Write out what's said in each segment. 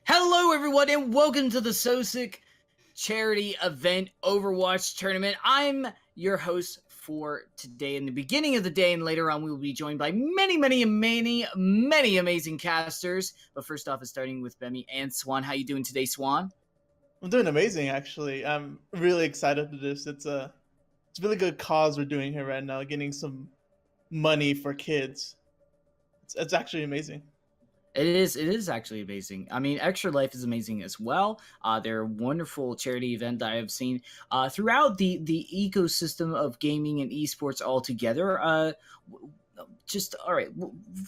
Hello, everyone, and welcome to the Soesic Charity Event Overwatch Tournament. I'm your host for today. In the beginning of the day and later on, we will be joined by many amazing casters. But first off, it's starting with Bemmie and Swan. How you doing today, Swan? I'm doing amazing, actually. I'm really excited for this. It's a really good cause we're doing here right now, getting some money for kids. It's actually amazing. It is actually amazing. I mean, Extra Life is amazing as well. They're a wonderful charity event that I have seen throughout the ecosystem of gaming and esports altogether. Just all right.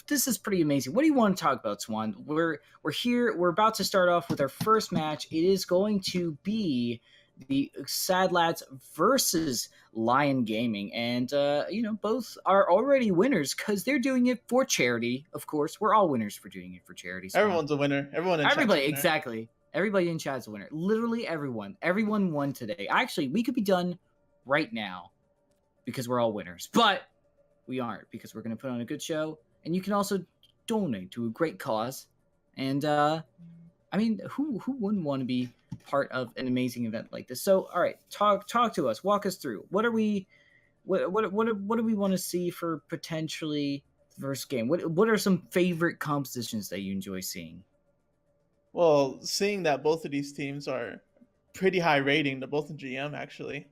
This is pretty amazing. What do you want to talk about, Swan? We're here. We're about to start off with our first match. It is going to be the Sadlads versus Lyon Gaming, and both are already winners because they're doing it for charity. Of course, we're all winners for doing it for charity. So Everyone's a winner. everybody, exactly. Everybody in chat's a winner. Literally everyone. Everyone won today. Actually, we could be done right now because we're all winners, but we aren't because we're going to put on a good show, and you can also donate to a great cause. And I mean, who wouldn't want to be part of an amazing event like this? So, all right, talk to us. Walk us through. What do we want to see for potentially the first game? What are some favorite compositions that you enjoy seeing? Well, seeing that both of these teams are pretty high rating, they're both in GM actually.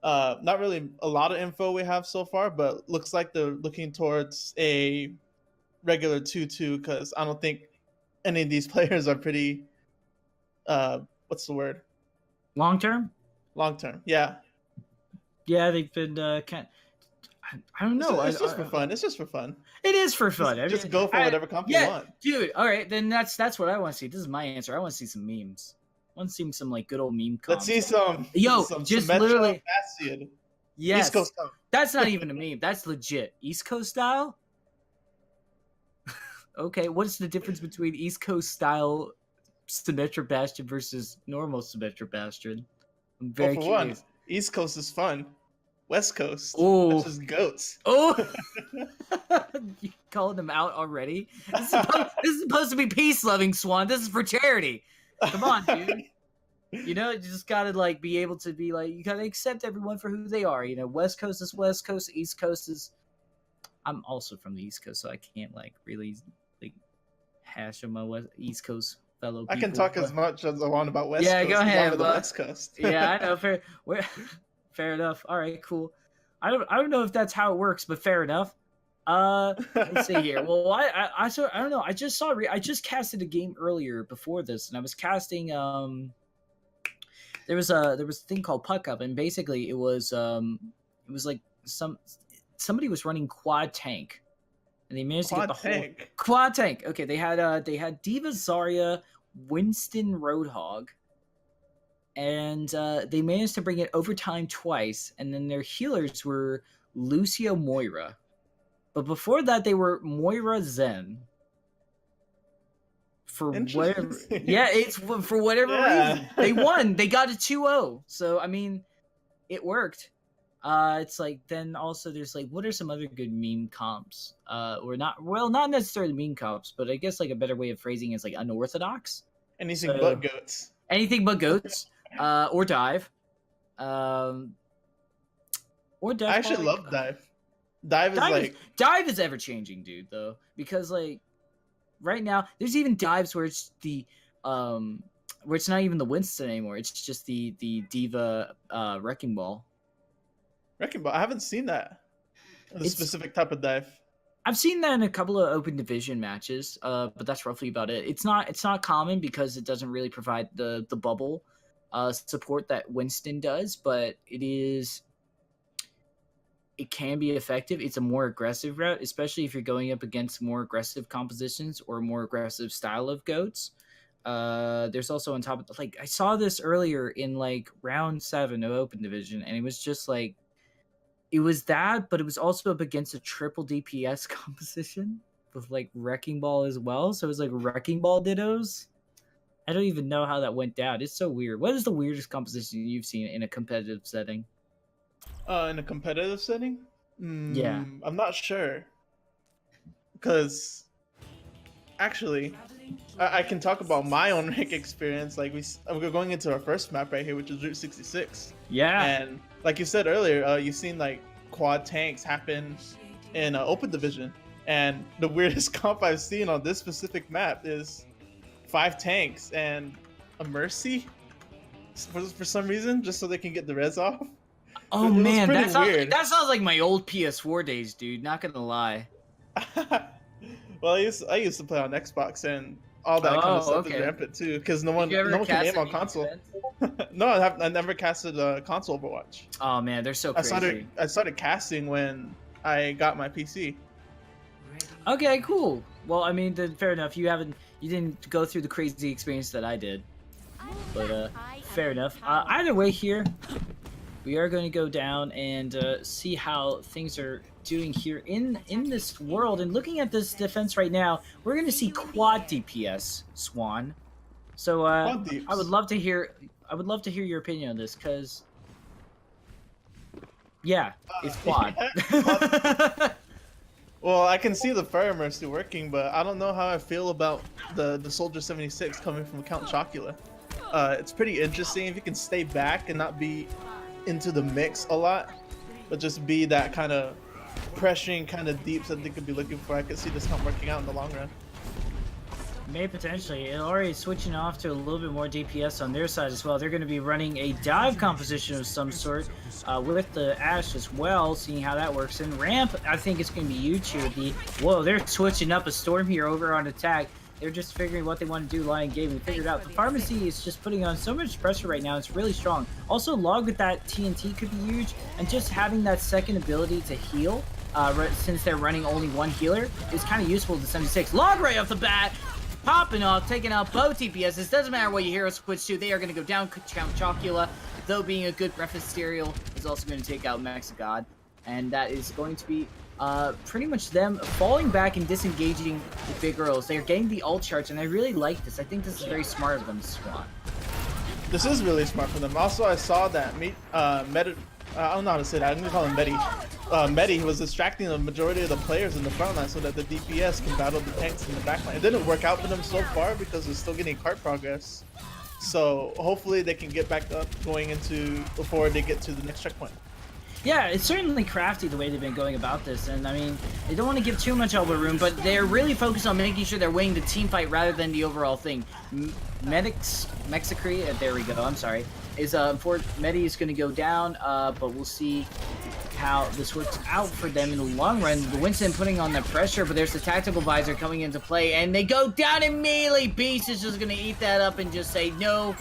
Not really a lot of info we have so far, but looks like they're looking towards a regular 2-2 because I don't think any of these players are pretty what's the word? Long term? Long term, yeah. Yeah, they've been I don't know. It's just for fun. It's just for fun. It is for fun. Just go for whatever comp you want. Dude, all right, then that's what I want to see. This is my answer. I want to see some memes. I want to see some like good old meme comps. Let's see some. Just literally. Bastion. Yes. East Coast style. That's not even a meme. That's legit. East Coast style? Okay, what's the difference between East Coast style Symmetra Bastion versus normal Symmetra Bastion? I'm very curious. One, East Coast is fun. West Coast. Oh, that's just goats. Oh, you calling them out already? This is supposed to be peace-loving, Swan. This is for charity. Come on, dude. You just gotta like be able to be like, you gotta accept everyone for who they are. West Coast is West Coast, East Coast is. I'm also from the East Coast, so I can't like really like hash on my East Coast fellow people. I can talk as much as I want about West Coast. Yeah, go ahead. The West Coast. Yeah, I know. Fair enough. All right, cool. I don't know if that's how it works, but fair enough. Let's see here. Well, I don't know. I just casted a game earlier before this, and I was casting there was a thing called Puck Up, and basically it was like somebody was running quad tank, and they managed to get the whole quad tank. Okay, they had Diva Zarya, Winston Roadhog, and they managed to bring it overtime twice, and then their healers were Lucio Moira. But before that, they were Moira Zen. For whatever, for whatever reason, they won. They got a 2-0. So I mean, it worked. It's like then also there's like, what are some other good meme comps? Or not? Well, not necessarily meme comps, but I guess like a better way of phrasing it is like unorthodox. Anything but goats. Anything but goats. Or dive. Or dive. I actually love dive. Dive is ever changing, dude. Though, because like right now, there's even dives where it's where it's not even the Winston anymore. It's just the Diva Wrecking Ball. Wrecking Ball. I haven't seen that. The specific type of dive. I've seen that in a couple of open division matches, but that's roughly about it. It's not common because it doesn't really provide the bubble support that Winston does, but it can be effective. It's a more aggressive route, especially if you're going up against more aggressive compositions or more aggressive style of goats. There's also on top of like, I saw this earlier in like round 7 of open division, and it was just like, it was that, but it was also up against a triple DPS composition with like Wrecking Ball as well. So it was like Wrecking Ball dittos. I don't even know how that went down. It's so weird. What is the weirdest composition you've seen in a competitive setting? In a competitive setting? Yeah. I'm not sure. Because actually, I can talk about my own rank experience. Like we're going into our first map right here, which is Route 66. Yeah. And like you said earlier, you've seen like quad tanks happen in open division. And the weirdest comp I've seen on this specific map is 5 tanks and a Mercy for some reason, just so they can get the res off. Oh It was man, pretty weird. that sounds like my old PS4 days, dude. Not gonna lie. Well, I used to play on Xbox, and all that kind of stuff is rampant too, because no one can aim on console. No, I never casted a console Overwatch. Oh man, they're so crazy. I started casting when I got my PC. Okay, cool. Well, I mean, then fair enough. You didn't go through the crazy experience that I did. But fair enough. Either way, here we are going to go down and see how things are doing here in this world. And looking at this defense right now, we're going to see quad DPS, Swan. So I would love to hear your opinion on this, because yeah, it's quad. Well, I can see the Fire Mercy working, but I don't know how I feel about the Soldier 76 coming from Count Chocula. It's pretty interesting if you can stay back and not be into the mix a lot, but just be that kind of pressuring kind of deeps that they could be looking for. I could see this not working out in the long run. Maybe potentially. It already switching off to a little bit more DPS on their side as well. They're going to be running a dive composition of some sort with the Ashe as well, seeing how that works. And ramp, I think it's going to be huge here. Whoa, they're switching up a Storm here over on attack. They're just figuring what they want to do. Lyon Gaming figured out. The pharmacy is just putting on so much pressure right now. It's really strong. Also, Log with that TNT could be huge. And just having that second ability to heal, since they're running only one healer, is kind of useful to 76. Log right off the bat, popping off, taking out both TPSs. Doesn't matter what your hero switch to. They are going to go down. Count Chocula, though being a good breakfast cereal, is also going to take out Mexigod. And that is going to be pretty much them falling back and disengaging the big girls. They're getting the ult charge, and I really like this. I think this is very smart of them, Swan. This is really smart for them. Also, I saw that I don't know how to say that. I'm gonna call him Medi. Medi was distracting the majority of the players in the front line so that the DPS can battle the tanks in the back line. It didn't work out for them so far because they're still getting cart progress. So hopefully they can get back up before they get to the next checkpoint. Yeah, it's certainly crafty the way they've been going about this, and I mean, they don't want to give too much elbow room, but they're really focused on making sure they're winning the team fight rather than the overall thing. Mexicree, there we go, I'm sorry, Medi is going to go down, but we'll see how this works out for them in the long run. The Winston putting on the pressure, but there's the tactical visor coming into play, and they go down immediately. Beast is just going to eat that up and just say, no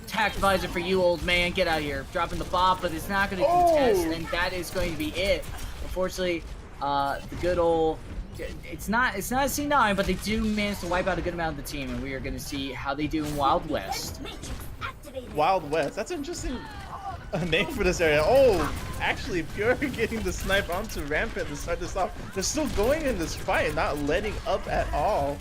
tact visor for you, old man, get out of here. Dropping the bomb, but it's not going to contest, and that is going to be it. Unfortunately, the good old, it's not a C9, but they do manage to wipe out a good amount of the team, and we are going to see how they do in Wild West. Wild West, that's an interesting name for this area. Oh, actually, Pure getting the snipe onto Rampant to start this off. They're still going in this fight, not letting up at all.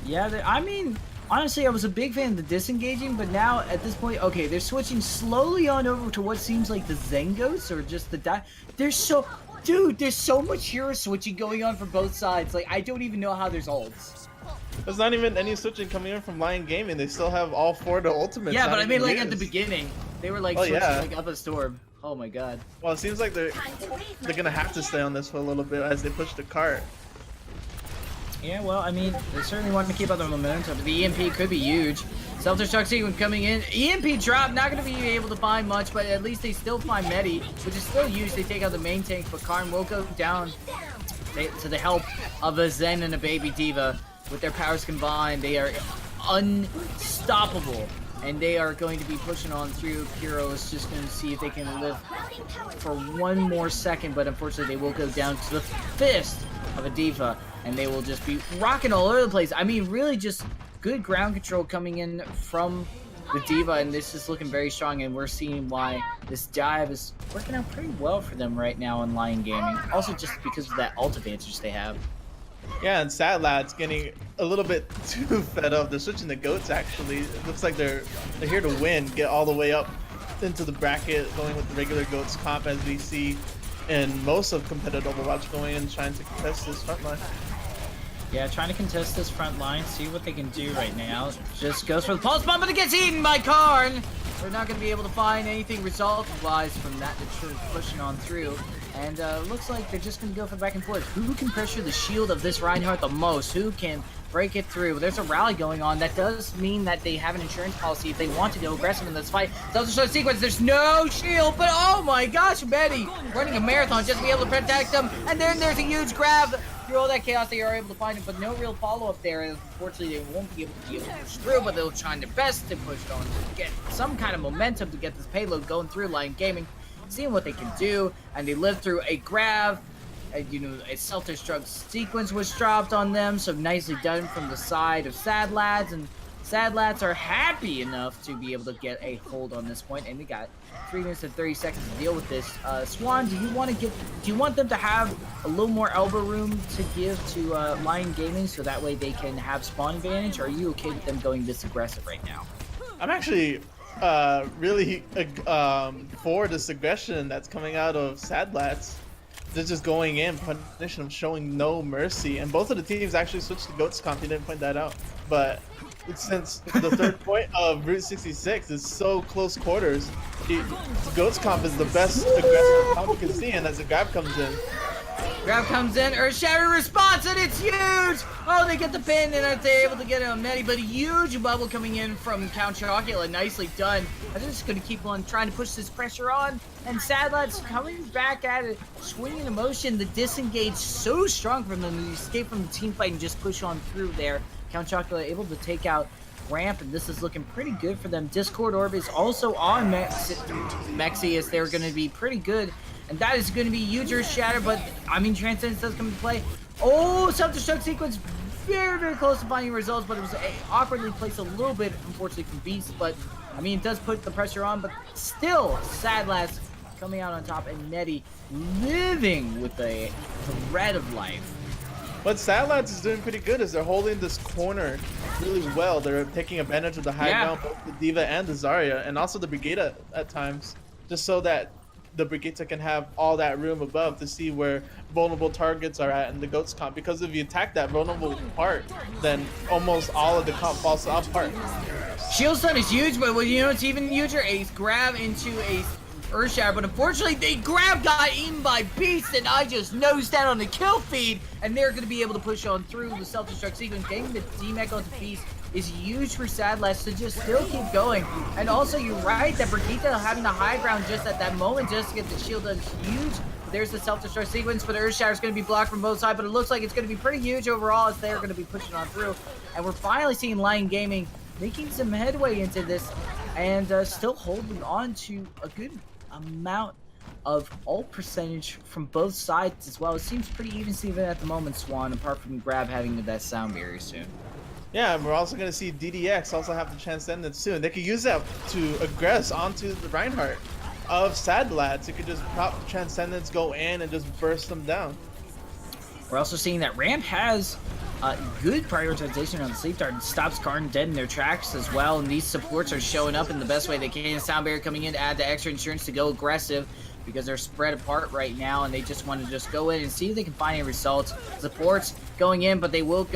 Yeah, I mean, honestly, I was a big fan of the disengaging, but now at this point, okay, they're switching slowly on over to what seems like the Zengos or just the there's so much hero switching going on from both sides. Like, I don't even know how there's ults. There's not even any switching coming in from Lyon Gaming. They still have all 4 to ultimates. Yeah, but I mean, like at the beginning, they were like switching like up a storm. Oh my god. Well, it seems like they're gonna have to stay on this for a little bit as they push the cart. Yeah, well, I mean, they certainly want to keep up the momentum. The EMP could be huge. Self-destruct sequence coming in. EMP drop, not going to be able to find much, but at least they still find Medi, which is still huge. They take out the main tank, but Karn will go down to the help of a Zen and a Baby Diva. With their powers combined, they are unstoppable, and they are going to be pushing on through. Puro is just going to see if they can live for one more second, but unfortunately they will go down to the fist of a Diva, and they will just be rocking all over the place. I mean, really just good ground control coming in from the Diva, and this is looking very strong, and we're seeing why this dive is working out pretty well for them right now in Lyon Gaming. Also just because of that ult advantage they have. Yeah, and Sadlads getting a little bit too fed up. They're switching to goats, actually. It looks like they're here to win, get all the way up into the bracket, going with the regular goats comp as we see in most of competitive Overwatch, going and trying to contest this front line. Yeah, trying to contest this front line, see what they can do right now. Just goes for the pulse bomb, but it gets eaten by Karn! They're not going to be able to find anything result-wise from that. They're pushing on through. And looks like they're just going to go for the back and forth. Who can pressure the shield of this Reinhardt the most? Who can break it through? There's a rally going on. That does mean that they have an insurance policy if they want to go aggressive in this fight. Self-destruct sequence, there's no shield, but oh my gosh, Bemmie running a marathon just to be able to protect them. And then there's a huge grab. Through all that chaos, they are able to find it, but no real follow-up there. Unfortunately, they won't be able to push through, but they'll try their best to push on to get some kind of momentum to get this payload going through. Lyon Gaming, seeing what they can do, and they live through a grab. You know, a self-destruct sequence was dropped on them, so nicely done from the side of Sadlads, and Sadlads are happy enough to be able to get a hold on this point, and we got 3 minutes and 30 seconds to deal with this. Swan, do you want them to have a little more elbow room to give to Lyon Gaming so that way they can have spawn advantage, or are you okay with them going this aggressive right now? I'm actually really for this aggression that's coming out of Sadlads. They're just going in, punishing them, showing no mercy. And both of the teams actually switched to Goats Comp. You didn't point that out. But since the third point of Route 66 is so close quarters, Goats Comp is the best aggressive comp you can see. And as the grab comes in, Earthshatter response, and it's huge! Oh, they get the pin, and they're able to get it on Medi, but a huge bubble coming in from Count Chocula. Nicely done. I'm just going to keep on trying to push this pressure on, and Sadlads coming back at it, swinging in motion. The disengage so strong from them. They escape from the team fight and just push on through there. Count Chocula able to take out Ramp, and this is looking pretty good for them. Discord Orb is also on Mexi, as they're going to be pretty good. And that is going to be huge Earthshatter, but I mean, Transcendence does come into play. Oh, self-destruct sequence, very, very close to finding results, but it was awkwardly placed a little bit, unfortunately, from Beast. But I mean, it does put the pressure on, but still, Sadlads coming out on top, and Nettie living with the threat of life. What Sadlads is doing pretty good is they're holding this corner really well. They're taking advantage of the high ground, both the D.Va and the Zarya, and also the Brigitte at times, just so that the Brigitte can have all that room above to see where vulnerable targets are at in the Goats comp. Because if you attack that vulnerable part, then almost all of the comp falls apart. Shield stun is huge, but you know it's even huger? A grab into a Earthshatter, but unfortunately the grab got eaten by Beast, and I just nosed down on the kill feed, and they're going to be able to push on through the self-destruct sequence. Getting the D-Mech onto Beast is huge for Sadlads to just still keep going. And also, you're right that Brigitte having the high ground just at that moment just to get the shield done is huge. There's the self-destruct sequence, but Earthshatter is going to be blocked from both sides, but it looks like it's going to be pretty huge overall as they're going to be pushing on through. And we're finally seeing Lyon Gaming making some headway into this, and still holding on to a good amount of ult percentage from both sides as well. It seems pretty even Steven at the moment, Swan, apart from Grab having that sound barrier soon. Yeah, and we're also going to see DDX also have the Transcendence soon. They could use that to aggress onto the Reinhardt of Sadlads. It could just pop Transcendence, go in, and just burst them down. We're also seeing that Ramp has good prioritization on the sleep dart and stops Karn dead in their tracks as well, and these supports are showing up in the best way they can. Sound barrier coming in to add the extra insurance to go aggressive because they're spread apart right now, and they just want to just go in and see if they can find any results. Supports going in, but they will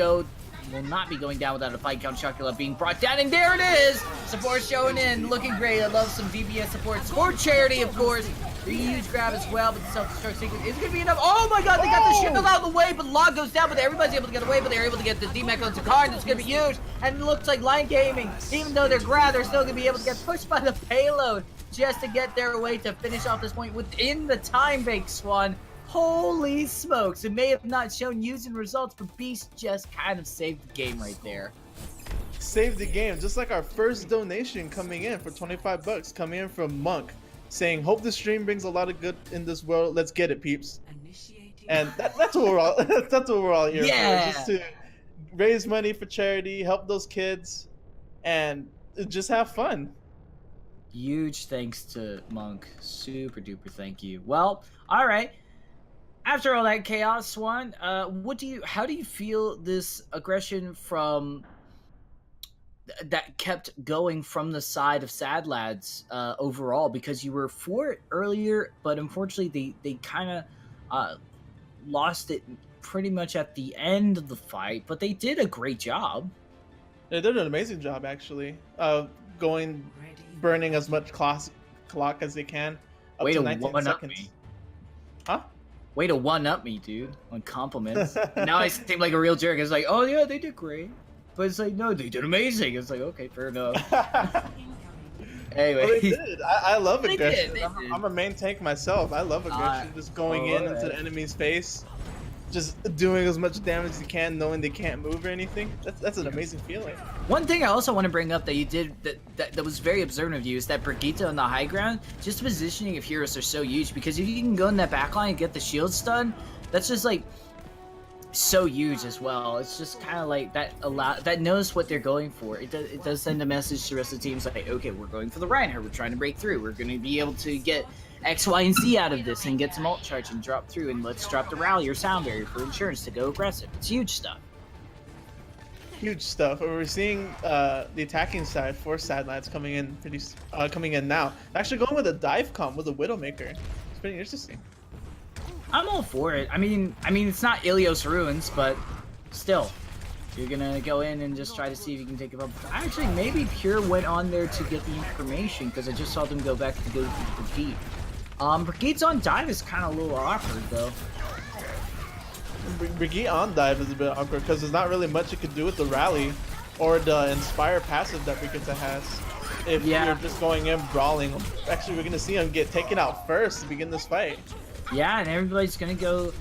not be going down without a fight. Count Chocula being brought down, and there it is! Support showing in, looking great. I love some VBS support. Sport charity, of course. The huge grab as well, but the self-destruct sequence is going to be enough. Oh my god, they got the shield out of the way, but Log goes down, but everybody's able to get away, but they're able to get the D-Mech onto Karn. It's going to be huge, and it looks like Lyon Gaming, even though they're grab, they're still going to be able to get pushed by the payload just to get their way to finish off this point within the time bank, Swan. Holy smokes, it may have not shown using results, but Beast just kind of saved the game right there. Saved the game, just like our first donation coming in for 25 bucks, coming in from Monk, saying, hope the stream brings a lot of good in this world. Let's get it, peeps. And that's what we're all that's what we're all here for, just to raise money for charity, help those kids, and just have fun. Huge thanks to Monk. Super duper thank you. Well, all right. After all that chaos, Swan, how do you feel this aggression from that kept going from the side of Sadlads overall? Because you were for it earlier, but unfortunately they kind of lost it pretty much at the end of the fight, but they did a great job. They did an amazing job, actually. Burning as much clock as they can. Up Way to to 19 one up seconds. me. Huh? Way to one up me, dude, on compliments. Now I seem like a real jerk. It's like, oh yeah, they did great. But it's like, no, they did amazing. It's like, okay, fair enough. Anyway. Well, they did. I love aggression. They did. I'm a main tank myself. I love aggression. Just going into the enemy's face. Just doing as much damage as you can, knowing they can't move or anything. That's an amazing feeling. One thing I also want to bring up that you did that was very observant of you is that Brigitte on the high ground, just the positioning of heroes are so huge, because if you can go in that backline and get the shield stun, that's just like so huge as well. It's just kind of like that knows what they're going for. It does send a message to the rest of the teams like, okay, we're going for the Reinhardt, we're trying to break through, we're going to be able to get X, Y, and Z out of this and get some ult charge and drop through, and let's drop the rally or sound barrier for insurance to go aggressive. It's huge stuff. Huge stuff. We're seeing the attacking side for Sadlads coming in now. Actually going with a dive comp with a Widowmaker. It's pretty interesting. I'm all for it. I mean, it's not Ilios Ruins, but still, you're gonna go in and just try to see if you can take it up. Actually, maybe Pure went on there to get the information, because I just saw them go back to go to the deep. Brigitte's on dive is kind of a little awkward though. Brigitte on dive is a bit awkward because there's not really much you could do with the rally or the inspire passive that Brigitte has. If you're just going in brawling, actually we're gonna see him get taken out first to begin this fight. Yeah, and everybody's gonna go.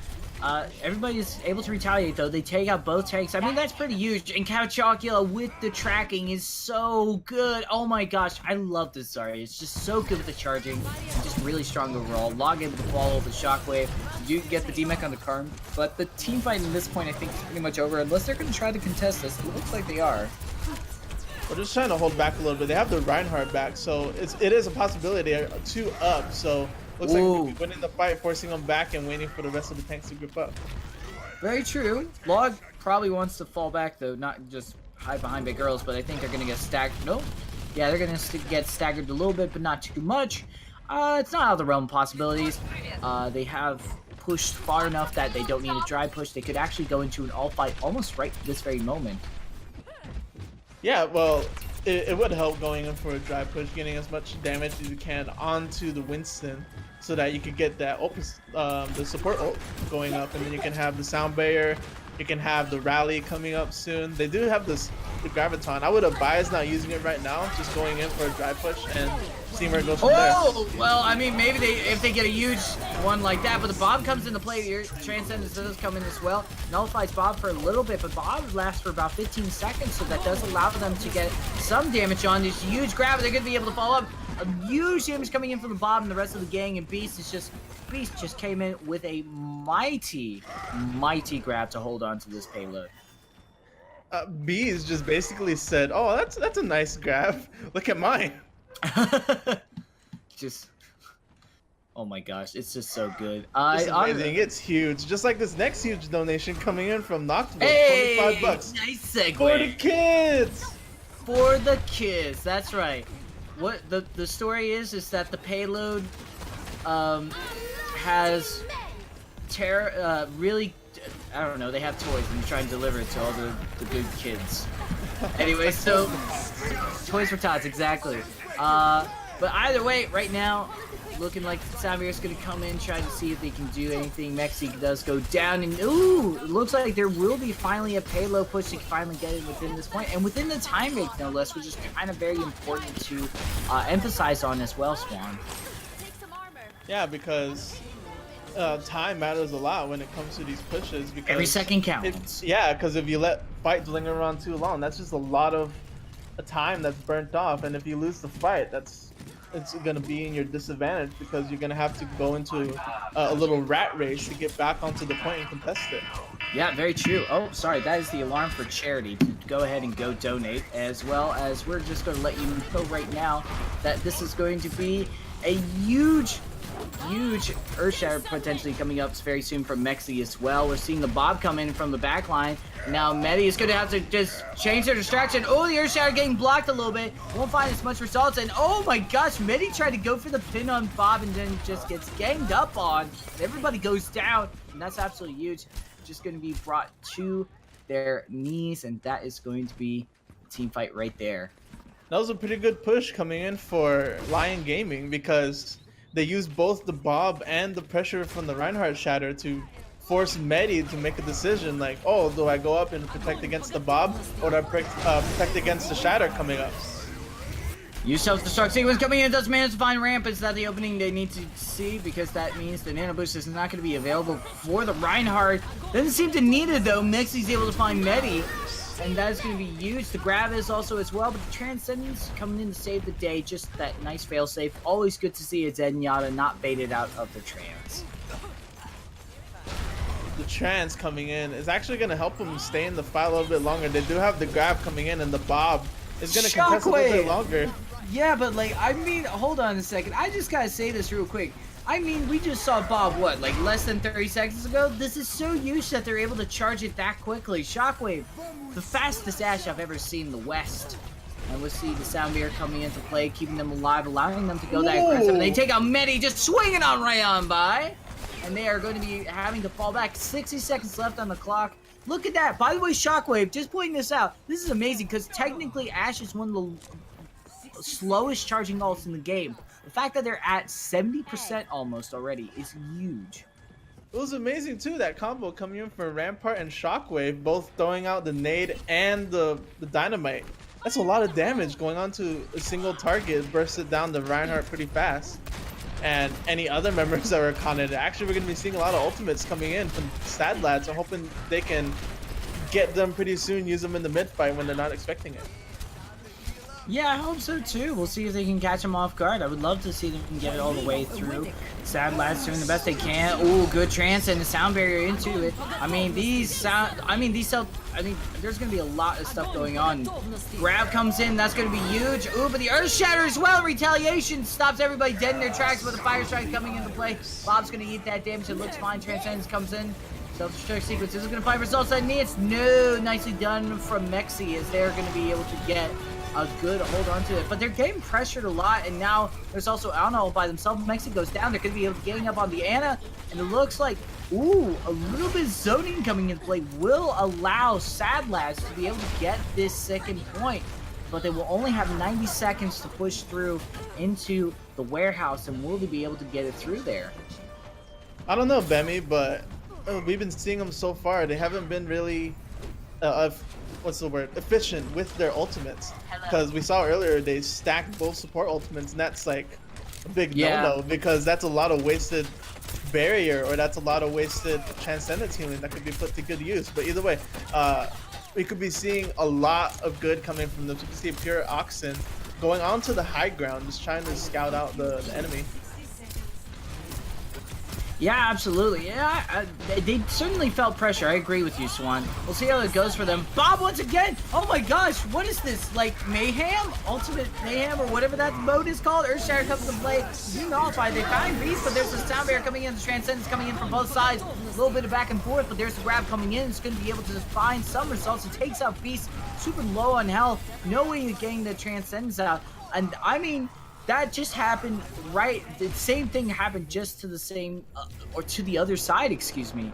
Everybody's able to retaliate though. They take out both tanks. I mean, that's pretty huge. And Count Chocula with the tracking is so good. Oh my gosh, I love this Zarya. It's just so good with the charging. And just really strong overall. Log able to follow the shockwave. You get the DMEC on the Karm. But the team fight in this point, I think, is pretty much over. Unless they're going to try to contest this. It looks like they are. We're just trying to hold back a little bit. They have the Reinhardt back, so it is a possibility. 2 up, so looks like we're winning the fight, forcing them back and waiting for the rest of the tanks to group up. Very true. Log probably wants to fall back though, not just hide behind big girls, but I think they're gonna get staggered. Nope. Yeah, they're gonna get staggered a little bit, but not too much. It's not out of the realm of possibilities. They have pushed far enough that they don't need a dry push. They could actually go into an all fight almost right this very moment. Yeah, well, it would help going in for a dry push, getting as much damage as you can onto the Winston, so that you could get that the support ult going up, and then you can have the sound barrier, you can have the rally coming up soon. They do have the Graviton. I would advise not using it right now, just going in for a dry push and seeing where it goes from there. Well, I mean, maybe if they get a huge one like that, but the Bob comes into play here. Transcendence does come in as well. Nullifies Bob for a little bit, but Bob lasts for about 15 seconds, so that does allow them to get some damage on this huge grab. They're going to be able to follow up. A huge damage coming in from the Bob and the rest of the gang, and Beast just came in with a mighty grab to hold on to this payload. Bees just basically said, "Oh, that's a nice grab. Look at mine." Oh my gosh, it's just so good. It's amazing. It's huge. Just like this next huge donation coming in from NoctWolf, hey, 25 bucks. Nice segue. For the kids. For the kids. That's right. What the story is that the payload has really, I don't know, they have toys and they're trying to deliver it to all the good kids. Anyway, so toys for tots, exactly. But either way, right now, looking like Samir's gonna come in, try to see if they can do anything. Mexi does go down, and ooh, it looks like there will be finally a payload push to finally get it within this point, and within the time rate, no less, which is kind of very important to emphasize on as well, Swan. Yeah, because time matters a lot when it comes to these pushes. Because every second counts. Yeah, because if you let fight linger on too long, that's just a lot of time that's burnt off, and if you lose the fight, it's going to be in your disadvantage, because you're going to have to go into a little rat race to get back onto the point and contest it. Yeah, very true. Oh, sorry, that is the alarm for charity to go ahead and go donate, as well as we're just going to let you know right now that this is going to be a huge Earthshatter potentially coming up very soon from Mexi as well. We're seeing the Bob come in from the back line. Now Medi is going to have to just change their distraction. Oh, the Earthshatter getting blocked a little bit. Won't find as much results. And oh my gosh, Medi tried to go for the pin on Bob and then just gets ganged up on. Everybody goes down, and that's absolutely huge. just going to be brought to their knees, and that is going to be a team fight right there. That was a pretty good push coming in for Lyon Gaming because they used both the Bob and the pressure from the Reinhardt Shatter to force Medi to make a decision like, oh, do I go up and protect against the Bob, or do I protect against the Shatter coming up? Use self-destruct sequence coming in. Does manage to find ramp. Is that the opening they need to see? Because that means the nano boost is not going to be available for the Reinhardt. Doesn't seem to need it though. Mexy's able to find Medi, and that is going to be used. The grab is also as well, but the Transcendence coming in to save the day. Just that nice failsafe. Always good to see a Zenyatta not baited out of the Trans. The Trans coming in is actually going to help them stay in the fight a little bit longer. They do have the grab coming in, and the Bob is going to contest a little bit longer. Yeah, but like, I mean, hold on a second. I just gotta say this real quick. I mean, we just saw Bob, what, like less than 30 seconds ago? This is so huge that they're able to charge it that quickly. Shockwave, the fastest Ashe I've ever seen in the West. And we'll see the Sound Beer coming into play, keeping them alive, allowing them to go that aggressive. And they take out Medi, just swinging on right on by. And they are going to be having to fall back. 60 seconds left on the clock. Look at that. By the way, Shockwave, just pointing this out. This is amazing because technically Ashe is one of the slowest charging ults in the game. The fact that they're at 70% almost already is huge. It was amazing too, that combo coming in for Rampart and Shockwave, both throwing out the nade and the dynamite. That's a lot of damage going on to a single target, bursted down the Reinhardt pretty fast. And any other members that were connected. Actually, we're going to be seeing a lot of ultimates coming in from Sadlads. I'm hoping they can get them pretty soon, use them in the mid fight when they're not expecting it. Yeah, I hope so too. We'll see if they can catch him off guard. I would love to see them get it all the way through. Sadlads doing the best they can. Ooh, good trance and the sound barrier into it. I mean, there's gonna be a lot of stuff going on. Grab comes in, that's gonna be huge. Ooh, but the Earth Shatter as well. Retaliation stops everybody dead in their tracks with a Fire Strike coming into play. Bob's gonna eat that damage. It looks fine. Transcendence comes in. Self-destruct sequence isn't gonna find results that needs. No, nicely done from Mexy as they're gonna be able to get a good hold on to it, but they're getting pressured a lot, and now there's also Ana by themselves. Mexy goes down. They're going to be able to gang up on the Ana, and it looks like, ooh, a little bit of zoning coming into play will allow Sadlads to be able to get this second point, but they will only have 90 seconds to push through into the warehouse, and will they be able to get it through there? I don't know, Bemmie, but we've been seeing them so far. They haven't been really efficient with their ultimates, because we saw earlier they stacked both support ultimates, and that's like a big no-no, because that's a lot of wasted barrier, or that's a lot of wasted transcendence healing that could be put to good use. But either way, we could be seeing a lot of good coming from them. So you can see Pure Oxen going onto the high ground, just trying to scout out the enemy. Yeah, absolutely. Yeah, they certainly felt pressure. I agree with you, Swan. We'll see how it goes for them. Bob, once again! Oh my gosh, what is this? Like, Mayhem? Ultimate Mayhem, or whatever that mode is called? Earthshatter comes into play. You nullify. They find Beast, but there's a sound barrier coming in. The Transcendence coming in from both sides. A little bit of back and forth, but there's the grab coming in. It's going to be able to find some results. It takes out Beast, super low on health. No way to getting the Transcendence out. And, I mean, that just happened right. The same thing happened just to the same, or to the other side, excuse me.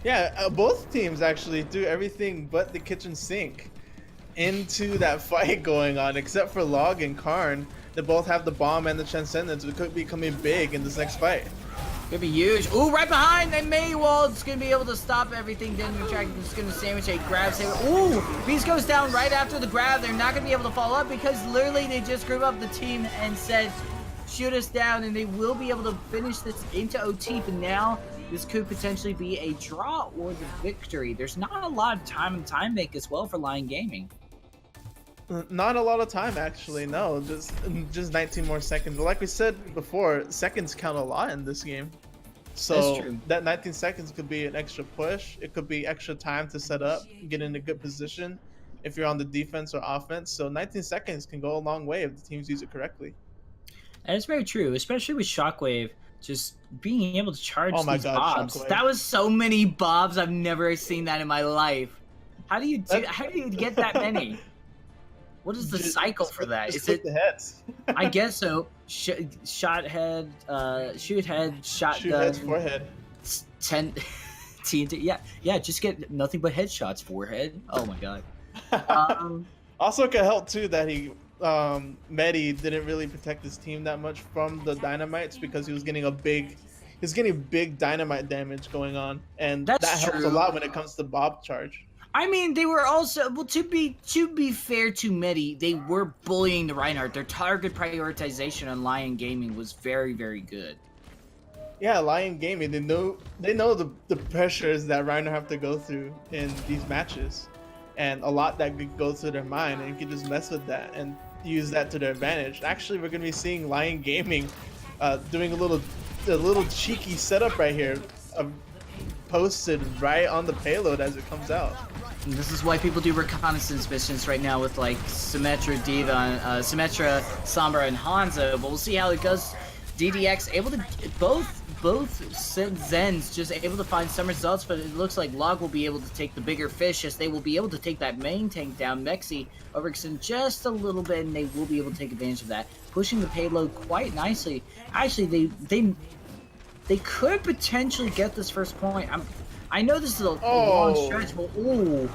Yeah, both teams actually do everything but the kitchen sink into that fight going on, except for Log and Karn. They both have the bomb and the Transcendence. It could be coming big in this next fight. Could be huge. Ooh, right behind, and Maywald's gonna be able to stop everything. Then the track is gonna sandwich a grab. Ooh, Beast goes down right after the grab. They're not gonna be able to follow up because literally they just group up the team and said, shoot us down, and they will be able to finish this into OT. But now this could potentially be a draw or the victory. There's not a lot of time and time make as well for Lyon Gaming. Not a lot of time, actually. No, just 19 more seconds. But like we said before, seconds count a lot in this game. So that 19 seconds could be an extra push. It could be extra time to set up, get in a good position if you're on the defense or offense. So 19 seconds can go a long way if the teams use it correctly. And it's very true, especially with Shockwave just being able to charge these bobs. Shockwave. That was so many bobs. I've never seen that in my life. How do you get that many? What is the cycle for that? Is it the heads? I guess so. Shot head, shoot head, shotgun. Shoot heads, forehead. 10. TNT. Yeah. Just get nothing but headshots. Forehead. Oh my god. Um, Also, it could help too that Medi didn't really protect his team that much from the dynamites because he was getting big dynamite damage going on, and that that's helps a true. lot when it comes to Bob charge. I mean, they were also to be fair to Medi, they were bullying the Reinhardt. Their target prioritization on Lyon Gaming was very, very good. Yeah, Lion Gaming, they know the pressures that Reiner have to go through in these matches, and a lot that could go through their mind, and you can just mess with that and use that to their advantage. Actually, we're gonna be seeing Lion Gaming doing a little cheeky setup right here, posted right on the payload as it comes out. And this is why people do reconnaissance missions right now with like Symmetra, Diva, Symmetra, Sombra, and Hanzo. But we'll see how it goes. DDX able to both Zens just able to find some results, but it looks like Log will be able to take the bigger fish as they will be able to take that main tank down. Mexi overextend just a little bit, and they will be able to take advantage of that, pushing the payload quite nicely. Actually, they could potentially get this first point. I know this is a long stretch, but ooh,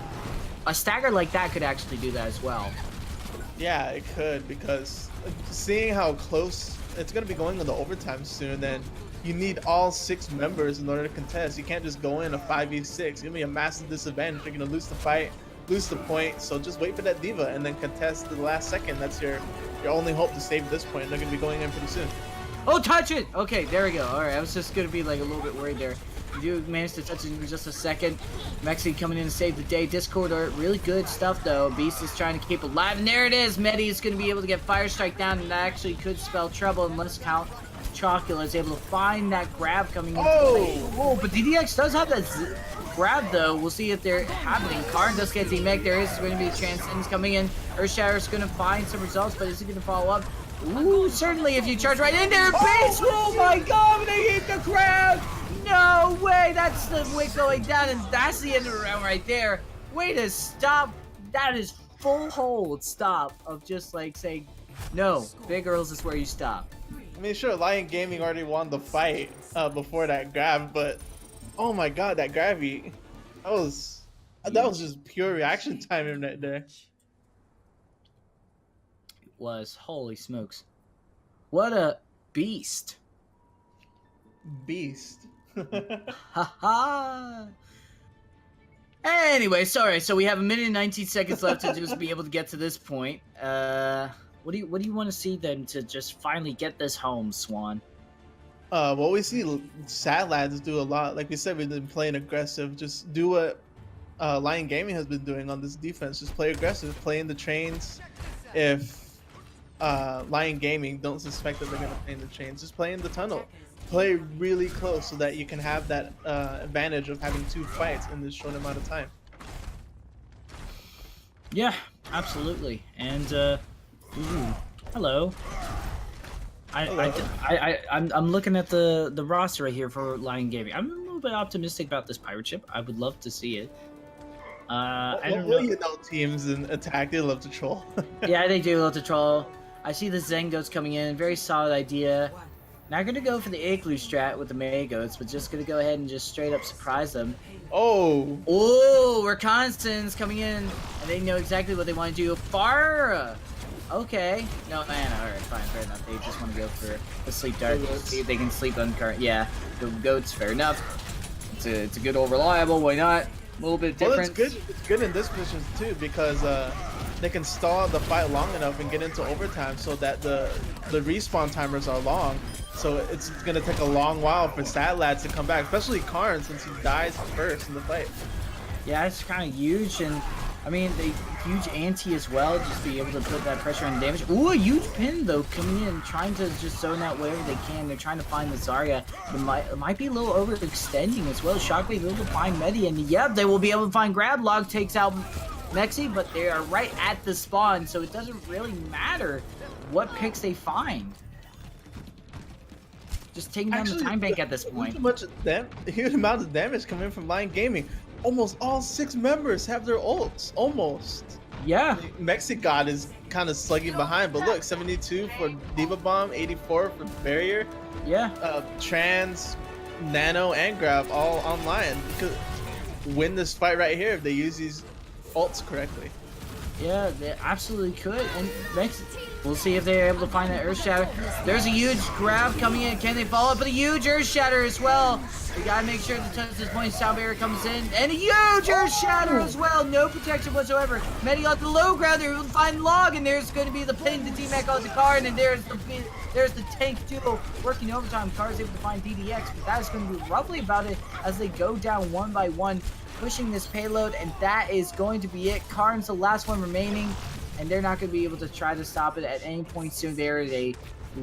a stagger like that could actually do that as well. Yeah, it could, because seeing how close it's going to be going into overtime soon, then you need all 6 members in order to contest. You can't just go in a 5v6. It's going to be a massive disadvantage. You're going to lose the fight, lose the point. So just wait for that Diva and then contest to the last second. That's your only hope to save this point. They're going to be going in pretty soon. Oh, touch it! Okay, there we go. All right, I was just going to be like a little bit worried there. You do manage to touch it in just a second. Mexi coming in to save the day. Discord are really good stuff though. Beast is trying to keep alive, and there it is. Medi is going to be able to get Fire Strike down, and that actually could spell trouble unless Count Chocula is able to find that grab coming in. Oh, but DDX does have that grab though. We'll see if they're happening. Karn does get demeg. There is going to be a chance. Things coming in. Earthshatter is going to find some results, but is he going to follow up? Ooh, certainly if you charge right in there. Base! Oh my god, they hit the grab! No way! That's the wick going down, and that's the end of the round right there. Way to stop. That is full hold stop of just like saying, no, Big Earls is where you stop. I mean, sure, Lion Gaming already won the fight before that grab, but oh my god, that grabby, that was just pure reaction time right there. It was, holy smokes. What a beast. Beast. Haha. Anyway, sorry. So we have 1 minute and 19 seconds left to just be able to get to this point. What do you want to see then to just finally get this home, Swan? Well, we see Sadlads do a lot. Like we said, we've been playing aggressive. Just do what Lion Gaming has been doing on this defense. Just play aggressive, play in the trains. If Lion Gaming don't suspect that they're gonna play in the trains, just play in the tunnel. Play really close so that you can have that advantage of having 2 fights in this short amount of time. Yeah, absolutely. And ooh, hello. I'm looking at the roster right here for Lion Gaming. I'm a little bit optimistic about this pirate ship. I would love to see it. I don't know. You know, teams in attack, they love to troll. Yeah, they do love to troll. I see the Zen goats coming in. Very solid idea. Not gonna go for the Igloo strat with the May goats, but just gonna go ahead and just straight up surprise them. Oh, reconnaissance coming in, and they know exactly what they want to do. Fire. Okay. No, man. All right, fine, fair enough. They just want to go for the sleep dart. See if they can sleep on current. Yeah, the goats. Fair enough. It's a good old reliable. Why not? A little bit different. Well, it's good. It's good in this position too because they can stall the fight long enough and get into overtime so that the respawn timers are long. So it's gonna take a long while for Sadlads to come back, especially Karn since he dies first in the fight. Yeah, it's kind of huge, and I mean the huge ante as well. Just be able to put that pressure on damage. Ooh, a huge pin though coming in, trying to just zone out wherever they can. They're trying to find the Zarya. It might be a little overextending as well. Shockwave able to find Medi, and yep, they will be able to find grab. Log takes out Mexi, but they are right at the spawn, so it doesn't really matter what picks they find. Just taking down the time bank at this point. Huge amount of damage coming from Lion Gaming. Almost all 6 members have their ults. Almost. Yeah. Mexicod is kind of slugging behind, but look, 72 for Diva Bomb, 84 for Barrier. Yeah. Trans, Nano and Grab all online. Could win this fight right here if they use these ults correctly. Yeah, they absolutely could. And next, we'll see if they're able to find that Earth Shatter. There's a huge grab coming in. Can they follow up with a huge Earth Shatter as well? We gotta make sure to touch this point. Sound barrier comes in. And a huge Earth Shatter as well. No protection whatsoever. Medi on the low ground. They're able to find Log. And there's going to be the pin to T-Mac on the card. And there's the tank duo working overtime. Car's able to find DDX. But that is going to be roughly about it as they go down one by one, pushing this payload, and that is going to be it. Karn's the last one remaining, and they're not going to be able to try to stop it at any point soon. There is a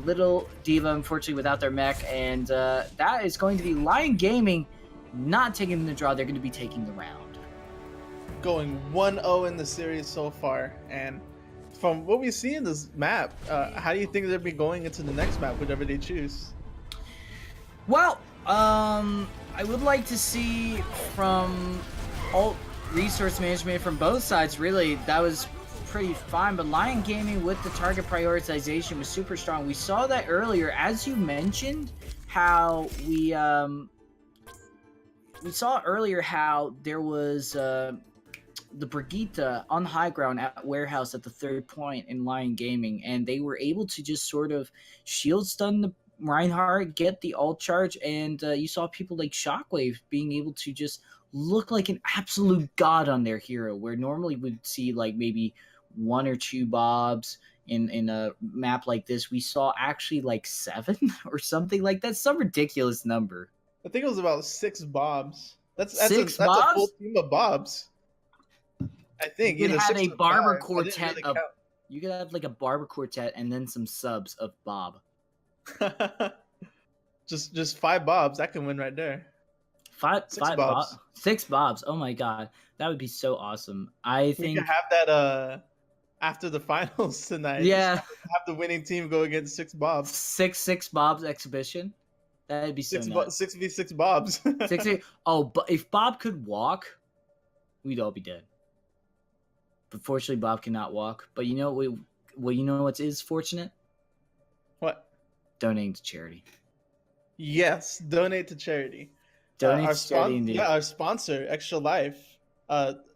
little diva, unfortunately, without their mech, and that is going to be Lyon Gaming not taking the draw. They're going to be taking the round. Going 1-0 in the series so far, and from what we see in this map, how do you think they'll be going into the next map, whatever they choose? Well, I would like to see from alt resource management from both sides. Really, that was pretty fine, but Lyon Gaming with the target prioritization was super strong. We saw that earlier, as you mentioned, how we saw earlier how there was the Brigitte on high ground at warehouse at the third point in Lyon Gaming, and they were able to just sort of shield stun the Reinhardt, get the ult charge, and you saw people like Shockwave being able to just look like an absolute god on their hero, where normally we'd see like maybe 1 or 2 bobs in a map like this. We saw actually like 7 or something like that. Some ridiculous number. I think it was about 6 bobs. That's Six a bobs? full team of bobs. I think You could have a barber quartet. quartet of. You could have like a barber quartet and then some subs of Bob. just 5 bobs. That can win right there. Five bobs. 6 bobs. Oh my god, that would be so awesome. I think we can have that after the finals tonight. Yeah, have the winning team go against 6 bobs. 6 bobs exhibition. That'd be so nuts. 6v6 bobs. Oh, but if Bob could walk, we'd all be dead. But fortunately, Bob cannot walk. But you know what is fortunate? What? Donating to charity. Yes, donate to charity. Donate to charity indeed. Yeah, our sponsor, Extra Life.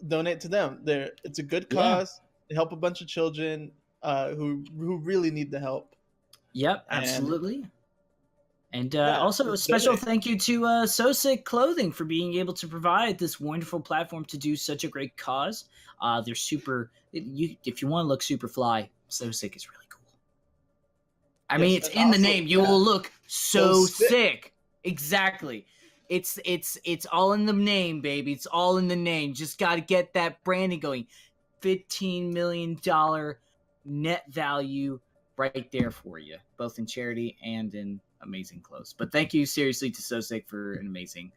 Donate to them. It's a good cause. Yeah. They help a bunch of children who really need the help. Yep, absolutely. And also a special thank you to Soesic Clothing for being able to provide this wonderful platform to do such a great cause. They're super. If you want to look super fly, Soesic is really cool. I mean, it's in the name. You will look so sick. Exactly. It's all in the name, baby. It's all in the name. Just got to get that branding going. $15 million net value right there for you, both in charity and in amazing clothes. But thank you seriously to Soesic for an amazing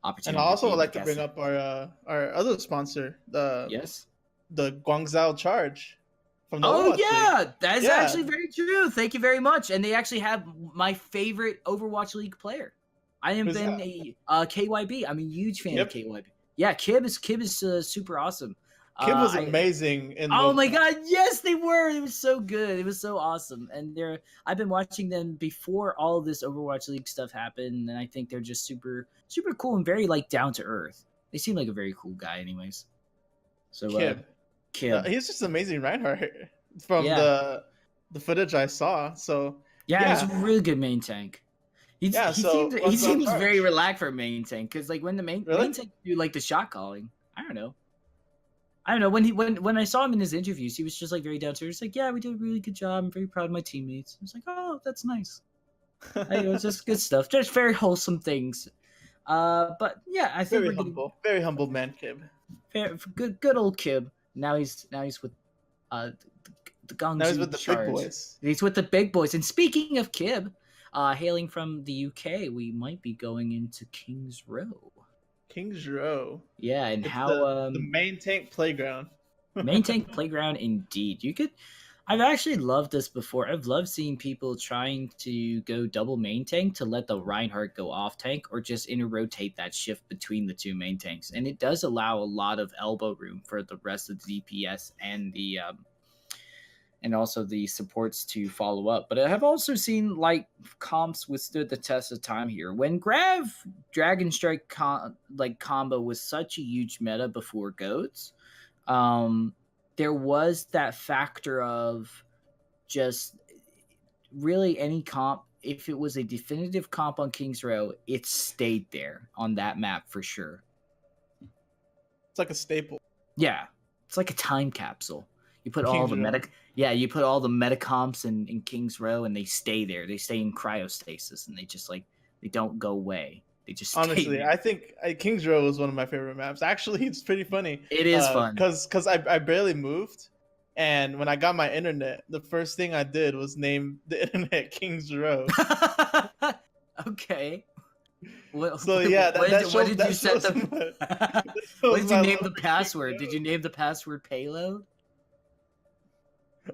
opportunity. And I also would like to bring up our other sponsor, the Guangzhou Charge. From the Overwatch League. That is actually very true. Thank you very much. And they actually have my favorite Overwatch League player. I am been a KYB. I'm a huge fan of KYB. Yeah, Kib is super awesome. Kib was amazing. Oh my god, yes, they were. It was so good. It was so awesome. And I've been watching them before all of this Overwatch League stuff happened, and I think they're just super, super cool and very like down to earth. They seem like a very cool guy, anyways. So Kib. He's just amazing Reinhardt from the footage I saw. So he's a really good main tank. He seems very relaxed for a main tank, because like when the main tank do like the shot calling, I don't know. When I saw him in his interviews, he was just like very down to earth. He's like, yeah, we did a really good job. I'm very proud of my teammates. I was like, oh, that's nice. It was just good stuff. Just very wholesome things. But yeah, I think very humble man, Kib. Good old Kib. Now he's with the Gongsu. Now he's with the big boys. He's with the big boys. And speaking of Kib, hailing from the UK, we might be going into King's Row. King's Row. Yeah, and it's how the main tank playground. Main tank playground, indeed. I've actually loved this before. I've loved seeing people trying to go double main tank to let the Reinhardt go off tank, or just inter-rotate that shift between the two main tanks. And it does allow a lot of elbow room for the rest of the DPS and the and also the supports to follow up. But I have also seen like comps withstood the test of time here. When Grav Dragon Strike combo was such a huge meta before Goats, there was that factor of just really any comp. If it was a definitive comp on King's Row, it stayed there on that map for sure. It's like a staple. Yeah, it's like a time capsule. You put all King's the Row. you put all the meta comps in King's Row, and they stay there. They stay in cryostasis, and they just like they don't go away. They just stay Honestly, there. I think King's Row is one of my favorite maps. Actually, it's pretty funny. It is fun. Because I barely moved, and when I got my internet, the first thing I did was name the internet King's Row. Okay. What did you set the? What did you name the password? Did you name the password payload?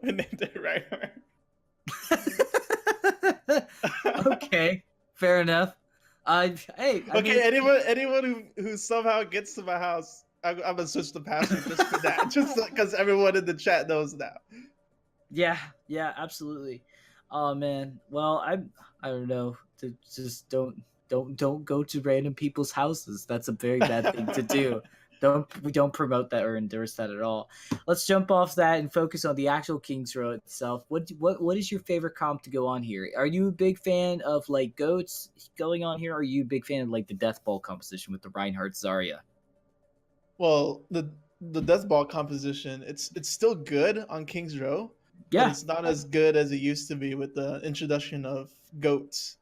I named it Ragnarok. Okay, fair enough. Anyone who somehow gets to my house, I'm gonna switch the password just for that, just because everyone in the chat knows now. Yeah, absolutely. Oh man, well I don't know. Just don't go to random people's houses. That's a very bad thing to do. We don't promote that or endorse that at all. Let's jump off that and focus on the actual King's Row itself. What is your favorite comp to go on here? Are you a big fan of like Goats going on here? Or are you a big fan of like the Death Ball composition with the Reinhardt Zarya? Well, the Death Ball composition, it's still good on King's Row. Yeah, but it's not as good as it used to be with the introduction of Goats.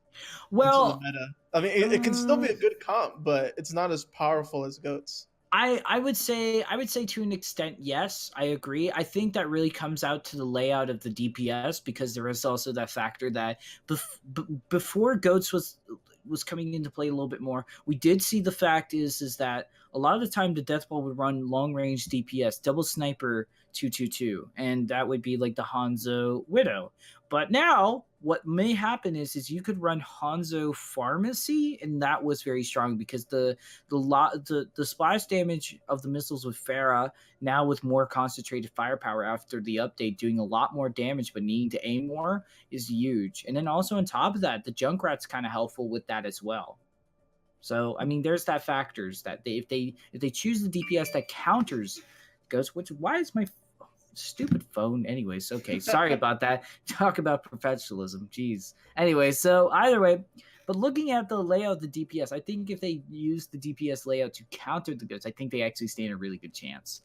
Well, into the meta. I mean, it can still be a good comp, but it's not as powerful as Goats. I would say to an extent, yes, I agree. I think that really comes out to the layout of the DPS, because there is also that factor that before Goats was coming into play a little bit more, we did see the fact is that a lot of the time the Death Ball would run long range DPS, double sniper 222, and that would be like the Hanzo Widow. But now what may happen is you could run Hanzo Pharmacy, and that was very strong because the splash damage of the missiles with Pharah, now with more concentrated firepower after the update, doing a lot more damage but needing to aim more, is huge. And then also on top of that, the Junkrat's kind of helpful with that as well. So I mean, there's that factors that if they choose the DPS that counters Ghost, why is my stupid phone anyways? Okay, sorry about that. Talk about professionalism, jeez. Anyway, so either way, but looking at the layout of the DPS, I think if they use the DPS layout to counter the Goats, I think they actually stand a really good chance.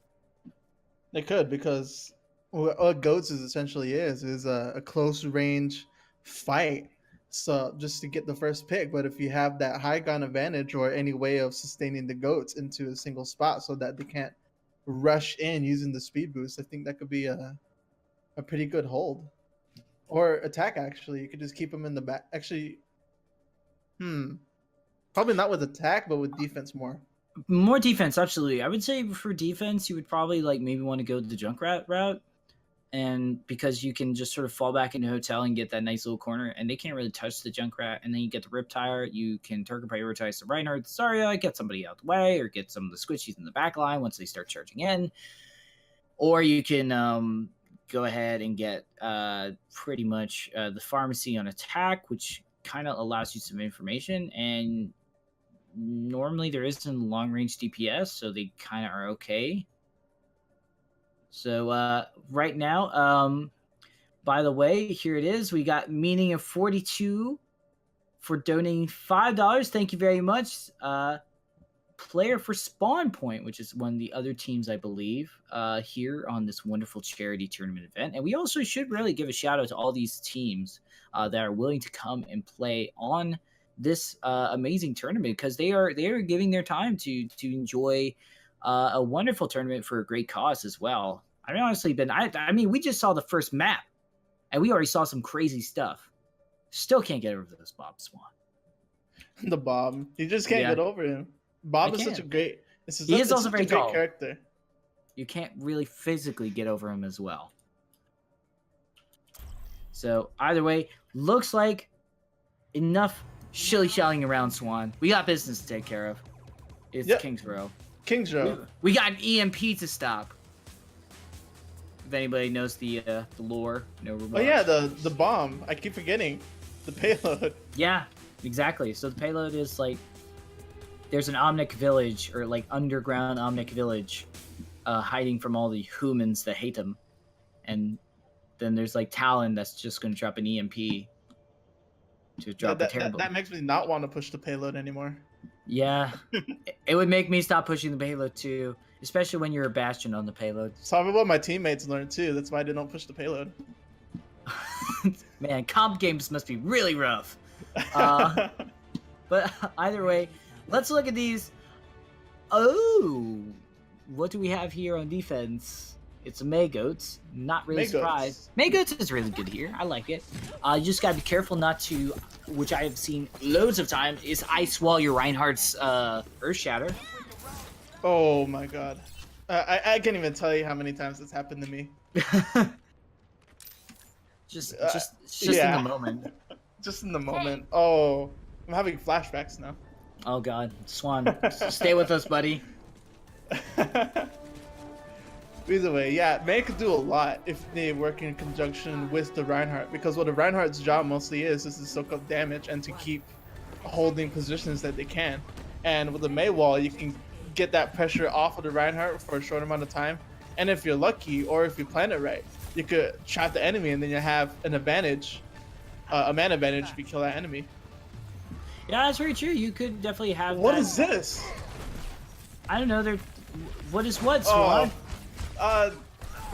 They could, because what Goats essentially is a close range fight, so just to get the first pick. But if you have that high ground advantage or any way of sustaining the Goats into a single spot so that they can't rush in using the speed boost, I think that could be a pretty good hold. Or attack, actually. You could just keep them in the back. Actually, probably not with attack, but with defense more. More defense, absolutely. I would say for defense, you would probably like maybe want to go the Junkrat route, and because you can just sort of fall back into a hotel and get that nice little corner, and they can't really touch the Junkrat, and then you get the Riptire. You can target prioritize the Reinhardt, Zarya, get somebody out the way, or get some of the squishies in the back line once they start charging in, or you can go ahead and get pretty much the pharmacy on attack, which kind of allows you some information, and normally there isn't long range DPS, so they kind of are okay. So right now, by the way, here it is. We got Meaning of 42 for donating $5. Thank you very much. Player for SpawnPoint, which is one of the other teams, I believe, here on this wonderful charity tournament event. And we also should really give a shout out to all these teams that are willing to come and play on this amazing tournament, because they are giving their time to enjoy a wonderful tournament for a great cause as well. I mean, honestly, Ben, I mean, we just saw the first map, and we already saw some crazy stuff. Still can't get over this Bob Swan. The Bob, you just can't get over him. Bob is such a great. He is also very great tall character. You can't really physically get over him as well. So either way, looks like enough shilly-shallying around, Swan. We got business to take care of. It's King's Row. King's Row. We got an EMP to stop. If anybody knows the lore, Overwatch. Oh yeah, the bomb. I keep forgetting the payload. Yeah, exactly. So the payload is like there's an Omnic village or like underground Omnic village, hiding from all the humans that hate them, and then there's like Talon that's just going to drop an EMP to drop a terrible. That makes me not want to push the payload anymore. Yeah, it would make me stop pushing the payload too, especially when you're a Bastion on the payload. So what my teammates learned too. That's why they don't push the payload. Man, comp games must be really rough. But either way, let's look at these. Oh, what do we have here on defense? It's a Maygoats. Not really surprised. Maygoats is really good here. I like it. You just gotta be careful not to, which I have seen loads of times, is ice wall your Reinhardt's Earth Shatter. Oh my god. I can't even tell you how many times this happened to me. just in the moment. Just in the moment. Oh, I'm having flashbacks now. Oh god, Swan, stay with us, buddy. Either way, yeah, May could do a lot if they work in conjunction with the Reinhardt, because what the Reinhardt's job mostly is to soak up damage and to keep holding positions that they can. And with the May wall, you can get that pressure off of the Reinhardt for a short amount of time. And if you're lucky, or if you plan it right, you could trap the enemy, and then you have an advantage, a man advantage if you kill that enemy. Yeah, that's very true. You could definitely have. What is this? I don't know. What is what, Swan?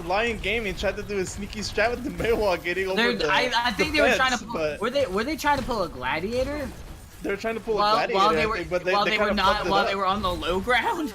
Lyon Gaming tried to do a sneaky strat with the May wall, getting over I think they were trying to pull, were they trying to pull a gladiator? They were trying to pull a gladiator, but they were on the low ground.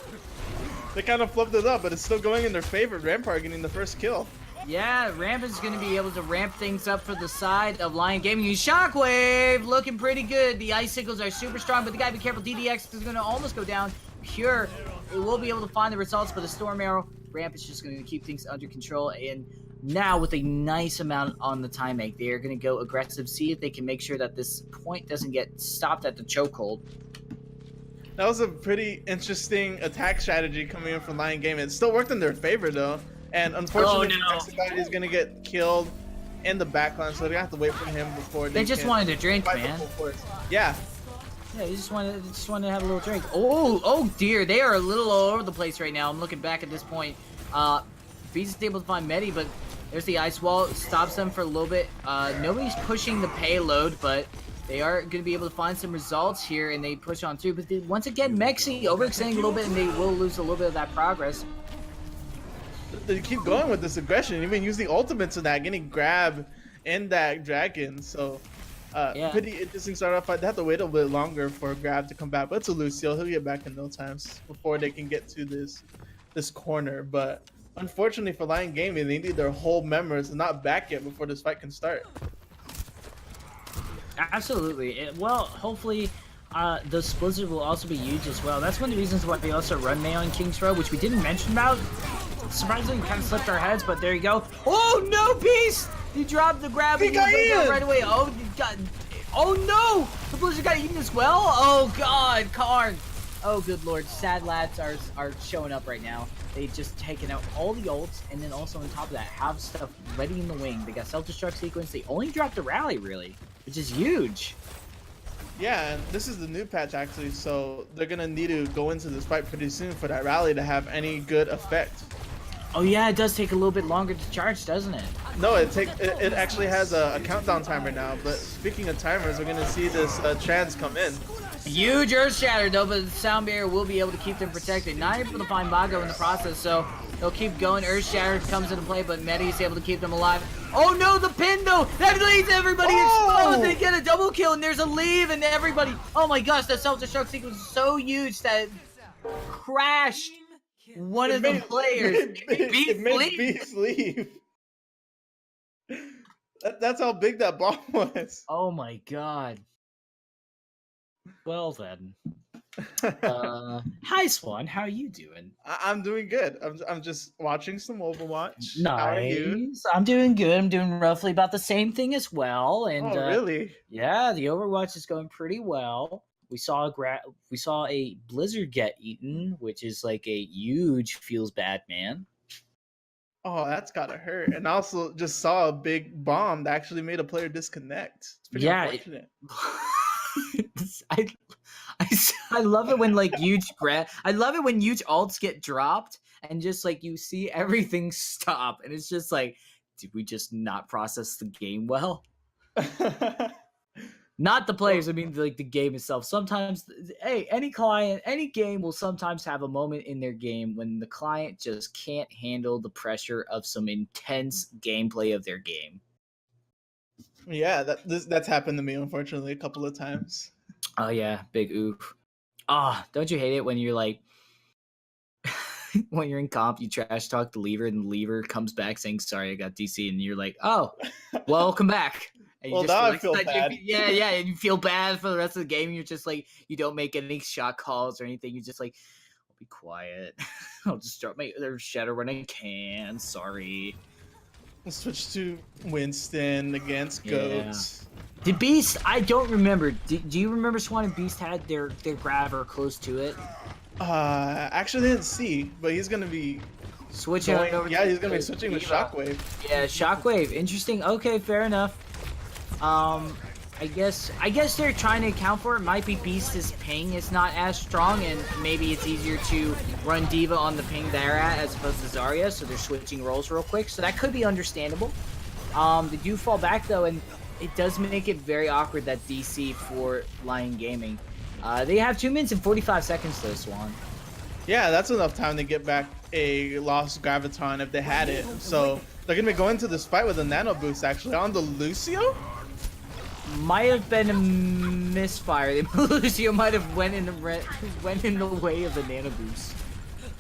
They kind of flubbed it up, but it's still going in their favor. Rampart getting the first kill. Yeah, Ramp is going to be able to ramp things up for the side of Lyon Gaming. Shockwave looking pretty good. The icicles are super strong, but the guy be careful. DDX is going to almost go down. Pure will be able to find the results, but the Storm Arrow, Ramp is just going to keep things under control. And now with a nice amount on the time egg, they are going to go aggressive, see if they can make sure that this point doesn't get stopped at the chokehold. That was a pretty interesting attack strategy coming in from Lyon Gaming. It still worked in their favor though. And unfortunately, the guy is going to get killed in the backline, so they have to wait for him before they just wanted a drink, man. Yeah. Yeah, you just wanted to have a little drink. Oh dear, they are a little all over the place right now. I'm looking back at this point. Beast is able to find Medi, but there's the ice wall. Stops them for a little bit. Nobody's pushing the payload, but they are going to be able to find some results here, and they push on through. But once again, Mexi overextending a little bit, and they will lose a little bit of that progress. They keep going with this aggression, even using ultimates in that, getting grab in that dragon. So, pretty interesting start off fight. They have to wait a bit longer for grab to come back, but it's a Lucio. He'll get back in no time before they can get to this corner. But unfortunately for Lyon Gaming, they need their whole members not back yet before this fight can start. Absolutely. Well, hopefully the Blizzard will also be huge as well. That's one of the reasons why they also run May on King's Row, which we didn't mention about. Surprisingly, kind of slipped our heads, but there you go. Oh no, Beast! He dropped the grab and right away. Oh, oh no! The Blizzard got eaten as well. Oh god, Karn. Oh good lord, Sadlads are showing up right now. They've just taken out all the ults, and then also on top of that, have stuff ready in the wing. They got self-destruct sequence. They only dropped the rally, really, which is huge. Yeah, and this is the new patch actually, so they're gonna need to go into this fight pretty soon for that rally to have any good effect. Oh yeah, it does take a little bit longer to charge, doesn't it? No, it actually has a countdown timer now. But speaking of timers, we're gonna see this trans come in. Huge Earth Shatter though, but the Sound Barrier will be able to keep them protected. Not able to find Mago in the process, so they'll keep going. Earth Shatter comes into play, but Medi is able to keep them alive. Oh no, the pin though! That leaves everybody exposed. They get a double kill, and there's a leave, and everybody. Oh my gosh, that self-destruct sequence was so huge that crashed one of the players. It made Beast leave. That's how big that bomb was. Oh my god. Well then. Hi Swan, how are you doing? I'm doing good. I'm just watching some Overwatch. Nice. How are you? I'm doing good. I'm doing roughly about the same thing as well. And really? Yeah, the Overwatch is going pretty well. We saw a Blizzard get eaten, which is like a huge feels bad, man. Oh, that's gotta hurt. And I also just saw a big bomb that actually made a player disconnect. It's pretty Yeah, unfortunate. I, I love it when like I love it when huge alts get dropped and just like you see everything stop and it's just like, did we just not process the game well? Not the players, I mean like the game itself. Sometimes, hey, any game will sometimes have a moment in their game when the client just can't handle the pressure of some intense gameplay of their game. Yeah, that's happened to me unfortunately a couple of times. Oh yeah, big oof. Ah, don't you hate it when you're like when you're in comp, you trash talk the lever, and the lever comes back saying, "Sorry, I got DC," and you're like, "Oh, welcome back." And you Well, just now feel I like feel bad. yeah, and you feel bad for the rest of the game. You're just like, you don't make any shot calls or anything. You're just like, I'll be quiet. I'll just drop my other shadow when I can. Sorry. We'll switch to Winston against Yeah. Goats. Did Beast? I don't remember. Do you remember Swan and Beast had their grabber close to it? Actually didn't see, but he's gonna be Switching going. over. Yeah, to he's gonna be switching with Diva. Shockwave. Yeah, Shockwave. Interesting. Okay, fair enough. I guess they're trying to account for it. Might be Beast's ping is not as strong, and maybe it's easier to run Diva on the ping they're at as opposed to Zarya, so they're switching roles real quick. So that could be understandable. They do fall back though, and it does make it very awkward that DC for Lyon Gaming. They have 2 minutes and 45 seconds though, Swan. Yeah, that's enough time to get back a lost Graviton if they had it. So they're gonna be going to this fight with a nano boost actually on the Lucio. Might have been a misfire. Lucio might have went in the way of the nano boost.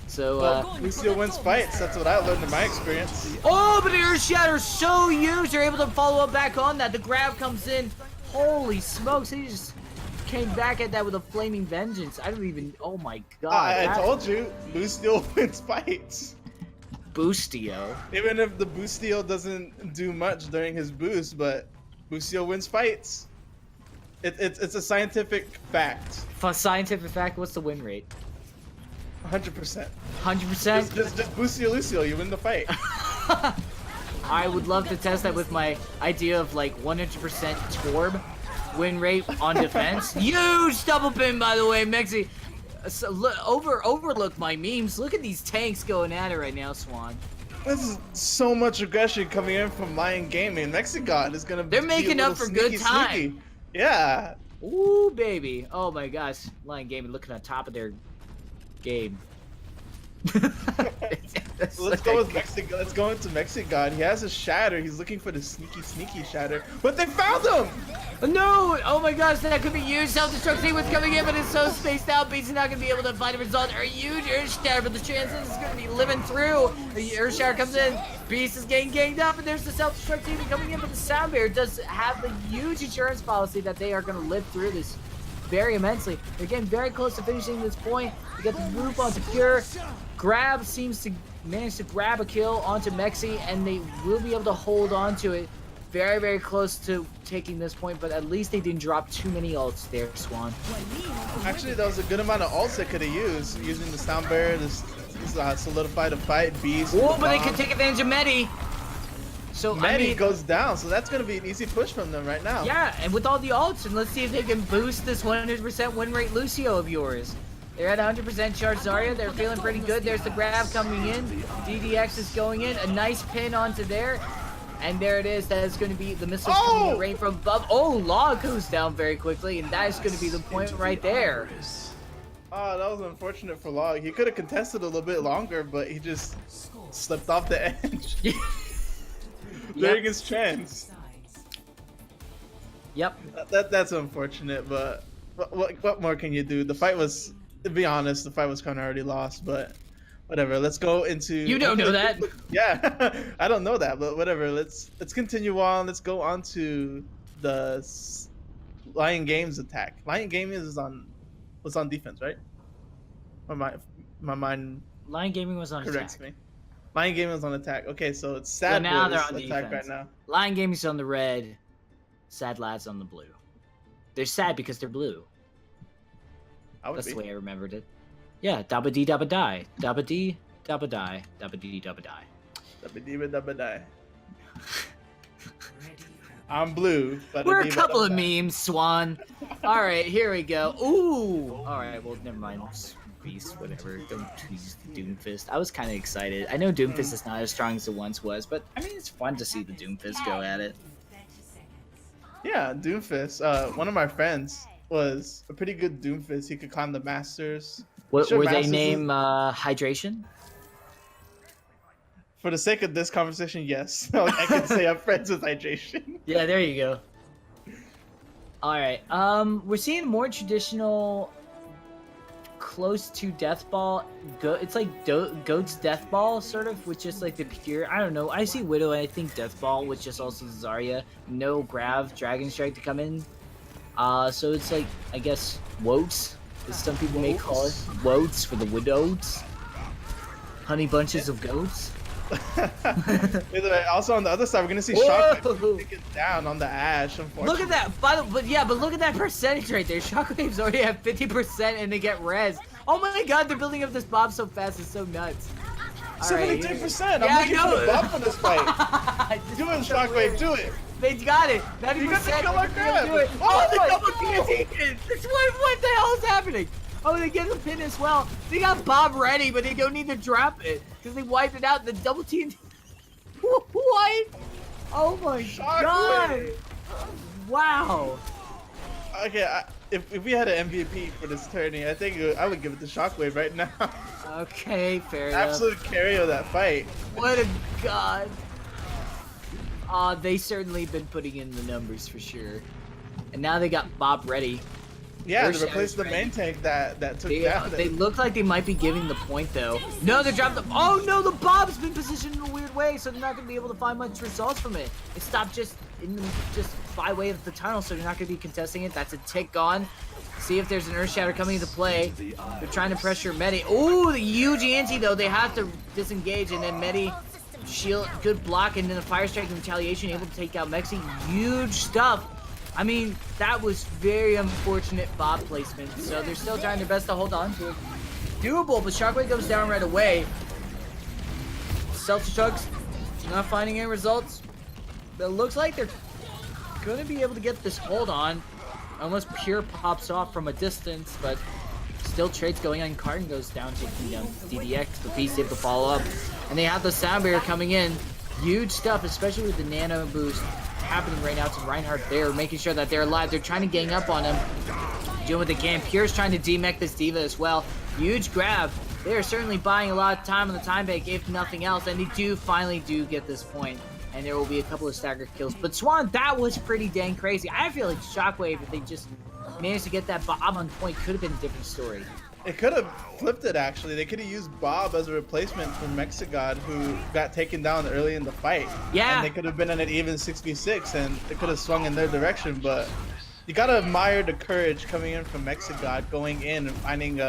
So Lucio wins fights. That's what I learned in my experience. oh, but Earth Shatter so huge. They're able to follow up back on that. The grab comes in. Holy smokes! He just came back at that with a flaming vengeance. I don't even. Oh my god! I told you, Lucio wins fights. Boostio. Even if the Boostio doesn't do much during his boost, but Lucio wins fights. It's a scientific fact. For scientific fact, what's the win rate? 100%. 100%. Just Lucio, you win the fight. I would love to test that with my idea of like 100% Torb win rate on defense. Huge double pin, by the way, Mexi. So, overlook my memes. Look at these tanks going at it right now, Swan. This is so much aggression coming in from Lyon Gaming. Mexigon is gonna. They're making up for good time. Sneaky. Yeah. Ooh, baby. Oh my gosh. Lyon Gaming looking on top of their game. Let's go with Mexico. Let's go into Mexigon. He has a shatter. He's looking for the sneaky shatter. But they found him! No! Oh my gosh, that could be huge. Self-destruct sequence coming in, but it's so spaced out. Beast is not going to be able to find a result. A huge Earth Shatter, but the Transcend is going to be living through. The Earth Shatter comes in. Beast is getting ganged up, and there's the self-destruct sequence coming in, but the Sound Bear does have the huge insurance policy that they are going to live through this very immensely. They're getting very close to finishing this point. They get the loop onto Pure. Grab seems to manage to grab a kill onto Mexi, and they will be able to hold on to it. Very, very close to taking this point, but at least they didn't drop too many ults there, Swan. Actually, that was a good amount of ults they could have used, using the Sound Bear to solidify the fight. Beast. Oh, but they could take advantage of Medi. So Medi goes down, so that's going to be an easy push from them right now. Yeah, and with all the ults, and let's see if they can boost this 100% win rate Lucio of yours. They're at 100% charge Zarya. They're feeling pretty good. There's the grab coming in. DDX is going in. A nice pin onto there. And there it is. That is going to be the missile coming in rain from above. Oh, Log goes down very quickly, and that is going to be the point right there. Oh, that was unfortunate for Log. He could have contested a little bit longer, but he just slipped off the edge. During his chance. Yep. That's unfortunate, but what more can you do? The fight was, to be honest, the fight was kind of already lost, but whatever. Let's go into. You don't know that. Yeah, I don't know that, but whatever. Let's continue on. Let's go on to the Lyon Games attack. Lyon Gaming was on defense, right? My mind. Lyon Gaming was on corrects attack. me. Lyon Gaming was on attack. Okay, so it's So Sadlads now they're on attack defense. right now. Lyon Gaming's on the red. Sadlads on the blue. They're sad because they're blue. That's the way I remembered it. Yeah, dabba dee dabba die. Dabba dee dabba die. Dabba dee dabba die. Dabba dibba dabba die. I'm blue, but We're a couple of memes, Swan. All right, here we go. Ooh. All right, well, never mind. Beast, whatever. Don't use the Doomfist. I was kind of excited. I know Doomfist is not as strong as it once was, but I mean, it's fun to see the Doomfist go at it. Yeah, Doomfist. One of my friends was a pretty good Doomfist. He could climb the Masters. What were they named? Hydration? For the sake of this conversation, yes. I can say I'm friends with Hydration. Yeah, there you go. All right. We're seeing more traditional, close to Death Ball. It's like Goat's Death Ball, sort of, with just like the pure. I don't know. I see Widow, and I think Death Ball, with just also Zarya. No Grav, Dragon Strike to come in. So it's like, I guess, Woats, as some people may call it. Woats for the Widows. Honey bunches of goats. Also on the other side, we're gonna see Shockwave take it down on the Ashe. Look at that! But look at that percentage right there. Shockwaves already have 50% and they get res. Oh my god, they're building up this Bob so fast. It's so nuts. 72%. I'm looking for the Bob for this fight. Do it, Shockwave. Do it. They got it. 90%. You got the color grab. Oh, the double guillotine. What the hell is happening? Oh, they get the pin as well. They got Bob ready, but they don't need to drop it because they wiped it out. The double team. What? Oh my god! Wow. Okay, if we had an MVP for this tourney, I think I would give it to Shockwave right now. Okay, fair enough. Absolute carry of that fight. What a god. They certainly been putting in the numbers for sure. And now they got Bob ready. Yeah, to replace the main tank that took down. They look like they might be giving the point though. No, they dropped the. Oh no, the Bob's been positioned in a weird way, so they're not gonna be able to find much results from it. It stopped just by way of the tunnel, so they're not gonna be contesting it. That's a tick gone. See if there's an Earth Shatter coming into play. They're trying to pressure Medi. Oh, the huge anti though. They have to disengage, and then Medi shield, good block, and then the Fire Strike and retaliation, able to take out Mexi. Huge stuff. I mean, that was very unfortunate Bob placement, so they're still trying their best to hold on to it. Doable, but Shockwave goes down right away. Self-destructs, not finding any results. But it looks like they're going to be able to get this hold on, unless Pure pops off from a distance, but still trades going on. Carton goes down, taking down DDX, the Beast able to follow up. And they have the Sound Barrier coming in. Huge stuff, especially with the Nano boost happening right now to Reinhardt there, making sure that they're alive. They're trying to gang up on him, doing what they can. Pure's trying to demech this D.Va as well. Huge grab. They are certainly buying a lot of time on the time bank, if nothing else, and they finally get this point, and there will be a couple of staggered kills. But Swan, that was pretty dang crazy. I feel like Shockwave, if they just managed to get that Bob on point, could have been a different story. It could have flipped it, actually. They could have used Bob as a replacement for Mexigod, who got taken down early in the fight. Yeah. And they could have been in an even 6v6, and it could have swung in their direction. But you got to admire the courage coming in from Mexigod, going in and finding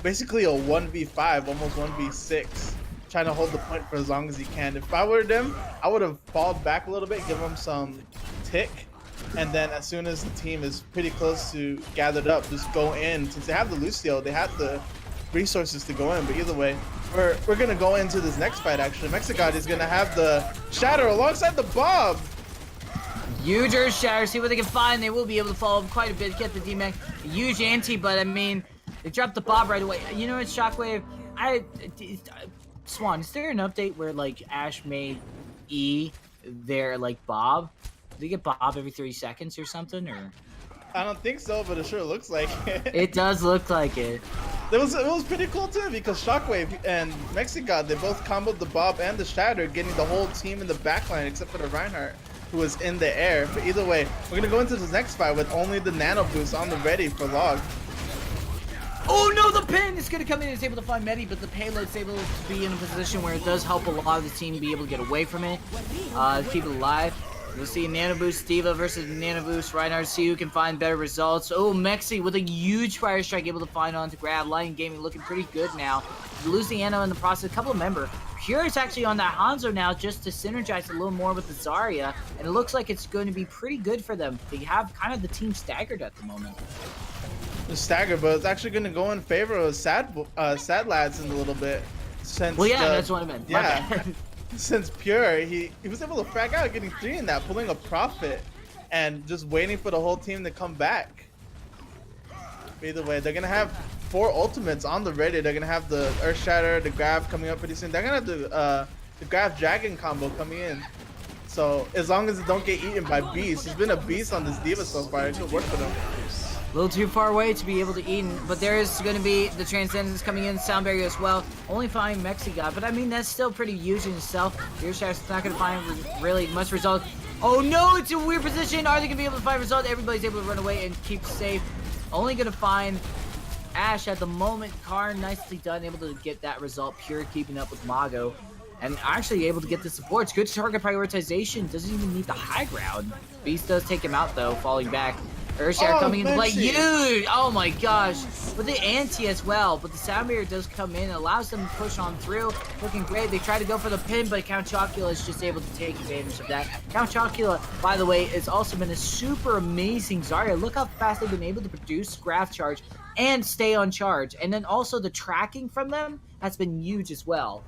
basically a 1v5, almost 1v6, trying to hold the point for as long as he can. If I were them, I would have falled back a little bit, give them some tick. And then as soon as the team is pretty close to gathered up, just go in. Since they have the Lucio, they have the resources to go in. But either way, we're going to go into this next fight, actually. Mexigod is going to have the Shatter alongside the Bob. Huge Earth Shatter. See what they can find. They will be able to follow up quite a bit, get the D-Mech. Huge anti, but I mean, they dropped the Bob right away. You know what, Shockwave? Swan, is there an update where, like, Ashe made E their, like, Bob? Do they get Bob every 3 seconds or something, or? I don't think so, but it sure looks like it. It does look like it. It was pretty cool too, because Shockwave and Mexigod, they both comboed the Bob and the Shatter, getting the whole team in the backline except for the Reinhardt, who was in the air. But either way, we're gonna go into this next fight with only the Nano boost on the ready for Log. Oh no, the pin is gonna come in. It's able to find Medi, but the payload's able to be in a position where it does help a lot of the team be able to get away from it, keep it alive. We'll see Nano Boost D.Va versus Nano Boost Reinhardt. See who can find better results. Oh, Mexi with a huge Fire Strike able to find on to grab. Lyon Gaming looking pretty good now. Losing Anno in the process. A couple of members. Pure is actually on that Hanzo now just to synergize a little more with the Zarya. And it looks like it's going to be pretty good for them. They have kind of the team staggered at the moment. It's staggered, but it's actually going to go in favor of Sadlads in a little bit. Since well, yeah, that's what I meant. Yeah. since Pure, he was able to frag out getting 3 in that, pulling a profit, and just waiting for the whole team to come back. Either way, they're gonna have 4 ultimates on the ready. They're gonna have the Earth Shatter, the Grab coming up pretty soon. They're gonna have the Grab Dragon combo coming in. So as long as it don't get eaten by Beast, he's been a beast on this D.Va so far. It could work for them. A little too far away to be able to eat, but there is going to be the Transcendence coming in, Sound Barrier as well. Only finding Mexigot, but I mean, that's still pretty huge in itself. Earshot's not going to find really much result. Oh no, it's a weird position. Are they going to be able to find result? Everybody's able to run away and keep safe. Only going to find Ash at the moment. Karn, nicely done, able to get that result. Pure keeping up with Mago. And actually able to get the supports. Good target prioritization. Doesn't even need the high ground. Beast does take him out though, falling back. Earthshare coming into play. Huge! Oh my gosh. With the anti as well. But the Sound Barrier does come in and allows them to push on through. Looking great. They try to go for the pin, but Count Chocula is just able to take advantage of that. Count Chocula, by the way, has also been a super amazing Zarya. Look how fast they've been able to produce Graph Charge and stay on charge. And then also the tracking from them has been huge as well.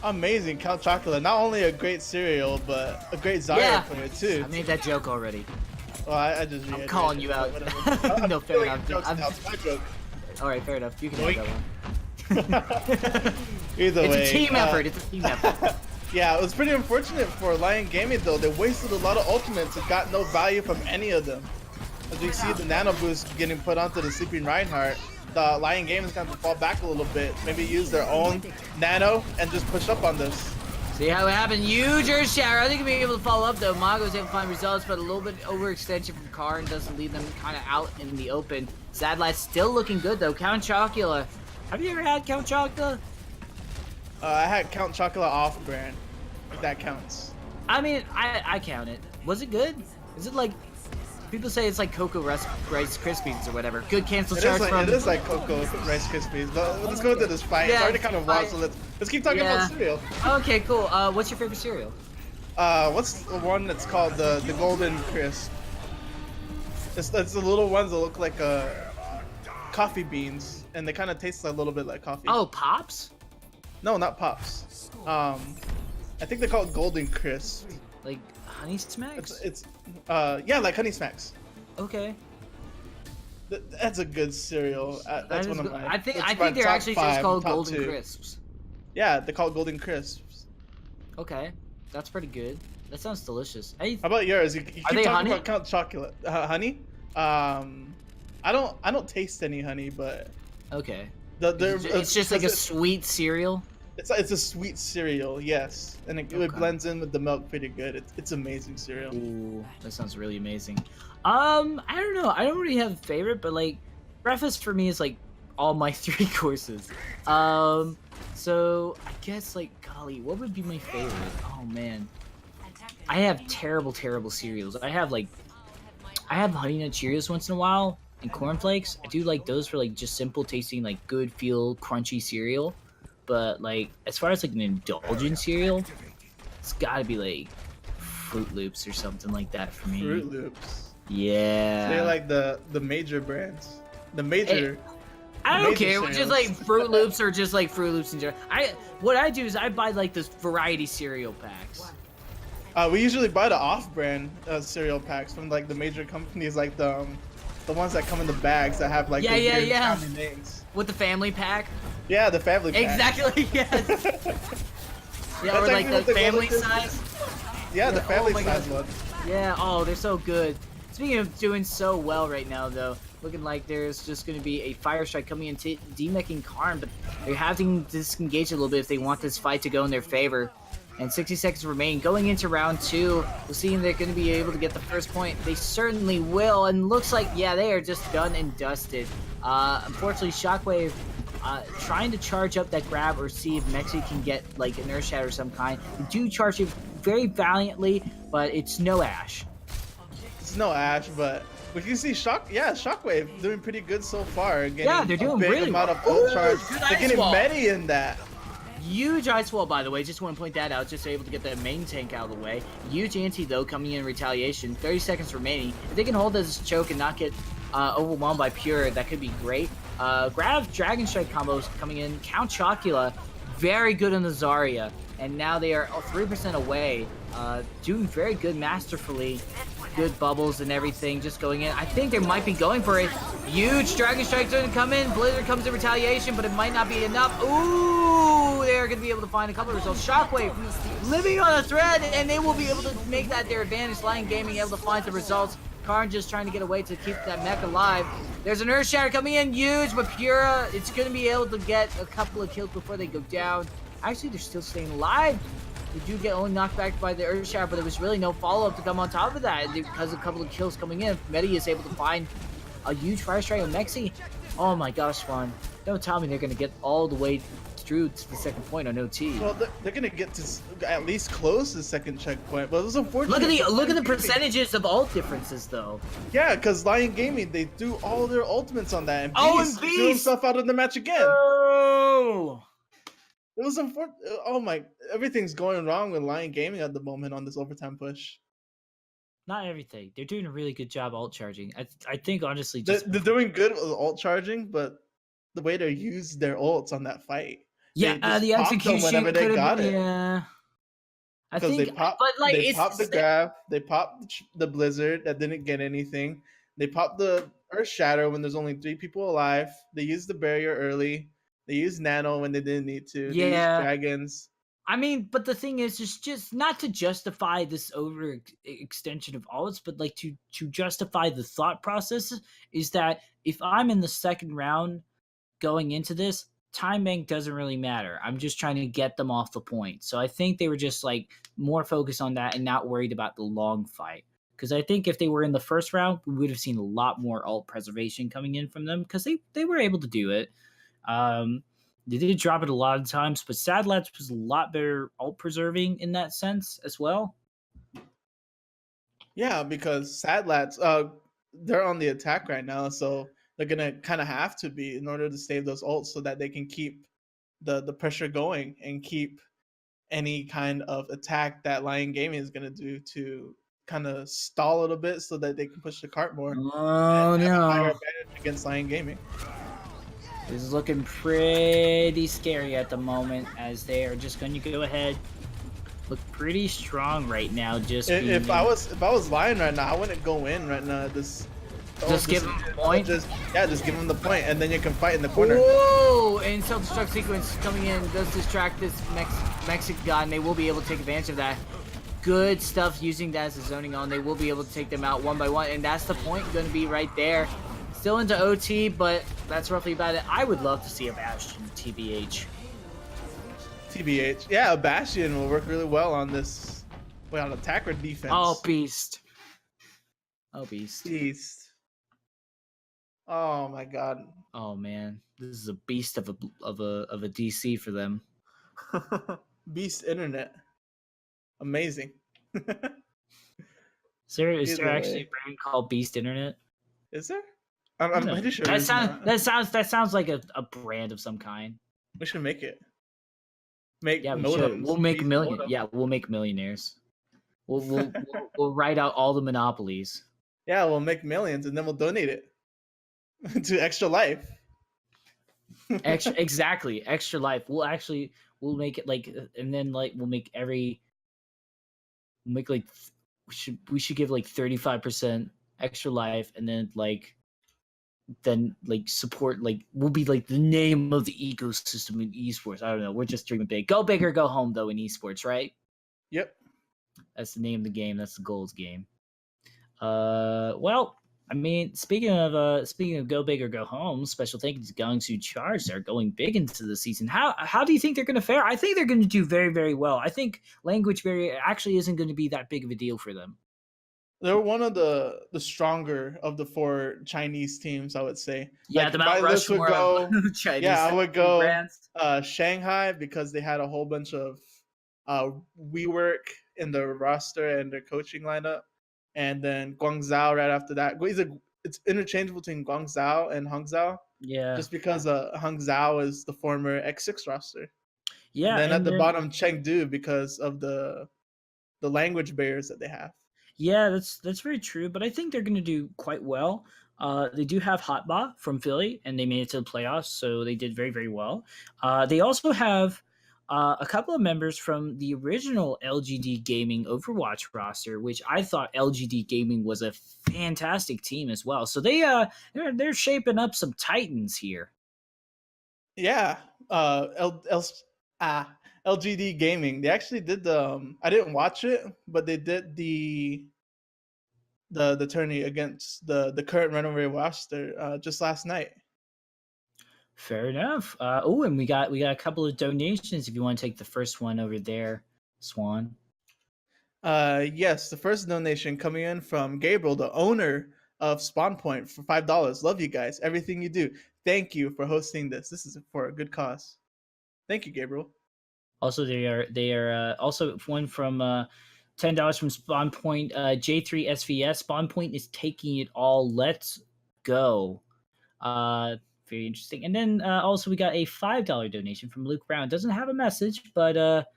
Amazing, Count Chocula. Not only a great cereal, but a great Zarya player too. I made that joke already. Well, I just I'm calling you out. No, fair enough. All right, fair enough. You can have that one. Either way, it's a team effort. It's a team effort. Yeah, it was pretty unfortunate for Lyon Gaming though. They wasted a lot of ultimates and got no value from any of them. As you see the nano boost getting put onto the sleeping Reinhardt, the Lyon Gaming is going to fall back a little bit. Maybe use their own nano and just push up on this. See how it happened? Huge Earth Shatter. I think he'll be able to follow up though. Mago's able to find results, but a little bit overextension from Karn doesn't leave them kind of out in the open. Sadlads still looking good though. Count Chocula. Have you ever had Count Chocula? I had Count Chocula off-brand, if that counts. I mean, I count it. Was it good? Is it like... People say it's like Cocoa Rice Krispies or whatever. Good cancel charge from... It is like Cocoa Rice Krispies, but let's go into this fight. It's already kind of wild, so let's keep talking about cereal. Okay, cool. What's your favorite cereal? What's the one that's called the Golden Crisp? It's the little ones that look like coffee beans, and they kind of taste a little bit like coffee. Oh, Pops? No, not Pops. I think they're called Golden Crisp. Like Honey Smacks? Yeah, like Honey Smacks. Okay. That's a good cereal. That's one of my. I think they're actually just called Golden Crisps. Yeah, they're called Golden Crisps. Okay, that's pretty good. That sounds delicious. How about yours? You keep talking honey? about Count Chocula. Honey? I don't taste any honey, but. Okay. It's just like a sweet cereal. It's a sweet cereal, yes, and it blends in with the milk pretty good. It's amazing cereal. Ooh, that sounds really amazing. I don't know. I don't really have a favorite, but like breakfast for me is like all my 3 courses. So I guess like golly, what would be my favorite? Oh man, I have terrible cereals. I have Honey Nut Cheerios once in a while and cornflakes. I do like those for like just simple tasting, like good feel crunchy cereal. But like as far as like an indulgent cereal, it's gotta be like Fruit Loops or something like that for me. Fruit Loops. Yeah. They're like the major brands. The major. I don't care. Just like Fruit Loops or just like Fruit Loops in general. What I do is I buy like this variety cereal packs. We usually buy the off-brand cereal packs from like the major companies, like the ones that come in the bags that have like yeah. names. With the family pack. Yeah, the family pack. Exactly. Yes. Yeah, or like the family size. Yeah, the family size one. Yeah. Oh, they're so good. Speaking of doing so well right now, though, looking like there's just going to be a fire strike coming in, demecking Karn, but they're having to disengage a little bit if they want this fight to go in their favor. And 60 seconds remain. Going into round 2, we'll see if they're going to be able to get the first point. They certainly will, and looks like, yeah, they are just done and dusted. Unfortunately, Shockwave trying to charge up that grab or see if Mexi can get like an Earth Shatter of some kind. They do charge it very valiantly, but it's no Ash. It's no Ash, but we can see Shockwave doing pretty good so far. Yeah, they're doing a big really amount well. of ult charge. They're getting many in that. Huge ice wall, by the way. Just want to point that out. Just able to get the main tank out of the way. Huge anti, though, coming in retaliation. 30 seconds remaining. If they can hold this choke and not get overwhelmed by Pure, that could be great. Grab Dragon Strike combos coming in. Count Chocula, very good on the Zarya. and now they are 3% away. Doing very good, masterfully. Good bubbles and everything just going in. I think they might be going for it. Huge Dragon Strike doesn't come in. Blizzard comes in retaliation, but it might not be enough. Ooh, they're going to be able to find a couple of results. Shockwave living on a thread, and they will be able to make that their advantage. Lyon Gaming able to find the results. Karn just trying to get away to keep that mech alive. There's an Earth Shatter coming in huge, but Pura, it's going to be able to get a couple of kills before they go down. Actually, they're still staying alive. They do get only knocked back by the Earth Shatter, but there was really no follow-up to come on top of that because of a couple of kills coming in. Medi is able to find a huge Fire Strike on Mexi. Oh my gosh, Swan. Don't tell me they're going to get all the way through to the second point on OT. Well, they're going to get to at least close to the second checkpoint, but it was unfortunate. Look at the percentages of ult differences, though. Yeah, because Lyon Gaming, they threw all their ultimates on that, and Beast threw himself out of the match again. Oh! It was unfortunate. Oh my! Everything's going wrong with Lyon Gaming at the moment on this overtime push. Not everything. They're doing a really good job ult charging. I think honestly, they're doing good with ult charging, but the way they used their ults on that fight. Yeah, the execution whenever they got it. Yeah, I think. They popped the grab. They popped the Blizzard that didn't get anything. They popped the Earth Shatter when there's only 3 people alive. They used the barrier early. They used Nano when they didn't need to. They used Dragons. I mean, but the thing is, just not to justify this overextension of ults, but like to justify the thought process is that if I'm in the second round going into this, time bank doesn't really matter. I'm just trying to get them off the point. So I think they were just like more focused on that and not worried about the long fight. Because I think if they were in the first round, we would have seen a lot more ult preservation coming in from them because they were able to do it. They did drop it a lot of times, but Sadlads was a lot better ult preserving in that sense as well. Yeah, because Sadlads, they're on the attack right now, so they're gonna kind of have to be in order to save those ults so that they can keep the pressure going and keep any kind of attack that Lyon Gaming is gonna do to kind of stall it a bit so that they can push the cart more. Oh no! Have a higher advantage against Lyon Gaming. This is looking pretty scary at the moment, as they are just going to go ahead. Look pretty strong right now. Just if I was Lyon right now, I wouldn't go in right now. Just give him a point. Just give him the point, and then you can fight in the corner. Whoa! And self-destruct sequence coming in does distract this Mexican guy, and they will be able to take advantage of that. Good stuff using that as a zoning on. They will be able to take them out one by one, and that's the point going to be right there. Still into OT, but that's roughly about it. I would love to see a Bastion TBH. TBH. Yeah, a Bastion will work really well on this. Wait, on attack or defense? Oh, Beast. Oh, Beast. Beast. Oh my god. Oh man, this is a beast of a DC for them. Beast internet. Amazing. Is there actually a brand called Beast Internet? Is there? I'm pretty sure. That sounds like a brand of some kind. We should make it. We'll make million. Yeah, we'll make millionaires. We'll write out all the monopolies. Yeah, we'll make millions and then we'll donate it to Extra Life. Extra Life. We'll make it like, and then like we'll make like we should give like 35% Extra Life, and then support, like we'll be like the name of the ecosystem in esports. I don't know. We're just dreaming big. Go big or go home though in esports, right? Yep. That's the name of the game. That's the goals game. Well, I mean, speaking of go big or go home, special thank you to Gangsu Charge. They're going big into the season. How do you think they're going to fare? I think they're going to do very, very well. I think language barrier actually isn't going to be that big of a deal for them. They're one of the stronger of the 4 Chinese teams, I would say. Yeah, the Mount Rushmore of Chinese. Yeah, I would go brands. Shanghai, because they had a whole bunch of WeWork in their roster and their coaching lineup. And then Guangzhou right after that. It's interchangeable between Guangzhou and Hangzhou. Yeah. Just because Hangzhou is the former X6 roster. Yeah. And then at the bottom, Chengdu, because of the language barriers that they have. Yeah, that's very true. But I think they're going to do quite well. They do have Hotba from Philly, and they made it to the playoffs, so they did very, very well. They also have a couple of members from the original LGD Gaming Overwatch roster, which I thought LGD Gaming was a fantastic team as well. So they're shaping up some titans here. Yeah, LGD Gaming. They actually did the. I didn't watch it, but they did the tourney against the current runaway roster just last night. Fair enough. Oh, and we got a couple of donations. If you want to take the first one over there, Swan. Yes, the first donation coming in from Gabriel, the owner of SpawnPoint, for $5. Love you guys. Everything you do. Thank you for hosting this. This is for a good cause. Thank you, Gabriel. Also, they are also one from $10 from SpawnPoint. J3SVS. SpawnPoint is taking it all. Let's go. Very interesting. And then also we got a $5 donation from Luke Brown. Doesn't have a message, but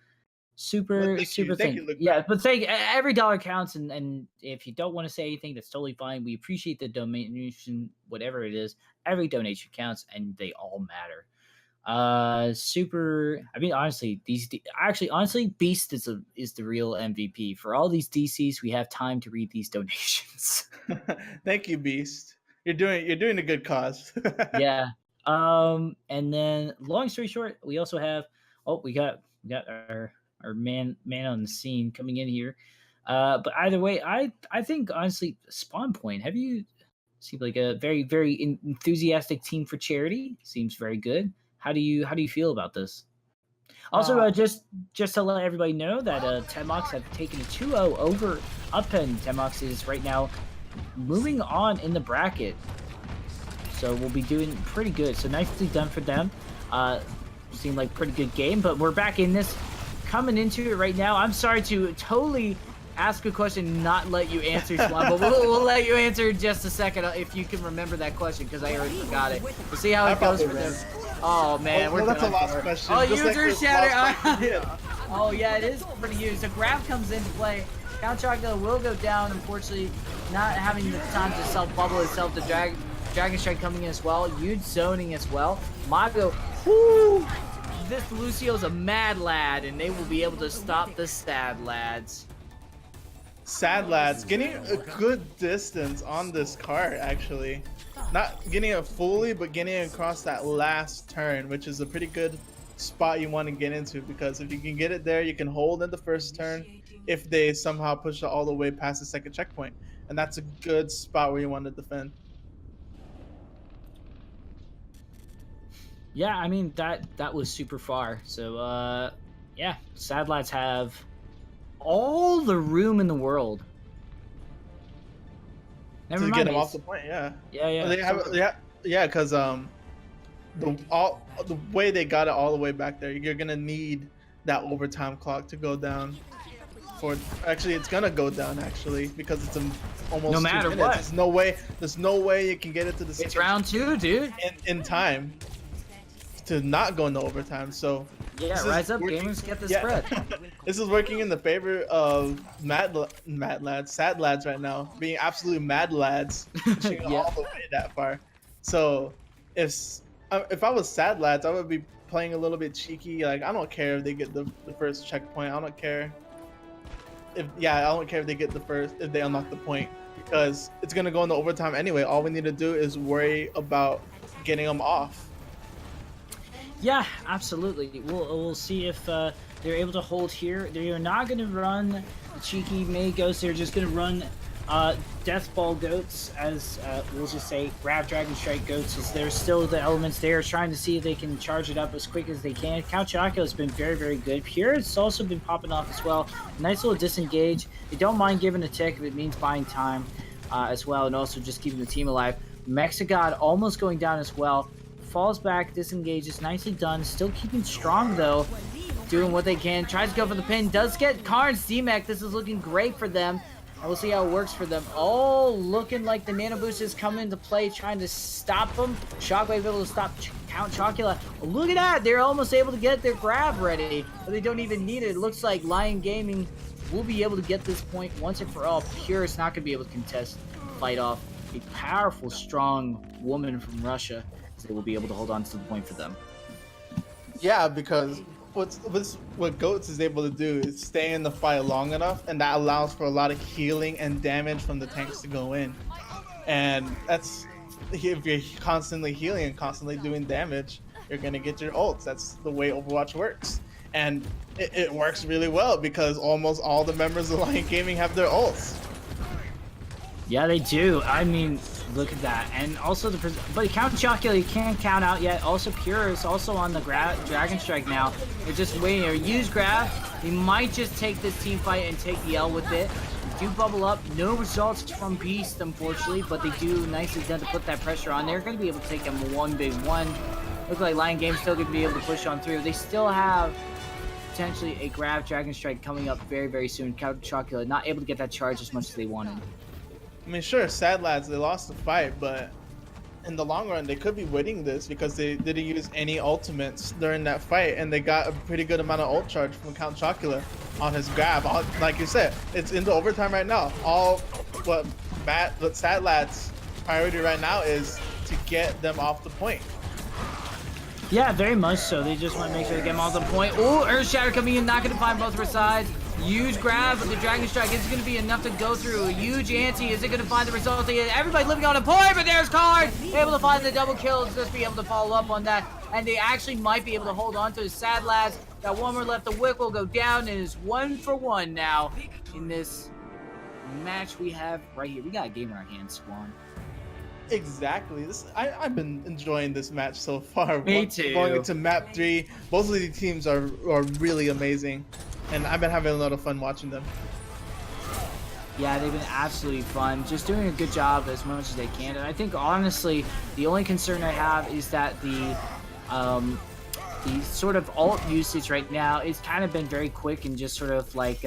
super super Thank thing. you, Luke Yeah, Brown. but every dollar counts, and if you don't want to say anything, that's totally fine. We appreciate the donation, whatever it is. Every donation counts, and they all matter. Super. I mean, honestly, honestly, Beast is the real MVP for all these DCs. We have time to read these donations. Thank you, Beast. You're doing a good cause. Yeah. And then long story short, we also have we got our man on the scene coming in here. But either way, I think honestly, Spawn Point. Have you seemed like a very very enthusiastic team for charity? Seems very good. How do you feel about this? Also, just to let everybody know that Temocs have taken a 2-0 over Upenn. Temocs is right now moving on in the bracket, so we'll be doing pretty good. So nicely done for them. Seemed like pretty good game, but we're back in this, coming into it right now. I'm sorry to totally ask a question and not let you answer, Swan, but we'll let you answer in just a second if you can remember that question, because I already forgot it. We'll see how it goes for them. Oh man, we're that's a done last for. question. Oh, Just user like shatter. Oh yeah, it is pretty huge. The grab comes into play. Count Chocula will go down, unfortunately, not having the time to self-bubble itself. The Dragon Strike coming in as well. Huge zoning as well. Mago, whoo! This Lucio's a mad lad, and they will be able to stop the Sadlads. Sadlads getting a good distance on this cart, actually. Not getting it fully, but getting it across that last turn, which is a pretty good spot you want to get into, because if you can get it there, you can hold in the first turn if they somehow push it all the way past the second checkpoint. And that's a good spot where you want to defend. Yeah, I mean, that was super far. So, yeah, Sadlads have all the room in the world. Never To mind. get them off the point, yeah. Yeah. Well, they have, yeah, because the way they got it all the way back there, you're gonna need that overtime clock to go down. Actually, it's gonna go down actually, because it's almost no 2 matter minutes. what. There's no way you can get it to the. It's round 2, dude. In time to not go into overtime. So yeah, rise up, gamers, get the spread. This is working in the favor of sad lads right now, being absolute mad lads, pushing all the way that far. So if I was sad lads, I would be playing a little bit cheeky. Like, I don't care if they get the first checkpoint. I don't care I don't care if they get if they unlock the point, because it's gonna go into overtime anyway. All we need to do is worry about getting them off. Yeah, absolutely. We'll see if they're able to hold here. They are not going to run the cheeky May Ghosts. They're just going to run Death Ball Goats, as we'll just say Grab Dragon Strike Goats, as there's still the elements there, trying to see if they can charge it up as quick as they can. Count Chocula has been very, very good. Here, it's also been popping off as well. Nice little disengage. They don't mind giving a tick if it means buying time as well, and also just keeping the team alive. Mexigod almost going down as well. Falls back, disengages, nicely done. Still keeping strong though, doing what they can. Tries to go for the pin, does get Karn's DMAC. This is looking great for them. And we'll see how it works for them. Oh, looking like the Nano Boost is coming into play, trying to stop them. Shockwave able to stop Count Chocula. Look at that, they're almost able to get their grab ready, but they don't even need it. It looks like Lyon Gaming will be able to get this point once and for all. Pure is not going to be able to contest, fight off a powerful, strong woman from Russia. They will be able to hold on to the point for them. Yeah, because what Goats is able to do is stay in the fight long enough, and that allows for a lot of healing and damage from the tanks to go in. And that's if you're constantly healing and constantly doing damage, you're gonna get your ults. That's the way Overwatch works, and it works really well because almost all the members of Lyon Gaming have their ults. Yeah, they do. I mean, look at that. And also but Count Chocula, you can't count out yet. Also, Pure is also on the Dragon Strike now. They're just waiting to use grab. He might just take this team fight and take the L with it. They do bubble up. No results from Beast, unfortunately, but they do nicely done to put that pressure on. They're going to be able to take them 1v1. Look like Lyon Game's still going to be able to push on through. They still have potentially a grab Dragon Strike coming up very, very soon. Count Chocula not able to get that charge as much as they wanted. I mean, sure, Sadlads, they lost the fight, but in the long run, they could be winning this because they didn't use any ultimates during that fight, and they got a pretty good amount of ult charge from Count Chocula on his grab. Like you said, it's into overtime right now. What Sadlads' priority right now is to get them off the point. Yeah, very much so. They just want to make sure they get them off the point. Oh, Earth Shatter coming in, not going to find both of our sides. Huge grab with the Dragon Strike. Is it going to be enough to go through? A huge anti. Is it going to find the result? Everybody living on a point, but there's Card. Able to find the double kill. Just be able to follow up on that. And they actually might be able to hold on to the Sadlads. Got one more left. The Wick will go down and is 1-for-1 now in this match we have right here. We got a game in our hands, Swan. Exactly. I've been enjoying this match so far. Me too. Going into map 3, both of these teams are really amazing, and I've been having a lot of fun watching them. Yeah, they've been absolutely fun. Just doing a good job as much as they can. And I think honestly, the only concern I have is that the sort of alt usage right now is kind of been very quick and just sort of like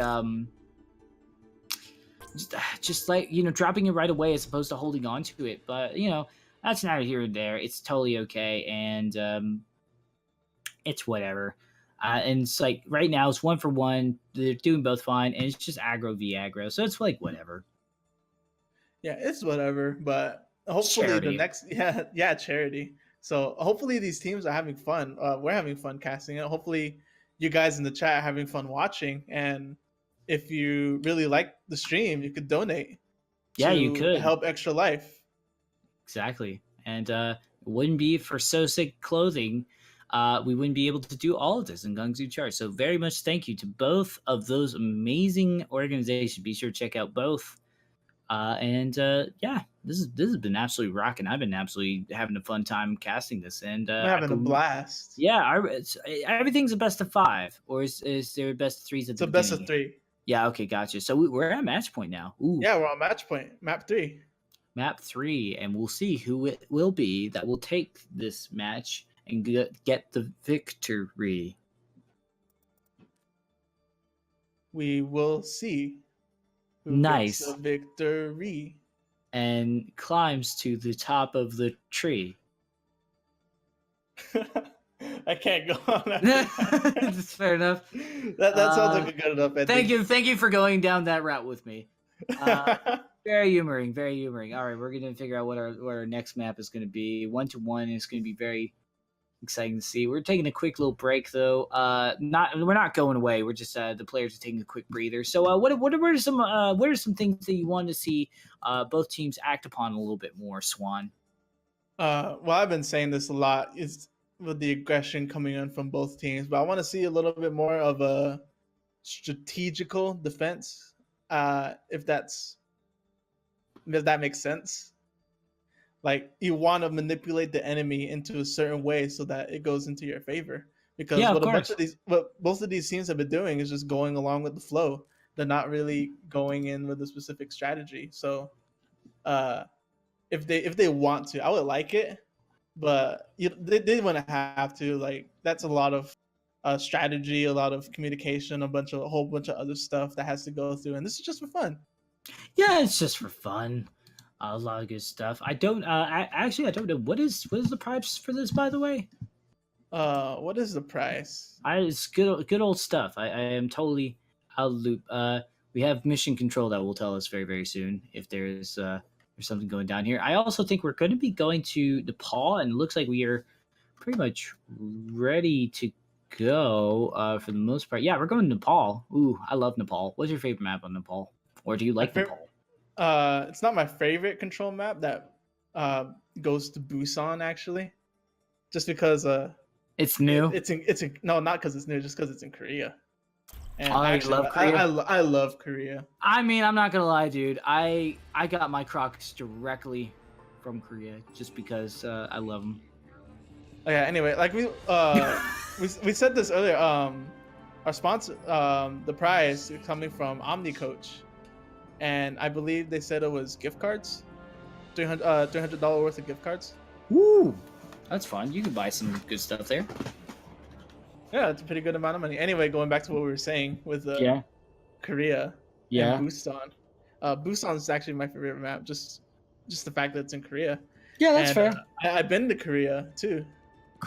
just like, you know, dropping it right away as opposed to holding on to it. But, you know, that's neither here or there. It's totally okay. And it's whatever. And it's like right now it's 1-for-1. They're doing both fine. And it's just aggro v aggro. So it's like whatever. Yeah, it's whatever. But hopefully charity. the next, yeah, charity. So hopefully these teams are having fun. We're having fun casting it. Hopefully you guys in the chat are having fun watching. And if you really like the stream, you could donate. Yeah, you could help Extra Life. Exactly. And it wouldn't be for Soesic Clothing, we wouldn't be able to do all of this in Gungzu Chart. So very much thank you to both of those amazing organizations. Be sure to check out both. Yeah, this has been absolutely rocking. I've been absolutely having a fun time casting this, and I'm having a blast. Yeah, everything's a best of 5, or is there a best of 3s at the beginning? It's a best of 3. Yeah, okay, gotcha. So we're at match point now. Ooh. Yeah, we're on match point. Map 3. Map 3, and we'll see who it will be that will take this match and get the victory. We will see who nice gets the victory and climbs to the top of the tree. I can't go on. That's fair enough. That sounds like a good enough ending. Thank you for going down that route with me. Very humoring, very humoring. All right, we're gonna figure out what our next map is gonna be. 1-to-1 is gonna be very exciting to see. We're taking a quick little break though. We're not going away. We're just the players are taking a quick breather. So what are some things that you want to see both teams act upon a little bit more, Swan? Well, I've been saying this a lot. It's with the aggression coming in from both teams, but I want to see a little bit more of a strategical defense, if that makes sense. Like, you want to manipulate the enemy into a certain way so that it goes into your favor. Because what most of these teams have been doing is just going along with the flow. They're not really going in with a specific strategy. So, if they want to, I would like it. But they wouldn't have to. Like, that's a lot of strategy, a lot of communication, a whole bunch of other stuff that has to go through, and this is just for fun. Yeah, it's just for fun. A lot of good stuff. I don't know what is the price for this, by the way. What is the price? It's good old stuff. I am totally out of the loop. We have mission control that will tell us very, very soon if there's something going down here. I also think we're going to be going to Nepal, and it looks like we are pretty much ready to go for the most part. Yeah, we're going to Nepal. Ooh, I love Nepal. What's your favorite map on Nepal? Or do you like Nepal? It's not my favorite control map that goes to Busan actually, just because it's new. No, not because it's new, just because it's in Korea. And I actually, love Korea. I love Korea. I mean, I'm not gonna lie, dude. I got my Crocs directly from Korea just because I love them. Oh, yeah. Anyway, like we said this earlier. Our sponsor, the prize is coming from OmniCoach, and I believe they said it was gift cards, $300 worth of gift cards. Woo, that's fun. You can buy some good stuff there. Yeah, it's a pretty good amount of money. Anyway, going back to what we were saying with Korea and Busan. Busan is actually my favorite map, just the fact that it's in Korea. Yeah, that's fair. I've been to Korea too.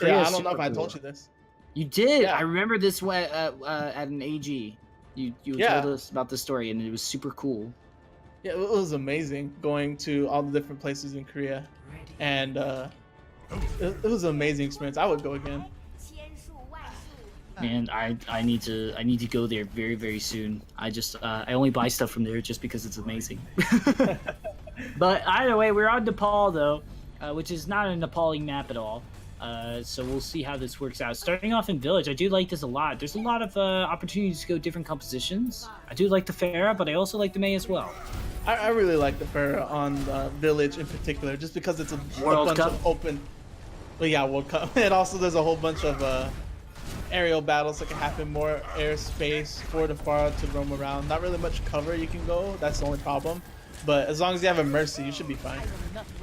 Yeah, I don't know if I told you this. You did. Yeah. I remember this at an AG. You told us about the story, and it was super cool. Yeah, it was amazing going to all the different places in Korea, and it was an amazing experience. I would go again. And I need to go there very, very soon. I only buy stuff from there just because it's amazing. But either way, we're on Nepal though, which is not an appalling map at all. So we'll see how this works out. Starting off in Village, I do like this a lot. There's a lot of opportunities to go different compositions. I do like the Pharah, but I also like the Mei as well. I really like the Pharah on Village in particular, just because it's a bunch of open. Well, yeah, World Cup, and also there's a whole bunch of aerial battles that can happen, more airspace for the Pharah to roam around. Not really much cover you can go. That's the only problem. But as long as you have a Mercy, you should be fine.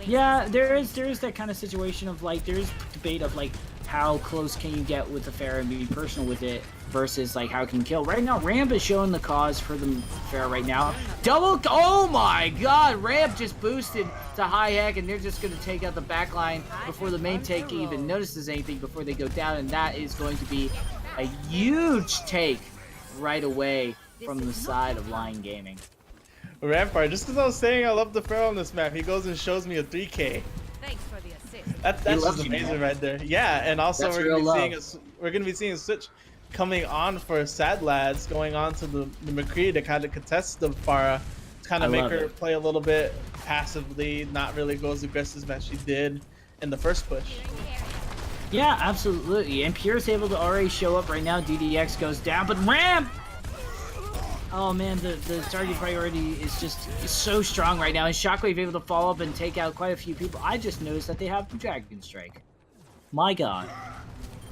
Yeah, there is that kind of situation of like, there is debate of like how close can you get with the Pharah and be personal with it versus like how can you kill. Right now, Ramp is showing the cause for the Pharah right now. Oh my god, Ramp just boosted to high heck, and they're just going to take out the backline before the main take even notices anything before they go down, and that is going to be a huge take right away from the side of Lyon Gaming. Rampart, just because I was saying I love the Pharah on this map, he goes and shows me a 3K. Thanks for the assist. That's just amazing right there. Yeah, and also we're gonna be seeing a switch coming on for Sadlads, going on to the McCree to kind of contest the Pharah, to kind of make her play a little bit passively, not really go as aggressive as she did in the first push. Yeah, absolutely. And Pure's able to already show up right now. DDX goes down, but Ramp! Oh man, the target priority is just so strong right now, and Shockwave able to follow up and take out quite a few people. I just noticed that they have the Dragon Strike. My god.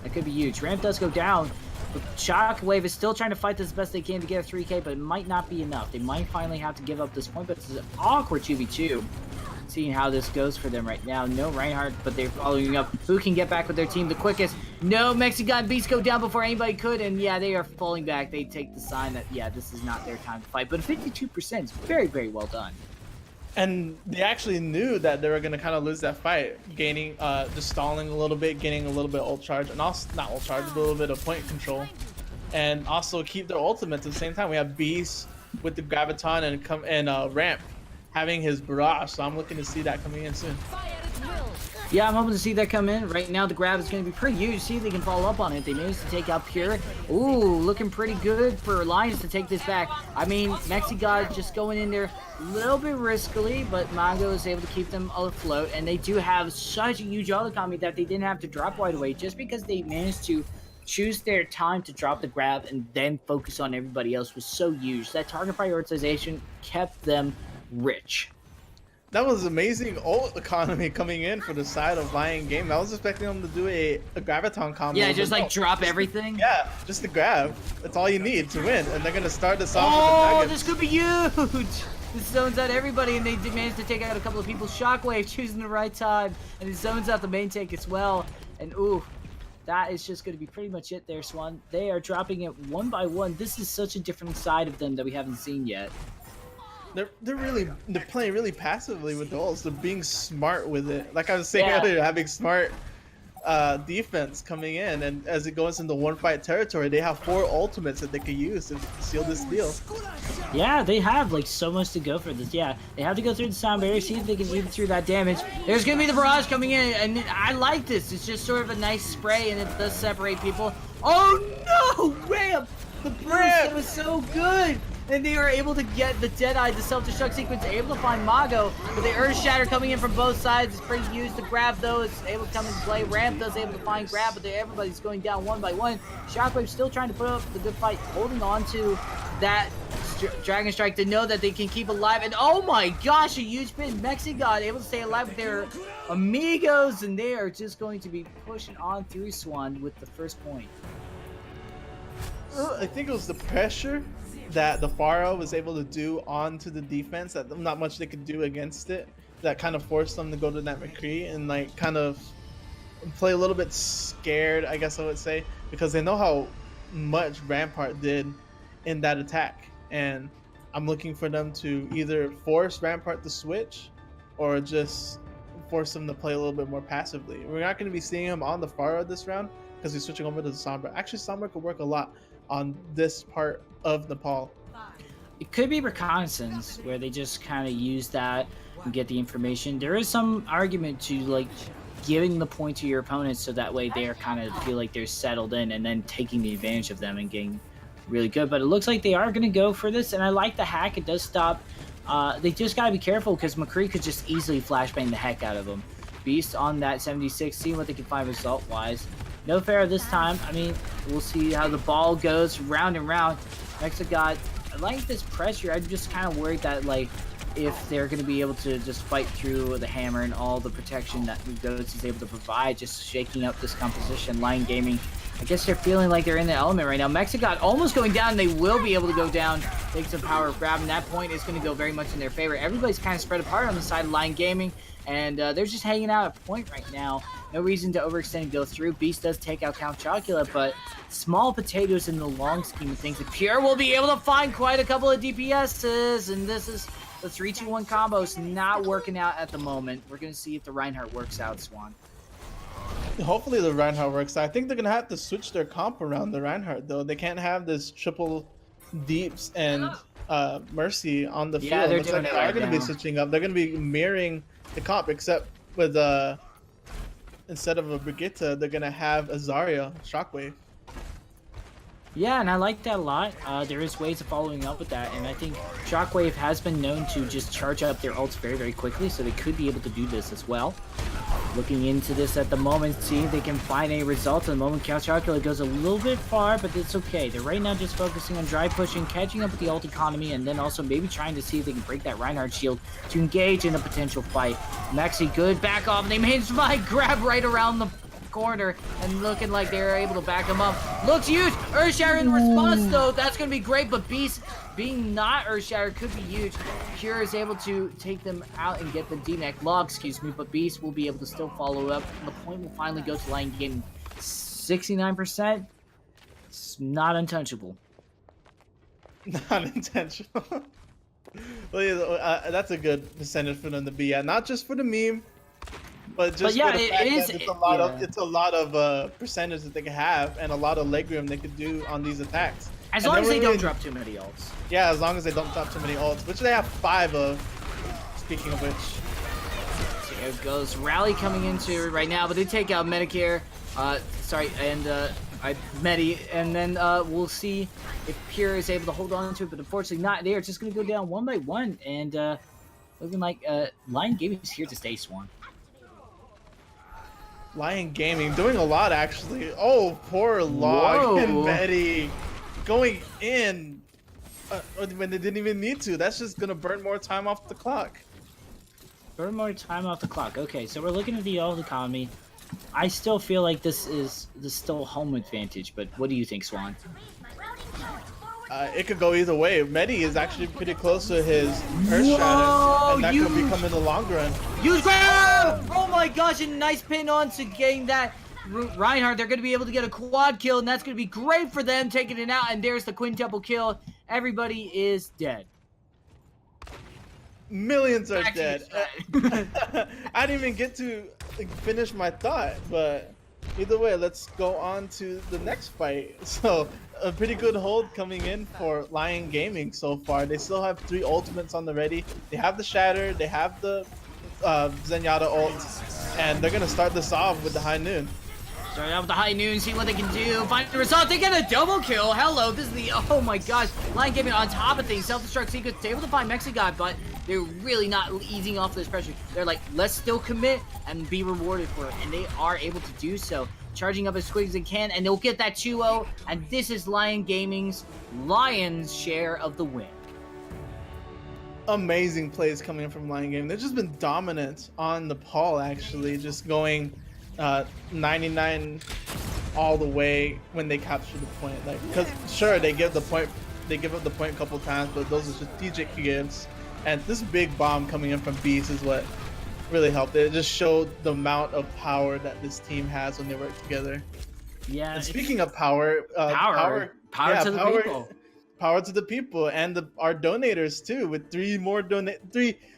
That could be huge. Ramp does go down, but Shockwave is still trying to fight this as best they can to get a 3K, but it might not be enough. They might finally have to give up this point, but it's an awkward 2v2. Seeing how this goes for them right now. No Reinhardt, but they're following up. Who can get back with their team the quickest? No, Mexican Beasts go down before anybody could, and yeah, they are falling back. They take the sign that, yeah, this is not their time to fight, but 52% is very, very well done. And they actually knew that they were going to kind of lose that fight, gaining, just stalling a little bit, getting a little bit ult charge, and also, not ult charge, but a little bit of point control, and also keep their ultimates at the same time. We have Beast with the Graviton and Ramp having his barrage, so I'm looking to see that coming in soon. Yeah, I'm hoping to see that come in. Right now, the grab is going to be pretty huge. See if they can follow up on it. They managed to take out Pure. Ooh, looking pretty good for Lions to take this back. I mean, Mexigod just going in there a little bit riskily, but Mongo is able to keep them afloat, and they do have such a huge auto combi that they didn't have to drop right away just because they managed to choose their time to drop the grab and then focus on everybody else was so huge. That target prioritization kept them rich. That was amazing ult economy coming in for the side of Lyon Game. I was expecting them to do a Graviton combo. Yeah, just like drop everything. Yeah, just to grab. That's all you need to win. And they're gonna start this off with the this could be huge. This zones out everybody, and they managed to take out a couple of people. Shockwave choosing the right time, and it zones out the main tank as well. And ooh, that is just going to be pretty much it there, Swan. They are dropping it one by one. This is such a different side of them that we haven't seen yet. They're playing really passively with the ults. They're being smart with it. Like I was saying earlier, having smart defense coming in, and as it goes into one fight territory, they have 4 ultimates that they could use to seal this deal. Yeah, they have like so much to go for this. Yeah, they have to go through the sound barrier, see if they can even through that damage. There's gonna be the barrage coming in, and I like this. It's just sort of a nice spray, and it does separate people. Oh no! Ramp! The boost, Ramp! it was so good! And they were able to get the Deadeye, the self-destruct sequence, able to find Mago. But the Earth Shatter coming in from both sides is pretty huge. The grab, though, is able to come into play. Ramp does able to find grab, but everybody's going down one by one. Shockwave still trying to put up the good fight, holding on to that Dragon Strike to know that they can keep alive. And oh my gosh, a huge pin. Mexigod able to stay alive with their amigos, and they are just going to be pushing on through Swan with the first point. I think it was the pressure that the Pharaoh was able to do onto the defense, that not much they could do against it, that kind of forced them to go to that McCree and like kind of play a little bit scared, I guess I would say, because they know how much Rampart did in that attack. And I'm looking for them to either force Rampart to switch or just force them to play a little bit more passively. We're not going to be seeing him on the Pharaoh this round because he's switching over to the Sombra. Actually, Sombra could work a lot on this part of Nepal. It could be reconnaissance, where they just kind of use that and get the information. There is some argument to like giving the point to your opponents so that way they're kind of feel like they're settled in and then taking the advantage of them and getting really good. But it looks like they are going to go for this, and I like the hack. It does stop. They just got to be careful because McCree could just easily flashbang the heck out of them. Beast on that 76, seeing what they can find result-wise. No fair this time. I mean, we'll see how the ball goes round and round. Mexigod, I like this pressure. I'm just kind of worried that, like, if they're going to be able to just fight through the hammer and all the protection that Ghost is able to provide, just shaking up this composition. Lyon Gaming, I guess they're feeling like they're in the element right now. Mexigod almost going down. They will be able to go down. Takes some power of grab, and that point is going to go very much in their favor. Everybody's kind of spread apart on the side of Lyon Gaming, and they're just hanging out at point right now. No reason to overextend and go through. Beast does take out Count Chocula, but small potatoes in the long scheme of things. The Pure will be able to find quite a couple of DPSs, and this is the 3-2-1 combo is not working out at the moment. We're going to see if the Reinhardt works out, Swan. Hopefully the Reinhardt works. I think they're going to have to switch their comp around the Reinhardt, though. They can't have this triple deeps and Mercy on the field. They're Looks doing like it they are right going to be now. switching up. They're going to be mirroring the comp, except with instead of a Brigitte, they're going to have a Zarya Shockwave. Yeah, and I like that a lot. There is ways of following up with that, and I think Shockwave has been known to just charge up their ults very, very quickly, so they could be able to do this as well. Looking into this at the moment, see if they can find any results. At the moment, Count Chocula goes a little bit far, but it's okay. They're right now just focusing on dry pushing, catching up with the ult economy, and then also maybe trying to see if they can break that Reinhardt shield to engage in a potential fight. Maxi good, back off, and they managed to grab right around the corner and looking like they're able to back him up. Looks huge. Earthshatter in response though. That's going to be great, but Beast being not Earthshatter could be huge. Pure is able to take them out and get the D-Neck log, excuse me, but Beast will be able to still follow up. The point will finally go to Lyon Gaming. 69%. It's not untouchable. Not intentional. Well, yeah, that's a good percentage for them to be at. Not just for the meme, but just yeah, for the fact it is. That it's a lot of percentage that they can have, and a lot of leg room they could do on these attacks. As long as they don't drop too many ults. Yeah, as long as they don't drop too many ults, which they have 5 of. Speaking of which, so here goes Rally coming into right now, but they take out Medicare. Medi, and then we'll see if Pure is able to hold on to it, but unfortunately not. They are just going to go down one by one, and looking like Lyon Gaming is here to stay, Swan. Lyon Gaming doing a lot actually. Oh, poor Log and Betty going in when they didn't even need to. That's just gonna burn more time off the clock. Burn more time off the clock. Okay, so we're looking at the ult economy. I still feel like this is still home advantage, but what do you think, Swan? It could go either way. Medi is actually pretty close to his Earth Shatter, and that could become in the long run. Use grab! Oh my gosh, a nice pin on to getting that Reinhardt. They're going to be able to get a quad kill, and that's going to be great for them, taking it out, and there's the quintuple kill. Everybody is dead. Millions are dead. I didn't even get to finish my thought, but either way, let's go on to the next fight. So, a pretty good hold coming in for Lyon Gaming so far. They still have 3 ultimates on the ready. They have the Shatter, they have the Zenyatta ult, and they're going to start this off with the High Noon. Start out with the high noon, see what they can do. Find the result. They get a double kill. Hello, this is the, oh my gosh. Lyon Gaming on top of things. Self-destruct sequence. They're able to find Mexigod, but they're really not easing off this pressure. They're like, let's still commit and be rewarded for it. And they are able to do so. Charging up as quick as they can, and they'll get that 2-0. And this is Lyon Gaming's lion's share of the win. Amazing plays coming in from Lyon Gaming. They've just been dominant on the Paul, actually, just going 99 all the way when they capture the point. Like, because sure they give up the point a couple times, but those are strategic gives. And this big bomb coming in from Beast is what really helped. It just showed the amount of power that this team has when they work together. Yeah. And speaking of power, power to the people. Power to the people and our donators too, with three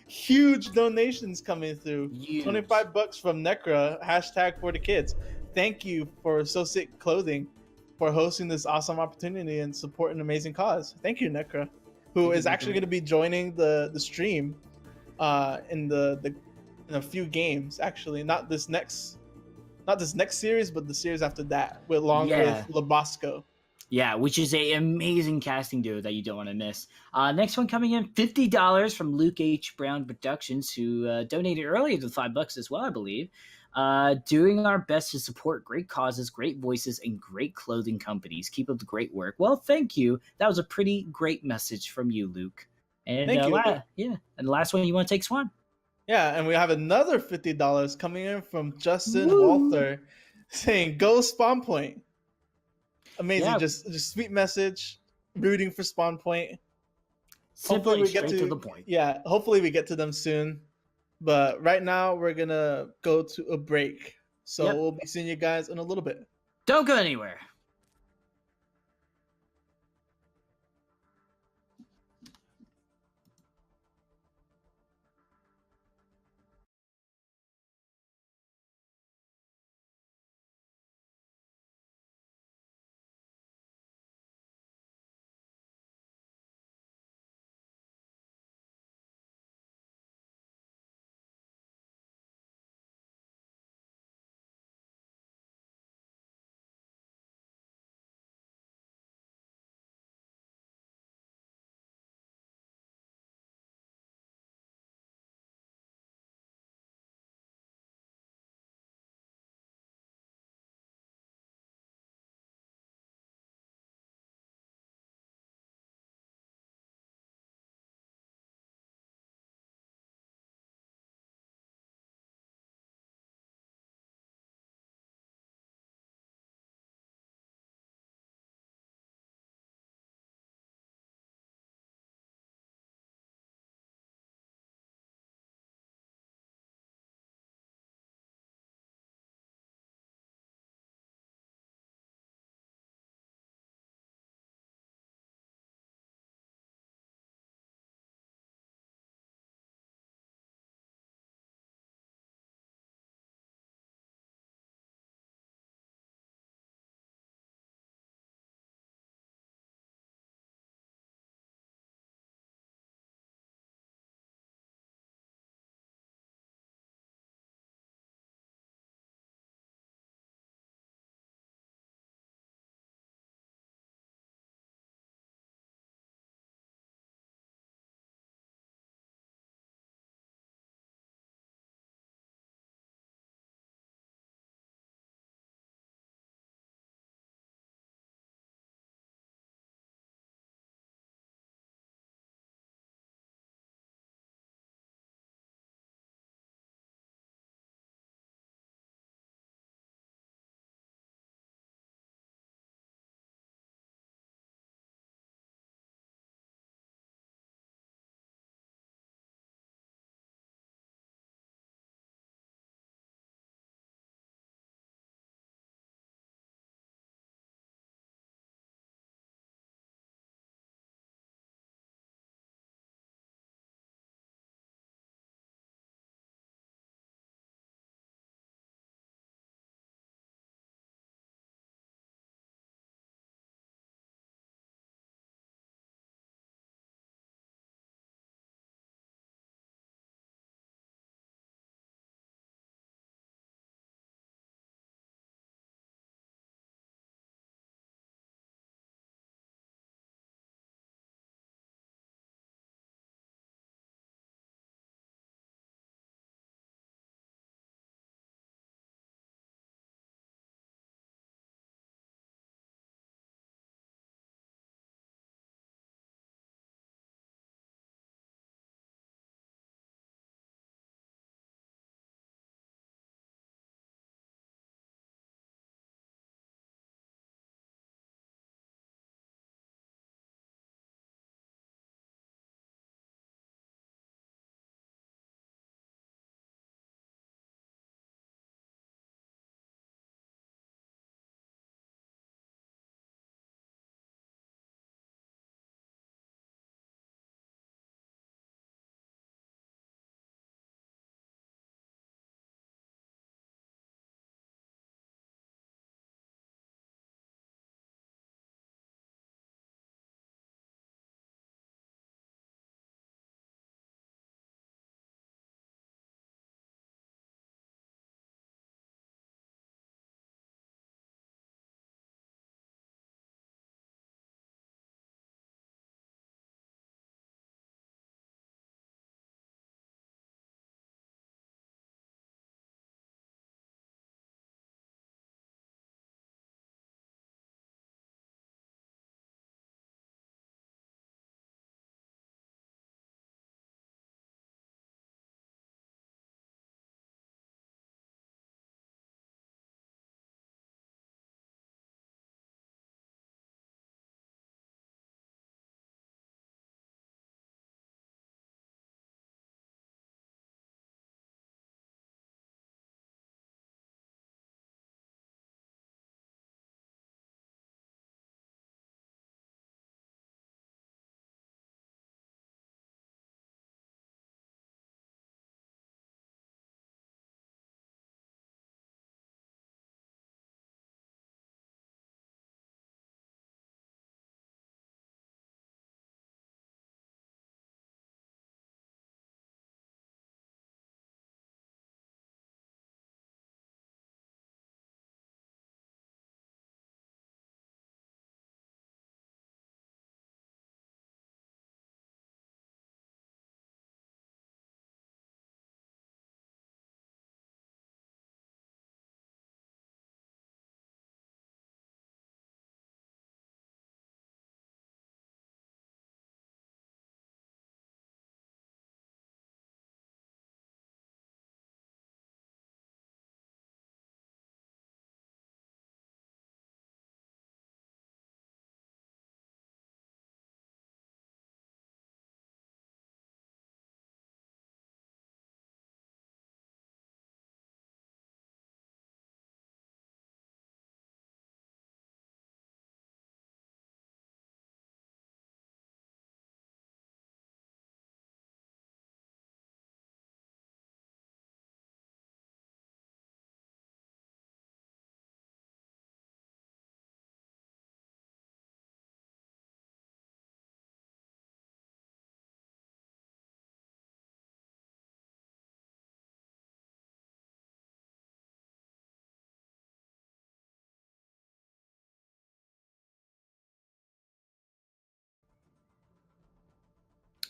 huge donations coming through. Huge. $25 from Nekkra, hashtag for the kids. Thank you for Soesic Clothing for hosting this awesome opportunity and supporting an amazing cause. Thank you, Nekkra, who is actually going to be joining the stream in a few games. Actually, not this next series, but the series after that, with LoBosco. Yeah, which is a amazing casting duo that you don't want to miss. Next one coming in, $50 from Luke H. Brown Productions, who donated earlier to $5 as well, I believe. Doing our best to support great causes, great voices, and great clothing companies. Keep up the great work. Well, thank you. That was a pretty great message from you, Luke. And thank you. And the last one, you want to take Swan? Yeah, and we have another $50 coming in from Justin Walther, saying "Go SpawnPoint." Amazing, Yeah. just sweet message, rooting for SpawnPoint. Simply hopefully straight to the point. Yeah, hopefully we get to them soon. But right now we're gonna go to a break, so we'll be seeing you guys in a little bit. Don't go anywhere.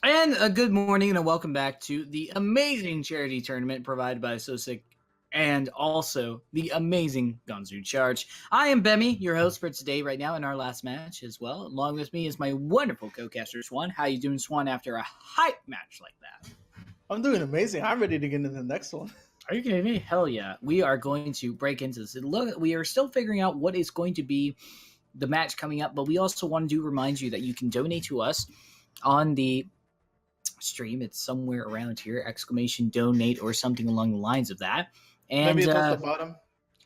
And a good morning and a welcome back to the amazing charity tournament provided by Soesic and also the amazing Gonzu Charge. I am Bemmie, your host for today right now in our last match as well. Along with me is my wonderful co-caster Swan. How you doing, Swan, after a hype match like that? I'm doing amazing. I'm ready to get into the next one. Are you kidding me? Hell yeah. We are going to break into this. Look, we are still figuring out what is going to be the match coming up, but we also want to remind you that you can donate to us on the stream. It's somewhere around here, exclamation donate or something along the lines of that. And Maybe towards the bottom.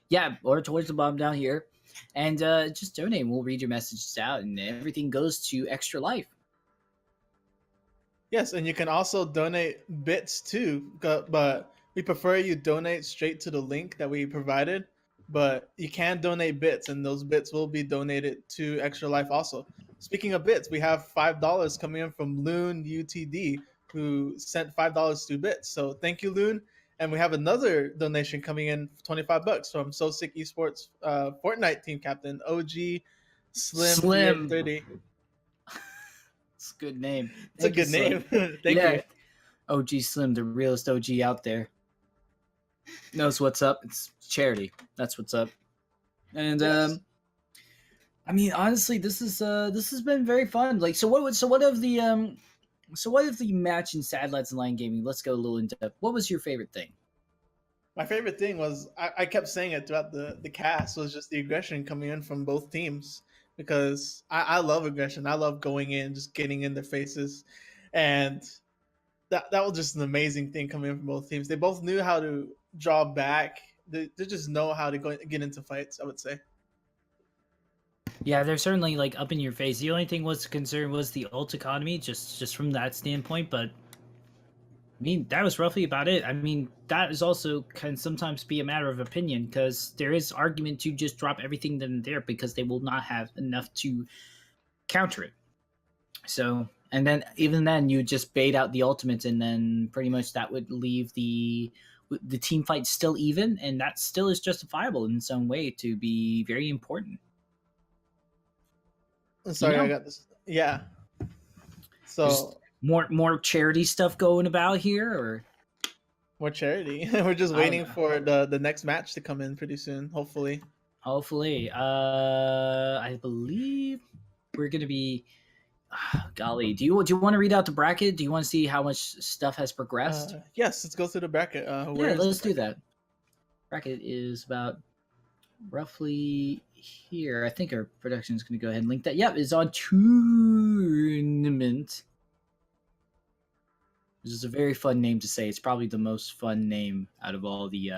Yeah, or towards the bottom down here. And just donate and we'll read your messages out and everything goes to Extra Life. Yes, and you can also donate bits too, but we prefer you donate straight to the link that we provided. But you can donate bits, and those bits will be donated to Extra Life also. Speaking of bits, we have $5 coming in from Loon UTD, who sent $5 through bits. So thank you, Loon. And we have another donation coming in, $25 from Soesic Esports Fortnite team captain OG Slim 30. It's a good name. It's a good name. Thank you. OG Slim, the realest OG out there. Knows what's up. It's charity. That's what's up. And Yes. I mean, honestly, this has been very fun. Like, so what of the match in Sadlads and Lyon Gaming? Let's go a little into depth. What was your favorite thing? My favorite thing was I kept saying it throughout the cast was just the aggression coming in from both teams, because I love aggression. I love going in, just getting in their faces, and that was just an amazing thing coming in from both teams. They both knew how to draw back. They just know how to get into fights, I would say. Yeah, they're certainly like up in your face. The only thing was concern was the ult economy, just from that standpoint. But I mean, that was roughly about it. I mean, that is also can sometimes be a matter of opinion, because there is argument to just drop everything then there because they will not have enough to counter it. So, and then even then, you just bait out the ultimate, and then pretty much that would leave the team fight still even, and that still is justifiable in some way to be very important. Sorry, I got this. Yeah. So just more charity stuff going about here, or more charity. We're just waiting for the next match to come in pretty soon. Hopefully. I believe we're gonna be. Golly, do you want to read out the bracket? Do you want to see how much stuff has progressed? Yes, let's go through the bracket. Let's do that. Bracket is about roughly here. I think our production is going to go ahead and link that. Yep, it's on tournament. This is a very fun name to say. It's probably the most fun name out of all the.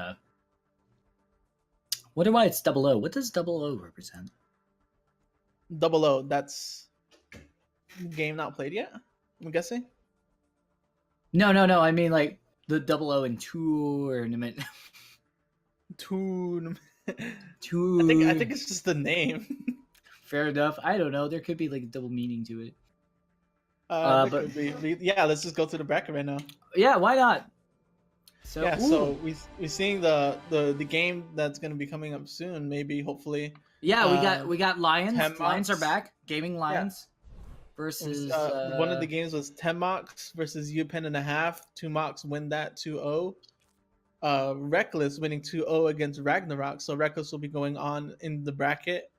Wonder why it's 00. What does 00 represent? 00. That's game not played yet, I'm guessing. No. I mean like the 00 in tournament. Tournament. I I think it's just the name. Fair enough. I don't know. There could be like a double meaning to it. But yeah, let's just go through the bracket right now. Yeah, why not? So yeah, so we're seeing the game that's going to be coming up soon. Maybe, hopefully. Yeah, we got Lions. Temocs. Lions are back. Gaming Lions versus one of the games was Temocs versus Upenn And A. Temocs win that 2-0. Reckless winning 2-0 against Ragnarok. So Reckless will be going on in the bracket.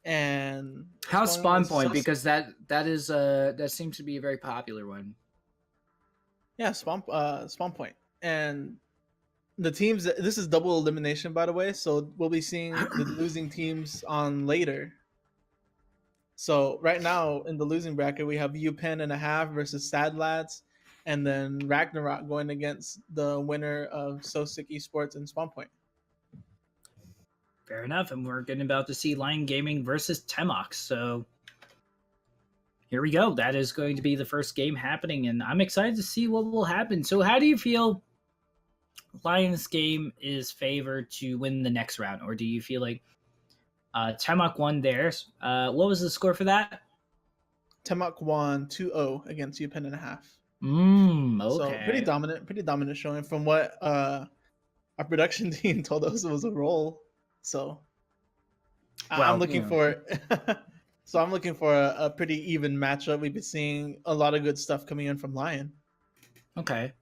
And how's SpawnPoint? Because that is that seems to be a very popular one. Yeah, SpawnPoint. And the teams, this is double elimination, by the way, so we'll be seeing the losing teams on later. So right now in the losing bracket, we have Upenn And A versus Sadlads, and then Ragnarok going against the winner of Soesic Esports and SpawnPoint. Fair enough, and we're getting about to see Lyon Gaming versus Temocs. So here we go. That is going to be the first game happening, and I'm excited to see what will happen. So how do you feel Lion's game is favored to win the next round, or do you feel like Temoc won theirs? What was the score for that? Temoc won 2-0 against Upenn And A. Okay. So pretty dominant showing from what our production team told us it was a roll. So I'm looking for it. So I'm looking for a pretty even matchup. We've been seeing a lot of good stuff coming in from Lyon. Okay.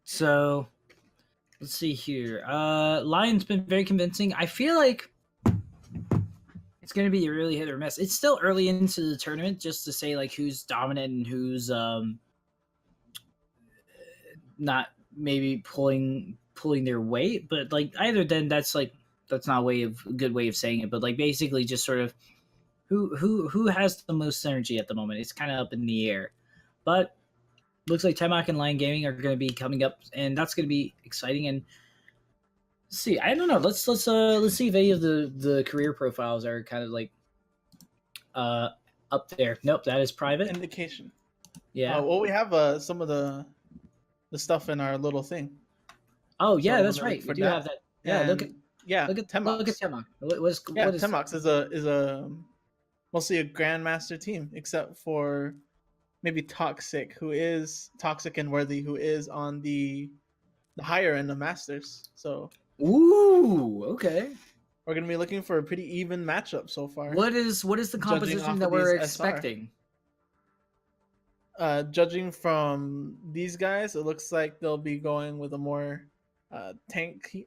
So let's see here. Lyon's been very convincing. I feel like it's going to be a really hit or miss. It's still early into the tournament just to say like who's dominant and who's not maybe pulling their weight, but like either then that's not a good way of saying it, but like basically just sort of who has the most synergy at the moment. It's kind of up in the air. But looks like Temocs and Lion Gaming are going to be coming up, and that's going to be exciting. And see, I don't know. Let's see if any of the career profiles are kind of like up there. Nope, that is private. Indication. Yeah. Well, we have some of the stuff in our little thing. Oh yeah, so that's right. We do have that. Yeah, look at Temocs. Look at Temocs. Temocs is a mostly a grandmaster team, except for maybe Toxic and Worthy, who is on the higher end of Masters. So ooh, okay. We're gonna be looking for a pretty even matchup so far. What is the composition that we're expecting? Judging from these guys, it looks like they'll be going with a more tanky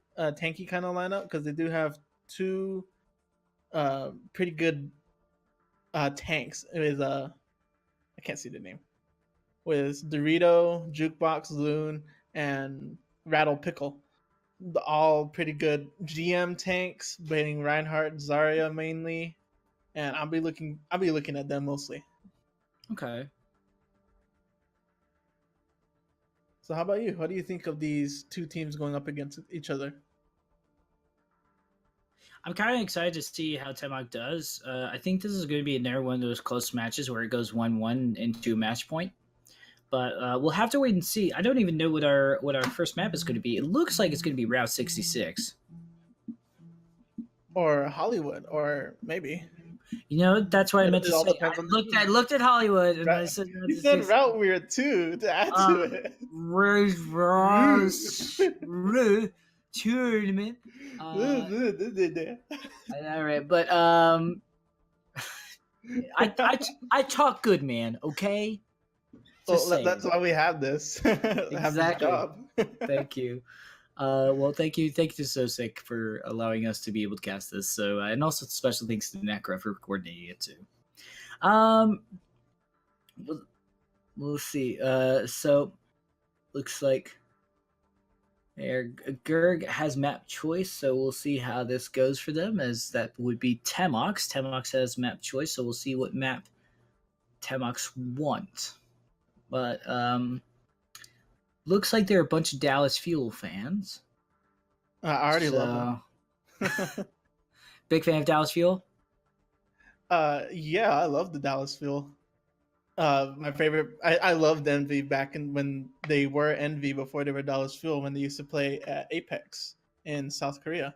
kind of lineup, because they do have two pretty good tanks with I can't see the name, with Dorito, Jukebox, Loon, and Rattle Pickle. All pretty good GM tanks, being Reinhardt, Zarya mainly, and I'll be looking at them mostly. Okay. So how about you? What do you think of these two teams going up against each other? I'm kind of excited to see how Temocs does. I think this is going to be another one of those close matches where it goes 1-1 into a match point. But we'll have to wait and see. I don't even know what our first map is going to be. It looks like it's going to be Route 66. Or Hollywood, or maybe. You know, that's what I meant to say. I looked at Hollywood and I said... You said Route Weird too, to add to it. Tournament. All right, but I talk good, man. Okay. Well, that's why we have this. Exactly. Have this job. Thank you. Well, thank you to Soesic for allowing us to be able to cast this. So, and also special thanks to Nekkra for coordinating it too. We'll see. So, looks like Gerg has map choice, so we'll see how this goes for them, as that would be Temocs. Temocs has map choice, so we'll see what map Temocs want. But looks like there are a bunch of Dallas Fuel fans. I already love them. Big fan of Dallas Fuel? Yeah, I love the Dallas Fuel. My favorite, I loved Envy back when they were Envy, before they were Dallas Fuel, when they used to play at Apex in South Korea.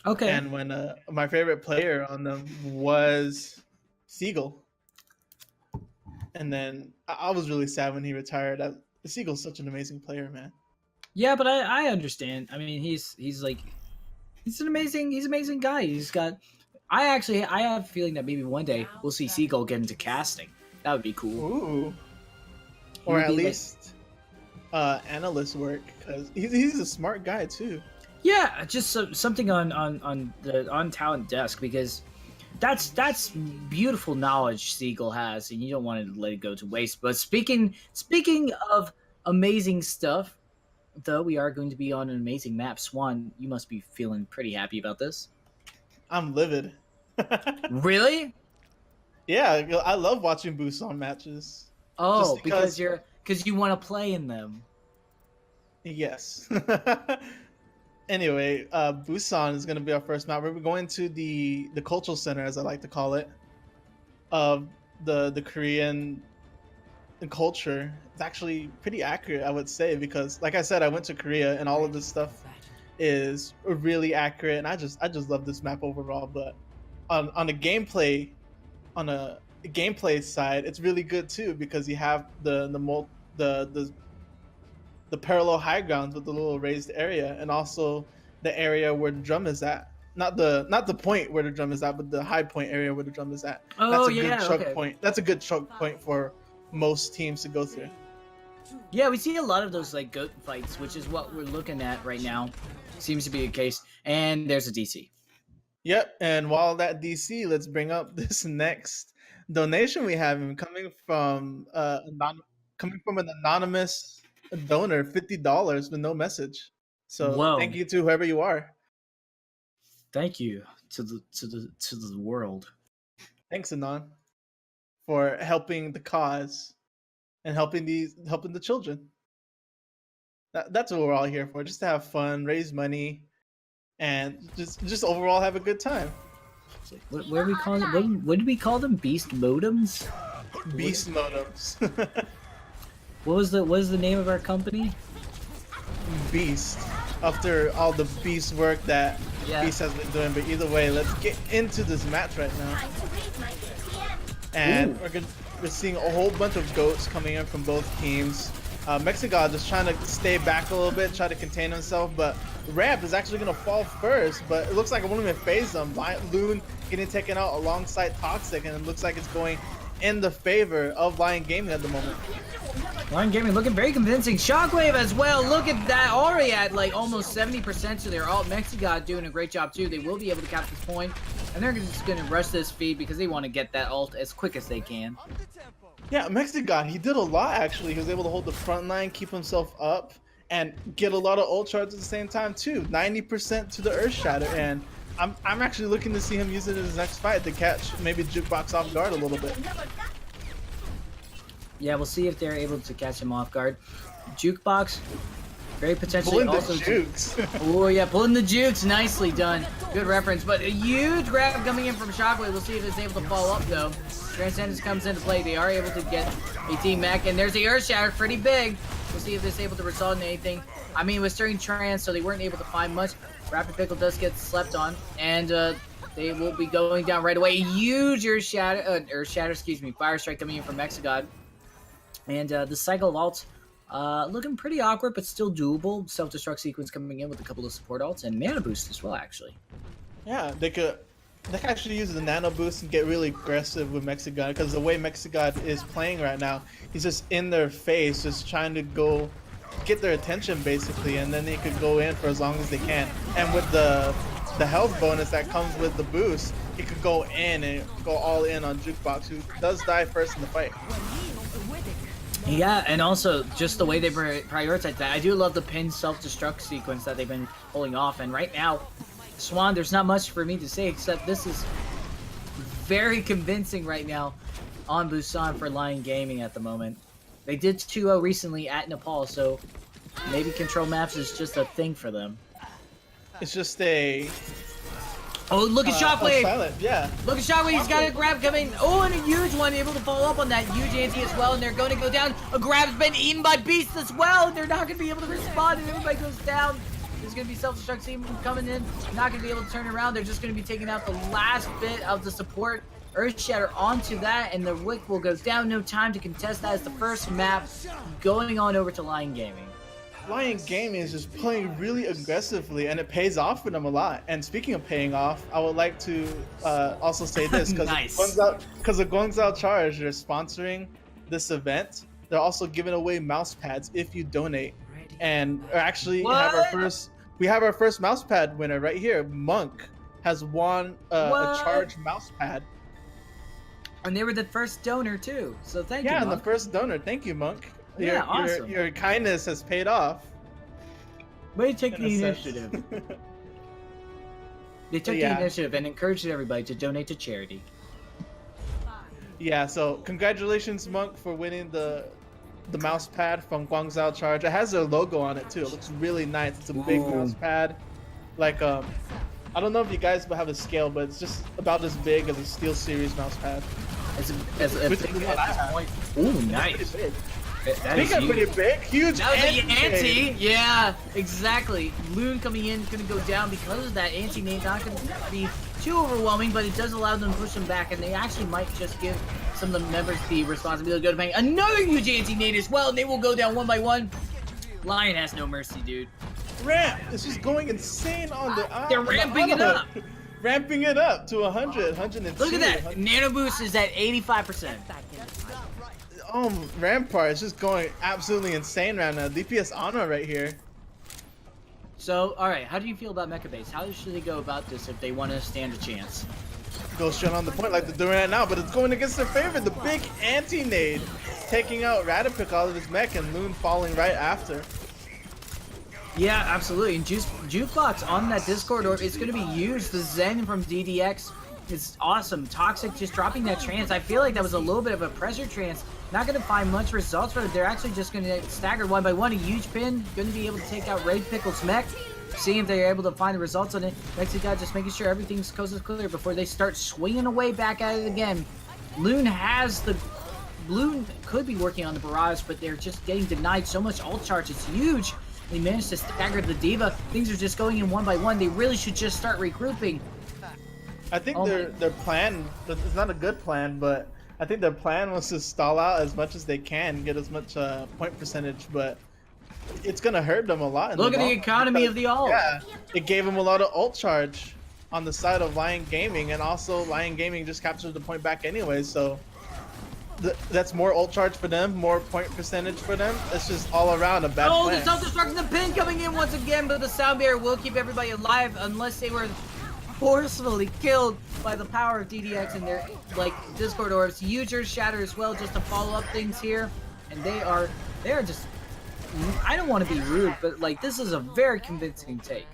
Okay. And when my favorite player on them was Seagull. And then I was really sad when he retired. Seagull's such an amazing player, man. Yeah, but I understand. I mean, he's an amazing guy. He's got. I have a feeling that maybe one day we'll see Seagull get into casting. That would be cool. Ooh. Or at least analyst work, because he's a smart guy too. Yeah, just something on the on-talent desk, because that's beautiful knowledge Seagull has, and you don't want to let it go to waste. But speaking of amazing stuff, though, we are going to be on an amazing map. Swan, you must be feeling pretty happy about this. I'm livid. Really? Yeah, I love watching Busan matches. Oh, because you want to play in them. Yes. Anyway, Busan is going to be our first map. We're going to the cultural center, as I like to call it, of the Korean culture. It's actually pretty accurate, I would say, because, like I said, I went to Korea, and all of this stuff is really accurate, and I just love this map overall. But on a gameplay side, it's really good too, because you have the parallel high grounds with the little raised area, and also the area where the drum is at. not the point where the drum is at, but the high point area where the drum is at. Oh, That's a yeah, good choke okay. point. That's a good choke point for most teams to go through. Yeah, we see a lot of those like goat fights, which is what we're looking at right now. Seems to be the case. And there's a DC. Yep, and while that DC, let's bring up this next donation we have coming from an anonymous donor, $50 with no message. So Whoa. thank you to whoever you are. Thank you to the world. Thanks, Anon, for helping the cause and helping the children. That's what we're all here for, just to have fun, raise money, and just overall have a good time. What do we call them? What did we call them? Beast modems? Beast modems. What was the name of our company? Beast. After all the beast work that Beast has been doing, but either way, let's get into this match right now. And we're seeing a whole bunch of goats coming in from both teams. Mexigod just trying to stay back a little bit, try to contain himself, but Ramp is actually going to fall first, but it looks like it won't even phase them. Loon getting taken out alongside Toxic, and it looks like it's going in the favor of Lyon Gaming at the moment. Lyon Gaming looking very convincing. Shockwave as well. Look at that. Already at like almost 70% to their ult. Mexigod doing a great job too. They will be able to capture this point, and they're just going to rush this feed because they want to get that ult as quick as they can. Yeah, Mexigod, he did a lot actually. He was able to hold the front line, keep himself up, and get a lot of ult charges at the same time too. 90% to the Earth Shatter, and I'm actually looking to see him use it in his next fight to catch maybe Jukebox off guard a little bit. Yeah, we'll see if they're able to catch him off guard. Jukebox, very potentially pulling also the jukes. Oh yeah, pulling the jukes, nicely done. Good reference, but a huge grab coming in from Shockwave. We'll see if it's able to follow up though. Transcendence comes into play. They are able to get a team mech, and there's the Earth Shatter, pretty big. We'll see if it's able to result in anything. I mean, it was during trance, so they weren't able to find much. Rapid Pickle does get slept on, and they will be going down right away. A huge Earth Shatter, excuse me, Fire Strike coming in from Mexigod. And the cycle of ults looking pretty awkward, but still doable. Self-destruct sequence coming in with a couple of support ults and mana boost as well, actually. Yeah, they could actually use the nano boost and get really aggressive with Mexigod, because the way Mexigod is playing right now, he's just in their face, just trying to go get their attention basically, and then they could go in for as long as they can. And with the health bonus that comes with the boost, he could go in and go all in on Jukebox, who does die first in the fight. Yeah, and also just the way they prioritize that. I do love the pin self-destruct sequence that they've been pulling off, and right now, Swan, there's not much for me to say except this is very convincing right now on Busan for Lyon Gaming at the moment. They did 2-0 recently at Nepal, so maybe control maps is just a thing for them. It's just a... Oh, look at Shockwave! Silent, yeah. Look at Shockwave, he's got a grab coming. Oh, and a huge one, able to follow up on that huge anti as well, and they're going to go down. A grab's been eaten by Beast as well, and they're not going to be able to respond, and everybody goes down. There's going to be self-destruct team coming in, not going to be able to turn around. They're just going to be taking out the last bit of the support. Earth Shatter onto that, and the Wick will go down. No time to contest that as the first map going on over to Lyon Gaming. Lyon Gaming is just playing really aggressively, and it pays off for them a lot. And speaking of paying off, I would like to also say this, because nice. the Guangzhou Charge, they're sponsoring this event. They're also giving away mouse pads if you donate. And actually we have our first mouse pad winner right here. Monk has won a Charge mouse pad. And they were the first donor too, so thank you, Yeah, Monk. and the first donor. Thank you, Monk. Yeah, awesome. Your kindness has paid off. They took the initiative. They took the initiative and encouraged everybody to donate to charity. Yeah, so congratulations, Monk, for winning the mouse pad from Guangzhou Charge. It has their logo on it too. It looks really nice. It's a big mouse pad. Like I don't know if you guys will have a scale, but it's just about as big as a Steel Series mouse pad. Ooh, nice. That is pretty big. Huge. That was the anti. Yeah, exactly. Loon coming in is going to go down because of that anti nade. Not going to be too overwhelming, but it does allow them to push them back, and they actually might just give some of the members the responsibility to go to bang another huge anti nade as well, and they will go down one by one. Lyon has no mercy, dude. ramp. It's just going insane on the They're ramping it up. Ramping it up to 100, 102. Look at that. Nano boost is at 85%. Rampart is just going absolutely insane right now. DPS Honor right here. So, alright, how do you feel about Mecha Base? How should they go about this if they want to stand a chance? Go straight on the point like they're doing right now, but it's going against their favorite. The big anti-nade taking out Radopic out of his mech and Loon falling right after. Yeah, absolutely. And Jukebox on that Discord orb is going to be used. The Zen from DDX is awesome. Toxic just dropping that trance. I feel like that was a little bit of a pressure trance. Not going to find much results for it. They're actually just going to stagger one by one. A huge pin. Going to be able to take out Raid Pickle's mech. Seeing if they're able to find the results on it. Mexico just making sure everything's coast is clear before they start swinging away back at it again. Loon could be working on the barrage, but they're just getting denied so much ult charge. It's huge. They managed to stagger the Diva. Things are just going in one by one. They really should just start regrouping. I think their plan, it's not a good plan, but I think their plan was to stall out as much as they can, get as much point percentage, but it's going to hurt them a lot. Look at the economy of the ult. Yeah, it gave them a lot of ult charge on the side of Lyon Gaming, and also Lyon Gaming just captured the point back anyway, so that's more ult charge for them, more point percentage for them. It's just all around a bad plan. The self-destruct, the pin coming in once again, but the sound barrier will keep everybody alive unless they were forcefully killed by the power of DDX and their Discord orbs. Huge shatter as well, just to follow up things here, and they are just. I don't want to be rude, but this is a very convincing take.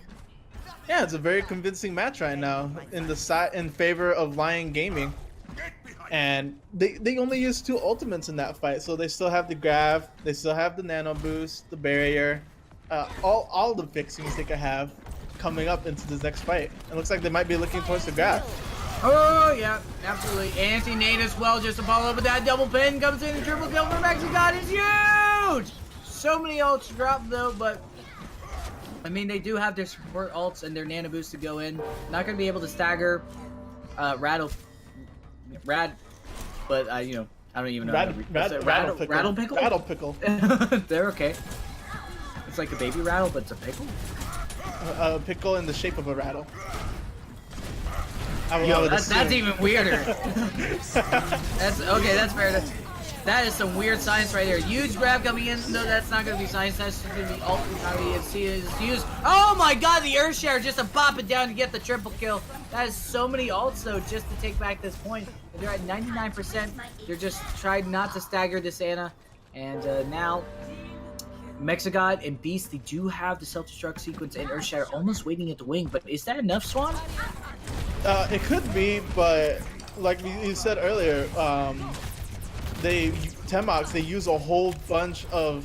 Yeah, it's a very convincing match right now in favor of Lyon Gaming. And they only used 2 ultimates in that fight, so they still have the grab, they still have the nano boost, the barrier, all the fixings they could have coming up into this next fight. It looks like they might be looking towards the grab. Oh yeah, absolutely. Anti-nade as well, just to follow up with that double pin, comes in and triple kill for Mexico. It's huge! So many ults dropped though, but I mean they do have their support ults and their nano boost to go in. Not gonna be able to stagger but I don't even know. Rattle pickle. Rattle pickle. They're okay. It's like a baby rattle, but it's a pickle. A pickle in the shape of a rattle. That's even weirder. That's okay. That's fair. That is some weird science right there. Huge grab coming in. No, that's not going to be science. That's just going to be ult is used. Oh my god, the Earth Share just to pop it down to get the triple kill. That is so many ults though just to take back this point. They're at 99%. They're just trying not to stagger this Ana. And now Mexigod and Beast, they do have the self-destruct sequence and Earth Shatter almost waiting at the wing. But is that enough, Swan? It could be, but like you said earlier, Temocs, they use a whole bunch of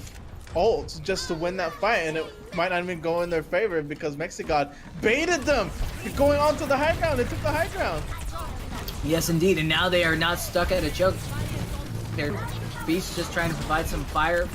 ults just to win that fight, and it might not even go in their favor because Mexigod baited them going onto the high ground. They took the high ground. Yes, indeed, and now they are not stuck at a choke. Their Beast just trying to provide some fire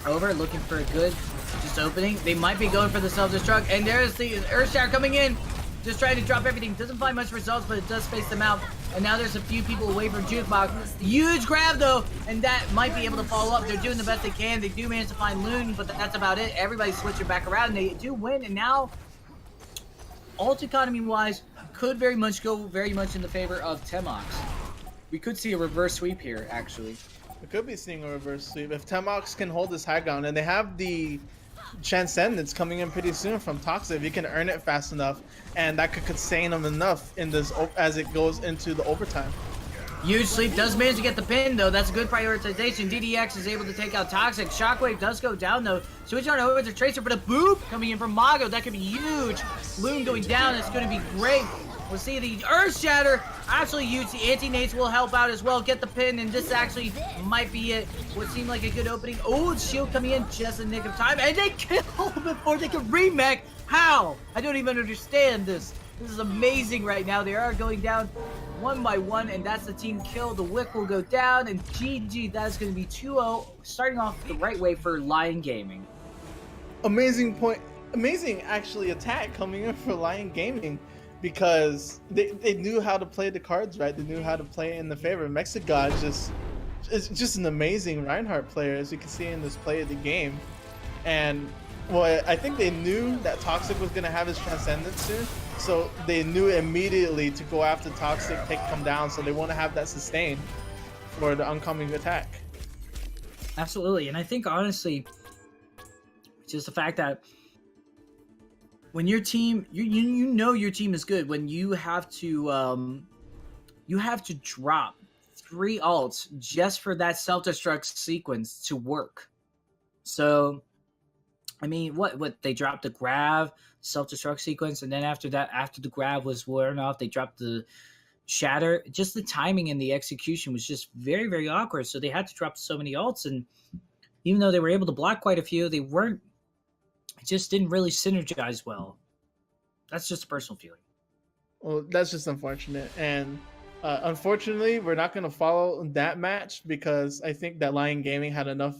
over, looking for a good just opening. They might be going for the self-destruct, and there's the Earth Shower coming in. Just trying to drop everything. Doesn't find much results, but it does space them out. And now there's a few people away from Jukebox. Huge grab, though, and that might be able to follow up. They're doing the best they can. They do manage to find Loon, but that's about it. Everybody's switching back around, and they do win. And now, ult economy-wise, could very much go very much in the favor of Temocs. We could see a reverse sweep here, actually. We could be seeing a reverse sweep if Temocs can hold this high ground, and they have the Transcendence coming in pretty soon from Toxic. If you can earn it fast enough, and that could sustain them enough in this as it goes into the overtime. Huge sleep does manage to get the pin though. That's a good prioritization. DDX is able to take out Toxic. Shockwave does go down though. Switch on over to Tracer, but a boop coming in from Mago. That could be huge. Loon going down. It's going to be great. We'll see the Earth Shatter. Absolutely huge. The anti-nades will help out as well. Get the pin, and this actually might be it. What seemed like a good opening. Oh, the shield coming in just in the nick of time, and they kill before they can remake. How? I don't even understand this. This is amazing right now. They are going down one by one, and that's the team kill. The Wick will go down, and GG. That's going to be 2-0, starting off the right way for Lyon Gaming. Amazing point. Amazing, actually, attack coming in for Lyon Gaming. Because they knew how to play the cards right. They knew how to play in the favor. Mexigod is just an amazing Reinhardt player, as you can see in this play of the game. And Well, I think they knew that Toxic was gonna have his Transcendence soon, so they knew immediately to go after Toxic, take him down, so they want to have that sustain for the oncoming attack. Absolutely, and I think honestly, just the fact that when your team, you know your team is good when you have to drop 3 ults just for that self-destruct sequence to work. So, I mean, what they dropped the grab self-destruct sequence, and then after that, after the grab was worn off, they dropped the shatter. Just the timing and the execution was just very, very awkward. So they had to drop so many ults, and even though they were able to block quite a few, they weren't. It just didn't really synergize well. That's just a personal feeling. Well, that's just unfortunate, and unfortunately, we're not going to follow that match because I think that Lyon Gaming had enough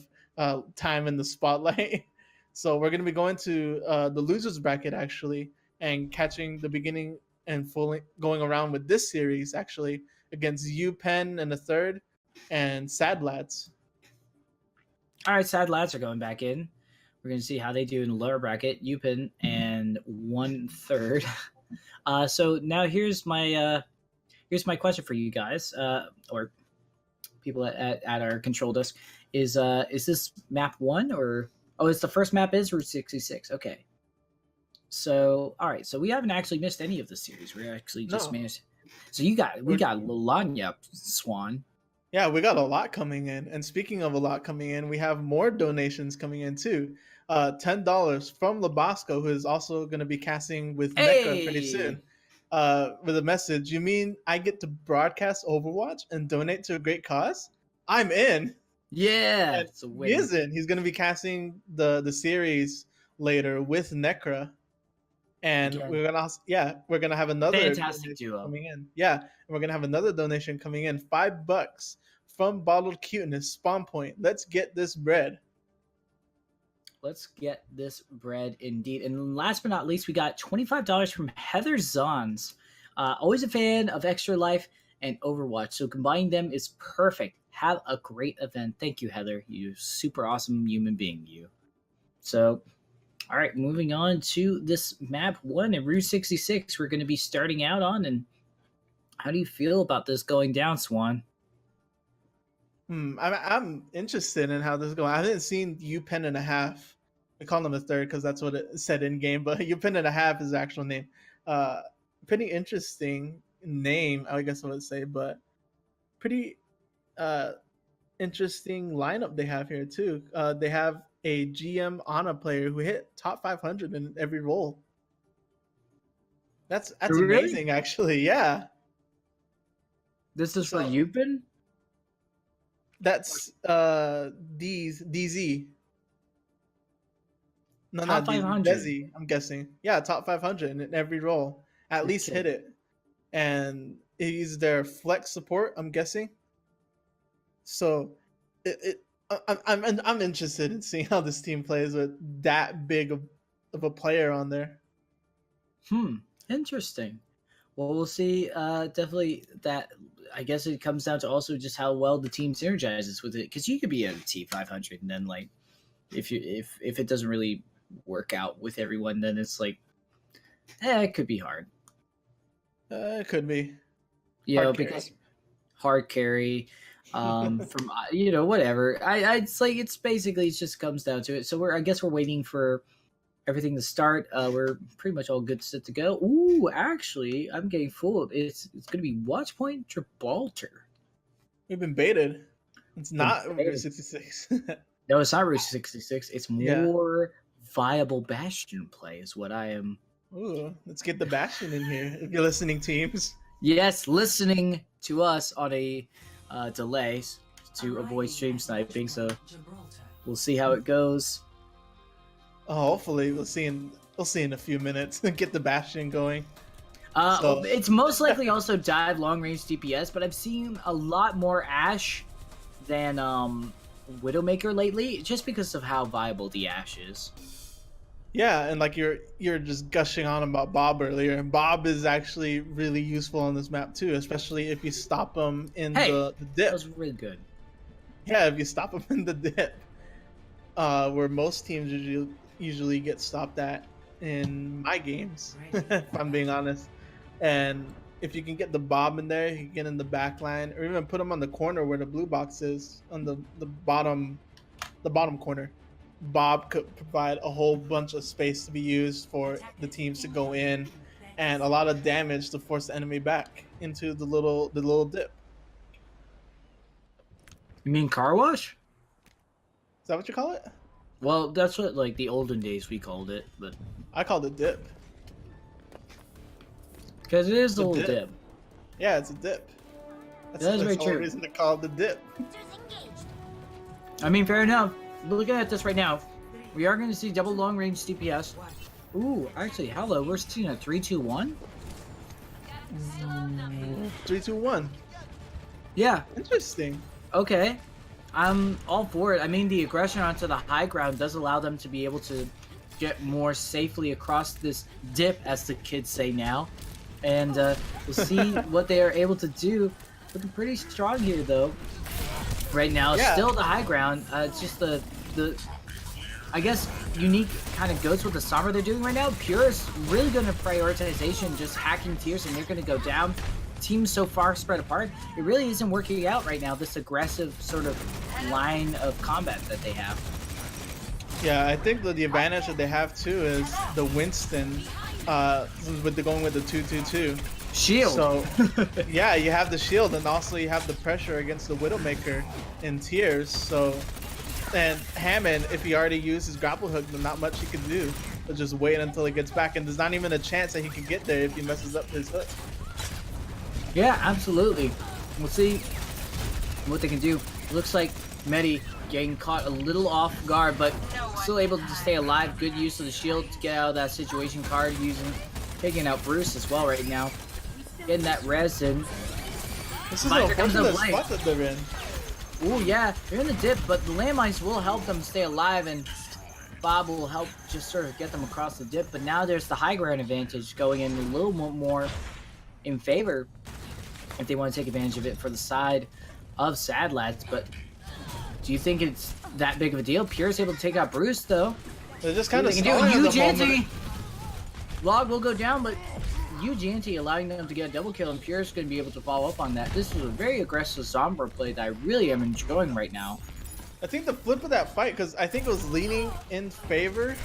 time in the spotlight. So we're going to be going to the losers bracket actually, and catching the beginning and fully going around with this series actually against Upenn and a third, and Sadlads. All right, Sadlads are going back in. We're going to see how they do in the lower bracket. Upenn and 1/3. So now here's my question for you guys, or people at our control desk. Is this map 1 or it's the first map is Route 66? Okay. So all right, so we haven't actually missed any of the series. We're actually just managed. So we got Lyon, Swan. Yeah, we got a lot coming in. And speaking of a lot coming in, we have more donations coming in too. $10 from LoBosco, who is also going to be casting with Nekkra pretty soon. With a message, you mean I get to broadcast Overwatch and donate to a great cause? I'm in. Yeah, he is in. He's going to be casting the series later with Nekkra. And we're gonna have another fantastic duo coming in. Yeah, and we're gonna have another donation coming in. $5 from Bottled Cuteness, SpawnPoint. Let's get this bread. Let's get this bread indeed. And last but not least, we got $25 from Heather Zons. Always a fan of Extra Life and Overwatch, so combining them is perfect. Have a great event. Thank you, Heather. You super awesome human being, you. So, all right, moving on to this map 1 in Route 66 we're going to be starting out on. And how do you feel about this going down, Swan? I'm interested in how this is going. I haven't seen Upenn and a half. I call him a third because that's what it said in game, but Upenn and a half is the actual name. Pretty interesting name, I guess I would say, but pretty interesting lineup they have here too. They have a GM Ana player who hit top 500 in every role. That's really amazing, actually. Yeah. This is for Upenn? That's DZ. No, top 500. Desi, I'm guessing. Yeah, top 500 in every role. At least hit it. And he's their flex support, I'm guessing. So I'm interested in seeing how this team plays with that big of a player on there. Interesting. Well, we'll see. Definitely that. I guess it comes down to also just how well the team synergizes with it, because you could be at a T500 and then like if it doesn't really work out with everyone, then it's like it could be hard. It could be. Because hard carry. From whatever. It's like it's just comes down to it. So I guess we're waiting for everything to start. We're pretty much all good, set to go. Ooh, actually, I'm getting fooled. It's gonna be Watchpoint Gibraltar. We've been baited. It's not Route 66. No, it's not Route 66. It's more viable Bastion play is what I am. Ooh, let's get the Bastion in here. If you're listening, teams. Yes, listening to us on a delay to avoid stream sniping. So we'll see how it goes. Hopefully we'll see in a few minutes. Get the Bastion going. It's most likely also dive long range DPS, but I've seen a lot more Ashe than Widowmaker lately, just because of how viable the Ashe is. Yeah, and like you're just gushing on about Bob earlier. Bob is actually really useful on this map too, especially if you stop him in the dip. That was really good. Yeah, if you stop him in the dip, where most teams usually get stopped at in my games, if I'm being honest. And if you can get the Bob in there, you can get in the back line, or even put him on the corner where the blue box is, on the bottom corner. Bob could provide a whole bunch of space to be used for the teams to go in, and a lot of damage to force the enemy back into the little dip. You mean car wash? Is that what you call it? Well, that's what like the olden days we called it, but I called it dip. because it is It's the a little dip. dip. Yeah, it's a dip. That is very the whole true. reason to call it the dip. I mean, fair enough. Looking at this right now, we are going to see double long range DPS. Ooh, actually, hello, we're seeing a 3-2-1. 3, 2, 1. Yeah. Interesting. Okay. I'm all for it. I mean, the aggression onto the high ground does allow them to be able to get more safely across this dip, as the kids say now. And we'll see what they are able to do. Looking pretty strong here, though. Right now, Yeah. still the high ground. It's just the I guess unique kind of goes with the Sombra they're doing right now. Pure is really good at prioritization, just hacking tiers, and they're going to go down. Teams so far spread apart. It really isn't working out right now, this aggressive sort of line of combat that they have. Yeah, I think the advantage that they have too is the Winston, with going with the 2-2-2. Shield. So, yeah, you have the shield, and also you have the pressure against the Widowmaker in tiers. So, and Hammond, if he already used his grapple hook, then not much he can do. But just wait until he gets back, and there's not even a chance that he can get there if he messes up his hook. Yeah, absolutely. We'll see what they can do. Looks like Medi getting caught a little off guard, but still able to stay alive. Good use of the shield to get out of that situation card, taking out Bruce as well right now. Getting that res in. This is an unfortunate spot that they're in. Ooh, yeah, they're in the dip, but the landmines will help them stay alive, and Bob will help just sort of get them across the dip. But now there's the high ground advantage going in a little more in favor if they want to take advantage of it for the side of Sadlads. But do you think it's that big of a deal? Pure's able to take out Bruce, though. They're just kind of stalling at the moment. Log will go down, but Ujanti allowing them to get a double kill, and Pure's going to be able to follow up on that. This is a very aggressive Sombra play that I really am enjoying right now. I think the flip of that fight, because I think it was leaning in favor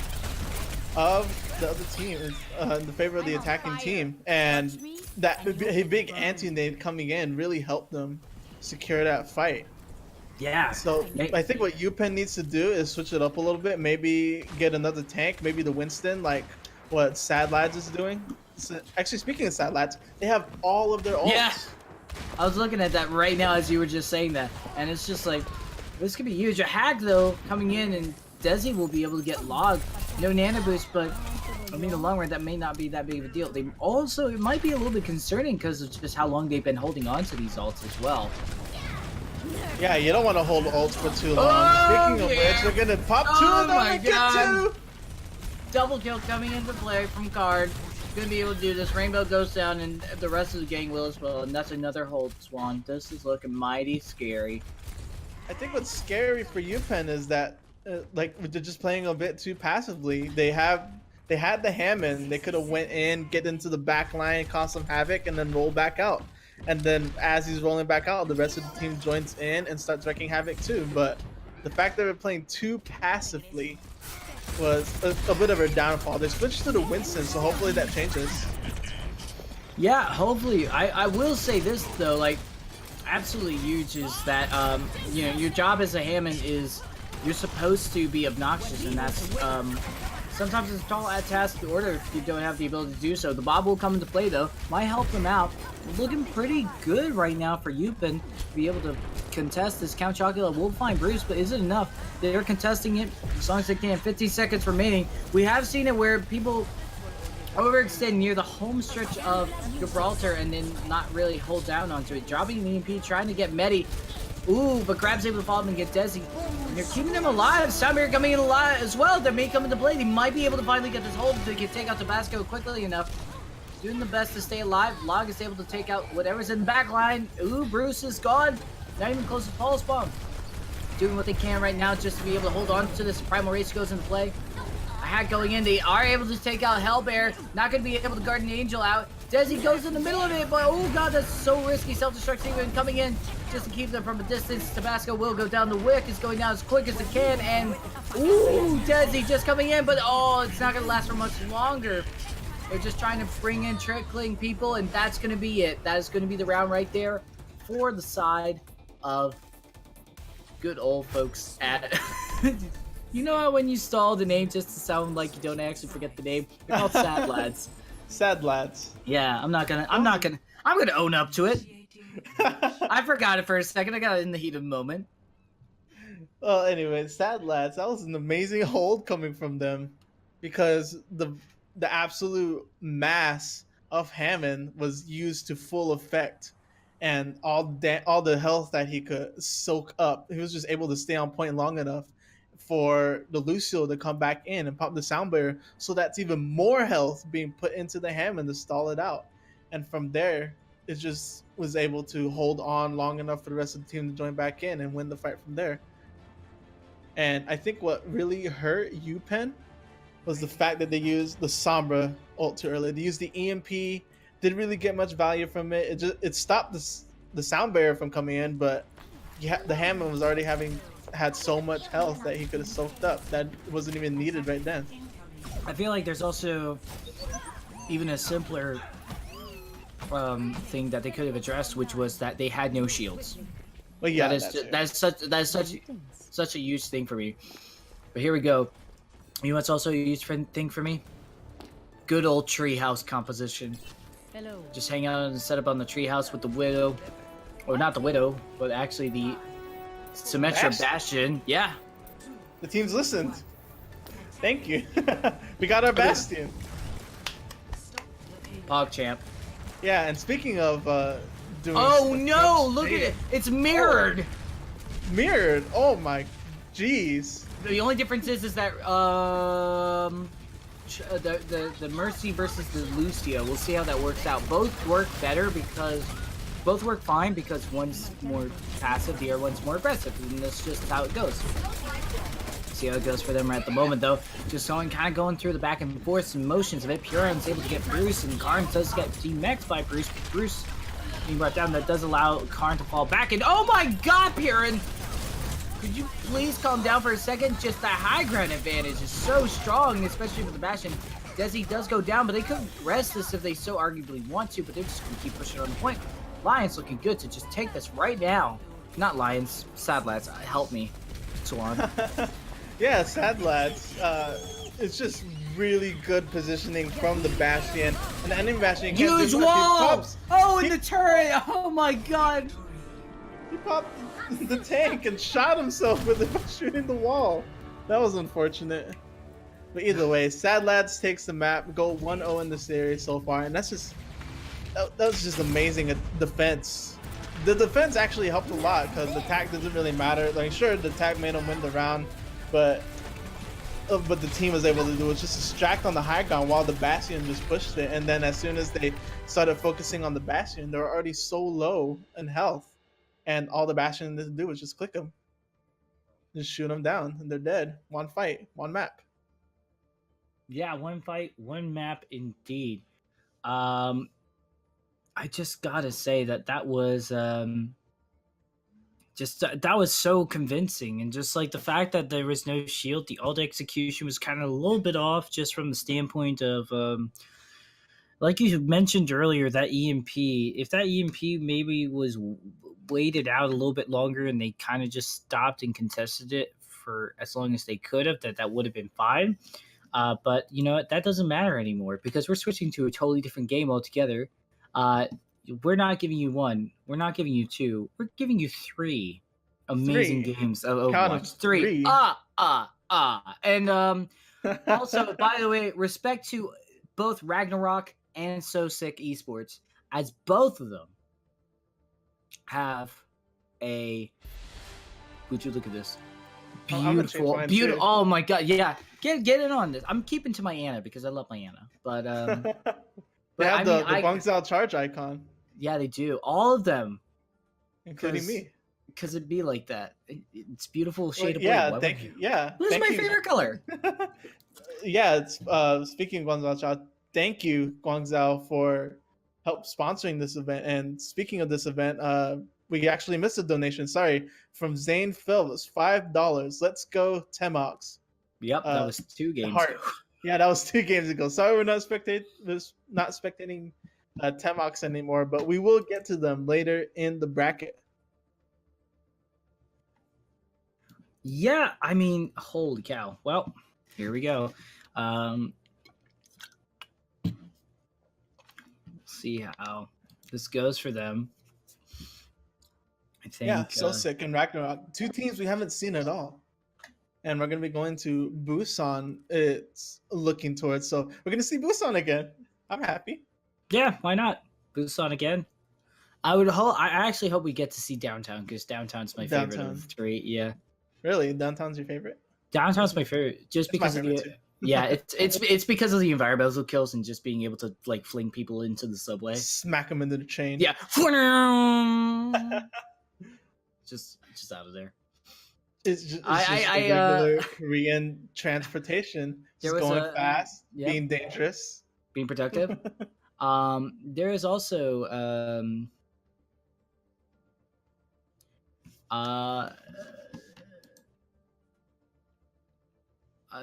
of the other team, in the favor of the attacking team, and that big anti-nade coming in really helped them secure that fight. Yeah. So I think what Upenn needs to do is switch it up a little bit. Maybe get another tank, maybe the Winston, like what Sadlads is doing. Actually, speaking of Sadlads, they have all of their ults. Yeah. I was looking at that right now as you were just saying that, and it's just like, this could be huge. A hack, though, coming in, and Desi will be able to get logged. No nano boost, but I mean, in the long run, that may not be that big of a deal. They also, it might be a little bit concerning because of just how long they've been holding on to these ults as well. Yeah, you don't want to hold ults for too long. Oh, Speaking of yeah. which, we're gonna pop two Oh of them my and get God. two. Double kill coming into play from Card. Gonna be able to do this. Rainbow goes down, and the rest of the gang will as well. And that's another hold, Swan. This is looking mighty scary. I think what's scary for Upenn is that, like, they're just playing a bit too passively. They had the Hammond. They could have went in, get into the back line, cause some havoc, and then roll back out. And then as he's rolling back out, the rest of the team joins in and starts wreaking havoc too. But the fact that they're playing too passively was a bit of a downfall. They switched to the Winston, so hopefully that changes. Yeah, hopefully. I will say this though, like, absolutely huge is that you know, your job as a Hammond is you're supposed to be obnoxious, and that's sometimes it's a tall task to order if you don't have the ability to do so. The Bob will come into play though, might help them out. Looking pretty good right now for Upenn to be able to contest this. Count Chocula will find Bruce, but is it enough? They're contesting it as long as they can. 50 seconds remaining. We have seen it where people overextend near the home stretch of Gibraltar and then not really hold down onto it. Dropping the EMP, trying to get Medi. Ooh, but Crab's able to follow him and get Desi. And they're keeping him alive. Samir coming in alive as well. They may come into play. They might be able to finally get this hold if they can take out Tabasco quickly enough. Doing the best to stay alive. Log is able to take out whatever's in the back line. Ooh, Bruce is gone. Not even close to Paul spawn. Doing what they can right now just to be able to hold on to this. Primal Race goes into play. A hack going in. They are able to take out Hellbear. Not going to be able to guard an Angel out. Desi goes in the middle of it, but oh god, that's so risky. Self-destruct even coming in just to keep them from a distance. Tabasco will go down. The Wick is going down as quick as it can, and ooh, Desi just coming in, but oh, it's not going to last for much longer. They're just trying to bring in trickling people, and that's going to be it. That is going to be the round right there for the side of good old folks at... You know how when you stall the name just to sound like you don't actually forget the name? They're called Sadlads. Sadlads. Yeah, I'm gonna own up to it. I forgot it for a second. I got it in the heat of the moment. Well, anyway, Sadlads, that was an amazing hold coming from them, because the absolute mass of Hammond was used to full effect, and all the health that he could soak up, he was just able to stay on point long enough for the Lucio to come back in and pop the sound barrier, so that's even more health being put into the Hammond to stall it out. And from there, it just was able to hold on long enough for the rest of the team to join back in and win the fight from there. And I think what really hurt Upenn was the fact that they used the Sombra ult too early. They used the EMP, didn't really get much value from it. It stopped the sound barrier from coming in, but the Hammond was already had so much health that he could have soaked up that wasn't even needed right then. I feel like there's also even a simpler thing that they could have addressed, which was that they had no shields. Well, yeah, that is such a huge thing for me. But here we go. You know what's also a huge thing for me? Good old treehouse composition. Hello. Just hang out and set up on the treehouse with the Widow, or not the Widow, but actually the Symmetra Bastion. Yeah. The team's listened. Thank you. We got our Bastion. PogChamp. Yeah, and speaking of doing... Oh no! Look at it! It's mirrored! Mirrored? Oh my... Jeez. The only difference is that the Mercy versus the Lucio. We'll see how that works out. Both work better because... Both work fine because one's more passive, the other one's more aggressive, and that's just how it goes. See how it goes for them at the moment, though. Just kind of going through the back and forth and motions of it. Puron's able to get Bruce, and Karn does get demexed by Bruce. Bruce being brought down, that does allow Karn to fall back, and oh my god, Puron! Could you please calm down for a second? Just the high ground advantage is so strong, especially with the Bastion. Desi does go down, but they could rest this if they so arguably want to, but they're just going to keep pushing on the point. Lion's looking good to just take this right now. Not Lions, Sadlads. Help me, Swan. Yeah, Sadlads. It's just really good positioning from the Bastion. And the enemy Bastion can't Huge do much. wall! Oh, and the turret! Oh my god! He popped the tank and shot himself with it by shooting the wall. That was unfortunate. But either way, Sadlads takes the map, go 1-0 in the series so far, and that's just... That was just amazing defense. The defense actually helped a lot because the attack doesn't really matter. Like, sure, the attack made them win the round, but the team was able to do was just distract on the high ground while the Bastion just pushed it. And then as soon as they started focusing on the Bastion, they were already so low in health, and all the Bastion had to do was just click them, just shoot them down, and they're dead. One fight, one map. Yeah, one fight, one map, indeed. I just gotta say that was that was so convincing, and just like the fact that there was no shield, the ult execution was kind of a little bit off, just from the standpoint of like you mentioned earlier, that EMP. If that EMP maybe was waited out a little bit longer and they kind of just stopped and contested it for as long as they could have, that would have been fine. But you know what? That doesn't matter anymore because we're switching to a totally different game altogether. We're not giving you one. We're not giving you two. We're giving you three amazing games of Overwatch. Three. And also, by the way, respect to both Ragnarok and Soesic Esports, as both of them have a... Would you look at this? Beautiful. Oh my god, yeah. Get in on this. I'm keeping to my Ana because I love my Ana. But they have the Bungs Out charge icon. Yeah, they do. All of them. Including me. Because it'd be like that. It's beautiful shade of blue. Yeah, blue. thank you. Yeah. This is my favorite color. yeah, it's speaking of Guangzhou, thank you Guangzhou for help sponsoring this event. And speaking of this event, we actually missed a donation. Sorry, from Zane Phil. It was $5. Let's go Temocs. Yep, that was 2 games ago. Heart. Yeah, that was 2 games ago. Sorry, we're not spectating Temocs anymore, but we will get to them later in the bracket. Yeah, I mean, holy cow. Well, here we go. See how this goes for them. I think. Yeah, Soesic and Ragnarok, 2 teams we haven't seen at all. And we're going to be going to Busan. It's looking towards. So we're going to see Busan again. I'm happy. Yeah, why not? Busan again. I actually hope we get to see Downtown, because Downtown's my favorite of the 3. Yeah. Really? Downtown's your favorite? Downtown's my favorite, just because of the. Yeah, it's because of the environmental kills and just being able to like fling people into the subway, smack them into the chain. Yeah, just out of there. It's just regular Korean transportation. Just going fast, being dangerous, being productive. There is also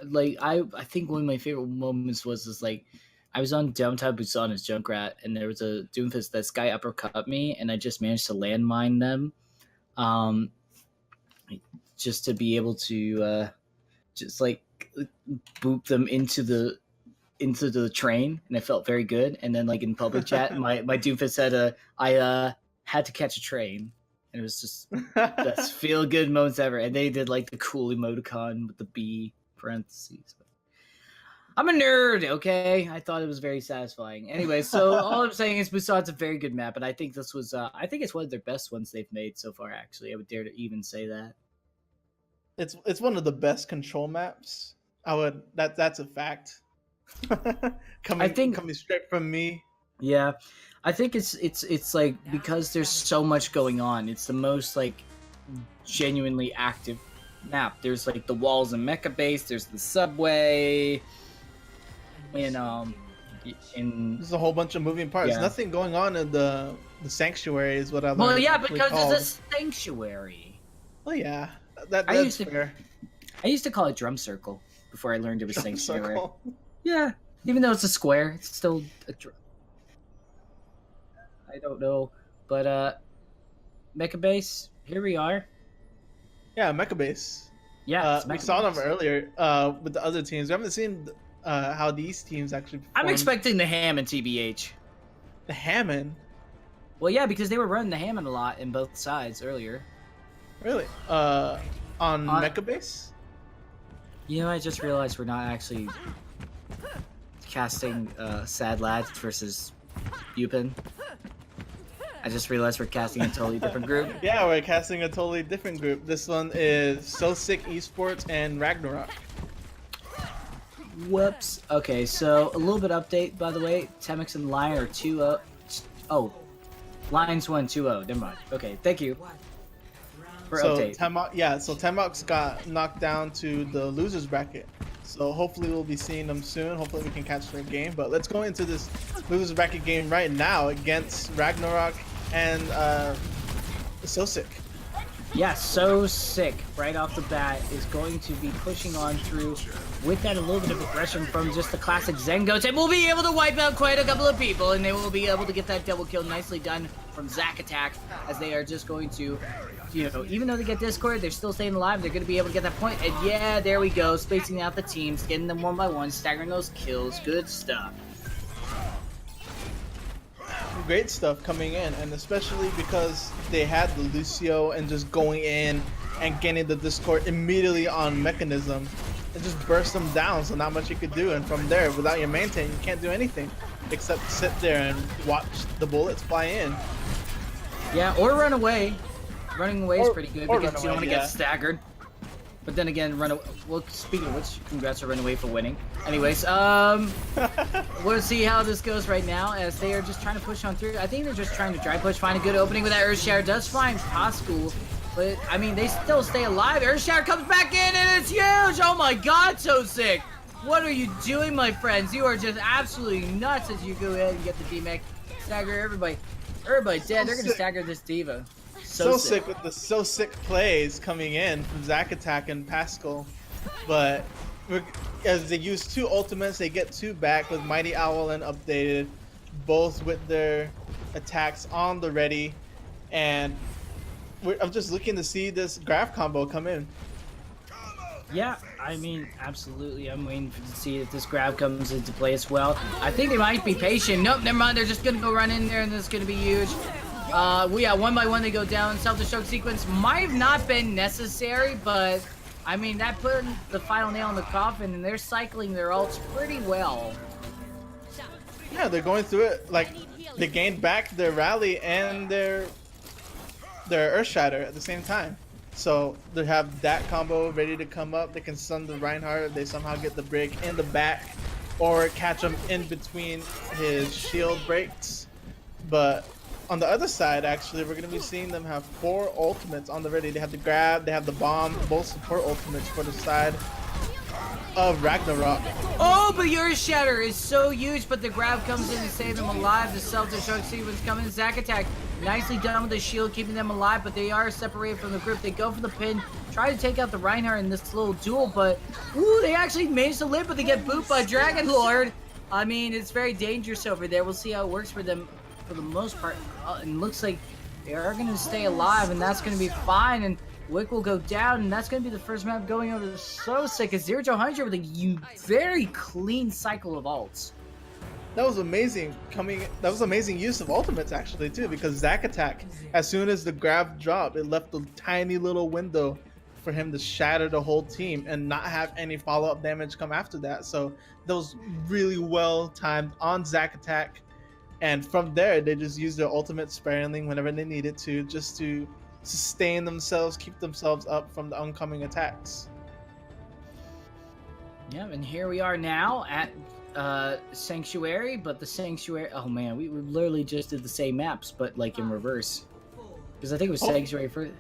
like I think one of my favorite moments was like I was on Downtown Busan as Junkrat, and there was a Doomfist. This guy uppercut me, and I just managed to landmine them, just to be able to just like boop them into the train, and I felt very good. And then like in public chat, my Doomfist said, I had to catch a train. And it was just best feel good moments ever. And they did like the cool emoticon with the B parentheses. I'm a nerd, okay? I thought it was very satisfying. Anyway, so all I'm saying is Busan's a very good map, and I think this was I think it's one of their best ones they've made so far, actually. I would dare to even say that. It's one of the best control maps. That's a fact. coming straight from me. Yeah. I think it's like because there's so much going on. It's the most like genuinely active map. There's like the walls and mecha base. There's the subway. And there's a whole bunch of moving parts. Yeah. Nothing going on in the sanctuary is what I learned. Well, yeah, because it's a sanctuary. Well, yeah, that's fair. I used to call it drum circle before I learned it was Drum sanctuary. circle. Yeah, even though it's a square, it's still a drum. I don't know, but mecha base. Here we are. Yeah, mecha base. Yeah, we saw them earlier with the other teams. We haven't seen how these teams actually performed. I'm expecting the Hammond, TBH. The Hammond? Well, yeah, because they were running the Hammond a lot in both sides earlier. Really? On mecha base? You know, I just realized we're not actually casting Sadlads versus Upenn. I just realized we're casting a totally different group. Yeah, we're casting a totally different group. This one is Soesic eSports and Ragnarok. Whoops. Okay, so a little bit update, by the way. Temocs and Lyon are 2-0. Oh, Lyon's won 2-0. Never mind. Okay, thank you for update. So Temocs got knocked down to the losers bracket. So hopefully we'll be seeing them soon. Hopefully we can catch their game. But let's go into this losers bracket game right now against Ragnarok and Soesic. Yeah, Soesic right off the bat is going to be pushing on through with that a little bit of aggression from just the classic Zengoats, and will be able to wipe out quite a couple of people, and they will be able to get that double kill nicely done from Zac Attack, as they are just going to, you know, even though they get Discord, they're still staying alive. They're going to be able to get that point, and yeah, there we go, spacing out the teams, getting them one by one, staggering those kills. Good stuff. Great stuff coming in, and especially because they had the Lucio and just going in and getting the Discord immediately on Mechanism and just burst them down, so not much you could do. And from there, without your maintain, you can't do anything except sit there and watch the bullets fly in. Yeah, or run away. Running away is pretty good because you don't want to get staggered. But then again, run away. Well, speaking of which, congrats to Runaway for winning. Anyways, we'll see how this goes right now as they are just trying to push on through. I think they're just trying to dry push, find a good opening with that Earthshower. Does find Pascal, but I mean, they still stay alive. Earthshower comes back in and it's huge. Oh my God, Soesic. What are you doing, my friends? You are just absolutely nuts as you go ahead and get the D-Mech. Stagger everybody. Everybody dead. They're going to stagger this Diva. So sick with the Soesic plays coming in from Zack Attack and Pascal. But as they use 2 ultimates, they get 2 back with Mighty Owl and Updated, both with their attacks on the ready. And I'm just looking to see this graph combo come in. Yeah, I mean, absolutely. I'm waiting to see if this grab comes into play as well. I think they might be patient. Nope, never mind. They're just going to go run in there, and this is going to be huge. Yeah, one by one they go down. Self-destruct sequence might have not been necessary, but, I mean, that put the final nail in the coffin, and they're cycling their ults pretty well. Yeah, they're going through it. Like, they gained back their rally and their Earth Shatter at the same time. So they have that combo ready to come up. They can stun the Reinhardt if they somehow get the break in the back or catch him in between his shield breaks. But on the other side, actually, we're going to be seeing them have 4 ultimates on the ready. They have the grab, they have the bomb, both support ultimates for the side of Ragnarok. Oh, but your Shatter is so huge, but the grab comes in to save them alive. The self-destruct sequence coming. Zack Attack nicely done with the shield, keeping them alive, but they are separated from the group. They go for the pin, try to take out the Reinhardt in this little duel, but ooh, they actually managed to live, but they get booped by Dragon Lord. I mean, it's very dangerous over there. We'll see how it works for them for the most part. And looks like they are going to stay alive, and that's going to be fine. And Wick will go down, and that's going to be the first map going over to Soesic. It's 0 to 100 with a very clean cycle of ults. That was amazing that was amazing use of ultimates actually too, because Zack Attack, as soon as the grab dropped, it left a tiny little window for him to shatter the whole team and not have any follow-up damage come after that. So that was really well timed on Zack Attack. And from there, they just used their ultimate sparingly whenever they needed to, just to sustain themselves, keep themselves up from the oncoming attacks. Yeah, and here we are now at Sanctuary, but the Sanctuary, oh man, we literally just did the same maps, but like in reverse. Because I think it was Sanctuary first.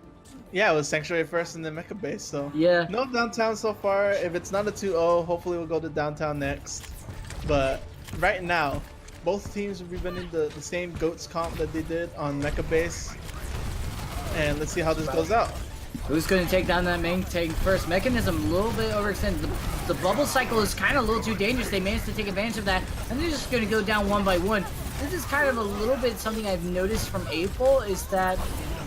Yeah, it was Sanctuary first and then Mecha Base, so. Yeah. No downtown so far. If it's not a 2-0, hopefully we'll go to downtown next. But right now, both teams will be running the same GOATS comp that they did on Mecha Base. And let's see how this goes out. Who's going to take down that main tank first? Mechanism a little bit overextended. The bubble cycle is kind of a little too dangerous. They managed to take advantage of that, and they're just going to go down one by one. This is kind of a little bit something I've noticed from April, is that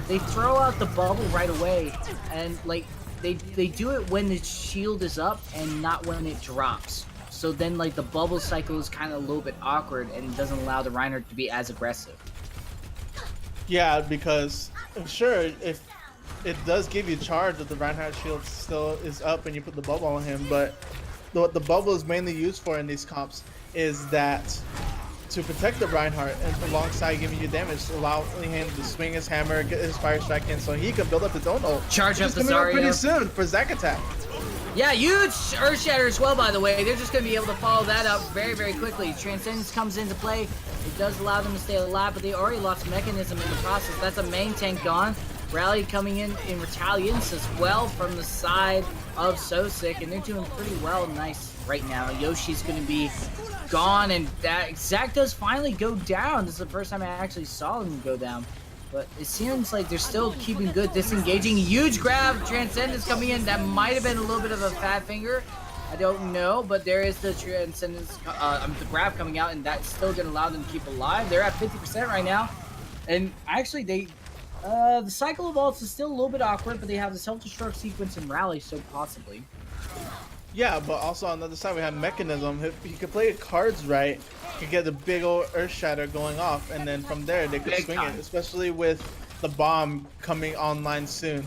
they throw out the bubble right away, and like they do it when the shield is up and not when it drops. So then like the bubble cycle is kind of a little bit awkward and doesn't allow the Reinhardt to be as aggressive. Yeah, because I'm sure if it does give you charge if the Reinhardt shield still is up and you put the bubble on him, but what the bubble is mainly used for in these comps is that to protect the Reinhardt and alongside giving you damage, allowing him to swing his hammer, get his fire strike in so he can build up his own ult. Charge up the Zarya pretty soon for Zack Attack. Yeah, huge Earth Shatter as well, by the way. They're just going to be able to follow that up very, very quickly. Transcendence comes into play. It does allow them to stay alive, but they already lost Mechanism in the process. That's a main tank gone. Rally coming in retaliance as well from the side of Soesic, and they're doing pretty well. Nice right now. Yoshi's going to be gone, and that Zack does finally go down. This is the first time I actually saw him go down. But it seems like they're still keeping good, disengaging. Huge grab, Transcendence coming in. That might have been a little bit of a fat finger. I don't know, but there is the Transcendence, the grab coming out, and that's still going to allow them to keep alive. They're at 50% right now. And actually, the cycle of ults is still a little bit awkward, but they have the self-destruct sequence and rally, so possibly. Yeah, but also on the other side we have Mechanism. If he could play the cards right, he could get the big old Earth Shatter going off, and then from there they could swing it, especially with the bomb coming online soon.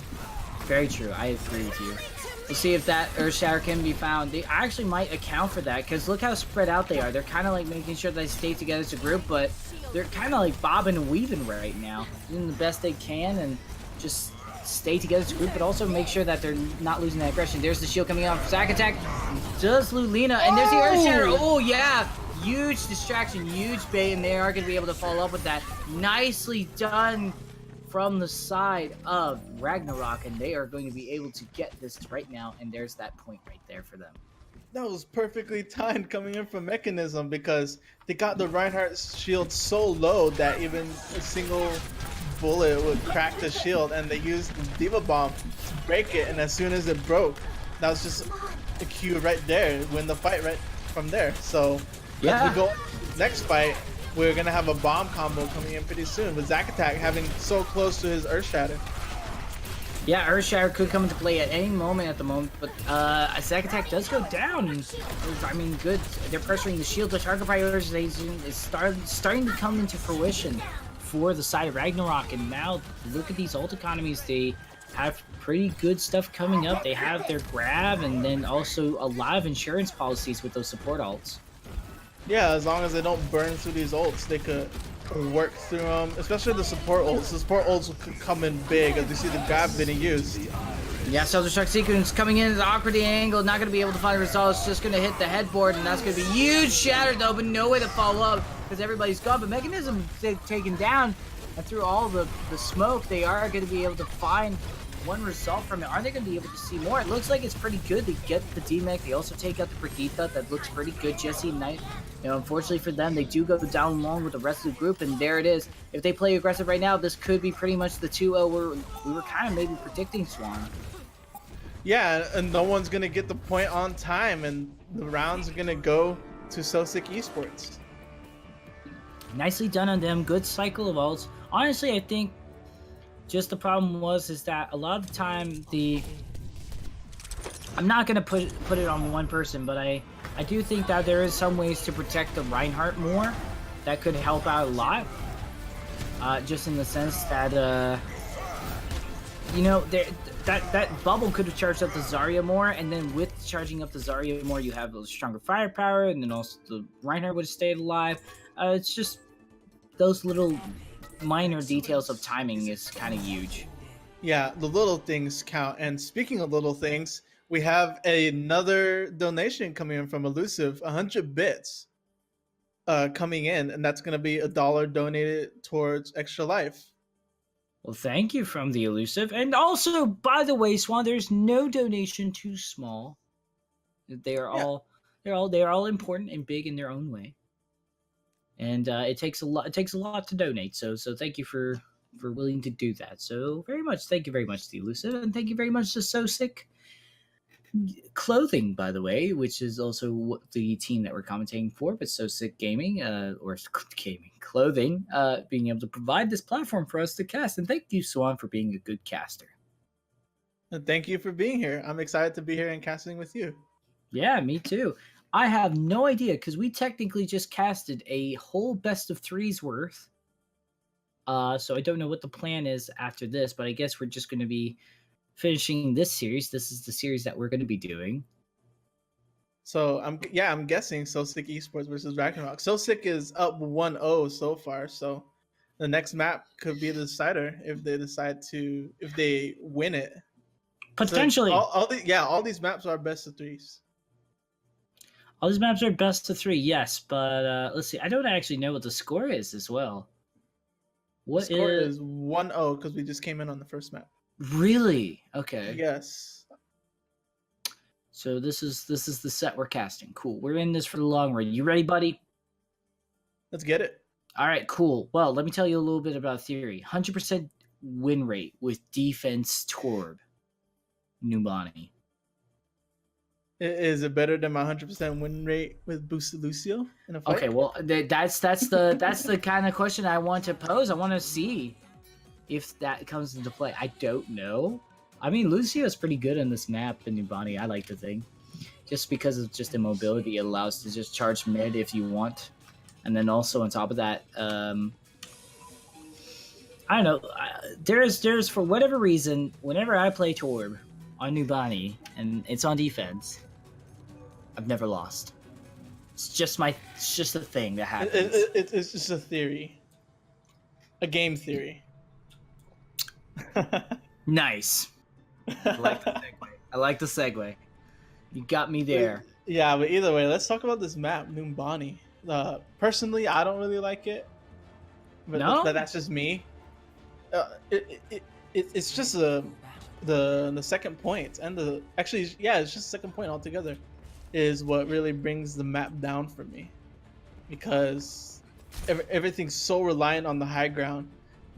Very true, I agree with you. We'll see if that Earth Shatter can be found. They actually might account for that, because look how spread out they are. They're kind of like making sure they stay together as a group, but they're kind of like bobbing and weaving right now, doing the best they can and just stay together as a group, but also make sure that they're not losing that aggression. There's the shield coming out. Zack Attack does loot Lina, and there's the Earth Shatter. Oh yeah, huge distraction, huge bait, and they are going to be able to follow up with that. Nicely done from the side of Ragnarok, and they are going to be able to get this right now, and there's that point right there for them. That was perfectly timed coming in from Mechanism because they got the Reinhardt shield so low that even a single bullet would crack the shield, and they used the Diva Bomb to break it, and as soon as it broke, that was just a cue right there, win the fight right from there. So as we go next fight, we're going to have a bomb combo coming in pretty soon with Zack Attack having so close to his Earth Shatter. Yeah, Earthshatter could come into play at any moment at the moment, but Zack Attack does go down. I mean, good. They're pressuring the shield. The target prioritization is starting to come into fruition for the side of Ragnarok, and now look at these ult economies. They have pretty good stuff coming up. They have their grab, and then also a lot of insurance policies with those support ults. Yeah, as long as they don't burn through these ults, they could work through them, especially the support ults. The support ults could come in big as we see the grab being used. Yeah, Self-Destruct Sequence coming in at an awkward angle, not going to be able to find results, just going to hit the headboard, and that's going to be huge shattered though, but no way to follow up because everybody's gone. But Mechanism taken down, and through all the smoke, they are going to be able to find one result from it. Are they going to be able to see more? It looks like it's pretty good. They get the D-Mech. They also take out the Brigitte. That looks pretty good. Jesse Knight, you know, unfortunately for them, they do go down along with the rest of the group, and there it is. If they play aggressive right now, this could be pretty much the 2-0 we were kind of maybe predicting, Swan. Yeah, and no one's going to get the point on time, and the rounds are going to go to Soesic Esports. Nicely done on them. Good cycle of ults. Honestly, I think just the problem is that a lot of the time I'm not gonna put it on one person, but I do think that there is some ways to protect the Reinhardt more that could help out a lot. Just in the sense that you know, that bubble could have charged up the Zarya more, and then with charging up the Zarya more, you have a stronger firepower, and then also the Reinhardt would have stayed alive. It's just those little minor details of timing is kind of huge. Yeah, the little things count. And speaking of little things, we have another donation coming in from Elusive, 100 bits coming in, and that's going to be $1 donated towards Extra Life. Well, thank you from the Elusive. And also, by the way, Swan, there's no donation too small. They are all important and big in their own way. And it takes a lot. It takes a lot to donate. So thank you for willing to do that. So thank you very much to the Elusive, and thank you very much to Soesic Clothing, by the way, which is also the team that we're commentating for. But Soesic Gaming, or Gaming Clothing, being able to provide this platform for us to cast. And thank you, Swan, for being a good caster. And thank you for being here. I'm excited to be here and casting with you. Yeah, me too. I have no idea because we technically just casted a whole best of threes worth. So I don't know what the plan is after this, but I guess we're just going to be finishing this series. This is the series that we're going to be doing. So I'm guessing Soesic Esports versus Ragnarok. Soesic is up 1-0 so far, so the next map could be the decider if they win it. Potentially. So all these maps are best of threes. All these maps are best of three, yes, but let's see. I don't actually know what the score is as well. What the score is 1-0 because we just came in on the first map. Really? Okay. Yes. So this is the set we're casting. Cool. We're in this for the long run. You ready, buddy? Let's get it. All right, cool. Well, let me tell you a little bit about theory. 100% win rate with defense Torb. Numbani. Is it better than my 100% win rate with Boosted Lucio in a fight? Okay, well, that's the kind of question I want to pose. I want to see if that comes into play. I don't know. I mean, Lucio is pretty good on this map in Numbani, I like to think. Just because of just immobility, it allows to just charge mid if you want. And then also on top of that, I don't know. There's for whatever reason, whenever I play Torb on Numbani and it's on defense, I've never lost. It's just a thing that happens. It's just a theory, a game theory. Nice. I like the segue. You got me there. Yeah, but either way, let's talk about this map, Numbani. Personally, I don't really like it. But no? That's just me. It's just the second point and it's just second point altogether. is what really brings the map down for me, because everything's so reliant on the high ground,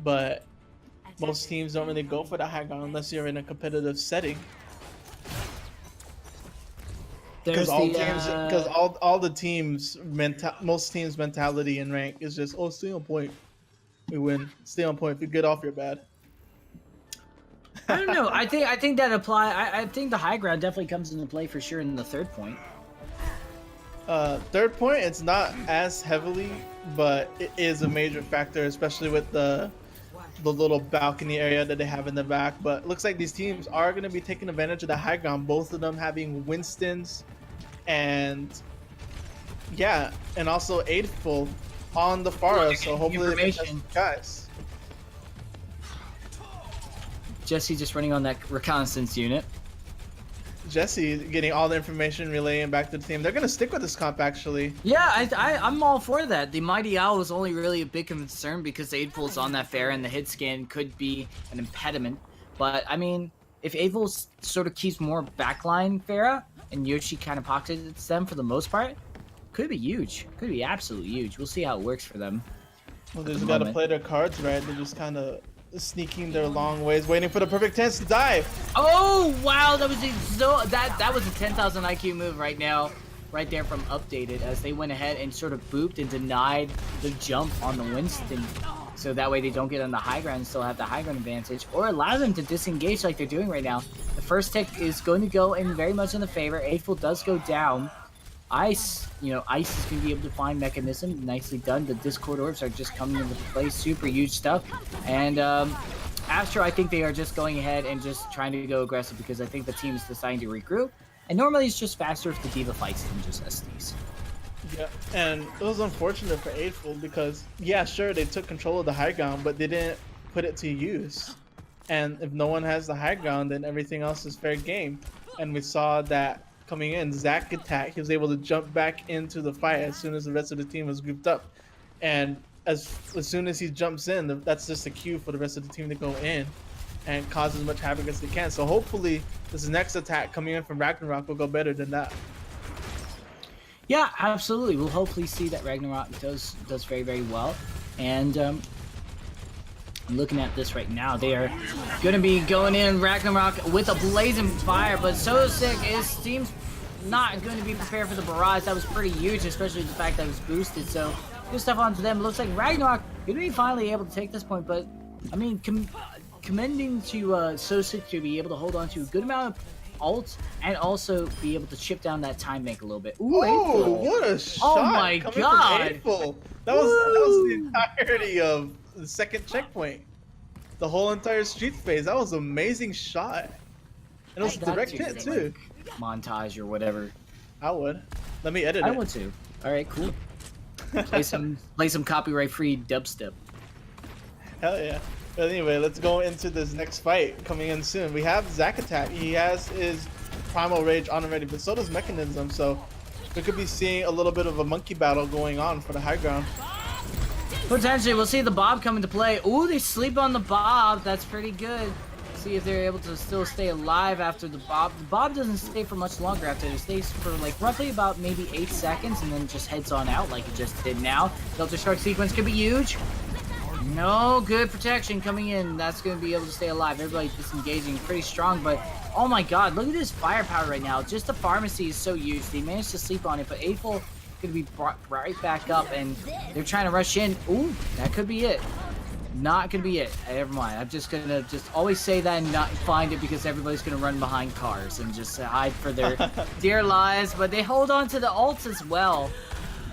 but most teams don't really go for the high ground unless you're in a competitive setting. Because all the teams most teams' mentality in rank is just, oh, stay on point, we win. Stay on point. If you get off, you're bad. I don't know. I think that apply. I think the high ground definitely comes into play for sure in the third point. Third point, it's not as heavily, but it is a major factor, especially with the little balcony area that they have in the back. But it looks like these teams are going to be taking advantage of the high ground, both of them having Winstons and and also Aidful on the Pharah, so hopefully they catch guys. Jesse just running on that reconnaissance unit. Jesse getting all the information, relaying back to the team. They're going to stick with this comp, actually. Yeah, I'm all for that. The Mighty Owl was only really a big concern because Aidful's on that fair and the hit scan could be an impediment. But, I mean, if Aidful sort of keeps more backline Pharah and Yoshi kind of pockets them for the most part, could be huge. Could be absolutely huge. We'll see how it works for them. Well, they just got to play their cards right. They're just kind of sneaking their long ways, waiting for the perfect chance to dive. Oh wow, that was that was a 10,000 IQ move right now, right there from Updated, as they went ahead and sort of booped and denied the jump on the Winston, so that way they don't get on the high ground and still have the high ground advantage, or allow them to disengage like they're doing right now. The first tick is going to go in very much in the favor. Aidful does go down. Ice, Ice is going to be able to find Mechanism. Nicely done. The Discord Orbs are just coming into play. Super huge stuff. And Astro, I think they are just going ahead and just trying to go aggressive because I think the team is deciding to regroup. And normally it's just faster if the D.Va fights than just SDs. Yeah, and it was unfortunate for Aidful because, yeah, sure, they took control of the high ground, but they didn't put it to use. And if no one has the high ground, then everything else is fair game. And we saw that coming in, Zach attack, he was able to jump back into the fight as soon as the rest of the team was grouped up. And as soon as he jumps in, that's just a cue for the rest of the team to go in and cause as much havoc as they can. So hopefully this next attack coming in from Ragnarok will go better than that. Yeah, absolutely. We'll hopefully see that Ragnarok does very, very well. And I'm looking at this right now. They are going to be going in Ragnarok with a blazing fire, but Soesic seems not going to be prepared for the barrage. That was pretty huge, especially the fact that it was boosted. So good stuff onto them. It looks like Ragnarok going to be finally able to take this point, but I mean, commending to Soesic to be able to hold on to a good amount of ult and also be able to chip down that time bank a little bit. Ooh, oh, what a shot! Oh my god! That was the entirety of the second checkpoint. The whole entire street phase. That was an amazing shot. And it was a direct hit too. Like, montage or whatever. I would. Let me edit it. I would too. Alright, cool. play some copyright free dubstep. Hell yeah. But anyway, let's go into this next fight coming in soon. We have Zach attack. He has his Primal Rage on already, but so does Mechanism, so we could be seeing a little bit of a monkey battle going on for the high ground. Potentially, we'll see the Bob come into play. Ooh, they sleep on the Bob. That's pretty good. See if they're able to still stay alive after the Bob. The Bob doesn't stay for much longer after. It stays for like roughly about maybe 8 seconds and then just heads on out like it just did now. Delta Shark sequence could be huge. No good protection coming in. That's going to be able to stay alive. Everybody's disengaging pretty strong, but oh my god, look at this firepower right now. Just the pharmacy is so huge. They managed to sleep on it, but Aidful going to be brought right back up, and they're trying to rush in. Ooh, that could be it. Not going to be it. Never mind. I'm just going to always say that and not find it because everybody's going to run behind cars and just hide for their dear lives, but they hold on to the ults as well.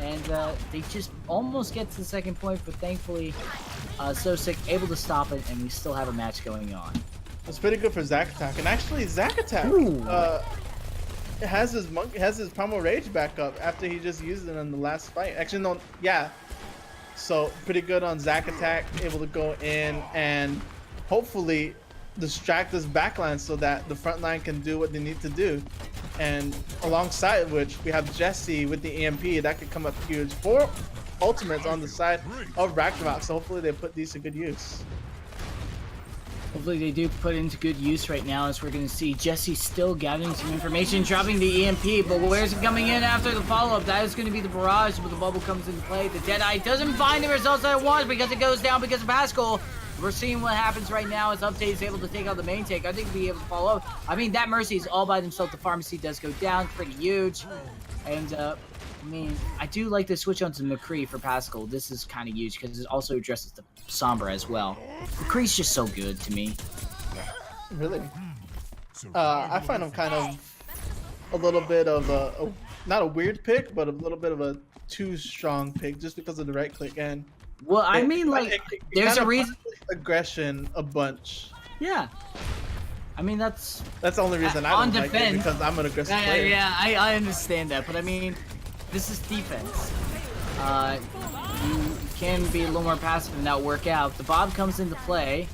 And they just almost get to the second point, but thankfully Soesic able to stop it, and we still have a match going on. It's pretty good for Zack Attack, and actually Zack Attack has his Primal Rage back up after he just used it in the last fight. Actually, no, yeah. So pretty good on Zack Attack, able to go in and hopefully distract this backline so that the front line can do what they need to do. And alongside which we have Jesse with the EMP that could come up huge. 4 ultimates on the side of Ragnarok, so hopefully they put these to good use. Hopefully they do put into good use right now, as we're going to see Jesse still gathering some information, dropping the EMP, but where's it coming in after the follow-up? That is going to be the barrage, but the bubble comes into play. The Deadeye doesn't find the results that it wants because it goes down because of Pascal. We're seeing what happens right now as Update is able to take out the main tank. I think he'll be able to follow up. I mean, that Mercy is all by themselves. The pharmacy does go down, pretty huge. And, I mean, I do like to switch onto McCree for Pascal. This is kind of huge because it also addresses the Sombra as well. McCree's just so good to me. Really? I find him kind of a little bit of a not a weird pick, but a little bit of a too strong pick just because of the right click. And well, I mean, like, there's a reason. Aggression a bunch. Yeah. I mean, that's the only reason I don't like it, because I'm an aggressive player. Yeah, I understand that, but I mean, this is defense. You can be a little more passive and not work out. The Bob comes into play.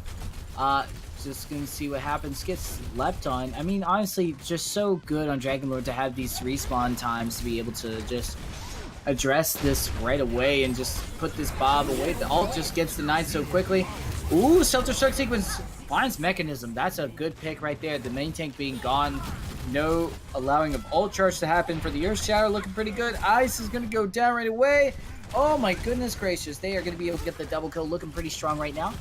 Just gonna see what happens. Gets leapt on. I mean, honestly, just so good on Dragonlord to have these respawn times to be able to just address this right away and just put this Bob away. The ult just gets denied so quickly. Ooh, Shelter Struck sequence finds Mechanism. That's a good pick right there. The main tank being gone. No allowing of ult charge to happen for the Earth Shatter. Looking pretty good. Ice is going to go down right away. Oh my goodness gracious. They are going to be able to get the double kill. Looking pretty strong right now.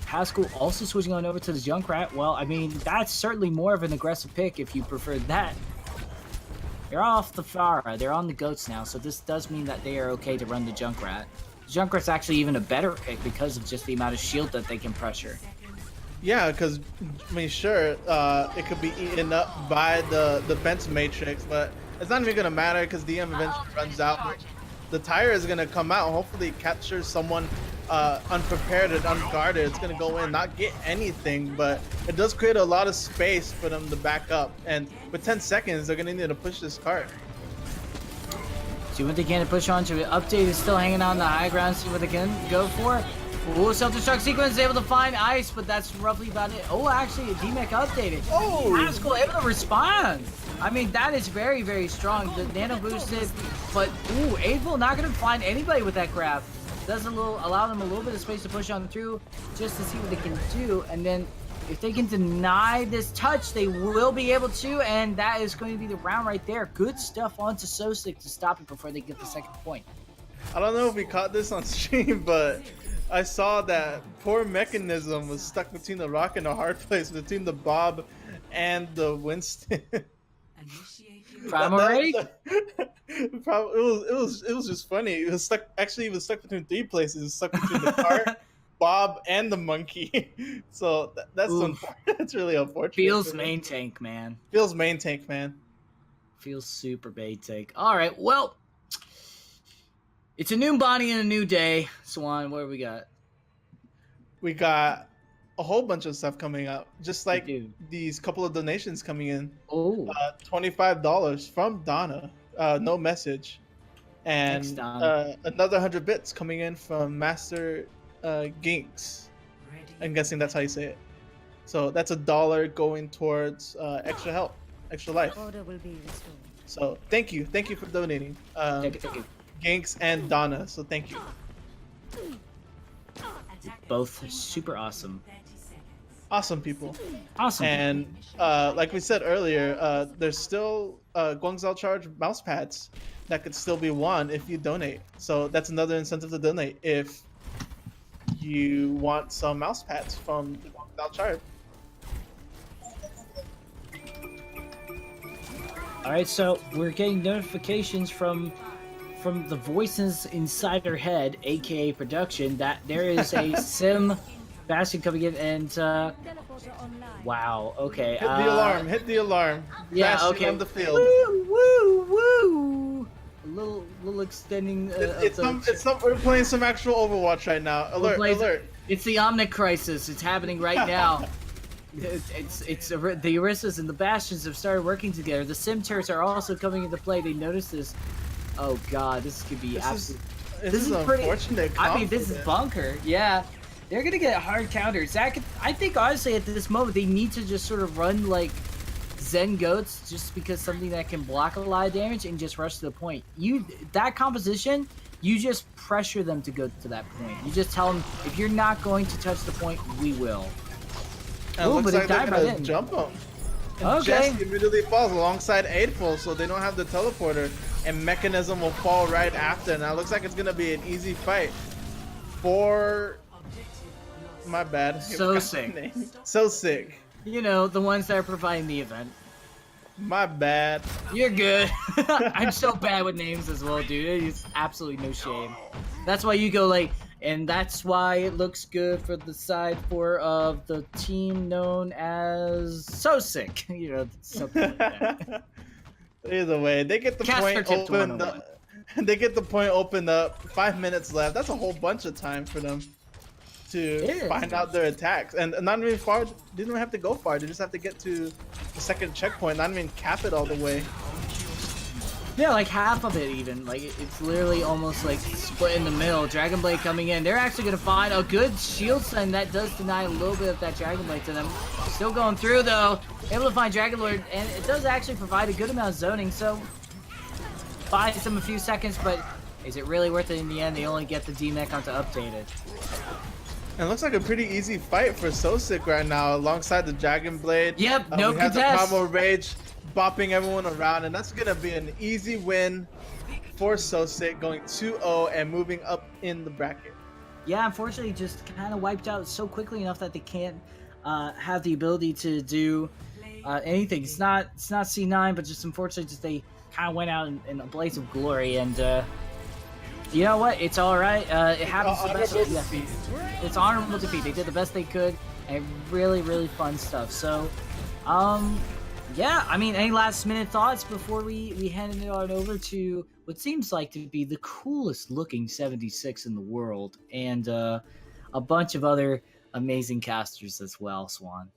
Pascal also switching on over to the Junkrat. Well, I mean, that's certainly more of an aggressive pick if you prefer that. They're off the Pharah. They're on the Goats now, so this does mean that they are okay to run the Junkrat. Junkrat's actually even a better pick because of just the amount of shield that they can pressure. Yeah, because, I mean, sure, it could be eaten up by the Bent Matrix, but it's not even going to matter because DM eventually runs out. The tire is going to come out and hopefully capture someone unprepared and unguarded. It's going to go in, not get anything, but it does create a lot of space for them to back up. And with 10 seconds, they're going to need to push this cart. See what they can to push on to it. Update is still hanging on the high ground. See what they can go for. Ooh, self-destruct sequence is able to find Ice, but that's roughly about it. Oh, actually, a DMEC updated. Oh! Pascal able to respond. I mean, that is very, very strong. The nano boosted, but ooh, Aidful not going to find anybody with that grab. Does allow them a little bit of space to push on through just to see what they can do. And then if they can deny this touch, they will be able to, and that is going to be the round right there. Good stuff onto Soesic to stop it before they get the second point. I don't know if we caught this on stream, but I saw that poor Mechanism was stuck between the rock and a hard place, between the Bob and the Winston. Primal Ray? It was just funny. It was stuck. Actually, he was stuck between three places. He was stuck between the cart, Bob, and the monkey. So that's really unfortunate. Feels main tank, man. Feels main tank, man. Feels super main tank. All right, well, it's a new body and a new day. Swan, what do we got? We got a whole bunch of stuff coming up, just like these couple of donations coming in. Oh, $25 from Donna, no message, and another 100 bits coming in from Master Ginks. I'm guessing that's how you say it. So that's $1 going towards extra help, extra life. So thank you for donating, thank you. Ginks and Donna. So thank you. Both super awesome. Awesome people. Awesome. And like we said earlier, there's still Guangzhou Charge mouse pads that could still be won if you donate. So that's another incentive to donate if you want some mouse pads from the Guangzhou Charge. All right, so we're getting notifications from the voices inside her head, aka production, that there is a sim bastion coming in, and wow, okay. Hit the alarm. Yeah, bastion okay. on the field. Woo. A little extending. We're playing some actual Overwatch right now. Alert. It's the Omnic crisis. It's happening right now. It's the Orissas and the Bastions have started working together. The Sim turrets are also coming into play. They noticed this. Oh god, this could be absolutely. This is pretty unfortunate. I mean, this is bunker. Yeah, they're gonna get hard counters. I think honestly at this moment they need to just sort of run like Zen Goats, just because something that can block a lot of damage and just rush to the point. That composition, You just pressure them to go to that point. You just tell them, if you're not going to touch the point, we will. And Ooh, looks but like it they're died by gonna then. jump him. And Okay. Jesse immediately falls alongside Eightful, so they don't have the teleporter, and Mechanism will fall right after. Now it looks like it's gonna be an easy fight for. My bad. Soesic. Soesic. You know, the ones that are providing the event. My bad. You're good. I'm so bad with names as well, dude. It's absolutely no shame. That's why you go like, and that's why it looks good for the side 4 of the team known as Soesic. You know, something like that. Either way, they get the Caster point tips opened 101. up. They get the point opened up. 5 minutes left. That's a whole bunch of time for them to find out their attacks. And not even far. They didn't even have to go far. They just have to get to the second checkpoint. Not even cap it all the way. Yeah, like half of it even. Like, it's literally almost like split in the middle. Dragon Blade coming in. They're actually going to find a good shield stun. That does deny a little bit of that Dragon Blade to them. Still going through, though. Able to find Dragon Lord. And it does actually provide a good amount of zoning. So, buys them a few seconds. But is it really worth it in the end? They only get the D-Mech onto updated. And it looks like a pretty easy fight for Soesic right now, alongside the Dragon Blade. Yep, no we have the contest. Primal Rage bopping everyone around, and that's gonna be an easy win for Soesic, going 2-0 and moving up in the bracket. Yeah, unfortunately, just kind of wiped out so quickly enough that they can't have the ability to do anything. It's not C9, but just unfortunately, just they kind of went out in a blaze of glory, and you know what? It's all right. It happens to the best. It's honorable defeat. They did the best they could, and really, really fun stuff. So, yeah. I mean, any last minute thoughts before we hand it on over to what seems like to be the coolest looking 76 in the world, and a bunch of other amazing casters as well, Swan.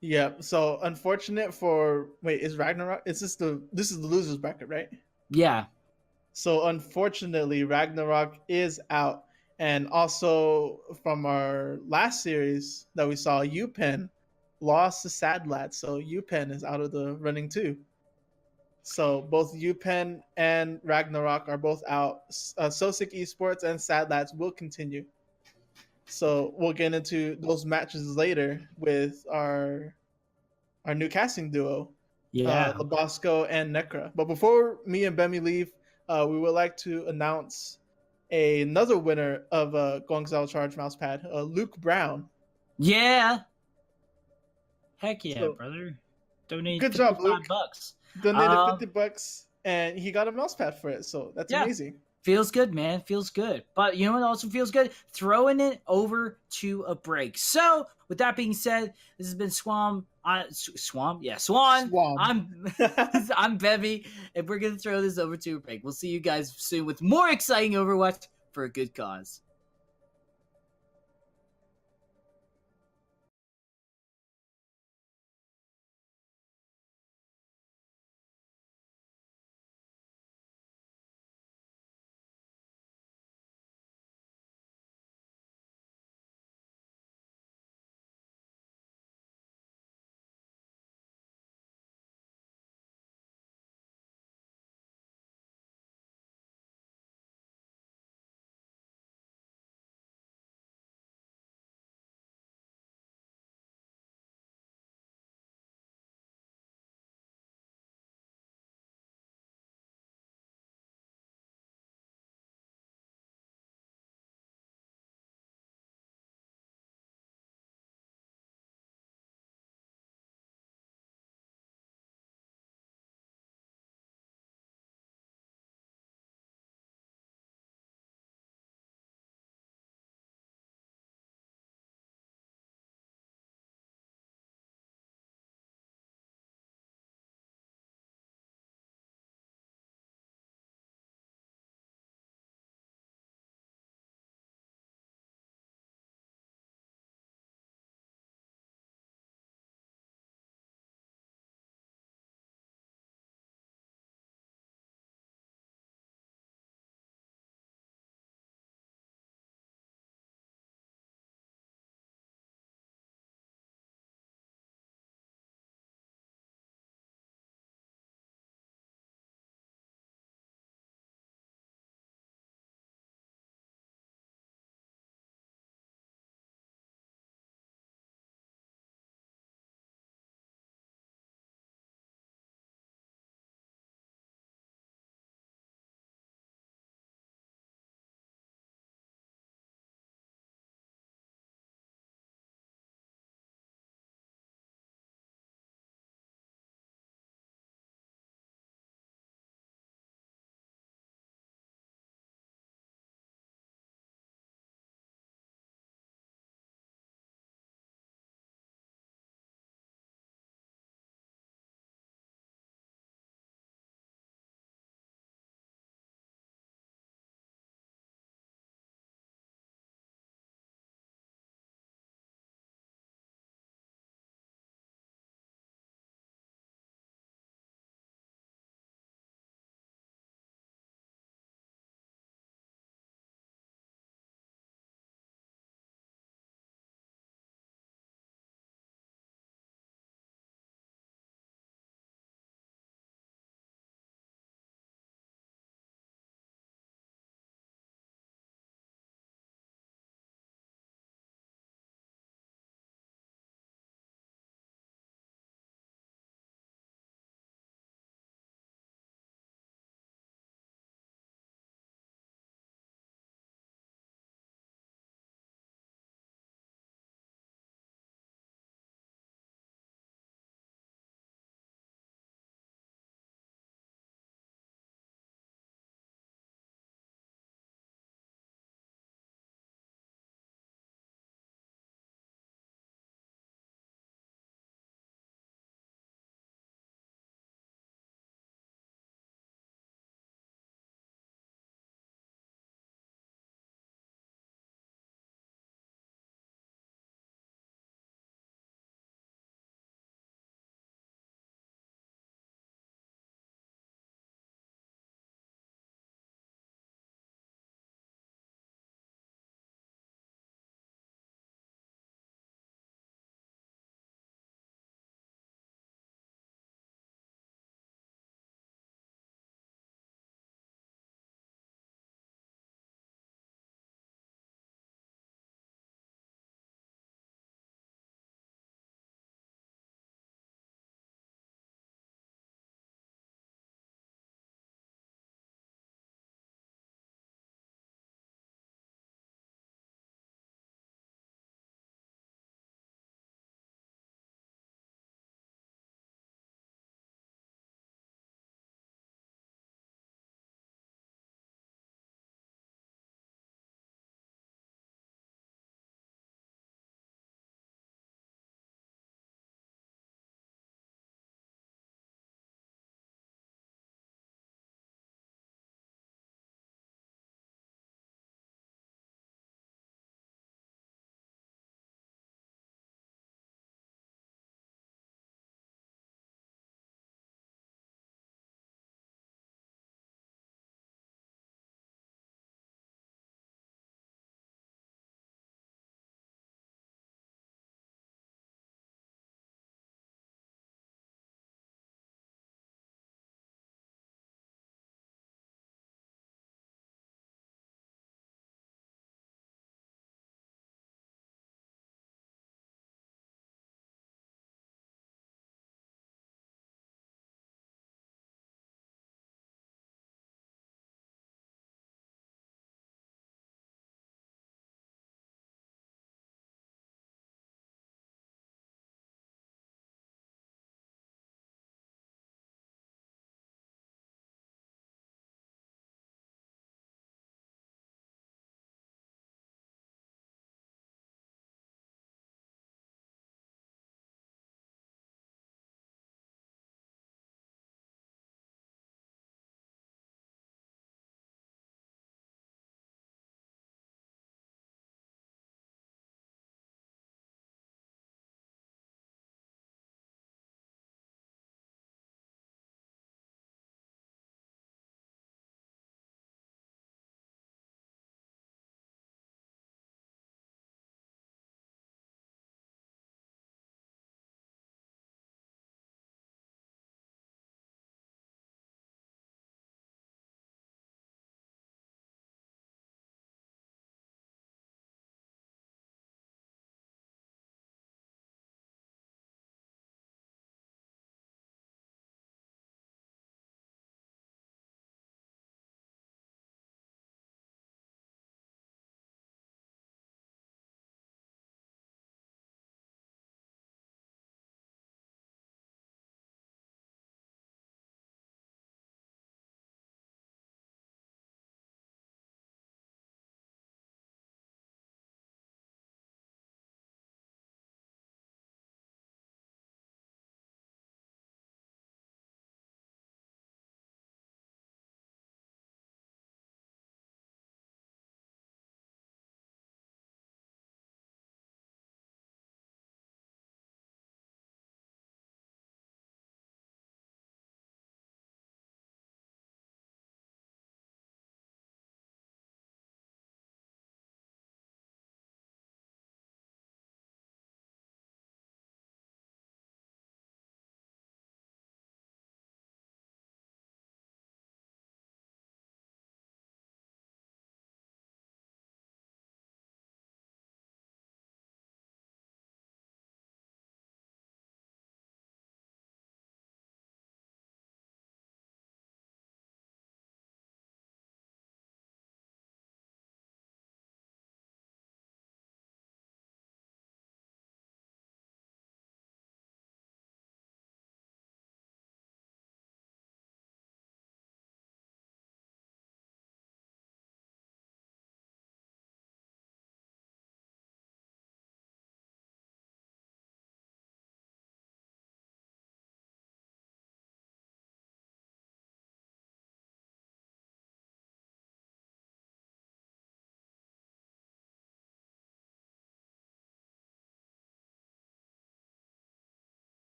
Yeah. So unfortunate for is Ragnarok? This is the losers bracket, right? Yeah. So unfortunately, Ragnarok is out. And also from our last series that we saw, Upenn lost to Sadlads. So Upenn is out of the running too. So both Upenn and Ragnarok are both out. Soesic Esports and Sadlads will continue. So we'll get into those matches later with our new casting duo, Yeah. LoBosco and Nekkra. But before me and Bemmie leave, we would like to announce another winner of Guangzhou Charge Mousepad, Luke Brown. Yeah. Heck yeah, So, brother. Donate good job, Luke. $55. Donated $50 and he got a mousepad for it. So that's amazing. Feels good, man. Feels good. But you know what also feels good? Throwing it over to a break. So, with that being said, this has been Swan. Swan. I'm I'm Bemmie, and we're gonna throw this over to a break. We'll see you guys soon with more exciting Overwatch for a good cause.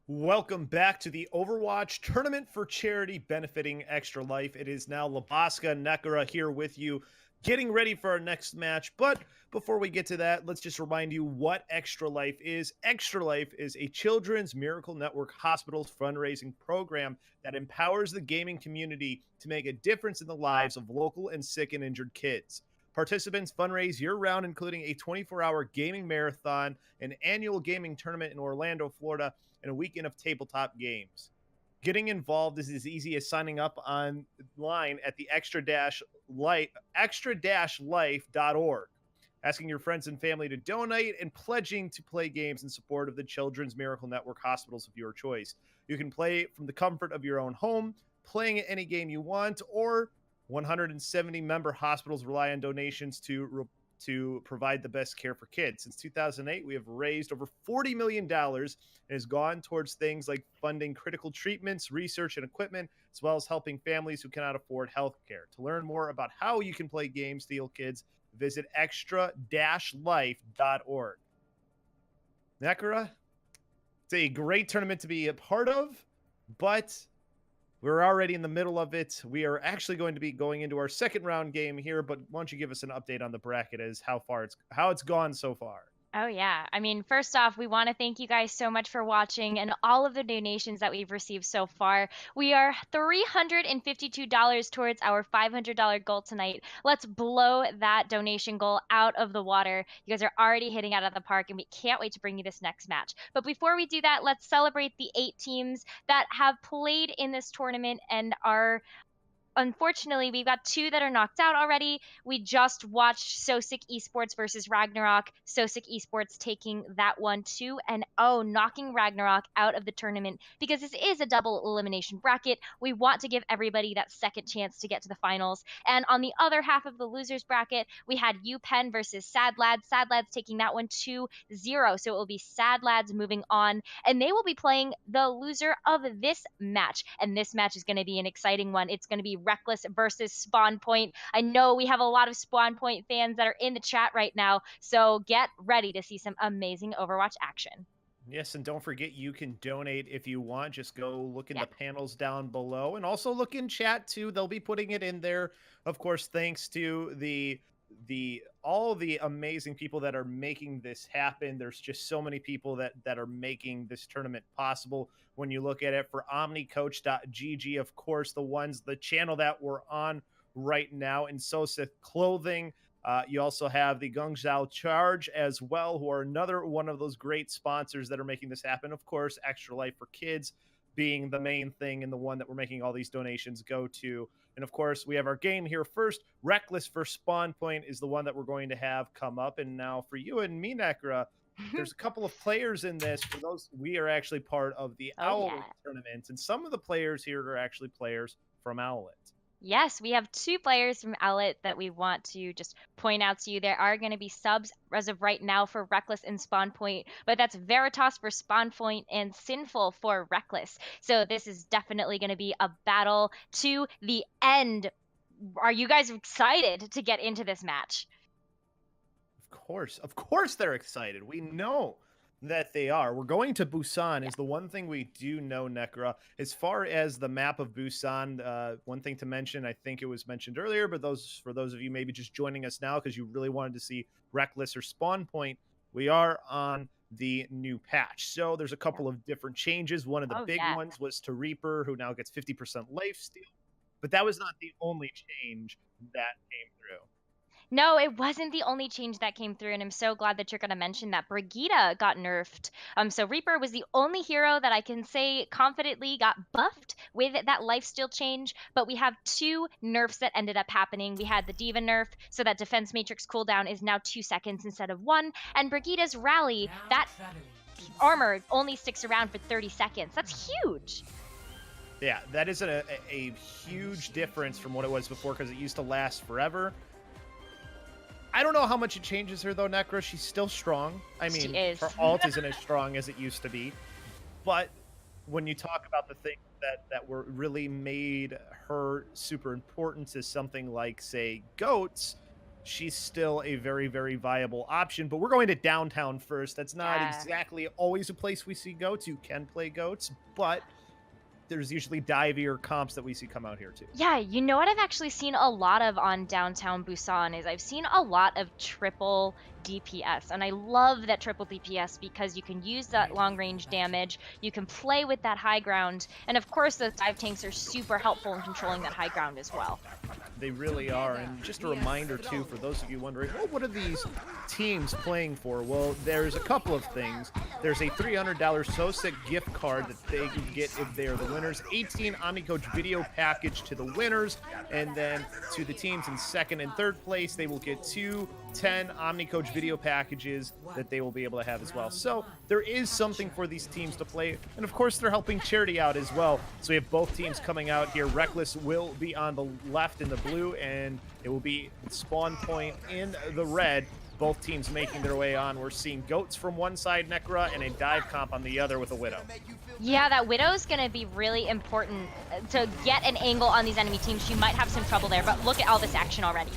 Welcome back to the Overwatch Tournament for Charity benefiting Extra Life. It is now LoBosco and Nekkra here with you, getting ready for our next match. But before we get to that, let's just remind you what Extra Life is. Extra Life is a Children's Miracle Network Hospitals fundraising program that empowers the gaming community to make a difference in the lives of local and sick and injured kids. Participants fundraise year-round, including a 24-hour gaming marathon, an annual gaming tournament in Orlando, Florida, and a weekend of tabletop games. Getting involved is as easy as signing up online at the extra-life.org, asking your friends and family to donate, and pledging to play games in support of the Children's Miracle Network hospitals of your choice. You can play from the comfort of your own home, playing at any game you want, or 170 member hospitals rely on donations to provide the best care for kids. Since 2008, we have raised over $40 million and has gone towards things like funding critical treatments, research, and equipment, as well as helping families who cannot afford health care. To learn more about how you can play games to heal kids, visit extra-life.org. Nekkra, it's a great tournament to be a part of, but we're already in the middle of it. We are actually going to be going into our second round game here, but why don't you give us an update on the bracket as how it's gone so far? Oh, yeah. I mean, first off, we want to thank you guys so much for watching and all of the donations that we've received so far. We are $352 towards our $500 goal tonight. Let's blow that donation goal out of the water. You guys are already hitting out of the park, and we can't wait to bring you this next match. But before we do that, let's celebrate the 8 teams that have played in this tournament and are unfortunately, we've got 2 that are knocked out already. We just watched Soesic Esports versus Ragnarok. Soesic Esports taking that one 2-0, knocking Ragnarok out of the tournament because this is a double elimination bracket. We want to give everybody that second chance to get to the finals. And on the other half of the losers bracket, we had Upenn versus Sadlads. Sadlads taking that one 2-0. So it will be Sadlads moving on, and they will be playing the loser of this match. And this match is going to be an exciting one. It's going to be Reckless versus SpawnPoint. I know we have a lot of SpawnPoint fans that are in the chat right now, so get ready to see some amazing Overwatch action. Yes, and don't forget you can donate if you want. Just go look in the panels down below, and also look in chat too. They'll be putting it in there. Of course, thanks to all the amazing people that are making this happen. There's just so many people that are making this tournament possible. When you look at it, for omnicoach.gg, of course, the channel that we're on right now, in Soesic Clothing. You also have the Guangzhou Charge as well, who are another one of those great sponsors that are making this happen. Of course, Extra Life for Kids being the main thing and the one that we're making all these donations go to. And of course, we have our game here first. Reckless for SpawnPoint is the one that we're going to have come up. And now for you and me, Nekkra, there's a couple of players in this. For those, we are actually part of the Owlet tournament, and some of the players here are actually players from Owlet. Yes, we have 2 players from Owlet that we want to just point out to you. There are going to be subs as of right now for Reckless and SpawnPoint, but that's Veritas for SpawnPoint and Sinful for Reckless. So this is definitely going to be a battle to the end. Are you guys excited to get into this match? Of course they're excited. We know that they are. We're going to Busan is the one thing we do know, Nekkra. As far as the map of Busan, one thing to mention, I think it was mentioned earlier, but for those of you maybe just joining us now because you really wanted to see Reckless or SpawnPoint, we are on the new patch. So there's a couple of different changes. One of the big ones was to Reaper, who now gets 50% lifesteal. But that was not the only change that came through. No, it wasn't the only change that came through, and I'm so glad that you're going to mention that Brigitte got nerfed. So Reaper was the only hero that I can say confidently got buffed with that lifesteal change, but we have 2 nerfs that ended up happening. We had the Diva nerf, so that defense matrix cooldown is now 2 seconds instead of 1, and Brigitte's rally, that armor only sticks around for 30 seconds. That's huge. Yeah, that is a huge difference from what it was before because it used to last forever. I don't know how much it changes her, though, Nekkra. She's still strong. I mean, her ult isn't as strong as it used to be. But when you talk about the things that were really made her super important to something like, say, goats, she's still a very, very viable option. But we're going to downtown first. That's not Yeah. exactly always a place we see goats. You can play goats, but there's usually divier comps that we see come out here too. Yeah, you know what I've actually seen a lot of on downtown Busan is I've seen a lot of triple DPS, and I love that triple DPS because you can use that long range damage, you can play with that high ground, and of course those dive tanks are super helpful in controlling that high ground as well. They really are. And just a reminder too, for those of you wondering, well, what are these teams playing for? Well, there's a couple of things. There's a $300 Soesic gift card that they can get if they are the winners, 18 OmniCoach video package to the winners, and then to the teams in second and third place, they will get 2 10 OmniCoach video packages that they will be able to have as well. So there is something for these teams to play, and of course they're helping charity out as well. So we have both teams coming out here. Reckless will be on the left in the blue, and it will be SpawnPoint in the red. Both teams making their way on. We're seeing goats from one side, Nekkra, and a dive comp on the other with a Widow. Yeah, that Widow's going to be really important to get an angle on these enemy teams. She might have some trouble there, but look at all this action already.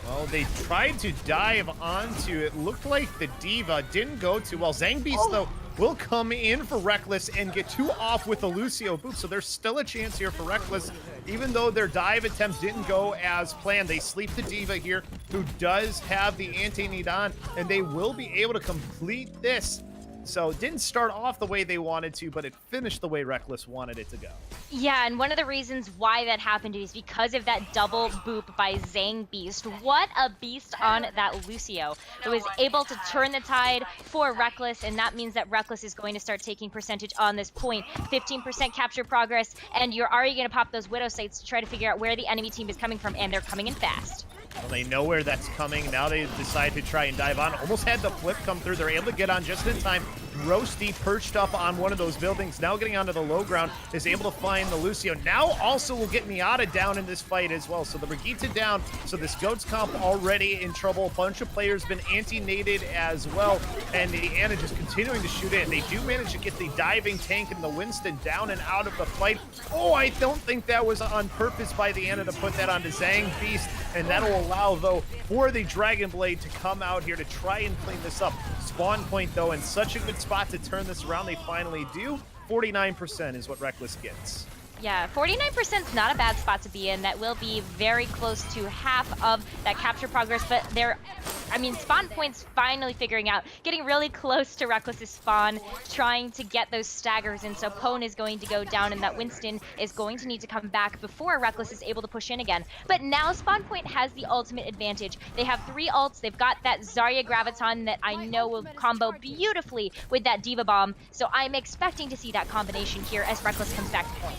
Well, they tried to dive onto it. Looked like the Diva didn't go too well. Zangbeast, though, will come in for Reckless and get 2 off with the Lucio boot. So there's still a chance here for Reckless. Even though their dive attempt didn't go as planned, they sleep the Diva here, who does have the anti-Nidan, and they will be able to complete this. So it didn't start off the way they wanted to, but it finished the way Reckless wanted it to go. Yeah, and one of the reasons why that happened is because of that double boop by Zangbeast. What a beast on that Lucio, who was able to turn the tide for Reckless, and that means that Reckless is going to start taking percentage on this point. 15% capture progress, and you're already going to pop those Widow sights to try to figure out where the enemy team is coming from, and they're coming in fast. Well, they know where that's coming. Now they decide to try and dive on. Almost had the flip come through. They're able to get on just in time. Roasty perched up on one of those buildings. Now getting onto the low ground, is able to find the Lucio. Now also will get Miata down in this fight as well. So the Brigitte down. So this Goats comp already in trouble. A bunch of players been anti-nated as well. And the Anna just continuing to shoot in. They do manage to get the diving tank and the Winston down and out of the fight. Oh, I don't think that was on purpose by the Anna to put that onto Zangbeast. And that'll allow, though, for the Dragon Blade to come out here to try and clean this up. SpawnPoint, though, in such a good spot to turn this around. They finally do. 49% is what Reckless gets. Yeah, 49% is not a bad spot to be in. That will be very close to half of that capture progress, but SpawnPoint's finally figuring out, getting really close to Reckless's spawn, trying to get those staggers, and so Pone is going to go down, and that Winston is going to need to come back before Reckless is able to push in again. But now SpawnPoint has the ultimate advantage. They have 3 ults. They've got that Zarya Graviton that I know will combo beautifully with that Diva Bomb, so I'm expecting to see that combination here as Reckless comes back to point.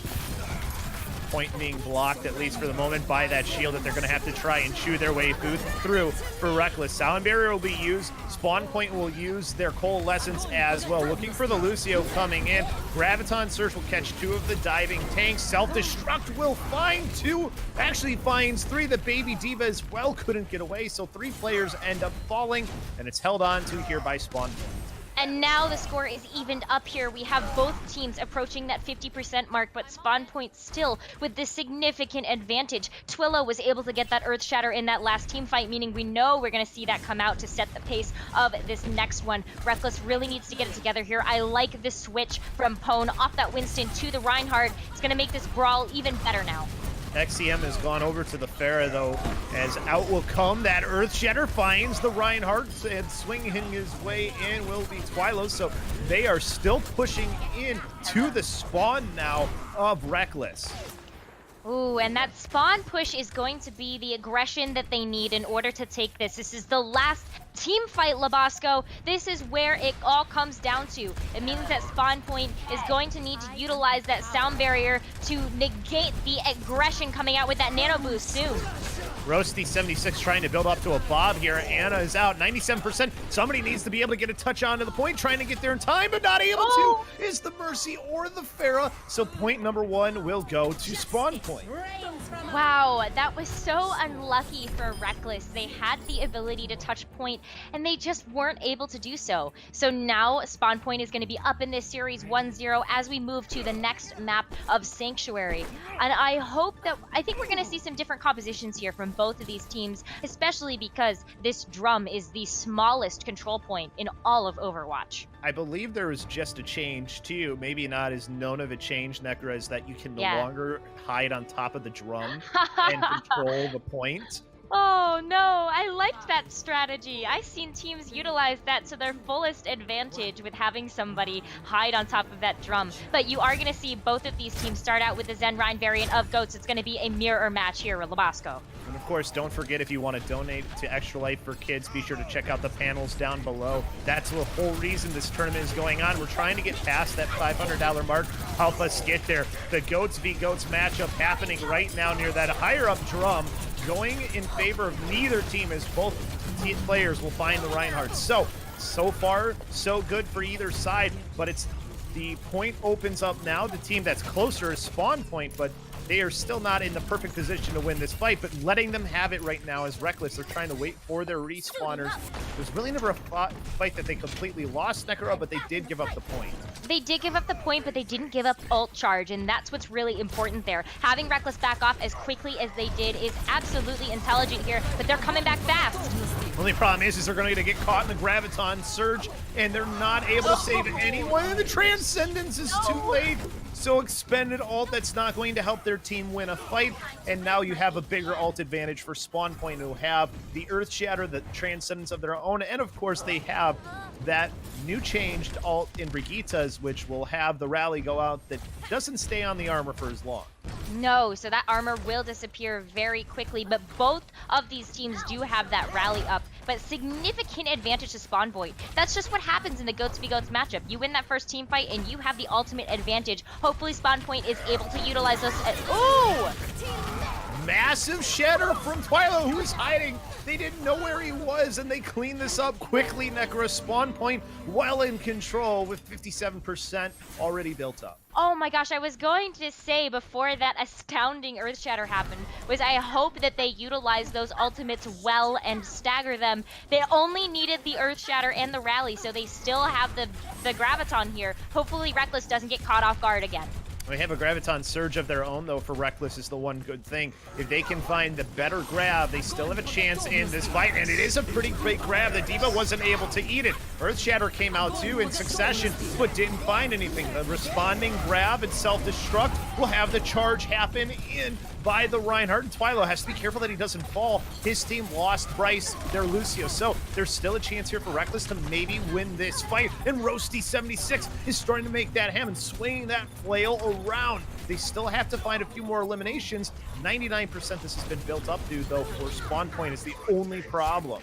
Point being blocked, at least for the moment, by that shield that they're going to have to try and chew their way through for Reckless. Sound Barrier will be used. SpawnPoint will use their Coalescence as well. Looking for the Lucio coming in. Graviton Surge will catch 2 of the diving tanks. Self-Destruct will find 2. Actually finds 3. The Baby Diva as well couldn't get away, so 3 players end up falling, and it's held on to here by SpawnPoint. And now the score is evened up here. We have both teams approaching that 50% mark, but SpawnPoint still with this significant advantage. Twillo was able to get that Earth Shatter in that last team fight, meaning we know we're going to see that come out to set the pace of this next one. Reckless really needs to get it together here. I like the switch from Pone off that Winston to the Reinhardt. It's going to make this brawl even better now. XCM has gone over to the Pharah, though, as out will come. That Earth Shatter finds the Reinhardt, and swinging his way in will be Twylo. So they are still pushing in to the spawn now of Reckless. Ooh, and that spawn push is going to be the aggression that they need in order to take this. This is the last team fight, LoBosco. This is where it all comes down to. It means that SpawnPoint is going to need to utilize that sound barrier to negate the aggression coming out with that nano boost soon. Roasty76 trying to build up to a Bob here. Anna is out, 97%. Somebody needs to be able to get a touch onto the point, trying to get there in time, but not able to. Is the Mercy or the Pharah. So point number 1 will go to SpawnPoint. Wow, that was so unlucky for Reckless. They had the ability to touch point, and they just weren't able to do so. So now SpawnPoint is going to be up in this series 1-0 as we move to the next map of Sanctuary. And I think we're going to see some different compositions here from both of these teams, especially because this drum is the smallest control point in all of Overwatch. I believe there was just a change too, maybe not as known of a change, Nekkra, is that you can no longer hide on top of the drum and control the point. Oh no, I liked that strategy. I've seen teams utilize that to their fullest advantage with having somebody hide on top of that drum. But you are going to see both of these teams start out with the ZenRein variant of GOATs. It's going to be a mirror match here with LoBosco. And of course, don't forget, if you want to donate to Extra Life for Kids, be sure to check out the panels down below. That's the whole reason this tournament is going on. We're trying to get past that $500 mark. Help us get there. The GOATs v GOATs matchup happening right now near that higher up drum, going in favor of neither team, as both players will find the Reinhardt. So far, so good for either side, but it's the point opens up now. The team that's closer is SpawnPoint, but they are still not in the perfect position to win this fight, but letting them have it right now is reckless. They're trying to wait for their respawners. It was really never a fight that they completely lost, Nekkra, but they did give up the point. They did give up the point, but they didn't give up ult charge, and that's what's really important there. Having Rekkles back off as quickly as they did is absolutely intelligent here, but they're coming back fast. Only problem is they're going to get caught in the Graviton Surge, and they're not able to save anyone, and the Transcendence is too late. So expended ult that's not going to help their team win a fight, and now you have a bigger ult advantage for SpawnPoint, who have the Earth Shatter, the Transcendence of their own, and of course they have that new changed ult in Brigitte's, which will have the rally go out that doesn't stay on the armor for as long. No, so that armor will disappear very quickly, but both of these teams do have that rally up, but significant advantage to SpawnPoint. That's just what happens in the GOATs v GOATs matchup. You win that first team fight and you have the ultimate advantage. Hopefully SpawnPoint is able to utilize those. Ooh! Massive shatter from Twilo, who was hiding. They didn't know where he was, and they cleaned this up quickly. Nekkra, SpawnPoint well in control with 57% already built up. Oh my gosh, I was going to say before that astounding Earth Shatter happened, was I hope that they utilize those ultimates well and stagger them. They only needed the Earth Shatter and the rally, so they still have the Graviton here. Hopefully Rekkles doesn't get caught off guard again. They have a Graviton Surge of their own, though, for Rekkles is the one good thing. If they can find the better grab, they still have a chance in this fight, and it is a pretty big grab. The D.Va wasn't able to eat it. Earth Shatter came out, too, in succession, but didn't find anything. The responding grab and self-destruct will have the charge happen in by the Reinhardt, and Twilo has to be careful that he doesn't fall. His team lost Bryce, their Lucio, so there's still a chance here for Rekkles to maybe win this fight, and Roasty76 is starting to make that happen, swinging that flail around. They still have to find a few more eliminations. 99% this has been built up to, though, for SpawnPoint is the only problem.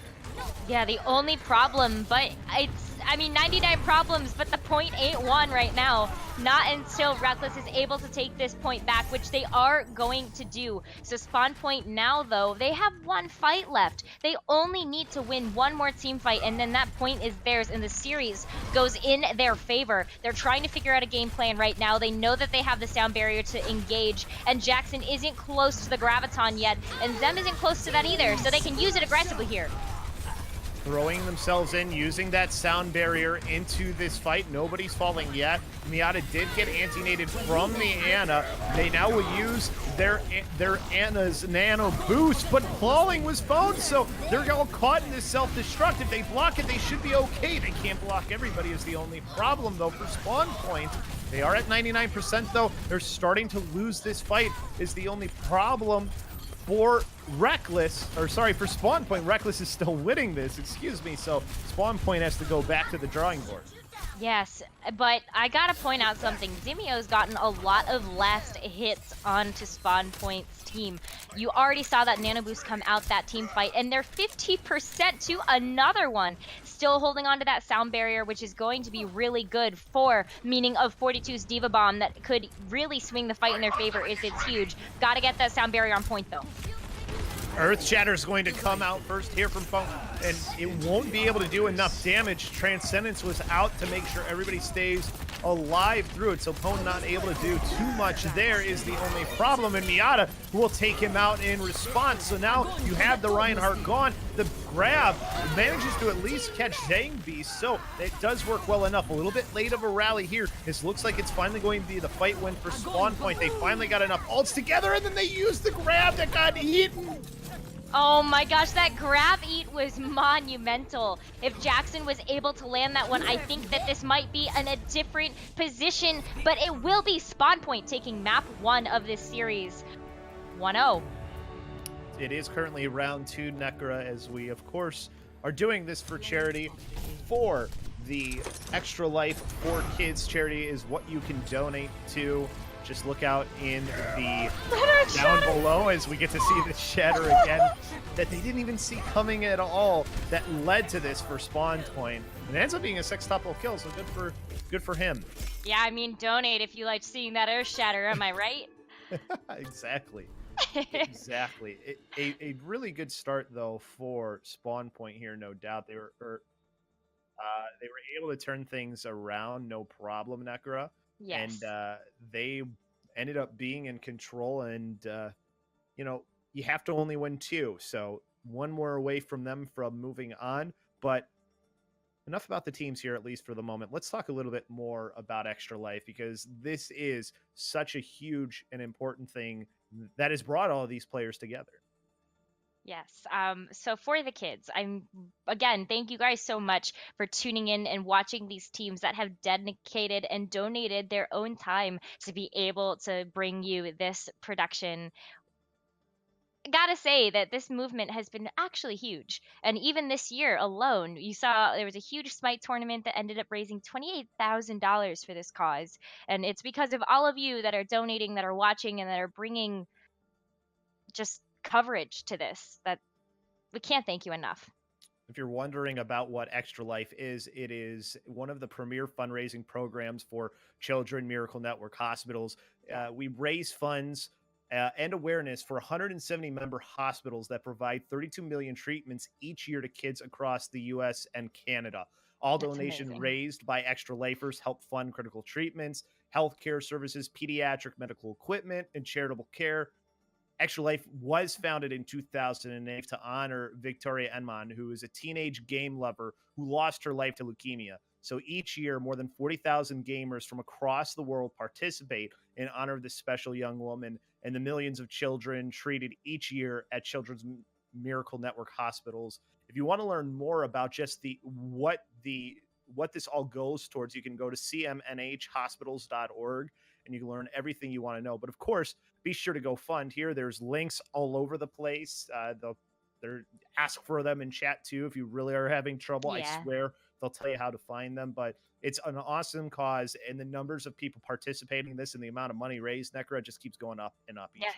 Yeah, the only problem, but I mean, 99 problems, but the point ain't won right now. Not until Rekkles is able to take this point back, which they are going to do. So SpawnPoint now, though, they have one fight left. They only need to win one more team fight, and then that point is theirs, and the series goes in their favor. They're trying to figure out a game plan right now. They know that they have the sound barrier to engage, and Jackson isn't close to the Graviton yet, and Zem isn't close to that either, so they can use it aggressively here. Throwing themselves in, using that sound barrier into this fight. Nobody's falling yet. Miata did get anti-nated from the Ana. They now will use their Ana's nano boost, but falling was found, so they're all caught in this self-destruct. If they block it, they should be okay. They can't block everybody is the only problem, though, for SpawnPoint. They are at 99%, though. They're starting to lose this fight is the only problem. For Rekkles, or sorry, for SpawnPoint, Rekkles is still winning this, excuse me, so SpawnPoint has to go back to the drawing board. Yes, but I gotta point out something. Zimio's gotten a lot of last hits onto SpawnPoint's team. You already saw that nano boost come out that team fight, and they're 50% to another one. Still holding on to that sound barrier, which is going to be really good for meaning of 42's D.Va Bomb that could really swing the fight in their favor if it's huge. Gotta get that sound barrier on point, though. Earth Shatter is going to come out first here from Pone, and it won't be able to do enough damage. Transcendence was out to make sure everybody stays alive through it, so Pone not able to do too much there is the only problem, and Miata will take him out in response. So now you have the Reinhardt gone. The grab manages to at least catch Zang Beast, so it does work well enough. A little bit late of a rally here. This looks like it's finally going to be the fight win for SpawnPoint. They finally got enough ults together, and then they use the grab that got eaten. Oh my gosh, that grab eat was monumental. If Jackson was able to land that one, I think that this might be in a different position, but it will be SpawnPoint taking map 1 of this series. 1-0. It is currently round 2, Nekkra, as we, of course, are doing this for charity. For the Extra Life for Kids charity is what you can donate to. Just look out in the down below as we get to see the shatter again that they didn't even see coming at all that led to this for SpawnPoint. It ends up being a sextuple kill, so good for him. Yeah, I mean, donate if you liked seeing that earth shatter, am I right? Exactly. Exactly. A really good start though for SpawnPoint here, no doubt. They were able to turn things around, no problem, Nekkra. Yes. And they ended up being in control, and you know, you have to only win 2, so 1 more away from them from moving on. But enough about the teams here, at least for the moment. Let's talk a little bit more about Extra Life, because this is such a huge and important thing that has brought all of these players together. Yes. So for the kids, again, thank you guys so much for tuning in and watching these teams that have dedicated and donated their own time to be able to bring you this production. I gotta say that this movement has been actually huge. And even this year alone, you saw there was a huge Smite tournament that ended up raising $28,000 for this cause. And it's because of all of you that are donating, that are watching, and that are bringing just coverage to this that we can't thank you enough. If you're wondering about what Extra Life is, it is one of the premier fundraising programs for Children Miracle Network hospitals. We raise funds and awareness for 170 member hospitals that provide 32 million treatments each year to kids across the U.S. and Canada. All That's donation amazing. raised by Extra Lifers help fund critical treatments, healthcare services, pediatric medical equipment, and charitable care. Extra Life was founded in 2008 to honor Victoria Enman, who is a teenage game lover who lost her life to leukemia. So each year, more than 40,000 gamers from across the world participate in honor of this special young woman and the millions of children treated each year at Children's Miracle Network hospitals. If you want to learn more about just what this all goes towards, you can go to cmnhhospitals.org and you can learn everything you want to know. But of course, be sure to go fund here. There's links all over the place. They're ask for them in chat too if you really are having trouble. Yeah. I swear they'll tell you how to find them. But it's an awesome cause, and the numbers of people participating in this and the amount of money raised, Nekkra, just keeps going up and up each year.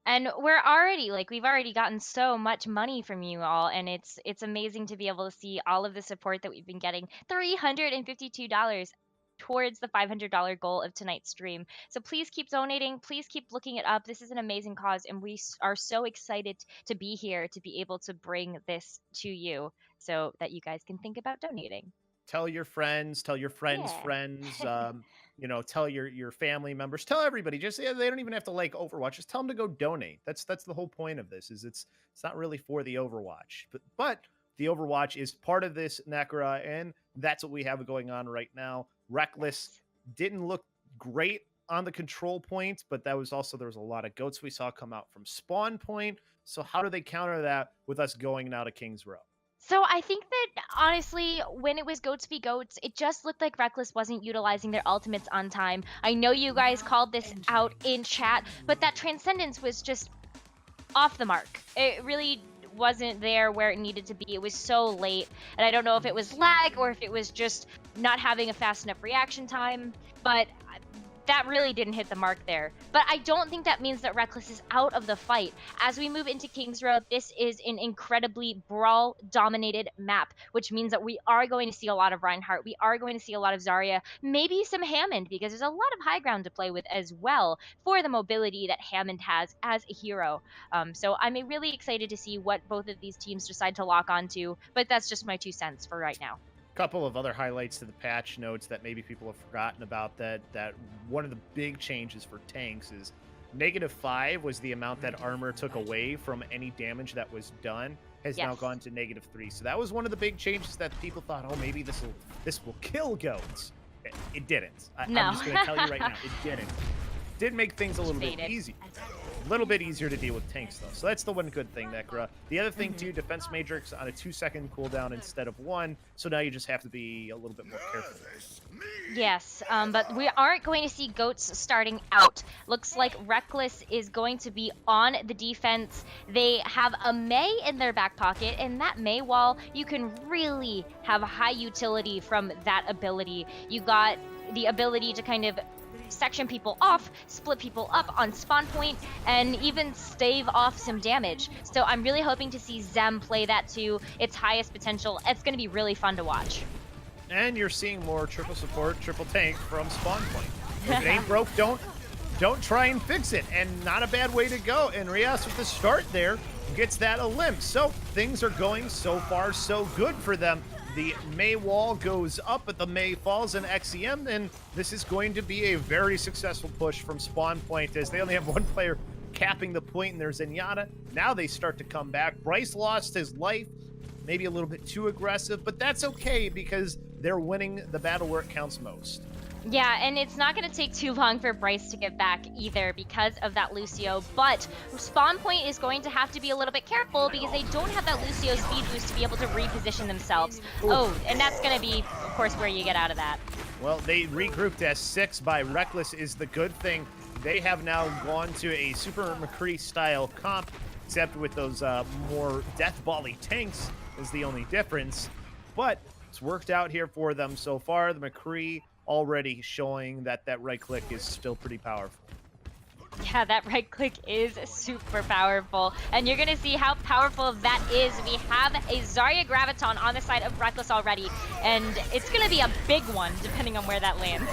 And we've already gotten so much money from you all, and it's amazing to be able to see all of the support that we've been getting. $352 towards the $500 goal of tonight's stream. So please keep donating. Please keep looking it up. This is an amazing cause, and we are so excited to be here to be able to bring this to you so that you guys can think about donating. Tell your friends, tell your friends' Yeah. friends, tell your family members, tell everybody. Just they don't even have to like Overwatch. Just tell them to go donate. That's the whole point of this. Is it's not really for the Overwatch, but the Overwatch is part of this, Nekkra, and that's what we have going on right now. Reckless didn't look great on the control point, but there was a lot of goats we saw come out from SpawnPoint. So how do they counter that with us going now to King's Row? So I think that, honestly, when it was goats v goats, it just looked like Reckless wasn't utilizing their ultimates on time. I know you guys called this out in chat, but that Transcendence was just off the mark. It really wasn't there where it needed to be. It was so late, and I don't know if it was lag or if it was just not having a fast enough reaction time, but that really didn't hit the mark there. But I don't think that means that Reckless is out of the fight. As we move into King's Row, this is an incredibly brawl-dominated map, which means that we are going to see a lot of Reinhardt. We are going to see a lot of Zarya, maybe some Hammond, because there's a lot of high ground to play with as well for the mobility that Hammond has as a hero. So I'm really excited to see what both of these teams decide to lock onto, but that's just my 2 cents for right now. Couple of other highlights to the patch notes that maybe people have forgotten about, that one of the big changes for tanks is -5 was the amount that armor took away from any damage that was done, has now gone to -3. So that was one of the big changes that people thought, oh, maybe this will kill goats. It didn't. No. I'm just going to tell you right now, it didn't. Did make things a little bit easier. A little bit easier to deal with tanks, though. So that's the one good thing, Nekkra. The other thing, too, Defense Matrix on a 2-second cooldown instead of 1. So now you just have to be a little bit more careful. Yes, but we aren't going to see Goats starting out. Looks like Reckless is going to be on the defense. They have a Mei in their back pocket, and that Mei wall, you can really have high utility from that ability. You got the ability to kind of section people off, split people up on spawn point, and even stave off some damage. So I'm really hoping to see Zem play that to its highest potential. It's going to be really fun to watch. And you're seeing more triple support, triple tank from SpawnPoint. If it ain't broke, don't try and fix it. And not a bad way to go. And Rias with the start there gets that a limp. So things are going so far so good for them. The Mei wall goes up, but the Mei falls in XEM, and this is going to be a very successful push from SpawnPoint as they only have one player capping the point, and there's Zenyatta. Now they start to come back. Bryce lost his life, maybe a little bit too aggressive, but that's okay because they're winning the battle where it counts most. Yeah, and it's not going to take too long for Bryce to get back either because of that Lucio, but SpawnPoint is going to have to be a little bit careful because they don't have that Lucio speed boost to be able to reposition themselves. Ooh. Oh, and that's going to be, of course, where you get out of that. Well, they regrouped as 6 by Reckless is the good thing. They have now gone to a Super McCree style comp, except with those more death volley tanks is the only difference. But it's worked out here for them so far. The McCree already showing that that right click is still pretty powerful. Yeah, that right click is super powerful. And you're going to see how powerful that is. We have a Zarya Graviton on the side of Reckless already. And it's going to be a big one, depending on where that lands.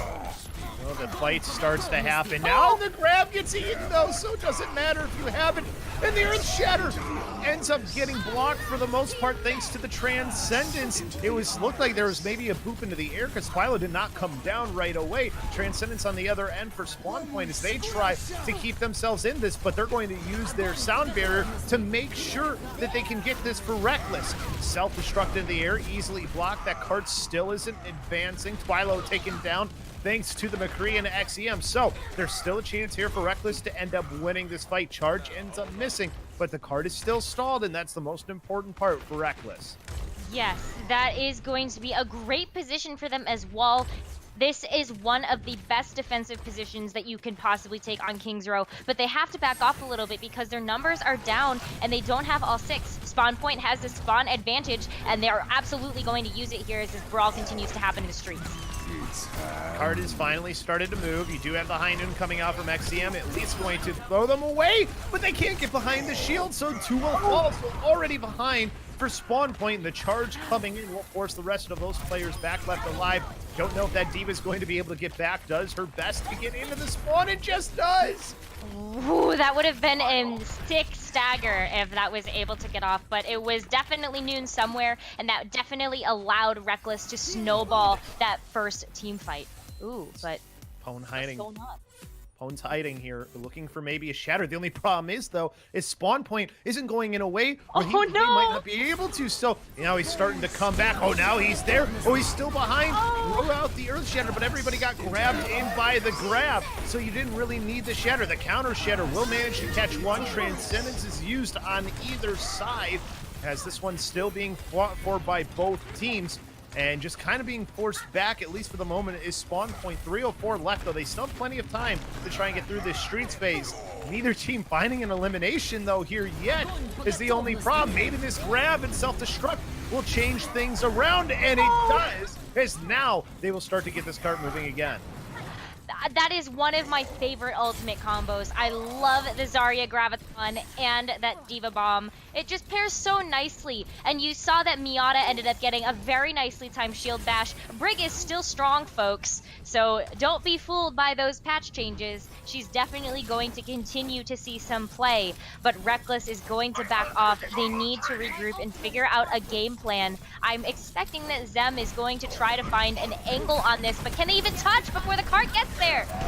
Well, the fight starts to happen. Now the grab gets eaten, though, so it doesn't matter if you have it. And the Earth Shatter ends up getting blocked for the most part thanks to the Transcendence. It looked like there was maybe a boop into the air because Philo did not come down right away. Transcendence on the other end for SpawnPoint as they try to keep themselves in this, but they're going to use their sound barrier to make sure that they can get this for Reckless. Self-destruct in the air, easily blocked. That card still isn't advancing. Philo taken down thanks to the McCree and XEM. So there's still a chance here for Reckless to end up winning this fight. Charge ends up missing, but the card is still stalled, and that's the most important part for Reckless. Yes, that is going to be a great position for them as well. This is one of the best defensive positions that you can possibly take on Kings Row, but they have to back off a little bit because their numbers are down and they don't have all 6. SpawnPoint has the spawn advantage, and they're absolutely going to use it here as this brawl continues to happen in the streets. Card is finally started to move. You do have the High Noon coming out from XCM, at least going to throw them away, but they can't get behind the shield, so 2 will fall. So already behind for SpawnPoint. The charge coming in will force the rest of those players back left alive. Don't know if that D.Va is going to be able to get back. Does her best to get into the spawn. It just does. Ooh, that would have been a sick stagger if that was able to get off, but it was definitely Noon somewhere, and that definitely allowed Reckless to snowball that first team fight. Ooh, but Pwn hiding. what's going on? Pwn's hiding here, looking for maybe a shatter. The only problem is, though, is SpawnPoint isn't going in a way where he might not be able to. So now he's starting to come back. Oh, now he's there. Oh, he's still behind. Throw out the Earth Shatter, but everybody got grabbed in by the grab. So you didn't really need the shatter. The counter shatter will manage to catch one. Transcendence is used on either side, as this one's still being fought for by both teams. And just kind of being forced back, at least for the moment, is SpawnPoint. 3:04 left, though. They still have plenty of time to try and get through this street space. Neither team finding an elimination, though, here yet is the only problem. Maybe this grab and self-destruct will change things around, and it does, as now they will start to get this cart moving again. That is one of my favorite ultimate combos. I love the Zarya Graviton and that D.Va Bomb. It just pairs so nicely. And you saw that Miata ended up getting a very nicely timed shield bash. Brig is still strong, folks. So don't be fooled by those patch changes. She's definitely going to continue to see some play. But Reckless is going to back off. They need to regroup and figure out a game plan. I'm expecting that Zem is going to try to find an angle on this. But can they even touch before the cart gets there?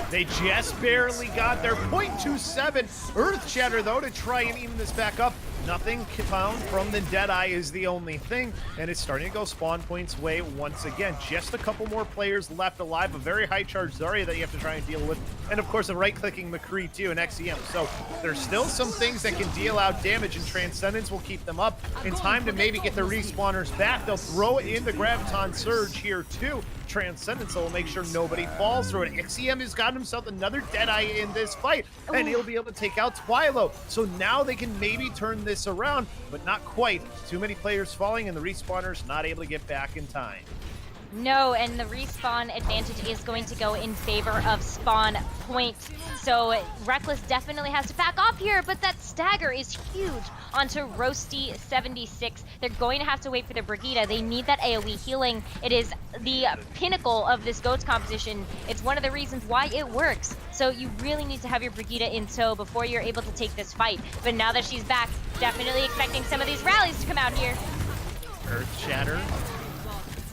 They just barely got their .27 Earth Shatter, though, to try and even this back up. Nothing found from the Deadeye is the only thing, and it's starting to go SpawnPoint's way once again. Just a couple more players left alive, a very high charge Zarya that you have to try and deal with, and of course a right-clicking McCree too, and XEM. So there's still some things that can deal out damage, and Transcendence will keep them up in time to maybe get the respawners back. They'll throw it in the Graviton Surge here too. Transcendence will make sure nobody falls through it. XEM has got himself another Deadeye in this fight, and he'll be able to take out Twilo. So now they can maybe turn this around, but not quite. Too many players falling, and the respawners not able to get back in time. No, and the respawn advantage is going to go in favor of SpawnPoint. So Reckless definitely has to back off here, but that stagger is huge onto Roasty76. They're going to have to wait for the Brigitte. They need that AoE healing. It is the pinnacle of this GOATS competition. It's one of the reasons why it works. So you really need to have your Brigitte in tow before you're able to take this fight. But now that she's back, definitely expecting some of these rallies to come out here. Earth Shatter.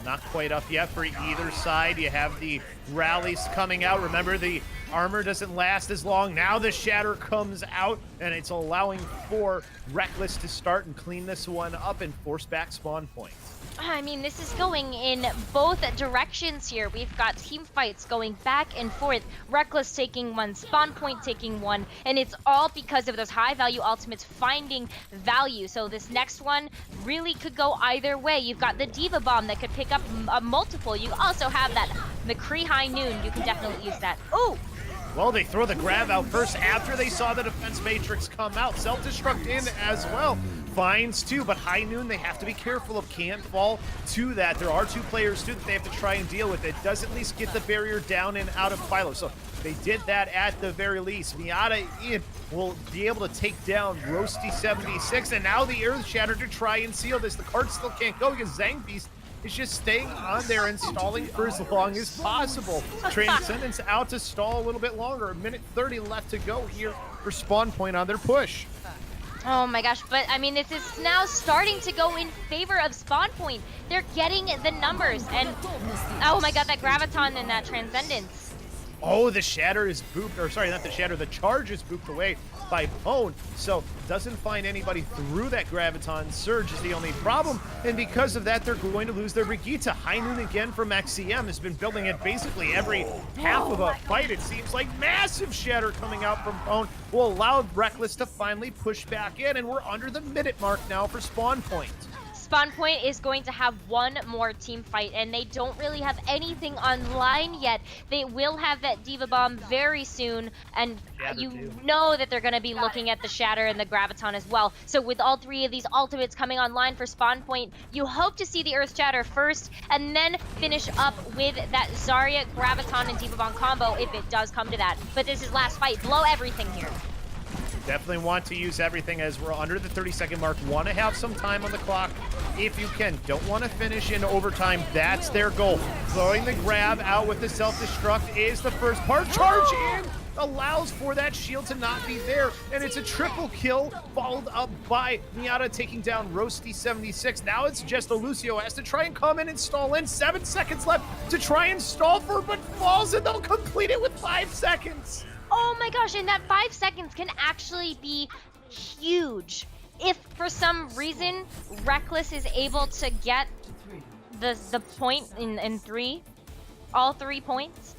Not quite up yet for either side. You have the rallies coming out. Remember, the armor doesn't last as long. Now the Shatter comes out, and it's allowing for Reckless to start and clean this one up and force back SpawnPoint. I mean, this is going in both directions here. We've got team fights going back and forth. Reckless taking one, SpawnPoint taking one, and it's all because of those high-value ultimates finding value. So this next one really could go either way. You've got the Diva Bomb that could pick up a multiple. You also have that McCree High Noon. You can definitely use that. Oh! Well, they throw the grab out first after they saw the defense matrix come out. Self-destruct in as well. Finds too, but High Noon they have to be careful of. Can't fall to that. There are two players too that they have to try and deal with. It does at least get the barrier down and out of Philo. So they did that at the very least. Miata in will be able to take down Roasty76, and now the Earth Shatter to try and seal this. The card still can't go because Zangbeast is just staying on there and stalling for as long as possible. Transcendence out to stall a little bit longer. 1:30 left to go here for SpawnPoint on their push. Oh my gosh, but I mean, this is now starting to go in favor of SpawnPoint. They're getting the numbers, and oh my god, that Graviton and that Transcendence. Oh, the Shatter is booped, or sorry, not the Shatter, the Charge is booped away by Pone, so doesn't find anybody through that Graviton Surge is the only problem, and because of that, they're going to lose their Brigitte. High Noon again from XCM has been building it basically every half of a fight. It seems like massive Shatter coming out from Pone will allow Reckless to finally push back in, and we're under the minute mark now for SpawnPoint. SpawnPoint is going to have one more team fight, and they don't really have anything online yet. They will have that Diva Bomb very soon, and you know that they're going to be looking at the Shatter and the Graviton as well. So with all three of these ultimates coming online for SpawnPoint, you hope to see the Earth Shatter first, and then finish up with that Zarya, Graviton, and Diva Bomb combo if it does come to that. But this is last fight. Blow everything here. Definitely want to use everything as we're under the 30-second mark. Want to have some time on the clock if you can. Don't want to finish in overtime. That's their goal. Throwing the grab out with the self-destruct is the first part. Charge in allows for that shield to not be there, and it's a triple kill followed up by Miata taking down Roasty76. Now it's just Lucio has to try and come in and stall in. 7 seconds left to try and stall for, but falls, and they'll complete it with 5 seconds. Oh my gosh, and that 5 seconds can actually be huge. If for some reason Reckless is able to get the point in three, all 3 points,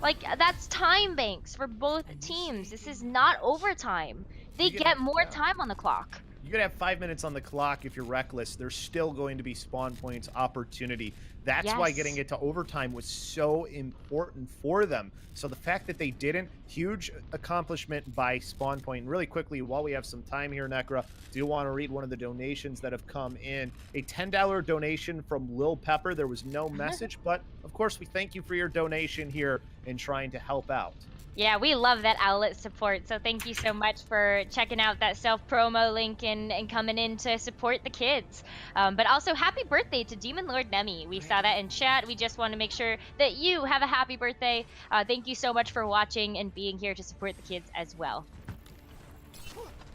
like that's time banks for both teams. This is not overtime. They get more time on the clock. You're going to have 5 minutes on the clock if you're Reckless. There's still going to be SpawnPoint's opportunity. That's why getting it to overtime was so important for them. So the fact that they didn't, huge accomplishment by SpawnPoint. And really quickly, while we have some time here, Nekkra, do want to read one of the donations that have come in. A $10 donation from Lil Pepper. There was no message, but of course we thank you for your donation here and trying to help out. Yeah, we love that outlet support, so thank you so much for checking out that self-promo link and coming in to support the kids. But also, happy birthday to Demon Lord Bemmie. We saw that in chat. We just want to make sure that you have a happy birthday. Thank you so much for watching and being here to support the kids as well.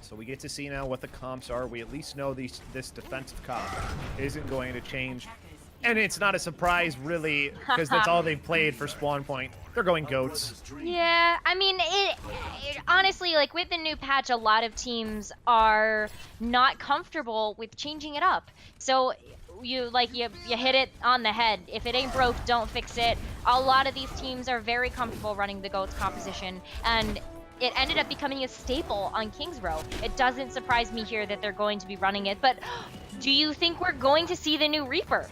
So we get to see now what the comps are. We at least know this defensive comp isn't going to change. And it's not a surprise, really, because that's all they've played for SpawnPoint. They're going GOATs. Yeah, I mean, honestly, like with the new patch, a lot of teams are not comfortable with changing it up. So you hit it on the head. If it ain't broke, don't fix it. A lot of these teams are very comfortable running the GOATS composition, and it ended up becoming a staple on Kings Row. It doesn't surprise me here that they're going to be running it, but do you think we're going to see the new Reaper?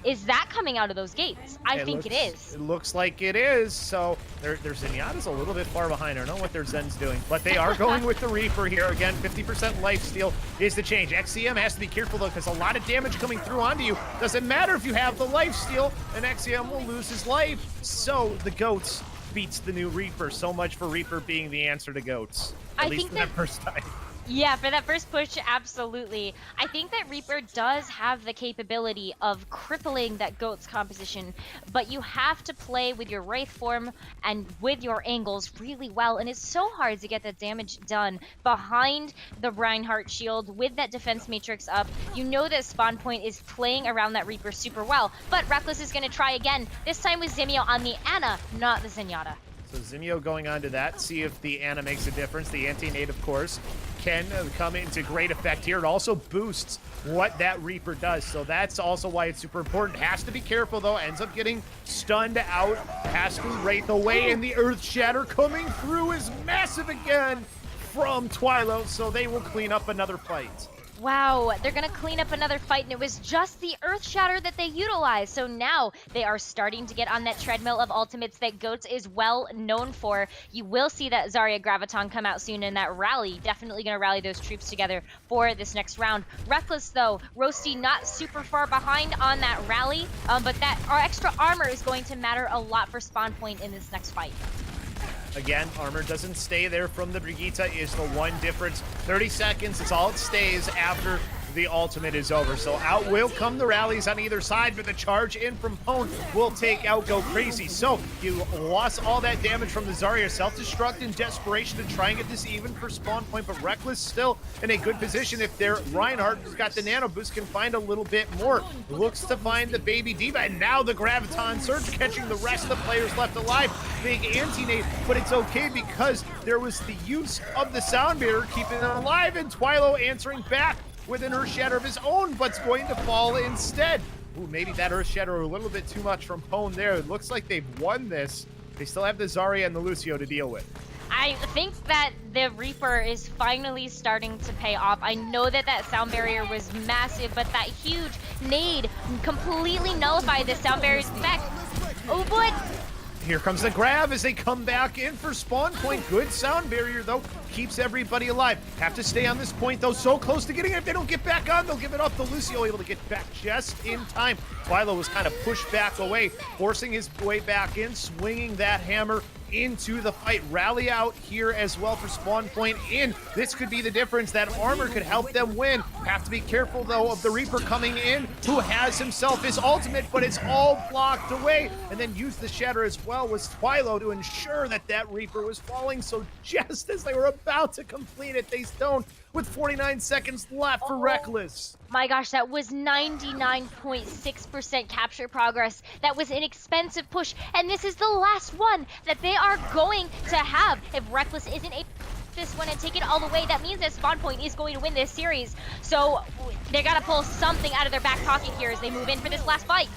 Is that coming out of those gates? I think it is. It looks like it is. So their Zenyatta's a little bit far behind. I don't know what their Zen's doing, but they are going with the Reaper here. Again, 50% lifesteal is the change. XCM has to be careful, though, because a lot of damage coming through onto you. Doesn't matter if you have the lifesteal, and XCM will lose his life. So the GOATS beats the new Reaper. So much for Reaper being the answer to GOATS. At least for that first time. Yeah, for that first push, absolutely. I think that Reaper does have the capability of crippling that GOATS composition, but you have to play with your Wraith form and with your angles really well, and it's so hard to get that damage done behind the Reinhardt shield with that defense matrix up. You know that SpawnPoint is playing around that Reaper super well, but Rekkles is going to try again, this time with Zimio on the Ana, not the Zenyatta. So Zimio going on to that, see if the Ana makes a difference. The anti-nade, of course, can come into great effect here. It also boosts what that Reaper does, so that's also why it's super important. Has to be careful, though. Ends up getting stunned out. Has to Wraith away, and the Earth Shatter coming through is massive again from Twilo, so they will clean up another fight. Wow, they're gonna clean up another fight, and it was just the Earth Shatter that they utilized. So now they are starting to get on that treadmill of ultimates that GOATS is well known for. You will see that Zarya Graviton come out soon in that rally. Definitely gonna rally those troops together for this next round. Rekkles, though, Roasty not super far behind on that rally, but that our extra armor is going to matter a lot for SpawnPoint in this next fight. Again, armor doesn't stay there from the Brigitte is the one difference. 30 seconds is all it stays after the ultimate is over. So out will come the rallies on either side, but the charge in from Pwn will take out Go Crazy. So you lost all that damage from the Zarya. Self-destruct in desperation to try and get this even for SpawnPoint, but Rekkles still in a good position. If their Reinhardt, who's got the nano boost, can find a little bit more. Looks to find the baby D.Va, and now the Graviton Surge catching the rest of the players left alive. Big anti-nade, but it's okay because there was the use of the sound barrier keeping it alive, and Twilo answering back with an Earth Shatter of his own, but's going to fall instead. Ooh, maybe that Earth Shatter a little bit too much from Pwn there. It looks like they've won this. They still have the Zarya and the Lucio to deal with. I think that the Reaper is finally starting to pay off. I know that that sound barrier was massive, but that huge nade completely nullified the sound barrier's effect. Oh boy! Here comes the grab as they come back in for SpawnPoint. Good sound barrier, though. Keeps everybody alive. Have to stay on this point, though. So close to getting it. If they don't get back on, they'll give it up. The Lucio able to get back just in time. Twilo was kind of pushed back away, forcing his way back in, swinging that hammer into the fight. Rally out here as well for SpawnPoint in. This could be the difference. That armor could help them win. Have to be careful, though, of the Reaper coming in, who has himself his ultimate, but it's all blocked away. And then use the Shatter as well was Twilo to ensure that that Reaper was falling. So just as they were about to complete it, they stoned with 49 seconds left for Rekkles. My gosh, that was 99.6% capture progress. That was an expensive push, and this is the last one that they are going to have. If Rekkles isn't able to this one and take it all the way, that means that SpawnPoint is going to win this series. So they gotta pull something out of their back pocket here as they move in for this last fight.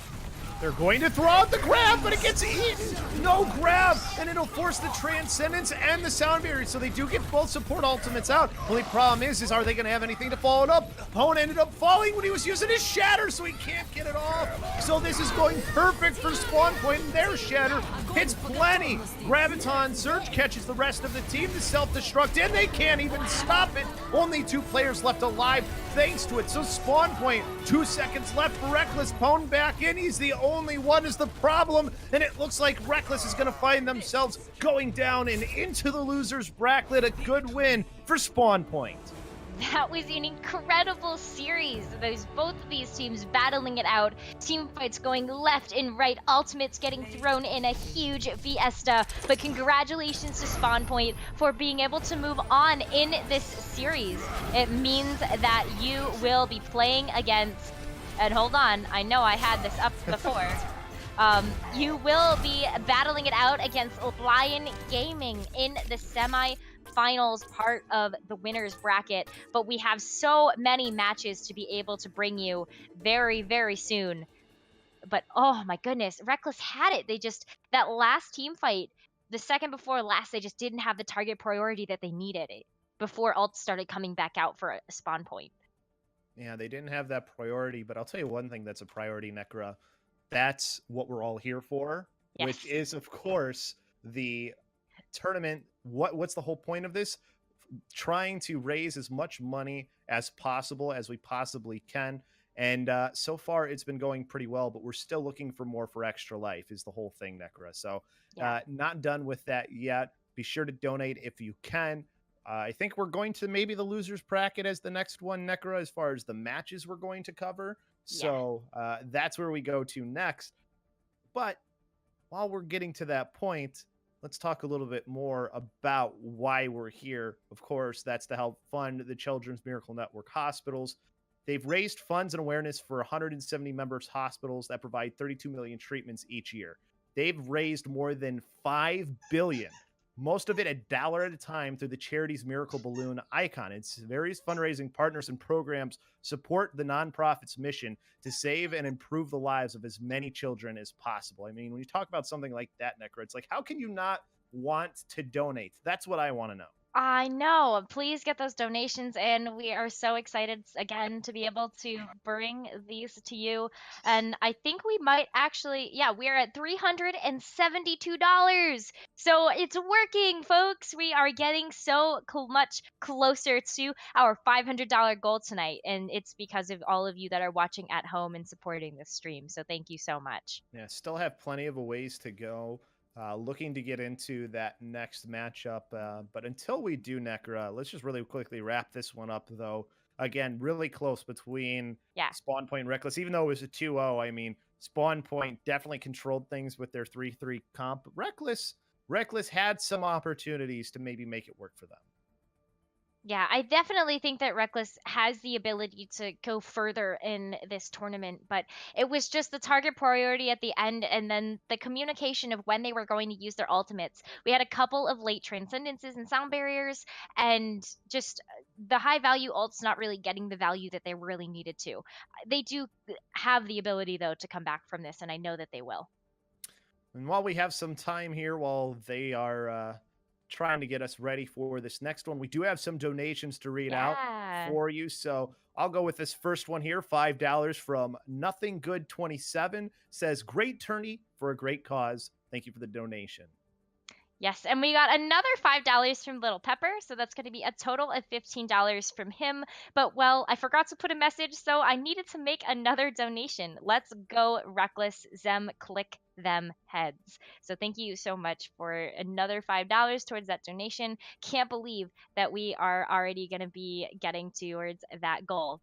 They're going to throw out the grab, but it gets eaten. No grab, and it'll force the Transcendence and the Sound Barrier, so they do get both support ultimates out. Only problem is are they going to have anything to follow it up? Pwn ended up falling when he was using his Shatter, so he can't get it off. So this is going perfect for SpawnPoint, and their Shatter hits plenty. Graviton Surge catches the rest of the team to self-destruct, and they can't even stop it. Only 2 players left alive thanks to it. So SpawnPoint, 2 seconds left for Rekkles. Pwn back in. He's the only one is the problem, and it looks like Rekkles is going to find themselves going down and into the loser's bracket. A good win for SpawnPoint. That was an incredible series. Both of these teams battling it out. Team fights going left and right. Ultimates getting thrown in a huge fiesta. But congratulations to SpawnPoint for being able to move on in this series. It means that you will be playing against, and hold on, I know I had this up before. You will be battling it out against Lyon Gaming in the semi-finals part of the winner's bracket. But we have so many matches to be able to bring you very, very soon. But oh my goodness, Reckless had it. They just, that last team fight, the second before last, they just didn't have the target priority that they needed before ult started coming back out for a spawn point. Yeah, they didn't have that priority, but I'll tell you one thing that's a priority, Nekkra. That's what we're all here for, which Yes. is, of course, the tournament. What's the whole point of this? Trying to raise as much money as possible as we possibly can. And so far, it's been going pretty well, but we're still looking for more for Extra Life is the whole thing, Nekkra. So Yeah. not done with that yet. Be sure to donate if you can. I think we're going to maybe the losers bracket as the next one, Nekkra, as far as the matches we're going to cover. So that's where we go to next. But while we're getting to that point, let's talk a little bit more about why we're here. Of course, that's to help fund the Children's Miracle Network hospitals. They've raised funds and awareness for 170 members hospitals that provide 32 million treatments each year. They've raised more than $5 billion, most of it $1 at a time, through the charity's Miracle Balloon icon. Its various fundraising partners and programs support the nonprofit's mission to save and improve the lives of as many children as possible. I mean, when you talk about something like that, Nekkra, it's like, how can you not want to donate? That's what I want to know. I know. Please get those donations in. We are so excited again to be able to bring these to you. And I think we might actually, yeah, we're at $372. So it's working, folks. We are getting so much closer to our $500 goal tonight. And it's because of all of you that are watching at home and supporting this stream. So thank you so much. Yeah, still have plenty of a ways to go. Looking to get into that next matchup. But until we do, Nekkra, let's just really quickly wrap this one up, though. Again, really close between SpawnPoint and Reckless. Even though it was a 2-0, I mean, SpawnPoint definitely controlled things with their 3-3 comp. But Reckless had some opportunities to maybe make it work for them. Yeah, I definitely think that Reckless has the ability to go further in this tournament, but it was just the target priority at the end and then the communication of when they were going to use their ultimates. We had a couple of late transcendences and sound barriers, and just the high value ults not really getting the value that they really needed to. They do have the ability, though, to come back from this, and I know that they will. And while we have some time here, while they are trying to get us ready for this next one, we do have some donations to read out for you. So I'll go with this first one here. $5 from Nothing Good 27 says, great tourney for a great cause. Thank you for the donation. Yes, and we got another $5 from Little Pepper, so that's going to be a total of $15 from him. But, well, I forgot to put a message, so I needed to make another donation. Let's go, Reckless Zem, click them heads. So thank you so much for another $5 towards that donation. Can't believe that we are already going to be getting towards that goal.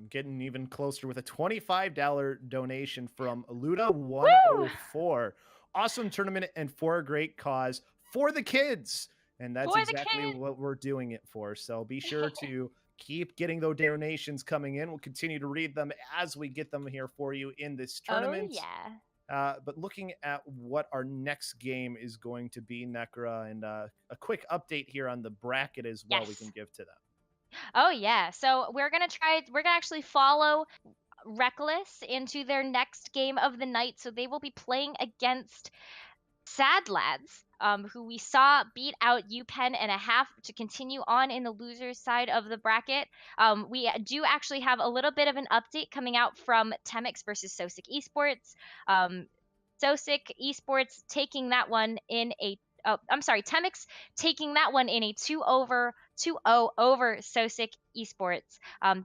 Getting even closer with a $25 donation from Luda104. Awesome tournament and for a great cause for the kids. And that's exactly what we're doing it for. So be sure to keep getting those donations coming in. We'll continue to read them as we get them here for you in this tournament. Oh, yeah. But looking at what our next game is going to be, Nekkra, and a quick update here on the bracket as well we can give to them. Oh, yeah. So we're going to actually follow Reckless into their next game of the night. So they will be playing against Sadlads, who we saw beat out Upenn And A to continue on in the losers side of the bracket. We do actually have a little bit of an update coming out from Temocs versus Soesic Esports. Soesic Esports taking that one in a Temocs taking that one in a 2-0 over Soesic Esports.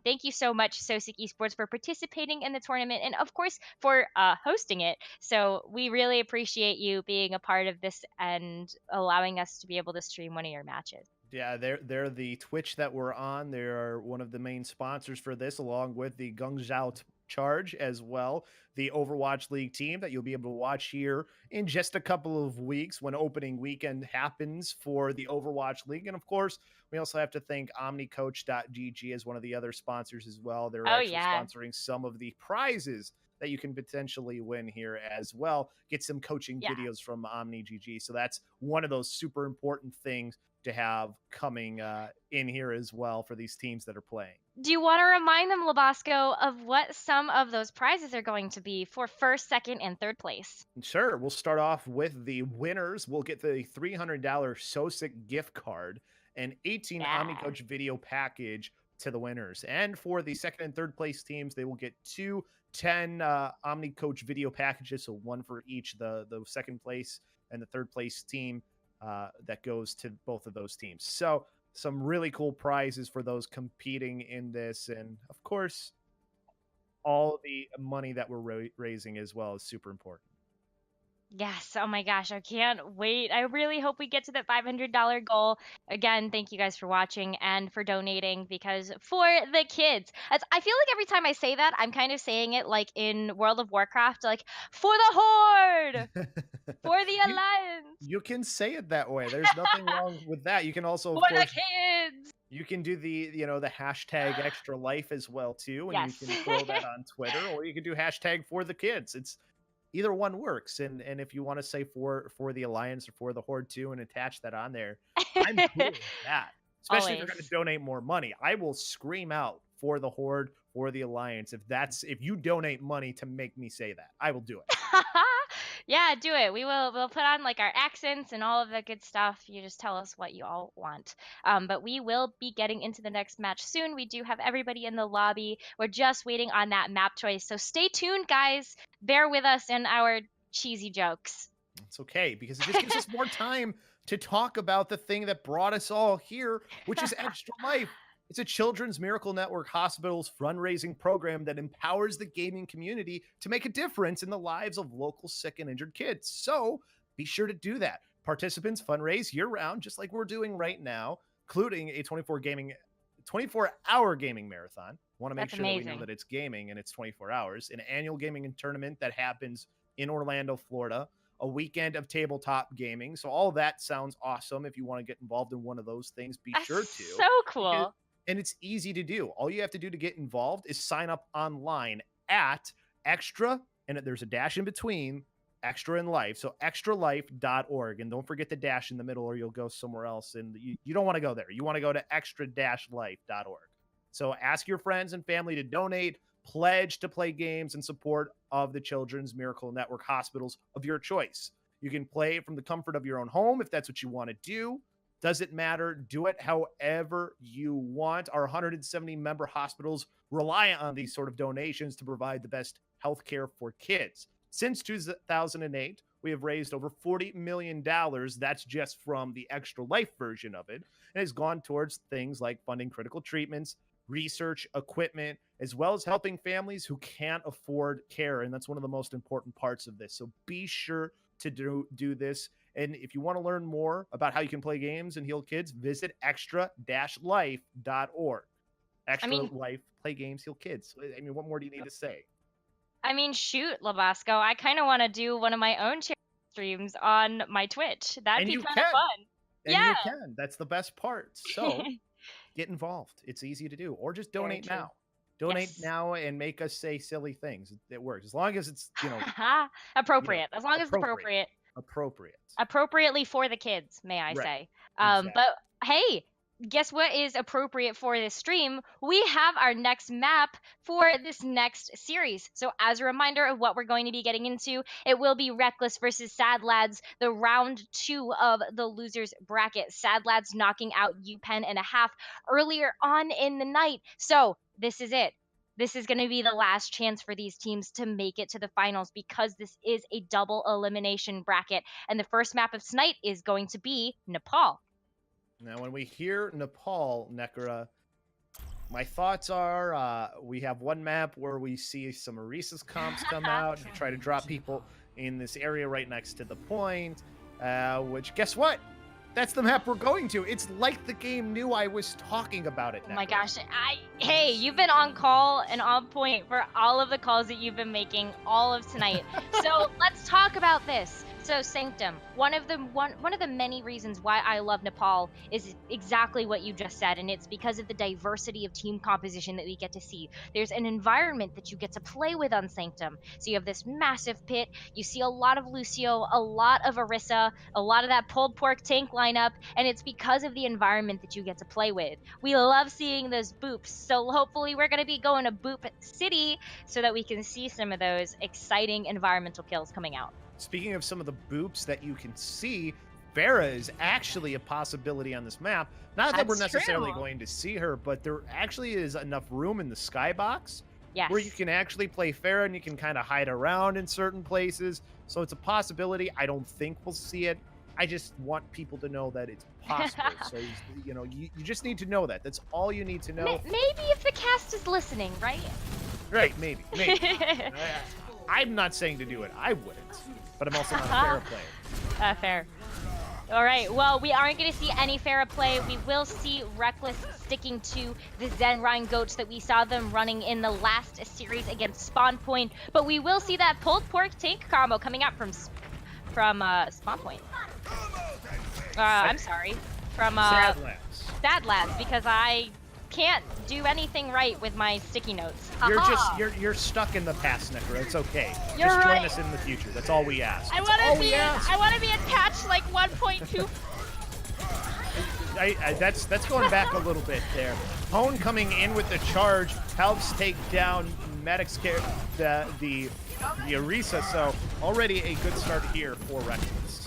Thank you so much, Soesic Esports, for participating in the tournament and, of course, for hosting it. So we really appreciate you being a part of this and allowing us to be able to stream one of your matches. Yeah, they're the Twitch that we're on. They're one of the main sponsors for this, along with the Guangzhou Charge as well, the Overwatch League team that you'll be able to watch here in just a couple of weeks when opening weekend happens for the Overwatch League. And of course, we also have to thank OmniCoach.gg as one of the other sponsors as well. They're sponsoring some of the prizes that you can potentially win here as well. Get some coaching Yeah. videos from OmniGG. So that's one of those super important things to have coming in here as well for these teams that are playing. Do you want to remind them, LoBosco, of what some of those prizes are going to be for first, second, and third place? Sure. We'll start off with the winners. We'll get the $300 Soesic gift card and 18 Yeah. OmniCoach video package to the winners. And for the second and third place teams, they will get 10 OmniCoach video packages, so one for each, the second place and the third place team that goes to both of those teams. So some really cool prizes for those competing in this. And of course, all the money that we're raising as well is super important. Yes. Oh my gosh. I can't wait. I really hope we get to that $500 goal. Again, thank you guys for watching and for donating, because for the kids, I feel like every time I say that, I'm kind of saying it like in World of Warcraft, like for the Horde, for the Alliance, You can say it that way. There's nothing wrong with that. You can also, of for the course, kids. you can do the hashtag extra life as well too, and Yes. you can throw that on Twitter, or you can do hashtag for the kids. It's either one works. And if you want to say for the Alliance or for the Horde too and attach that on there, I'm cool with that. Especially if you're going to Always. donate more money. I will scream out for the Horde, for the Alliance. If you donate money to make me say that, I will do it. Yeah, do it. We'll put on like our accents and all of the good stuff. You just tell us what you all want. But we will be getting into the next match soon. We do have everybody in the lobby. We're just waiting on that map choice. So stay tuned, guys. Bear with us in our cheesy jokes. It's okay, because it just gives us more time to talk about the thing that brought us all here, which is Extra Life. It's a Children's Miracle Network Hospitals fundraising program that empowers the gaming community to make a difference in the lives of local sick and injured kids. So be sure to do that. Participants fundraise year-round, just like we're doing right now, including a 24-hour gaming marathon. Want to make That's sure that we know amazing. that it's gaming and it's 24 hours. An annual gaming tournament that happens in Orlando, Florida. A weekend of tabletop gaming. So all that sounds awesome. If you want to get involved in one of those things, be That's sure to. so cool. And it's easy to do. All you have to do to get involved is sign up online at extra, and there's a dash in between, extra in life. So extralife.org. And don't forget the dash in the middle or you'll go somewhere else. And you don't want to go there. You want to go to extra-life.org. So ask your friends and family to donate, pledge to play games in support of the Children's Miracle Network hospitals of your choice. You can play from the comfort of your own home if that's what you want to do. Doesn't matter. Do it however you want. Our 170 member hospitals rely on these sort of donations to provide the best healthcare for kids. Since 2008, we have raised over $40 million. That's just from the Extra Life version of it. And has gone towards things like funding critical treatments, research, equipment, as well as helping families who can't afford care. And that's one of the most important parts of this. So be sure to do this. And if you want to learn more about how you can play games and heal kids, visit extra-life.org. Extra Life, play games, heal kids. I mean, what more do you need to say? I mean, shoot, LoBosco. I kind of want to do one of my own charity streams on my Twitch. That'd And be you kind of can. fun. And Yeah. you can. That's the best part. So get involved. It's easy to do. Or just Very donate true. now. Donate Yes. now and make us say silly things. It works. As long as it's, appropriate. As long as it's appropriate. appropriate. Appropriately for the kids, may I Right. say. Exactly. But hey, guess what is appropriate for this stream? We have our next map for this next series. So as a reminder of what we're going to be getting into, it will be Reckless versus Sadlads, the round 2 of the losers bracket. Sadlads knocking out Upenn and a half earlier on in the night. So this is it. This is going to be the last chance for these teams to make it to the finals, because this is a double elimination bracket. And the first map of tonight is going to be Nepal. Now, when we hear Nepal, Nekkra, my thoughts are we have one map where we see some Orisa's comps come out and try to drop people in this area right next to the point, which, guess what? That's the map we're going to. It's like the game knew I was talking about it. Oh my Nekkra. gosh. Hey, you've been on call and on point for all of the calls that you've been making all of tonight. So let's talk about this. So Sanctum, one of the many reasons why I love Nepal is exactly what you just said, and it's because of the diversity of team composition that we get to see. There's an environment that you get to play with on Sanctum. So you have this massive pit, you see a lot of Lucio, a lot of Orisa, a lot of that pulled pork tank lineup, and it's because of the environment that you get to play with. We love seeing those boops, so hopefully we're going to be going to Boop City so that we can see some of those exciting environmental kills coming out. Speaking of some of the boops that you can see, Farah is actually a possibility on this map. Not that we're necessarily going to see her, but there actually is enough room in the skybox where you can actually play Farah and you can kind of hide around in certain places. So it's a possibility. I don't think we'll see it. I just want people to know that it's possible. So, you know, you just need to know that. That's all you need to know. Maybe if the cast is listening, right? Right, maybe. I'm not saying to do it. I wouldn't. But I'm also not a Farah player. Fair. All right, well, we aren't going to see any Farah play. We will see Reckless sticking to the Zen Rhine Goats that we saw them running in the last series against SpawnPoint. But we will see that pulled pork tank combo coming out from SpawnPoint. I'm sorry. From Sadlads, because I can't do anything right with my sticky notes. You're stuck in the past, Nekkra. It's okay. You're just right. join us in the future. That's all we ask. I want to be in patch like 1.2. That's going back a little bit there. Pone coming in with the charge helps take down Medic's the Orisa, so already a good start here for Reckless.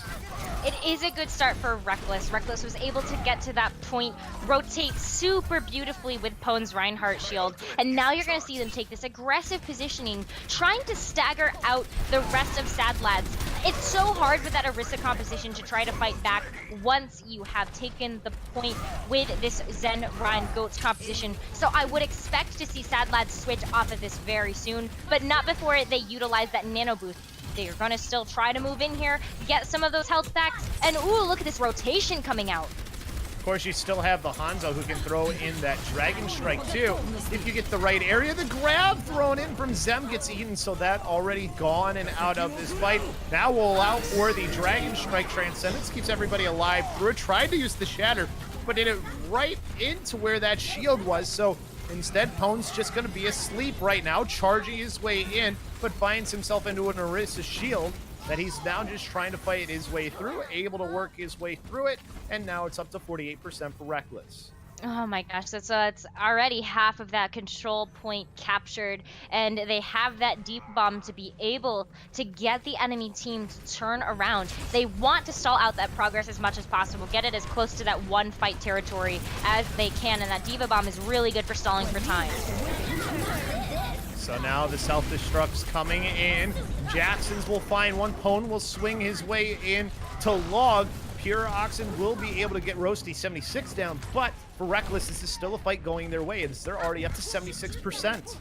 It is a good start for Reckless. Reckless was able to get to that point, rotate super beautifully with Pone's Reinhardt shield, and now you're going to see them take this aggressive positioning, trying to stagger out the rest of Sadlads. It's so hard with that Orisa composition to try to fight back once you have taken the point with this Zen Rhine Goats composition, so I would expect to see Sadlads switch off of this very soon, but not before they utilize that nano boost. They're going to still try to move in here, get some of those health stacks, and ooh, look at this rotation coming out. Of course, you still have the Hanzo who can throw in that Dragon Strike too. If you get the right area, the grab thrown in from Zem gets eaten, so that already gone and out of this fight. Now we'll allow for the Dragon Strike Transcendence, keeps everybody alive through it. Tried to use the Shatter, but did it right into where that shield was, so instead, Pone's just going to be asleep right now, charging his way in, but finds himself into an Orisa shield that he's now just trying to fight his way through, able to work his way through it, and now it's up to 48% for Reckless. Oh my gosh, that's it's already half of that control point captured, and they have that deep bomb to be able to get the enemy team to turn around. They want to stall out that progress as much as possible, get it as close to that one fight territory as they can, and that Diva bomb is really good for stalling for time. So now the self-destruct's coming in. Jackson's will find one. Pone will swing his way in to log. Pure Oxen will be able to get Roasty 76 down, but for Reckless, this is still a fight going their way, as they're already up to 76%.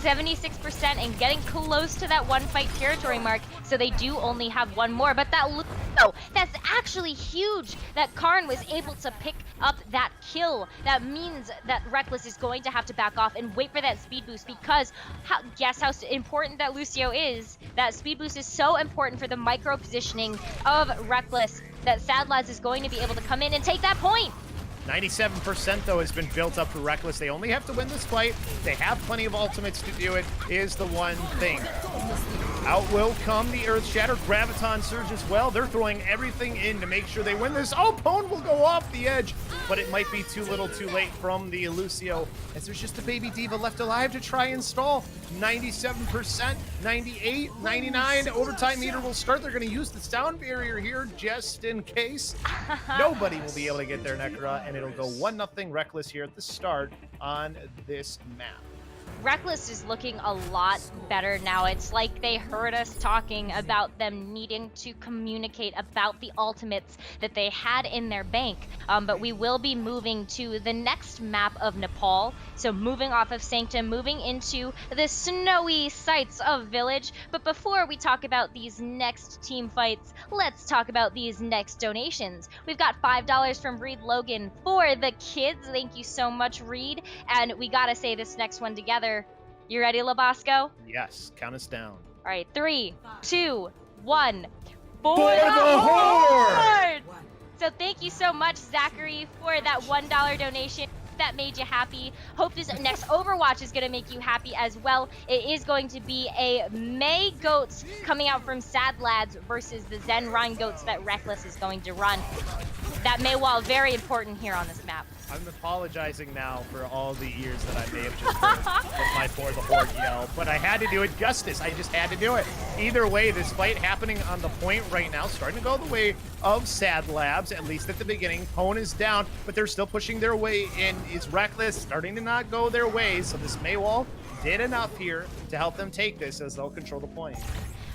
76% and getting close to that one fight territory mark, so they do only have one more. But that Lucio, that's actually huge that Karn was able to pick up that kill. That means that Reckless is going to have to back off and wait for that speed boost, because guess how important that Lucio is. That speed boost is so important for the micro positioning of Reckless that Sadlads is going to be able to come in and take that point. 97% though has been built up for Reckless. They only have to win this fight. They have plenty of ultimates to do it, is the one thing. Out will come the Earth Shatter. Graviton Surge as well. They're throwing everything in to make sure they win this. Oh, Pone will go off the edge, but it might be too little too late from the Lucio, as there's just a baby Diva left alive to try and stall. 97%, 98, 99. Overtime meter will start. They're going to use the sound barrier here just in case. Nobody will be able to get there, Nekkra, and it'll go 1-0 Reckless here at the start on this map. Reckless is looking a lot better now. It's like they heard us talking about them needing to communicate about the ultimates that they had in their bank. But we will be moving to the next map of Nepal. So moving off of Sanctum, moving into the snowy sights of Village. But before we talk about these next team fights, let's talk about these next donations. We've got $5 from Reed Logan for the kids. Thank you so much, Reed. And we gotta say this next one together. You ready, LoBosco? Yes, count us down. All right, 3, 2, 1. for the Horde! So thank you so much, Zachary, for that $1 donation. That made you happy. Hope this next Overwatch is going to make you happy as well. It is going to be a May Goats coming out from Sadlads versus the Zen Rhine Goats that Reckless is going to run. That May wall very important here on this map. I'm apologizing now for all the years that I may have just heard with my For the Horde yell, but I had to do it justice. I just had to do it. Either way, this fight happening on the point right now, starting to go the way of Sadlads, at least at the beginning. Pwn is down, but they're still pushing their way in. It's Reckless starting to not go their way, so this May wall did enough here to help them take this as they'll control the point.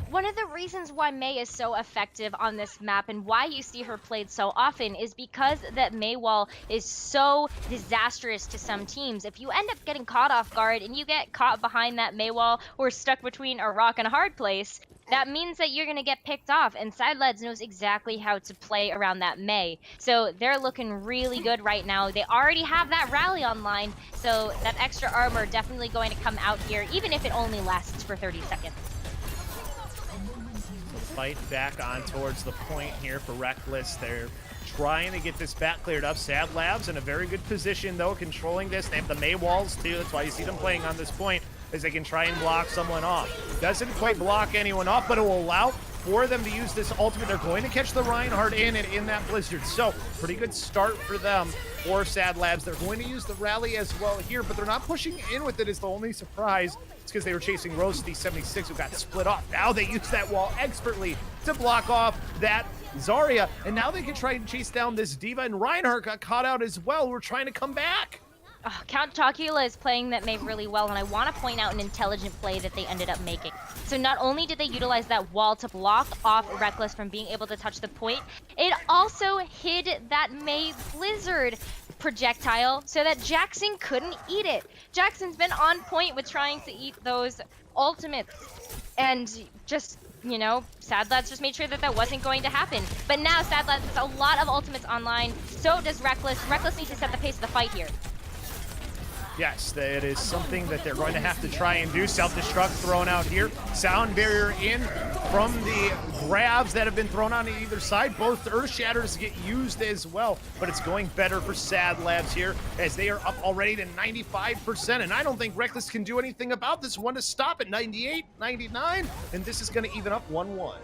One of the reasons why May is so effective on this map and why you see her played so often is because that May wall is so disastrous to some teams. If you end up getting caught off guard and you get caught behind that May wall or stuck between a rock and a hard place, that means that you're going to get picked off, and Sadlads knows exactly how to play around that May. So they're looking really good right now. They already have that rally online, so that extra armor definitely going to come out here, even if it only lasts for 30 seconds. Fight back on towards the point here for Reckless. They're trying to get this back cleared up. Sadlads in a very good position, though, controlling this. They have the May walls, too. That's why you see them playing on this point, as they can try and block someone off. Doesn't quite block anyone off, but it will allow for them to use this ultimate. They're going to catch the Reinhardt in that Blizzard. So, pretty good start for them, for Sadlads. They're going to use the rally as well here, but they're not pushing in with it is the only surprise. It's because they were chasing Roasty 76, who got split off. Now they use that wall expertly to block off that Zarya, and now they can try and chase down this Diva, and Reinhardt got caught out as well. We're trying to come back. Oh, Count Chocula is playing that May really well, and I want to point out an intelligent play that they ended up making. So not only did they utilize that wall to block off Reckless from being able to touch the point, it also hid that May Blizzard projectile so that Jackson couldn't eat it. Jackson's been on point with trying to eat those ultimates, and just, you know, Sadlads just made sure that that wasn't going to happen. But now Sadlads has a lot of ultimates online, so does Reckless. Reckless needs to set the pace of the fight here. Yes, that is something that they're going to have to try and do. Self-destruct thrown out here. Sound barrier in from the grabs that have been thrown on either side. Both Earth Shatters get used as well, but it's going better for Sadlads here as they are up already to 95%, and I don't think Reckless can do anything about this one to stop at 98, 99, and this is going to even up 1-1.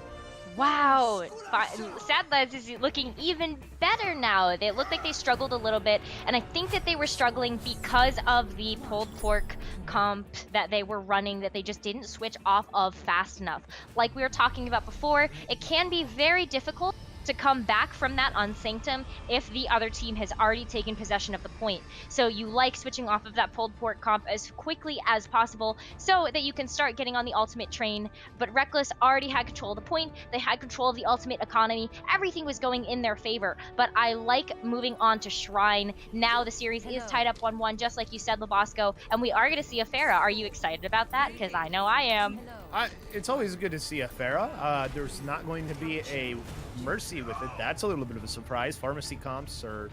Wow, Sadlads is looking even better now. They look like they struggled a little bit, and I think that they were struggling because of the pulled pork comp that they were running that they just didn't switch off of fast enough. Like we were talking about before, it can be very difficult to come back from that on Sanctum if the other team has already taken possession of the point. So you like switching off of that pulled pork comp as quickly as possible so that you can start getting on the ultimate train. But Reckless already had control of the point, they had control of the ultimate economy, everything was going in their favor. But I like moving on to Shrine. Now the series is tied up 1-1, just like you said, LoBosco, and we are going to see a Pharah. Are you excited about that? Because I know I am. It's always good to see a Pharah. There's not going to be a Mercy with it. That's a little bit of a surprise. Pharmacy comps are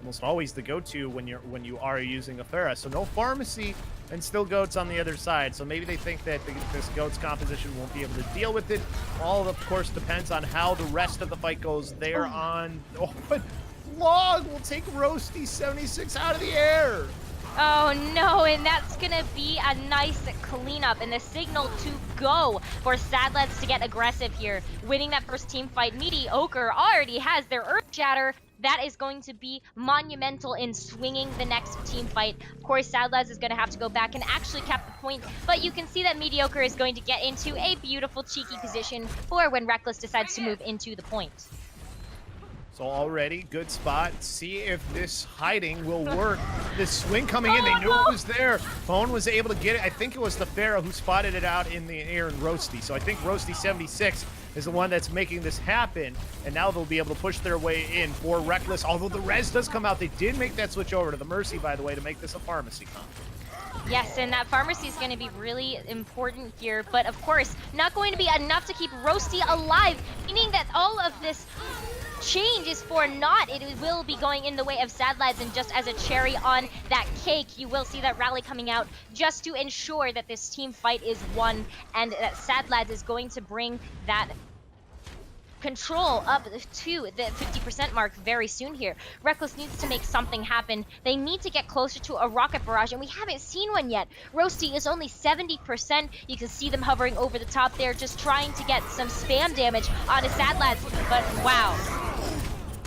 almost always the go-to when you are using a Pharah. So no Pharmacy and still Goats on the other side. So maybe they think that this Goats composition won't be able to deal with it. All, of course, depends on how the rest of the fight goes there on. Oh, but Log will take Roasty 76 out of the air. Oh no, and that's gonna be a nice cleanup and the signal to go for Sadlads to get aggressive here. Winning that first team fight, Mediocre already has their Earth Shatter. That is going to be monumental in swinging the next team fight. Of course, Sadlads is going to have to go back and actually cap the point, but you can see that Mediocre is going to get into a beautiful cheeky position for when Reckless decides to move into the point. So already, good spot. See if this hiding will work. This swing coming in, they knew it was there. Phone was able to get it. I think it was the Pharah who spotted it out in the air in Roasty. So I think Roasty 76 is the one that's making this happen. And now they'll be able to push their way in for Reckless. Although the res does come out. They did make that switch over to the Mercy, by the way, to make this a Pharmacy comp. Yes, and that Pharmacy is going to be really important here. But of course, not going to be enough to keep Roasty alive. Meaning that all of this change is for naught. It will be going in the way of Sadlads, and just as a cherry on that cake, you will see that rally coming out just to ensure that this team fight is won and that Sadlads is going to bring that control up to the 50% mark very soon here. Reckless needs to make something happen. They need to get closer to a rocket barrage, and we haven't seen one yet. Roasty is only 70%. You can see them hovering over the top there, just trying to get some spam damage onto Sadlads, but wow.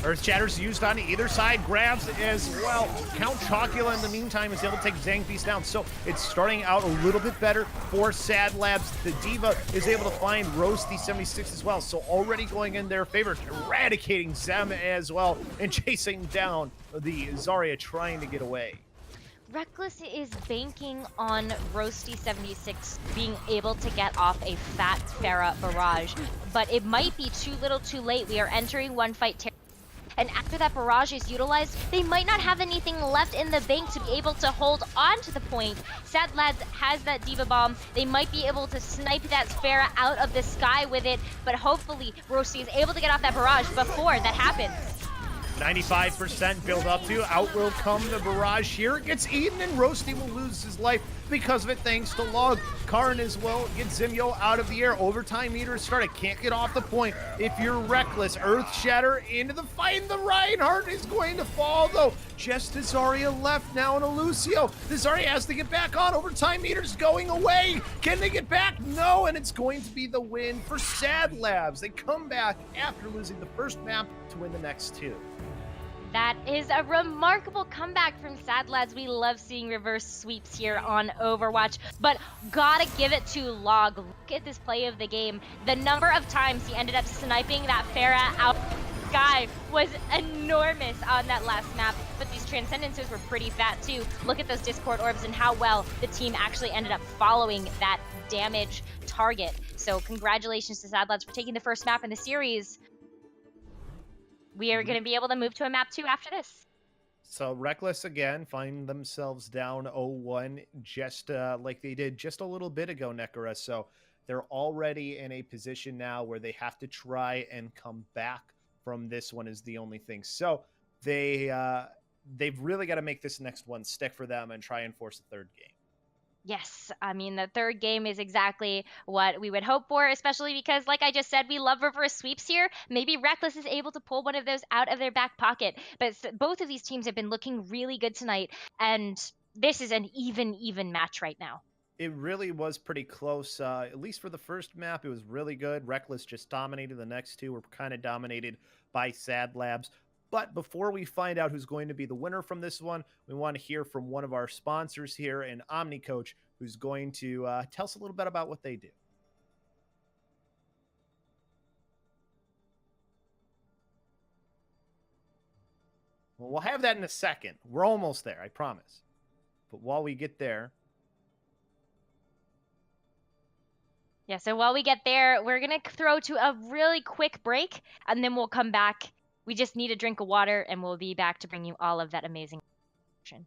Earth Shatter's used on either side, grabs as well. Count Chocula in the meantime is able to take Zang Beast down, so it's starting out a little bit better for Sadlads. The Diva is able to find Roasty 76 as well, so already going in their favor, eradicating Zem as well, and chasing down the Zarya trying to get away. Reckless is banking on Roasty76 being able to get off a fat Pharah barrage, but it might be too little too late. We are entering one fight territory. And after that barrage is utilized, they might not have anything left in the bank to be able to hold on to the point. Sadlads has that Diva Bomb. They might be able to snipe that Pharah out of the sky with it, but hopefully Roasty is able to get off that barrage before that happens. 95% build up to. Out will come the barrage here. It gets eaten, and Roasty will lose his life because of it, thanks to Log. Karn as well gets Zimyo out of the air. Overtime meter is started. Can't get off the point if you're Reckless. Earth Shatter into the fight, and the Reinhardt is going to fall, though. Just as Zarya left now in a Lucio. The Zarya has to get back on. Overtime meter's going away. Can they get back? No, and it's going to be the win for Sadlads. They come back after losing the first map to win the next two. That is a remarkable comeback from Sadlads. We love seeing reverse sweeps here on Overwatch, but gotta give it to Log. Look at this play of the game. The number of times he ended up sniping that Pharah out of the sky was enormous on that last map, but these Transcendences were pretty fat too. Look at those Discord orbs and how well the team actually ended up following that damage target. So congratulations to Sadlads for taking the first map in the series. We are going to be able to move to a map 2 after this. So Reckless again find themselves down 0-1, just like they did just a little bit ago, Nekkra. So they're already in a position now where they have to try and come back from this one is the only thing. So they've really got to make this next one stick for them and try and force a third game. Yes, I mean, the third game is exactly what we would hope for, especially because, like I just said, we love reverse sweeps here. Maybe Reckless is able to pull one of those out of their back pocket. But both of these teams have been looking really good tonight, and this is an even match right now. It really was pretty close, at least for the first map. It was really good. Reckless just dominated. The next two were kind of dominated by Sadlads. But before we find out who's going to be the winner from this one, we want to hear from one of our sponsors here, an Omni Coach, who's going to tell us a little bit about what they do. Well, we'll have that in a second. We're almost there, I promise. But while we get there... Yeah, so while we get there, we're going to throw to a really quick break, and then we'll come back. We just need a drink of water, and we'll be back to bring you all of that amazing action.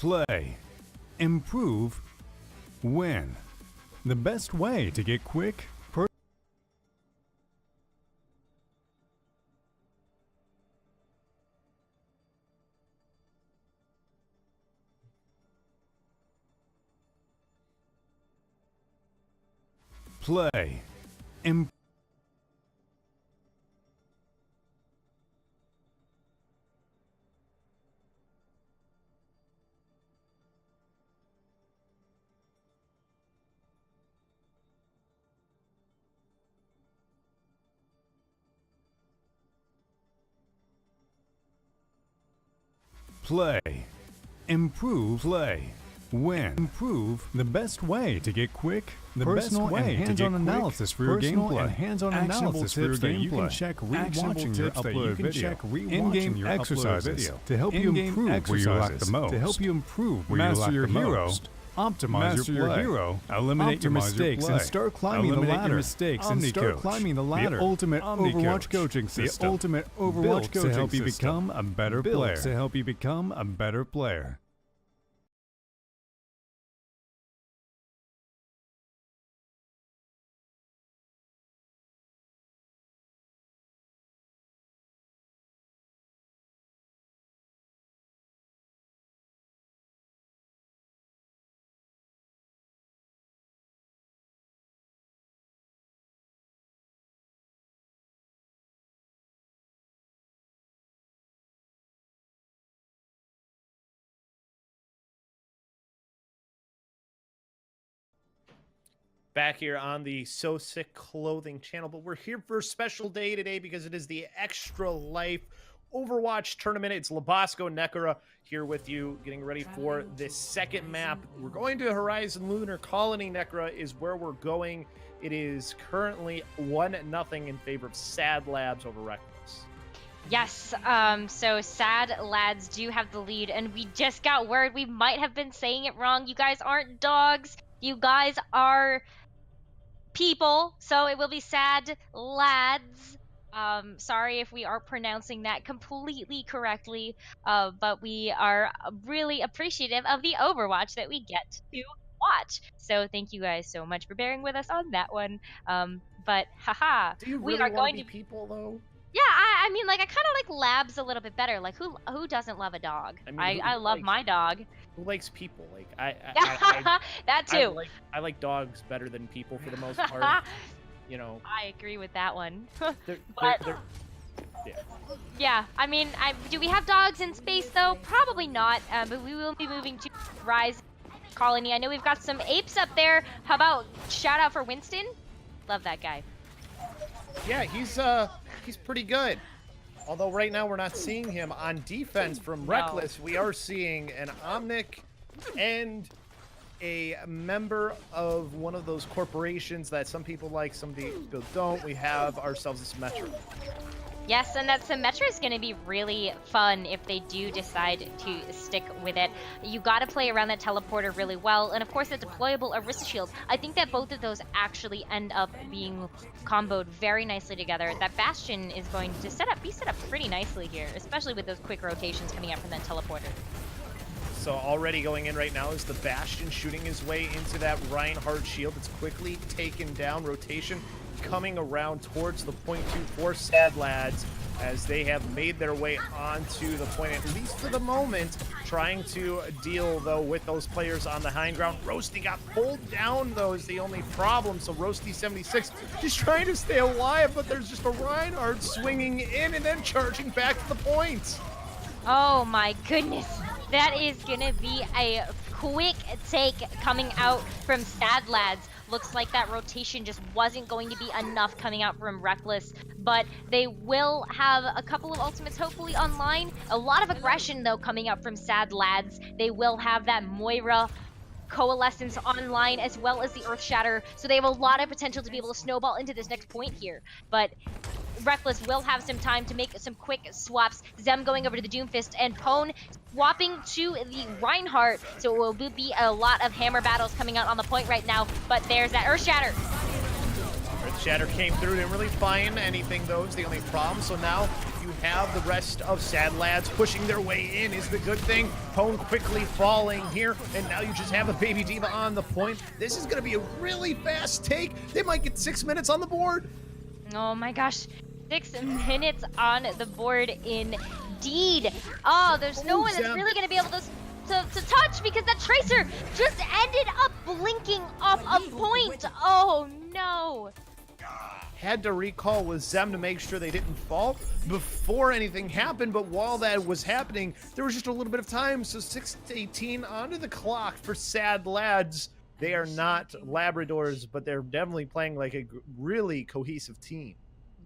Play, improve, win. The best way to get quick, play, play, improve, play, win, improve. The best way to get quick, the Personal best way and hands-on analysis for your gameplay. and hands-on analysis for your tips that you can gameplay. check Actionable rewatching your tips that you uploaded can video. check rewatching In-game your exercises uploaded video. to help you In-game improve where you lack the exercises most. to help you improve where Master you lack your the hero. most. Optimize Master your your play. hero. Eliminate your Optimize mistakes and start climbing the Eliminate ladder. your mistakes and start Omni-coach. climbing the ladder. The ultimate Omni-coach. Overwatch coaching system. The ultimate Overwatch Built coaching to help you system. become a better Built player. to help you become a better player. Back here on the Soesic Clothing channel, but we're here for a special day today because it is the Extra Life Overwatch tournament. It's LoBosco Nekkra here with you, getting ready for this second map. We're going to Horizon Lunar Colony. Nekkra is where we're going. It is currently 1-0 in favor of Sadlads over Reckless. Yes, so Sadlads do have the lead, and we just got word we might have been saying it wrong. You guys aren't dogs. You guys are people, so it will be Sadlads. Sorry if we are pronouncing that completely correctly, but we are really appreciative of the Overwatch that we get to watch. So thank you guys so much for bearing with us on that one. But haha, Do you we really are want going to be people, though? Yeah, I mean, like, I kind of like Labs a little bit better. Like, who doesn't love a dog? I mean, I who love likes- my dog. Who likes people? Like That too. I like dogs better than people for the most part. You know, I agree with that one. they're, But- they're, yeah. Yeah, I mean, do we have dogs in space though? Probably not. But we will be moving to Rise Colony. I know we've got some apes up there. How about shout out for Winston? Love that guy. Yeah, he's pretty good. Although right now we're not seeing him on defense from No. Reckless. We are seeing an Omnic and a member of one of those corporations that some people like, some people don't. We have ourselves a Symmetra. Yes, and that Symmetra is going to be really fun if they do decide to stick with it. You got to play around that teleporter really well, and of course the deployable Arista Shield. I think that both of those actually end up being comboed very nicely together. That Bastion is going to be set up pretty nicely here, especially with those quick rotations coming out from that teleporter. So already going in right now is the Bastion shooting his way into that Reinhardt shield. It's quickly taken down. Rotation coming around towards the point 2 for Sadlads as they have made their way onto the point, at least for the moment, trying to deal, though, with those players on the high ground. Roasty got pulled down, though, is the only problem. So Roasty76 just trying to stay alive, but there's just a Reinhardt swinging in and then charging back to the point. Oh my goodness. That is gonna be a quick take coming out from Sadlads. Looks like that rotation just wasn't going to be enough coming out from Reckless, but they will have a couple of ultimates hopefully online. A lot of aggression though coming up from Sadlads. They will have that Moira Coalescence online as well as the Earth Shatter, so they have a lot of potential to be able to snowball into this next point here. But Reckless will have some time to make some quick swaps. Zem going over to the Doomfist and Pone swapping to the Reinhardt. So it will be a lot of hammer battles coming out on the point right now. But there's that Earth Shatter. Earth Shatter came through, didn't really find anything, though, is the only problem. So now You have the rest of Sadlads pushing their way in is the good thing. Pone quickly falling here, and now you just have a Baby Diva on the point. This is going to be a really fast take. They might get 6 minutes on the board. Oh my gosh, 6 minutes on the board indeed. Oh, there's no one that's really going to be able to touch because that Tracer just ended up blinking off a point. Oh no. Had to recall with Zem to make sure they didn't fall before anything happened, but while that was happening, there was just a little bit of time, so 6:18 onto the clock for Sadlads. They are not Labradors, but they're definitely playing like a really cohesive team.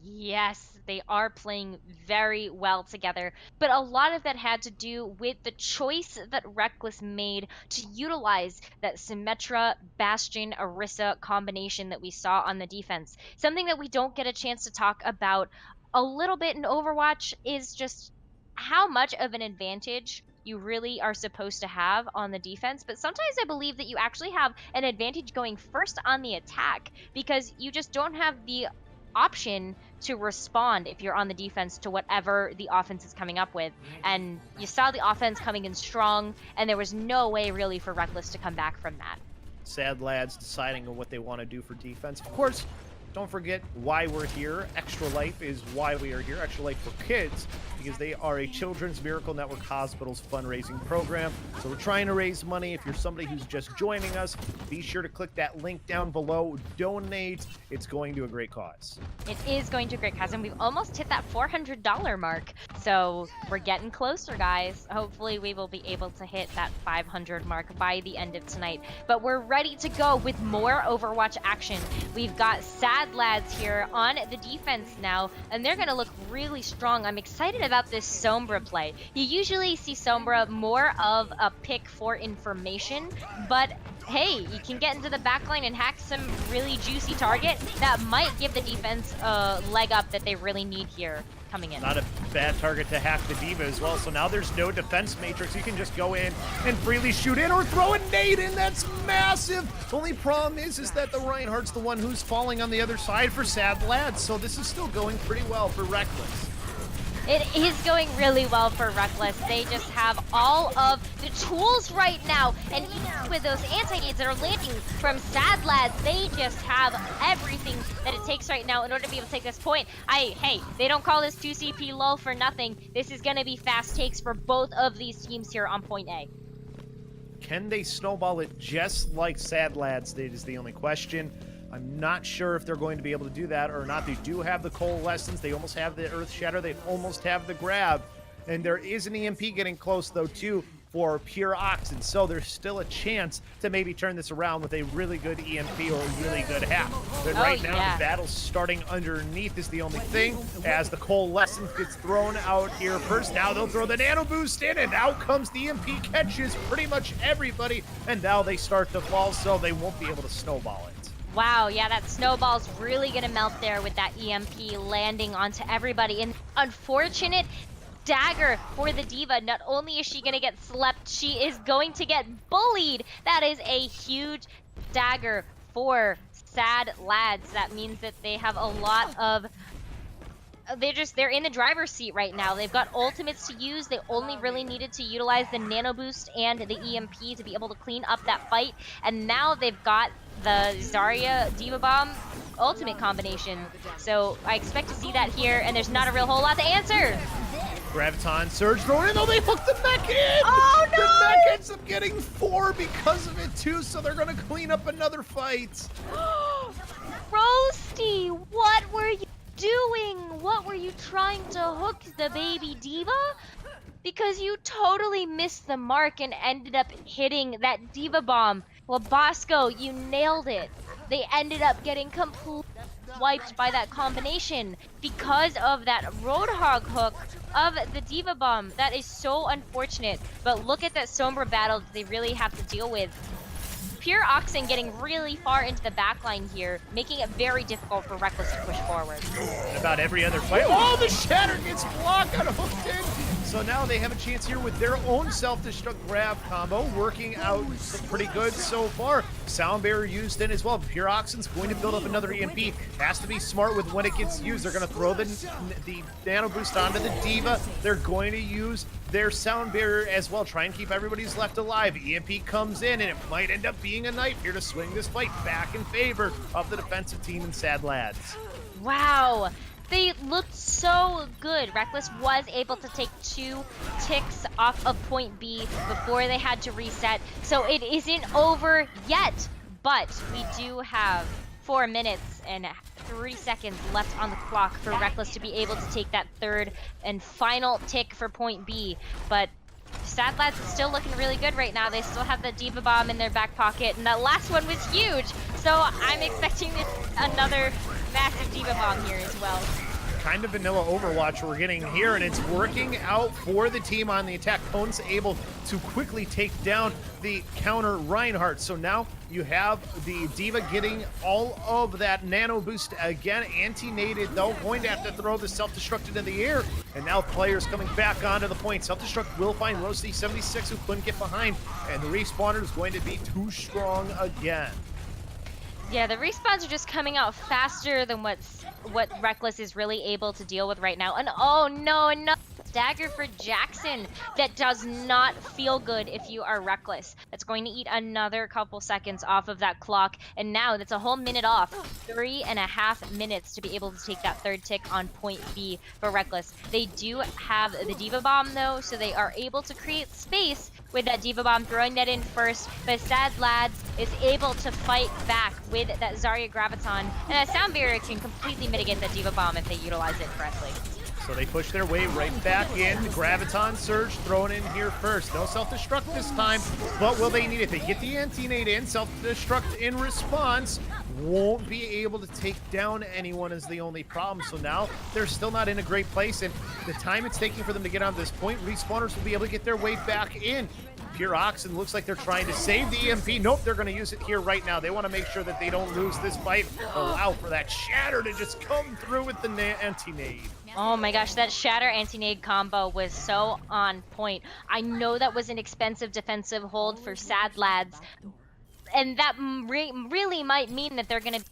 Yes, they are playing very well together, but a lot of that had to do with the choice that Reckless made to utilize that Symmetra, Bastion, Orisa combination that we saw on the defense. Something that we don't get a chance to talk about a little bit in Overwatch is just how much of an advantage you really are supposed to have on the defense, but sometimes I believe that you actually have an advantage going first on the attack because you just don't have the option to respond if you're on the defense to whatever the offense is coming up with. And you saw the offense coming in strong, and there was no way really for Reckless to come back from that. Sadlads deciding on what they want to do for defense. Of course, don't forget why we're here. Extra Life is why we are here. Extra Life for Kids, because they are a Children's Miracle Network Hospitals fundraising program. So we're trying to raise money. If you're somebody who's just joining us, be sure to click that link down below. Donate. It's going to a great cause. It is going to a great cause, and we've almost hit that $400 mark. So we're getting closer, guys. Hopefully we will be able to hit that 500 mark by the end of tonight. But we're ready to go with more Overwatch action. We've got Sadlads here on the defense now, and they're going to look really strong. I'm excited about this Sombra play. You usually see Sombra more of a pick for information, but hey, you can get into the backline and hack some really juicy target that might give the defense a leg up that they really need here coming in. Not a bad target to hack the Diva as well. So now there's no defense matrix. You can just go in and freely shoot in or throw a nade in. That's massive. The only problem is that the Reinhardt's the one who's falling on the other side for Sadlads. So this is still going pretty well for Reckless. It is going really well for Reckless. They just have all of the tools right now, and even with those anti-nades that are landing from Sadlads, they just have everything that it takes right now in order to be able to take this point. Hey, they don't call this 2CP lull for nothing. This is going to be fast takes for both of these teams here on point A. Can they snowball it just like Sadlads did is the only question. I'm not sure if they're going to be able to do that or not. They do have the Coalescence. They almost have the Earth Shatter. They almost have the Grab. And there is an EMP getting close, though, too, for Pure Oxen. So there's still a chance to maybe turn this around with a really good EMP or a really good hack. But right now, the battle's starting underneath is the only thing. As the Coalescence gets thrown out here first. Now they'll throw the Nano Boost in, and out comes the EMP, catches pretty much everybody. And now they start to fall, so they won't be able to snowball it. Wow, yeah, that snowball's really gonna melt there with that EMP landing onto everybody. And unfortunate dagger for the Diva. Not only is she gonna get slept, she is going to get bullied. That is a huge dagger for Sadlads. That means that they have a lot of... They're in the driver's seat right now. They've got ultimates to use. They only really needed to utilize the Nano Boost and the EMP to be able to clean up that fight. And now they've got the Zarya Diva Bomb ultimate combination. So I expect to see that here, and there's not a real whole lot to answer. Graviton Surge thrown in, though they hooked the mech in! Oh no! The mech ends up getting 4 because of it too, so they're gonna clean up another fight. Roasty, what were you doing? What were you trying to hook the baby Diva? Because you totally missed the mark and ended up hitting that Diva Bomb. LoBosco, you nailed it. They ended up getting completely wiped by that combination because of that Roadhog hook of the Diva Bomb. That is so unfortunate. But look at that Sombra battle that they really have to deal with. Pure Oxen getting really far into the backline here, making it very difficult for Reckless to push forward. About every other fight. Oh, the Shatter gets blocked, got hooked in. So now they have a chance here with their own self-destruct grab combo, working out pretty good so far. Sound Barrier used in as well. Pure Oxen's going to build up another EMP. Has to be smart with when it gets used. They're going to throw the nano boost onto the Diva. They're going to use their Sound Barrier as well. Try and keep everybody's left alive. EMP comes in, and it might end up being a knife here to swing this fight back in favor of the defensive team in Sadlads. Wow. They looked so good. Reckless was able to take 2 ticks off of point B before they had to reset. So it isn't over yet, but we do have 4 minutes and 3 seconds left on the clock for Reckless to be able to take that 3rd and final tick for point B. But Sadlads is still looking really good right now. They still have the Diva Bomb in their back pocket, and that last one was huge. So I'm expecting another massive Diva Bomb here as well. Kind of vanilla Overwatch we're getting here, and it's working out for the team on the attack. Pone's able to quickly take down the counter Reinhardt. So now you have the Diva getting all of that nano boost again. Anti-nated, though, going to have to throw the self-destruct into the air. And now players coming back onto the point. Self-destruct will find Roasty 76, who couldn't get behind. And the respawner is going to be too strong again. Yeah, the respawns are just coming out faster than what Reckless is really able to deal with right now. And oh no, another dagger for Jackson. That does not feel good if you are Reckless. That's going to eat another couple seconds off of that clock. And now that's a whole minute off. 3.5 minutes to be able to take that 3rd tick on point B for Reckless. They do have the Diva Bomb though, so they are able to create space with that Diva Bomb, throwing that in first. But Sadlads is able to fight back with that Zarya Graviton. And that Sound Barrier can completely mitigate that Diva Bomb if they utilize it correctly. So they push their way right back in. Graviton Surge thrown in here first. No self-destruct this time, but will they need it? They get the anti-nade in. Self-destruct in response. Won't be able to take down anyone is the only problem. So now they're still not in a great place, and the time it's taking for them to get on this point, respawners will be able to get their way back in. Pure Oxen looks like they're trying to save the EMP. Nope, they're going to use it here right now. They want to make sure that they don't lose this fight. Allow for that Shatter to just come through with the anti-nade. Oh my gosh, that Shatter anti-nade combo was so on point. I know that was an expensive defensive hold for Sadlads, and that really might mean that they're going to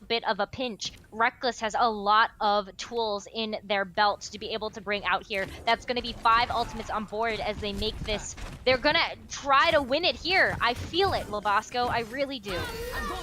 bit of a pinch. Reckless has a lot of tools in their belt to be able to bring out here. That's going to be 5 ultimates on board as they make this. They're going to try to win it here. I feel it, LoBosco. I really do.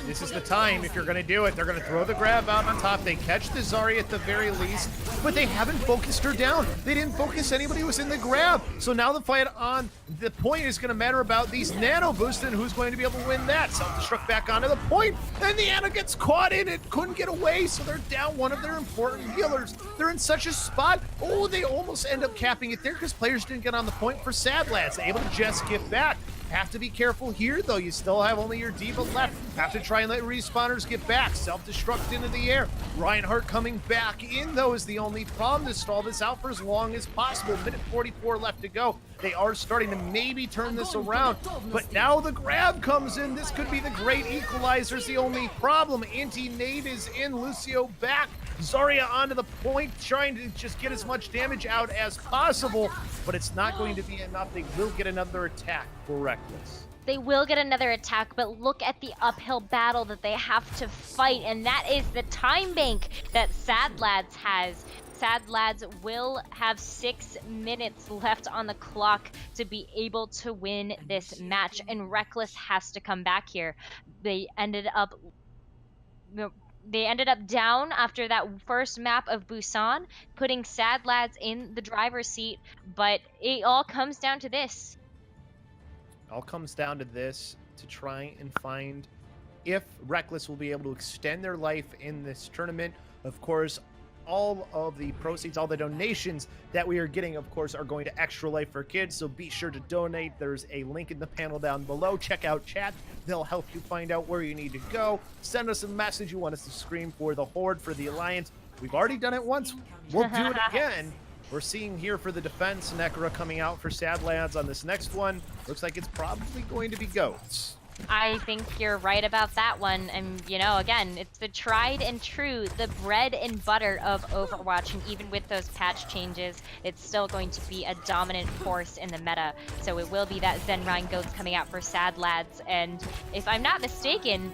This is the time if you're going to do it. They're going to throw the grab out on top. They catch the Zarya at the very least, but they haven't focused her down. They didn't focus anybody who was in the grab. So now the fight on the point is going to matter about these nano boosts and who's going to be able to win that. Self-destruct back onto the point. Then the Ana gets caught in it. Couldn't get away, so they're down one of their important healers. They're in such a spot. Oh, they almost end up capping it there because players didn't get on the point for Sadlads. Able to just get back. Have to be careful here, though. You still have only your Diva left. Have to try and let respawners get back. Self-destruct into the air. Reinhardt coming back in, though, is the only problem to stall this out for as long as possible. Minute 44 left to go. They are starting to maybe turn this around, but now the grab comes in. This could be the great equalizer. Is the only problem. Anti-nade is in. Lucio back. Zarya onto the point, trying to just get as much damage out as possible, but it's not going to be enough. They will get another attack for Reckless. They will get another attack, but look at the uphill battle that they have to fight, and that is the time bank that Sadlads has. Sadlads will have 6 minutes left on the clock to be able to win this match, and Reckless has to come back here. They ended up down after that first map of Busan, putting Sadlads in the driver's seat, but it all comes down to this. All comes down to this, to try and find if Reckless will be able to extend their life in this tournament. Of course, all of the proceeds, all the donations that we are getting, of course, are going to Extra Life for Kids, so be sure to donate. There's a link in the panel down below. Check out chat. They'll help you find out where you need to go. Send us a message you want us to scream for the Horde, for the Alliance. We've already done it once. We'll do it again. We're seeing here for the defense, Nekkra coming out for Sadlads on this next one. Looks like it's probably going to be Goats. I think you're right about that one. And, you know, again, it's the tried and true, the bread and butter of Overwatch. And even with those patch changes, it's still going to be a dominant force in the meta. So it will be that Zenrine Goats coming out for Sadlads. And if I'm not mistaken,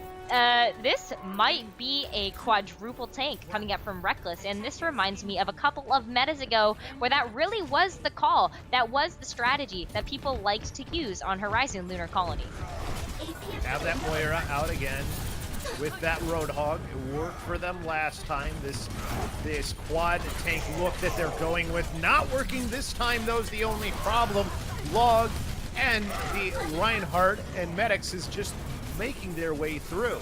this might be a quadruple tank coming up from Reckless, and this reminds me of a couple of metas ago where that really was the call, that was the strategy that people liked to use on Horizon Lunar Colony. Have that Moira out again with that Roadhog. It worked for them last time. This quad tank look that they're going with not working this time, though, is the only problem. Log and the Reinhardt and Medics is just making their way through.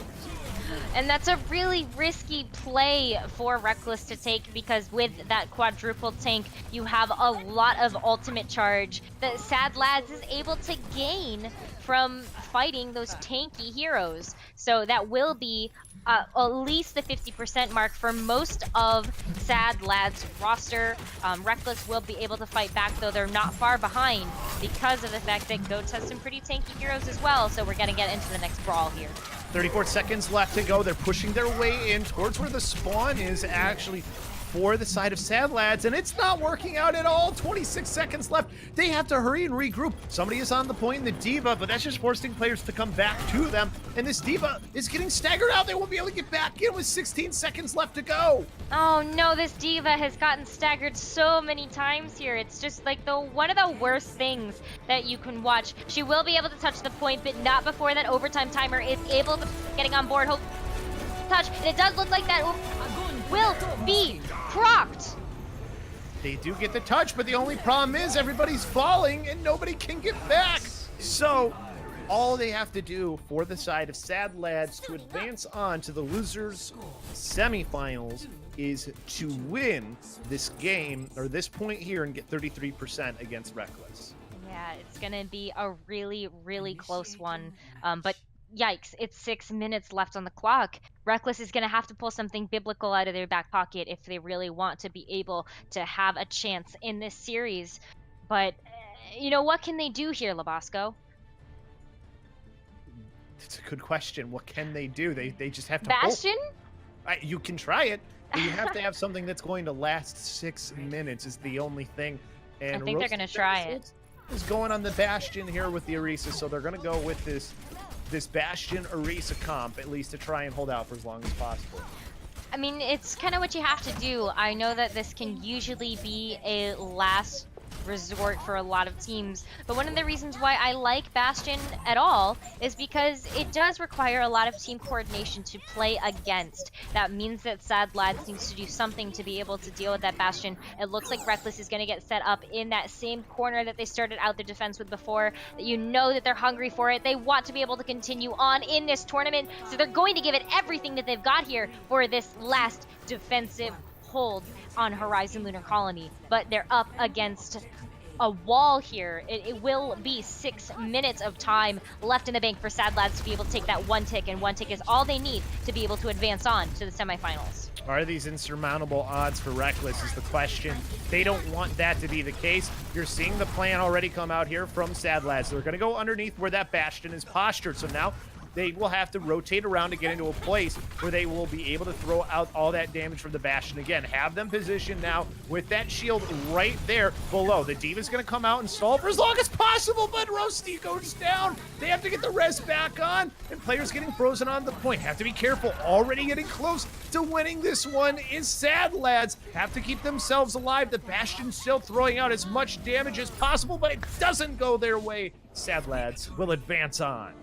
And that's a really risky play for Reckless to take, because with that quadruple tank, you have a lot of ultimate charge that Sadlads is able to gain from fighting those tanky heroes. So that will be at least the 50% mark for most of Sadlads' roster. Reckless will be able to fight back, though they're not far behind because of the fact that Goats has some pretty tanky heroes as well. So we're going to get into the next brawl here. 34 seconds left to go. They're pushing their way in towards where the spawn is, actually for the side of Sadlads, and it's not working out at all. 26 seconds left. They have to hurry and regroup. Somebody is on the point in the D.Va, but that's just forcing players to come back to them, and this D.Va is getting staggered out. They won't be able to get back in with 16 seconds left to go. Oh no, this D.Va has gotten staggered so many times here. It's just like one of the worst things that you can watch. She will be able to touch the point, but not before that overtime timer is able to getting on board. Hope touch, and it does look like that will be crocked. They do get the touch, but the only problem is everybody's falling and nobody can get back. So all they have to do for the side of Sadlads to advance on to the losers semifinals is to win this game, or this point here, and get 33% against Reckless. Yeah, it's gonna be a really, really close one. But yikes, it's 6 minutes left on the clock. Reckless is going to have to pull something biblical out of their back pocket if they really want to be able to have a chance in this series. But, you know, what can they do here, LoBosco? It's a good question. What can they do? They just have to Bastion? You can try it, but you have to have something that's going to last 6 minutes is the only thing. And I think they're going to try it. Is going on the Bastion here with the Orisa, so they're going to go with this Bastion Orisa comp, at least to try and hold out for as long as possible. I mean, it's kind of what you have to do. I know that this can usually be a last resort for a lot of teams, but one of the reasons why I like Bastion at all is because it does require a lot of team coordination to play against. That means that Sadlads needs to do something to be able to deal with that Bastion. It looks like Reckless is going to get set up in that same corner that they started out their defense with before. You know that they're hungry for it. They want to be able to continue on in this tournament, so they're going to give it everything that they've got here for this last defensive hold on Horizon Lunar Colony, but they're up against a wall here. It will be 6 minutes of time left in the bank for Sadlads to be able to take that one tick, and one tick is all they need to be able to advance on to the semifinals. Are these insurmountable odds for Reckless is the question. They don't want that to be the case. You're seeing the plan already come out here from Sadlads. They're going to go underneath where that Bastion is postured, so now they will have to rotate around to get into a place where they will be able to throw out all that damage from the Bastion again. Have them positioned now with that shield right there below. The D.Va's going to come out and stall for as long as possible, but Roasty goes down. They have to get the res back on, and players getting frozen on the point. Have to be careful. Already getting close to winning this one is Sadlads. Have to keep themselves alive. The Bastion's still throwing out as much damage as possible, but it doesn't go their way. Sadlads will advance on.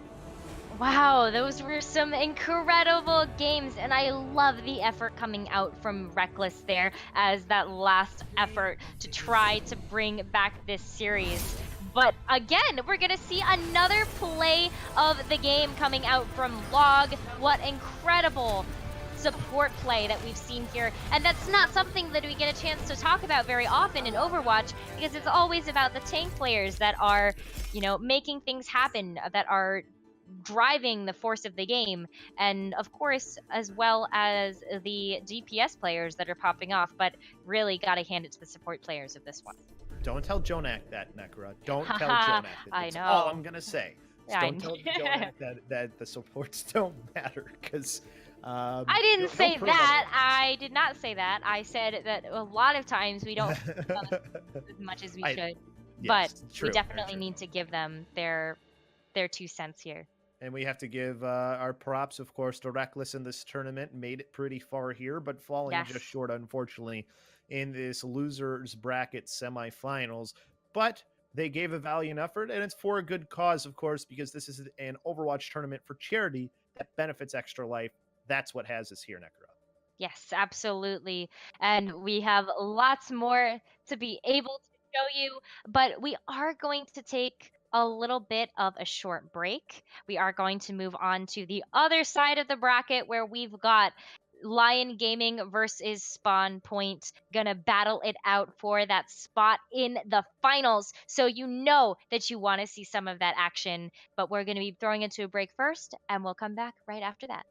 Wow, those were some incredible games, and I love the effort coming out from Reckless there as that last effort to try to bring back this series. But again, we're going to see another play of the game coming out from Log. What incredible support play that we've seen here, and that's not something that we get a chance to talk about very often in Overwatch, because it's always about the tank players that are, you know, making things happen, that are driving the force of the game, and of course as well as the DPS players that are popping off, but really gotta hand it to the support players of this one. Don't tell Jonak that, Nekkra. Don't tell Jonak that. I That's know. all I'm gonna say. Don't tell Jonak that the supports don't matter, because I didn't say that. I did not say that. I said that a lot of times we don't as much as we should, but we definitely need to give them their 2 cents here. And we have to give our props, of course, to Reckless in this tournament. Made it pretty far here, but falling just short, unfortunately, in this losers bracket semifinals. But they gave a valiant effort, and it's for a good cause, of course, because this is an Overwatch tournament for charity that benefits Extra Life. That's what has us here, Nekkra. Yes, absolutely. And we have lots more to be able to show you, but we are going to take a little bit of a short break. We are going to move on to the other side of the bracket where we've got Lyon Gaming versus SpawnPoint gonna battle it out for that spot in the finals. So you know that you want to see some of that action, but we're gonna be throwing into a break first, and we'll come back right after that.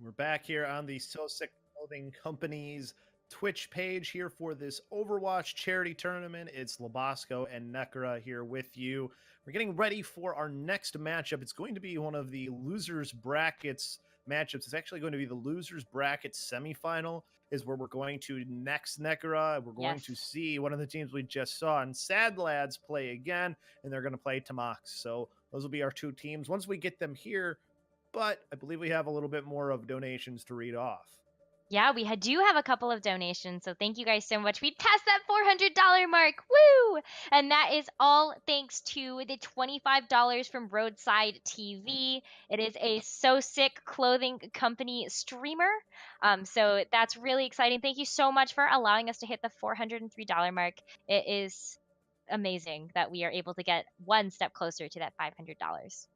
We're back here on the Soesic Clothing Company's Twitch page here for this Overwatch charity tournament. It's LoBosco and Nekkra here with you. We're getting ready for our next matchup. It's going to be one of the losers brackets matchups. It's actually going to be the losers bracket semifinal is where we're going to next Nekkra. We're going to see one of the teams we just saw in Sadlads play again, and they're going to play Temocs. So those will be our two teams once we get them here. But I believe we have a little bit more of donations to read off. Yeah, we do have a couple of donations, so thank you guys so much. We passed that $400 mark, woo! And that is all thanks to the $25 from Roadside TV. It is a Soesic Clothing Company streamer, so that's really exciting. Thank you so much for allowing us to hit the $403 mark. It is amazing that we are able to get one step closer to that $500.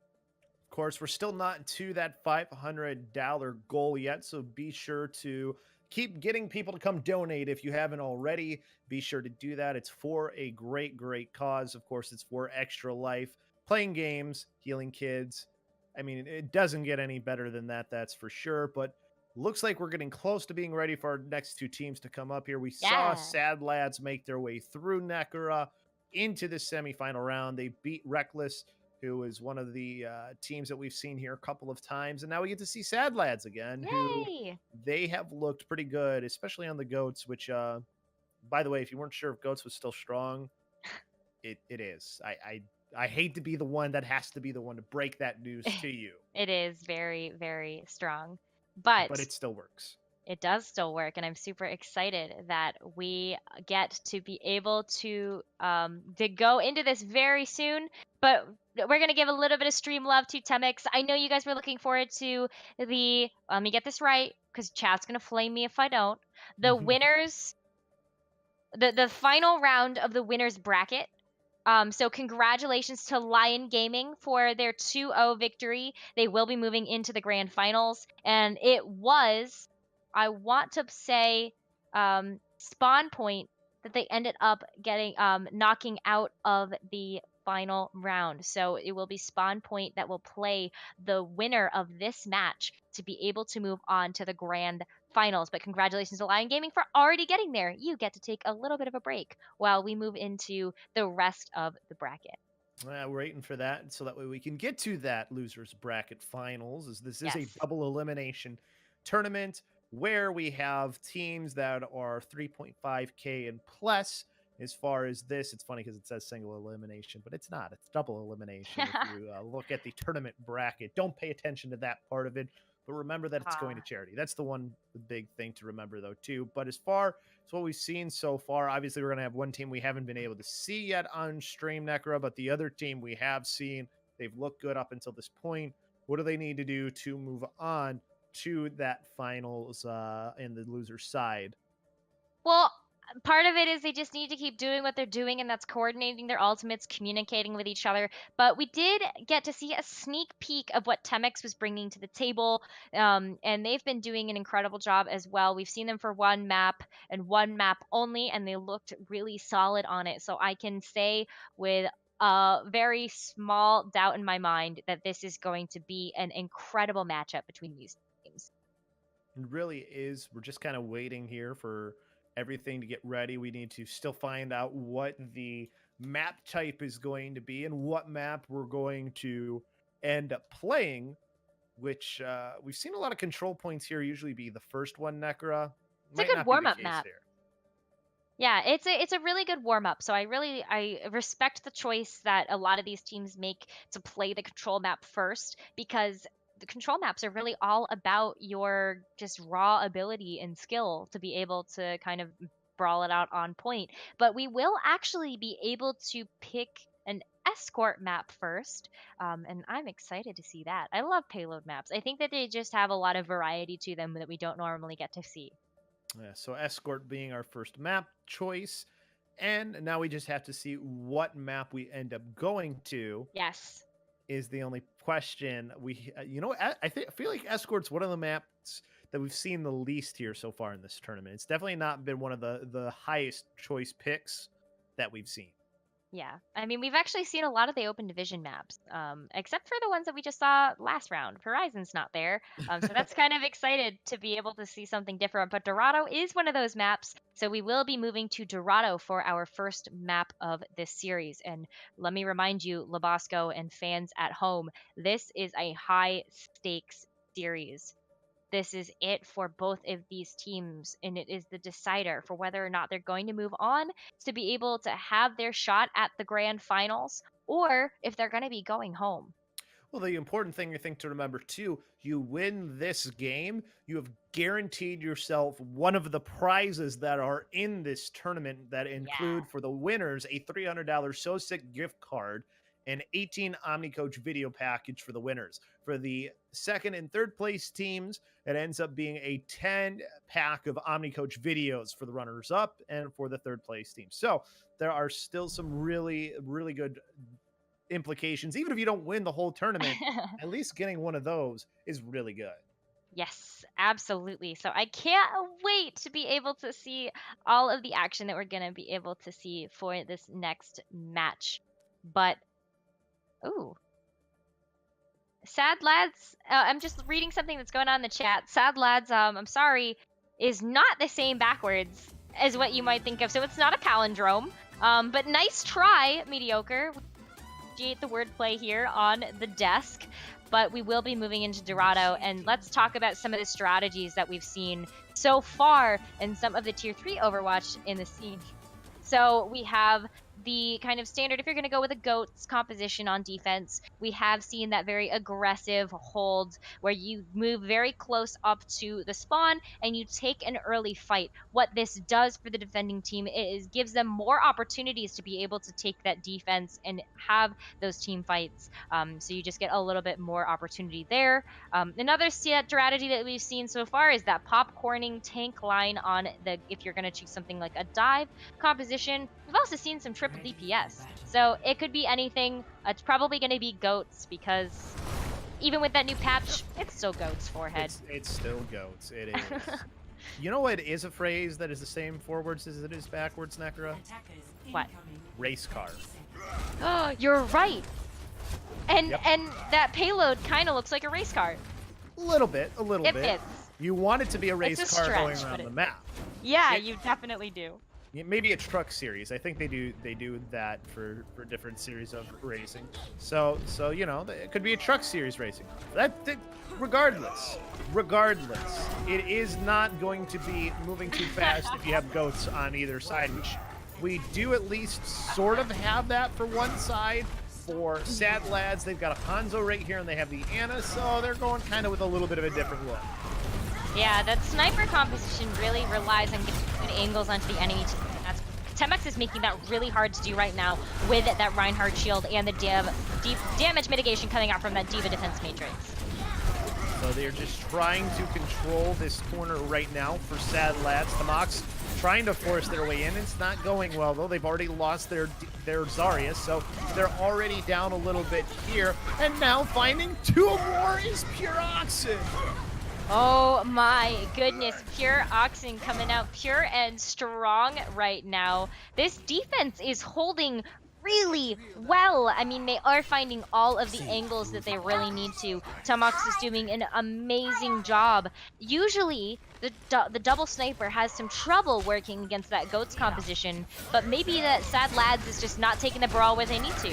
Of course, we're still not to that $500 goal yet, so be sure to keep getting people to come donate if you haven't already. Be sure to do that. It's for a great, great cause. Of course, it's for Extra Life, playing games, healing kids. I mean, it doesn't get any better than that, that's for sure, but looks like we're getting close to being ready for our next two teams to come up here. We saw Sadlads make their way through Nekkra into the semifinal round. They beat Reckless, who is one of the teams that we've seen here a couple of times. And now we get to see Sadlads again, who they have looked pretty good, especially on the Goats, which, by the way, if you weren't sure if Goats was still strong, it is. I hate to be the one that has to be the one to break that news to you. It is very, very strong. But it still works. It does still work, and I'm super excited that we get to be able to go into this very soon. But we're going to give a little bit of stream love to Temocs. I know you guys were looking forward to the, let me get this right, because chat's going to flame me if I don't. The winners, the final round of the winners bracket. So congratulations to Lyon Gaming for their 2-0 victory. They will be moving into the grand finals, and it was, I want to say, SpawnPoint that they ended up getting knocking out of the final round. So it will be SpawnPoint that will play the winner of this match to be able to move on to the grand finals. But congratulations to Lyon Gaming for already getting there. You get to take a little bit of a break while we move into the rest of the bracket. We're waiting for that so that way we can get to that losers bracket finals, as this is a double elimination tournament where we have teams that are 3.5K and plus. As far as this, it's funny because it says single elimination, but it's not. It's double elimination. If you look at the tournament bracket, don't pay attention to that part of it, but remember that it's going to charity. That's the big thing to remember, though, too. But as far as what we've seen so far, obviously we're going to have one team we haven't been able to see yet on stream, Nekkra, but the other team we have seen, they've looked good up until this point. What do they need to do to move on to that finals in the loser side? Well, part of it is they just need to keep doing what they're doing, and that's coordinating their ultimates, communicating with each other. But we did get to see a sneak peek of what Temocs was bringing to the table, and they've been doing an incredible job as well. We've seen them for one map and one map only, and they looked really solid on it. So I can say with a very small doubt in my mind that this is going to be an incredible matchup between these teams. It really is. We're just kind of waiting here for everything to get ready. We need to still find out what the map type is going to be and what map we're going to end up playing, which we've seen a lot of control points here usually be the first one, Nekkra. It's a good warm-up map. Yeah, it's a really good warm-up. So I respect the choice that a lot of these teams make to play the control map first, because the control maps are really all about your just raw ability and skill to be able to kind of brawl it out on point. But we will actually be able to pick an escort map first, and I'm excited to see that. I love payload maps. I think that they just have a lot of variety to them that we don't normally get to see. Yeah, so escort being our first map choice, and now we just have to see what map we end up going to. Yes. Is the only question. We, I feel like escort's one of the maps that we've seen the least here so far in this tournament. It's definitely not been one of the highest choice picks that we've seen. Yeah, I mean, we've actually seen a lot of the open division maps, except for the ones that we just saw last round. Horizon's not there, so that's kind of excited to be able to see something different. But Dorado is one of those maps, so we will be moving to Dorado for our first map of this series. And let me remind you, LoBosco and fans at home, this is a high stakes series. This is it for both of these teams, and it is the decider for whether or not they're going to move on to be able to have their shot at the grand finals, or if they're going to be going home. Well, the important thing I think to remember too, you win this game, you have guaranteed yourself one of the prizes that are in this tournament that include for the winners a $300 Soesic gift card and 18 OmniCoach video package for the winners. For the second and third place teams, it ends up being a 10 pack of OmniCoach videos for the runners up and for the third place team. So there are still some really, really good implications. Even if you don't win the whole tournament, at least getting one of those is really good. Yes, absolutely. So I can't wait to be able to see all of the action that we're going to be able to see for this next match. But, ooh. Sadlads, I'm just reading something that's going on in the chat. Sadlads, I'm sorry, is not the same backwards as what you might think of. So it's not a palindrome. But nice try, Mediocre. Appreciate the wordplay here on the desk. But we will be moving into Dorado, and let's talk about some of the strategies that we've seen so far in some of the Tier 3 Overwatch in the scene. So we have the kind of standard, if you're going to go with a GOATS composition on defense, we have seen that very aggressive hold where you move very close up to the spawn and you take an early fight. What this does for the defending team is gives them more opportunities to be able to take that defense and have those team fights. So you just get a little bit more opportunity there. Another strategy that we've seen so far is that popcorning tank line on the, if you're going to choose something like a dive composition. We've also seen some triple DPS. So it could be anything. It's probably going to be GOATS because even with that new patch, it's still GOATS forehead. It's still GOATS. It is. You know what is a phrase that is the same forwards as it is backwards, Nekkra? What? Race car. Oh, you're right. And that payload kind of looks like a race car. A little bit. It fits. You want it to be a race It's a car stretch, going but around the map. Yeah, you definitely do. Maybe a truck series. I think they do that for different series of racing. So you know, it could be a truck series racing. Regardless, it is not going to be moving too fast if you have GOATS on either side. We do at least sort of have that for one side. For Sadlads, they've got a Hanzo right here, and they have the Ana, so they're going kind of with a little bit of a different look. Yeah, that sniper composition really relies on getting good angles onto the enemy. Temocs is making that really hard to do right now with that Reinhardt shield and the deep damage mitigation coming out from that D.Va defense matrix. So they're just trying to control this corner right now for Sadlads. Temocs trying to force their way in. It's not going well, though. They've already lost their Zarya, so they're already down a little bit here. And now finding two more is Pure Oxen. Oh my goodness, Pure Oxen coming out pure and strong right now. This defense is holding really well. I mean, they are finding all of the angles that they really need to. Temocs is doing an amazing job. Usually, the double sniper has some trouble working against that GOATS composition, but maybe that Sadlads is just not taking the brawl where they need to.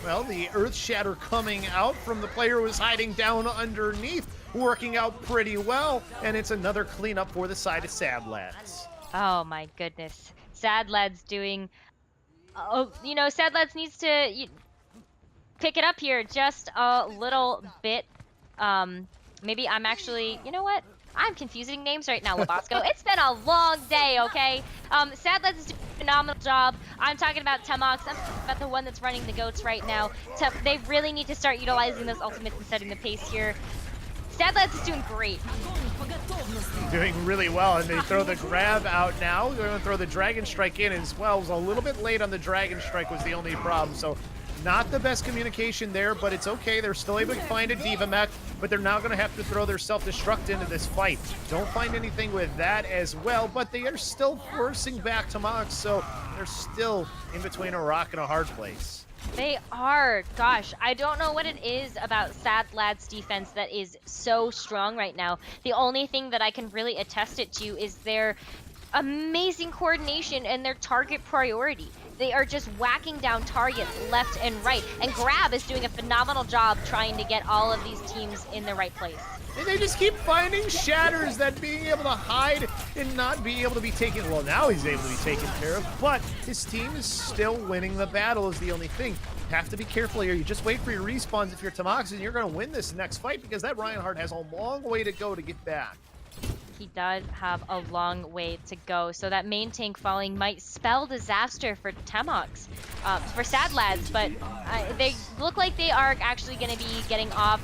Well, the Earth Shatter coming out from the player who was hiding down underneath, working out pretty well, and it's another cleanup for the side of Sadlads. Oh my goodness. Sadlads doing... Oh, you know, Sadlads needs to pick it up here just a little bit. Maybe I'm actually... You know what? I'm confusing names right now, LoBosco. It's been a long day, okay? Sadlads is doing a phenomenal job. I'm talking about Temocs. I'm talking about the one that's running the GOATS right now. They really need to start utilizing those ultimates and setting the pace here. Sadlads is doing great. Doing really well, and they throw the grab out now. They're going to throw the Dragon Strike in as well. It was a little bit late on the Dragon Strike was the only problem, so not the best communication there, but it's okay. They're still able to find a D.Va mech, but they're now going to have to throw their self-destruct into this fight. Don't find anything with that as well, but they are still forcing back Temocs, so they're still in between a rock and a hard place. They are. Gosh, I don't know what it is about Sadlads' defense that is so strong right now. The only thing that I can really attest it to is their amazing coordination and their target priority. They are just whacking down targets left and right. And Grab is doing a phenomenal job trying to get all of these teams in the right place. And they just keep finding shatters that being able to hide and not be able to be taken. Well, now he's able to be taken care of, but his team is still winning the battle is the only thing. You have to be careful here. You just wait for your respawns if you're Temocs, and you're going to win this next fight because that Reinhardt has a long way to go to get back. He does have a long way to go, so that main tank falling might spell disaster for Temocs, for Sadlads, but they look like they are actually going to be getting off,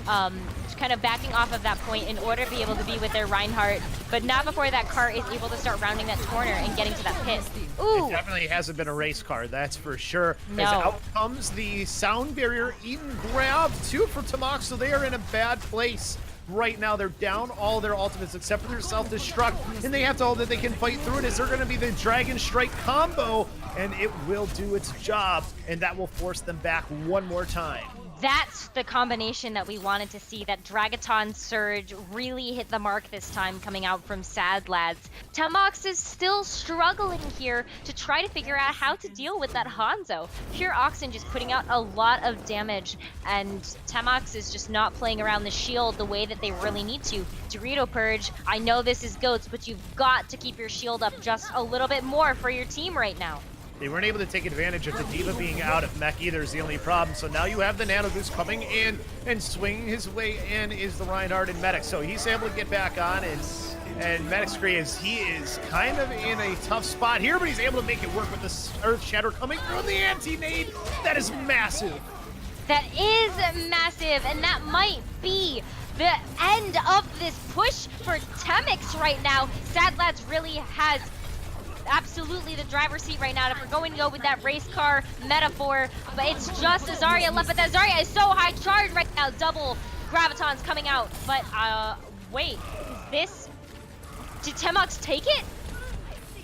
kind of backing off of that point in order to be able to be with their Reinhardt, but not before that car is able to start rounding that corner and getting to that pit. Ooh! It definitely hasn't been a race car, that's for sure. No. As out comes the sound barrier, even grabbed too for Temocs, so they are in a bad place. Right now, they're down all their ultimates except for their self-destruct, and they have to hope that they can fight through it. Is there going to be the Dragon Strike combo? And it will do its job, and that will force them back one more time. That's the combination that we wanted to see. That Dragaton Surge really hit the mark this time coming out from Sadlads. Temocs is still struggling here to try to figure out how to deal with that Hanzo. Pure Oxen just putting out a lot of damage, and Temocs is just not playing around the shield the way that they really need to. Dorito Purge, I know this is GOATS, but you've got to keep your shield up just a little bit more for your team right now. They weren't able to take advantage of the D.Va being out if Mech either is the only problem. So now you have the Nano Goose coming in and swinging his way in is the Reinhardt and Medic. So he's able to get back on, and Medic's great as he is kind of in a tough spot here, but he's able to make it work with the Earth Shatter coming through the anti-nade. That is massive. That is massive, and that might be the end of this push for Temocs right now. Sadlads really has absolutely the driver's seat right now if we're going to go with that race car metaphor, but it's just Azaria left, but that Azaria is so high charged right now. Double Gravitons coming out, but wait, did Temocs take it?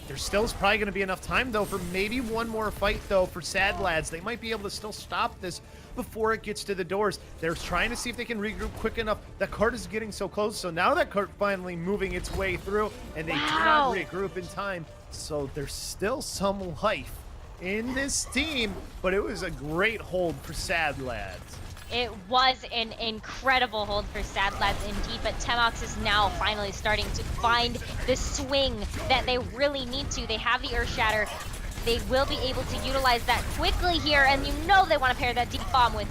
There still is probably going to be enough time, though, for maybe one more fight, though, for Sadlads. They might be able to still stop this before it gets to the doors. They're trying to see if they can regroup quick enough. That cart is getting so close, so now that cart finally moving its way through, and they do not regroup in time. So there's still some life in this team, but it was a great hold for Sadlads. It was an incredible hold for Sadlads indeed, but Temocs is now finally starting to find the swing that they really need to. They have the Earth Shatter. They will be able to utilize that quickly here, and you know they want to pair that deep bomb with.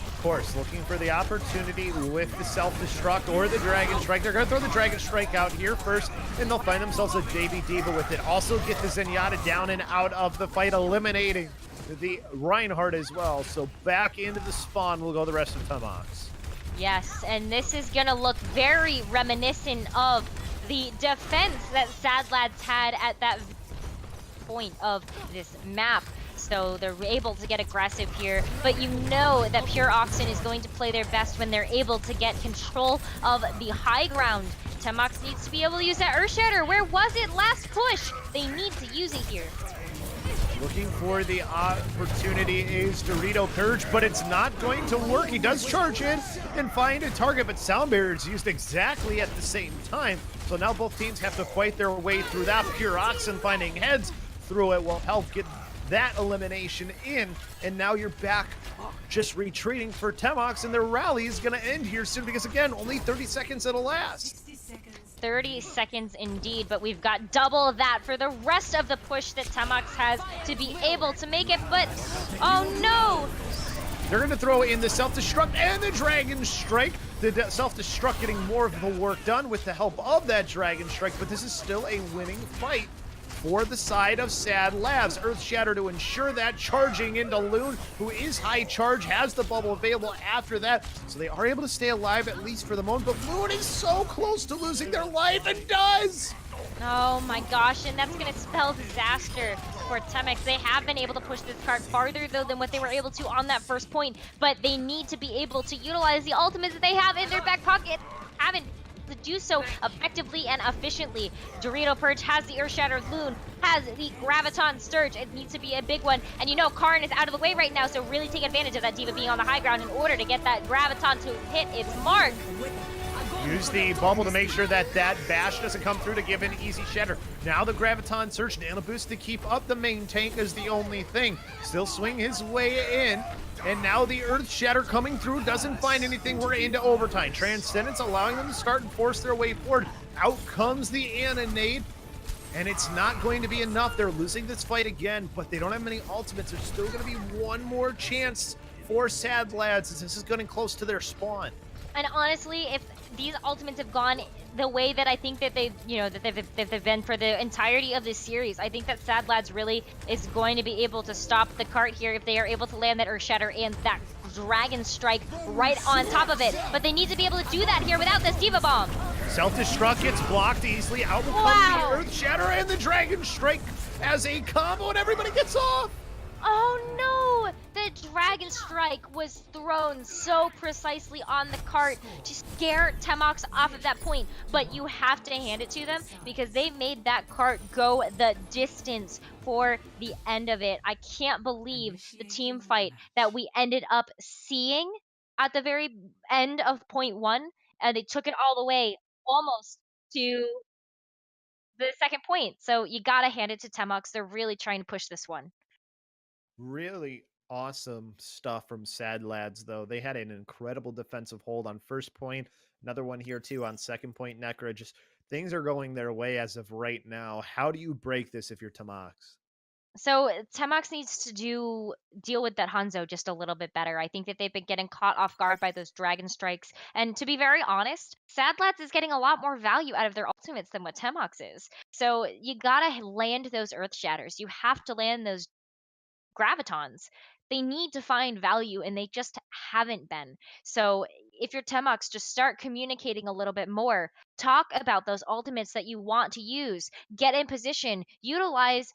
Of course, looking for the opportunity with the self-destruct or the Dragon Strike. They're going to throw the Dragon Strike out here first, and they'll find themselves a JB D.Va with it. Also get the Zenyatta down and out of the fight, eliminating the Reinhardt as well. So back into the spawn will go the rest of Temocs. Yes, and this is going to look very reminiscent of the defense that Sadlads had at that point of this map. So they're able to get aggressive here, but you know that Pure Oxen is going to play their best when they're able to get control of the high ground. Temocs needs to be able to use that Earth Shatter. Where was it last push? They need to use it here. Looking for the opportunity is Dorito Purge, but it's not going to work. He does charge in and find a target, but Sound Barrier is used exactly at the same time. So now both teams have to fight their way through that. Pure Oxen finding heads through it will help get that elimination in, and now you're back just retreating for Temocs, and their rally is going to end here soon because, again, only 30 seconds it'll last. 30 seconds indeed, but we've got double that for the rest of the push that Temocs has to be able to make it, but oh no! They're going to throw in the self-destruct and the Dragon Strike. The self-destruct getting more of the work done with the help of that Dragon Strike, but this is still a winning fight for the side of Sadlads. Earth Shatter to ensure that, charging into Loon, who is high charge, has the bubble available after that, so they are able to stay alive at least for the moment, but Loon is so close to losing their life, and does! Oh my gosh, and that's going to spell disaster for Temocs. They have been able to push this card farther, though, than what they were able to on that first point, but they need to be able to utilize the ultimates that they have in their back pocket. Haven't to do so effectively and efficiently. Dorito Purge has the Earth Shatter. Loon has the Graviton Surge. It needs to be a big one. And you know, Karn is out of the way right now, so really take advantage of that D.Va being on the high ground in order to get that Graviton to hit its mark. Use the bubble to make sure that that bash doesn't come through to give an easy shatter. Now the Graviton Surge, Nano Boost to keep up the main tank is the only thing. Still swing his way in. And now the Earth Shatter coming through, doesn't find anything. We're into overtime. Transcendence allowing them to start and force their way forward. Out comes the Annonade. And it's not going to be enough. They're losing this fight again, but they don't have many ultimates. There's still going to be one more chance for Sadlads as this is getting close to their spawn. And honestly, if these ultimates have gone the way that I think that they've been for the entirety of this series, I think that Sadlads really is going to be able to stop the cart here if they are able to land that Earth Shatter and that Dragon Strike right on top of it. But they need to be able to do that here without this D.Va Bomb. Self-destruct gets blocked easily. Out will come the Earth Shatter and the Dragon Strike as a combo, and everybody gets off. Oh no! The Dragon Strike was thrown so precisely on the cart to scare Temocs off of that point. But you have to hand it to them because they made that cart go the distance for the end of it. I can't believe the team fight that we ended up seeing at the very end of point one, and they took it all the way almost to the second point. So you gotta hand it to Temocs. They're really trying to push this one. Really awesome stuff from Sadlads, though. They had an incredible defensive hold on first point. Another one here, too, on second point. Nekkra, just things are going their way as of right now. How do you break this if you're Temocs? So Temocs needs to deal with that Hanzo just a little bit better. I think that they've been getting caught off guard by those Dragon Strikes. And to be very honest, Sadlads is getting a lot more value out of their ultimates than what Temocs is. So you gotta land those Earth Shatters. You have to land those Gravitons. They need to find value and they just haven't been. So if you're Temocs, just start communicating a little bit more. Talk about those ultimates that you want to use. Get in position. Utilize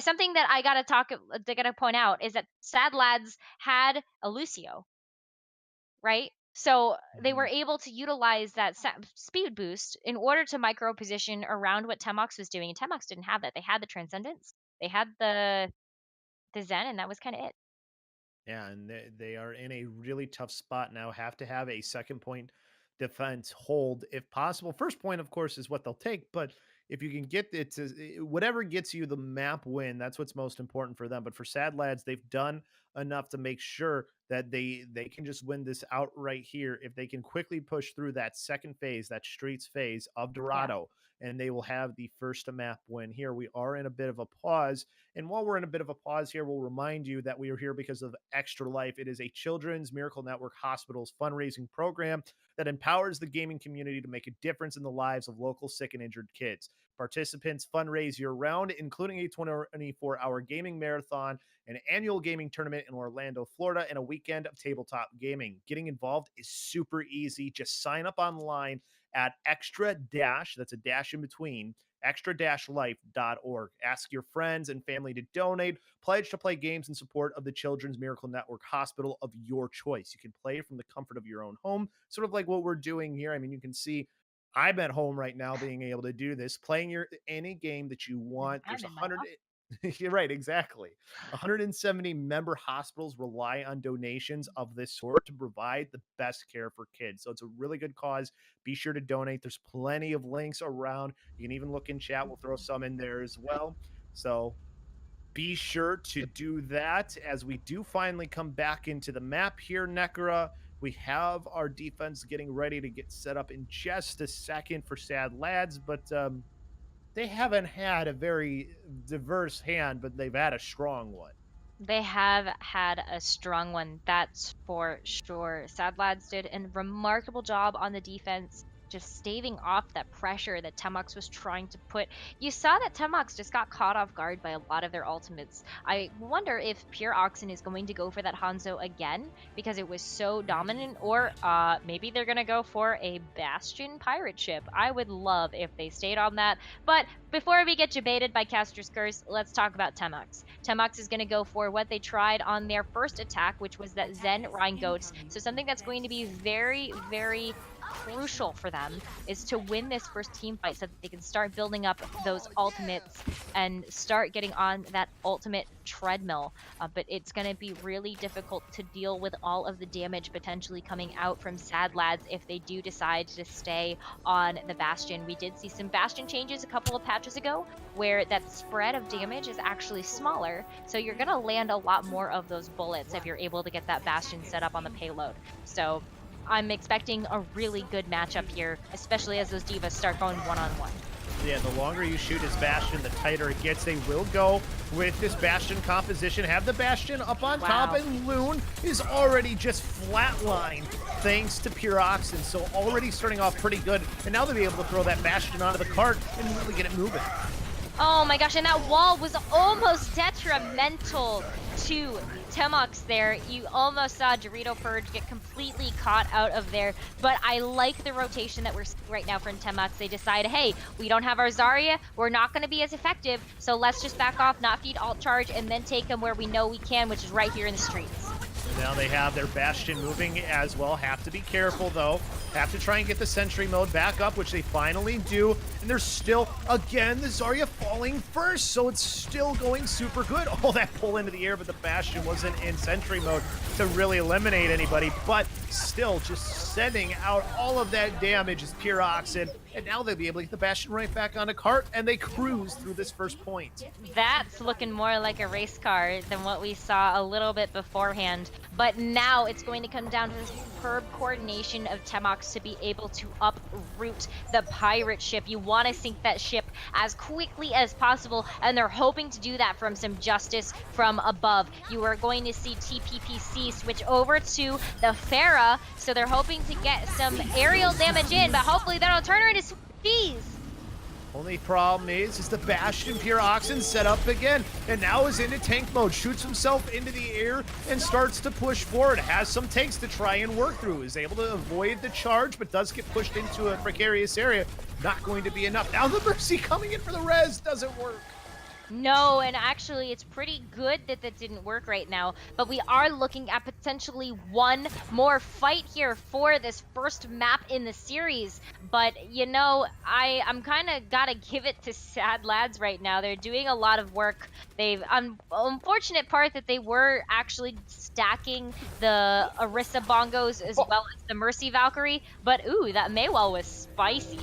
something that I gotta point out is that Sadlads had a Lucio, right? So they were able to utilize that speed boost in order to micro position around what Temocs was doing. And Temocs didn't have that. They had the Transcendence. They had the Zen, and that was kind of it. Yeah, and they are in a really tough spot now. Have to have a second point defense hold if possible. First point, of course, is what they'll take, but if you can get it to whatever gets you the map win, that's what's most important for them. But for Sadlads, they've done enough to make sure that they can just win this outright here if they can quickly push through that second phase, that streets phase of Dorado. Yeah. And they will have the first map win here. We are in a bit of a pause. And while we're in a bit of a pause here, we'll remind you that we are here because of Extra Life. It is a Children's Miracle Network Hospitals fundraising program that empowers the gaming community to make a difference in the lives of local sick and injured kids. Participants fundraise year-round, including a 24-hour gaming marathon, an annual gaming tournament in Orlando, Florida, and a weekend of tabletop gaming. Getting involved is super easy. Just sign up online at that's a dash in between, extra-life.org. Ask your friends and family to donate. Pledge to play games in support of the Children's Miracle Network Hospital of your choice. You can play from the comfort of your own home, sort of like what we're doing here. I mean, you can see I'm at home right now being able to do this, playing any game that you want. There's 100. You're right, exactly. 170 member hospitals rely on donations of this sort to provide the best care for kids. So it's a really good cause. Be sure to donate. There's plenty of links around. You can even look in chat. We'll throw some in there as well. So be sure to do that as we do finally come back into the map here, Nekkra. We have our defense getting ready to get set up in just a second for Sadlads, but they haven't had a very diverse hand, but they've had a strong one. They have had a strong one, that's for sure. Sadlads did a remarkable job on the defense, just staving off that pressure that Temocs was trying to put. You saw that Temocs just got caught off guard by a lot of their ultimates. I wonder if Pure Oxen is going to go for that Hanzo again because it was so dominant, or maybe they're going to go for a Bastion pirate ship. I would love if they stayed on that. But before we get debated by Caster's Curse, let's talk about Temocs. Temocs is going to go for what they tried on their first attack, which was that Zen Rhine Goats. So something that's going to be very, very crucial for them is to win this first team fight so that they can start building up those ultimates and start getting on that ultimate treadmill. But it's going to be really difficult to deal with all of the damage potentially coming out from Sadlads if they do decide to stay on the Bastion. We did see some Bastion changes a couple of patches ago where that spread of damage is actually smaller, so you're going to land a lot more of those bullets if you're able to get that Bastion set up on the payload. So I'm expecting a really good matchup here, especially as those divas start going one-on-one. Yeah, the longer you shoot his Bastion, the tighter it gets. They will go with this Bastion composition, have the Bastion up on top, and Loon is already just flatlined thanks to Pure Oxen. So already starting off pretty good, and now they'll be able to throw that Bastion onto the cart and really get it moving. Oh my gosh, and that wall was almost detrimental to Temocs there. You almost saw Dorito Purge get completely caught out of there, but I like the rotation that we're seeing right now from Temocs. They decide, hey, we don't have our Zarya, we're not going to be as effective, so let's just back off, not feed alt charge, and then take them where we know we can, which is right here in the streets. And now they have their Bastion moving as well. Have to be careful, though. Have to try and get the Sentry mode back up, which they finally do. And there's still, again, the Zarya falling first, so it's still going super good. Oh, that pull into the air, but the Bastion wasn't in Sentry mode to really eliminate anybody. But still, just sending out all of that damage is Pure Oxen. And now they'll be able to get the Bastion right back on the cart, and they cruise through this first point. That's looking more like a race car than what we saw a little bit beforehand. But now it's going to come down to the superb coordination of Temocs to be able to uproot the pirate ship. You want to sink that ship as quickly as possible, and they're hoping to do that from some justice from above. You are going to see TPPC switch over to the Pharah, so they're hoping to get some aerial damage in, but hopefully that'll turn her into bees. Only problem is the Bastion Pure Oxen set up again, and now is into tank mode, shoots himself into the air and starts to push forward. Has some tanks to try and work through, is able to avoid the charge, but does get pushed into a precarious area. Not going to be enough. Now the Mercy coming in for the res doesn't work. No, and actually it's pretty good that that didn't work right now, but we are looking at potentially one more fight here for this first map in the series. But you know, I'm kind of gotta give it to Sadlads right now. They're doing a lot of work. They've unfortunate part that they were actually stacking the Orisa bongos as well as the Mercy Valkyrie, but ooh, that Maywell was spicy.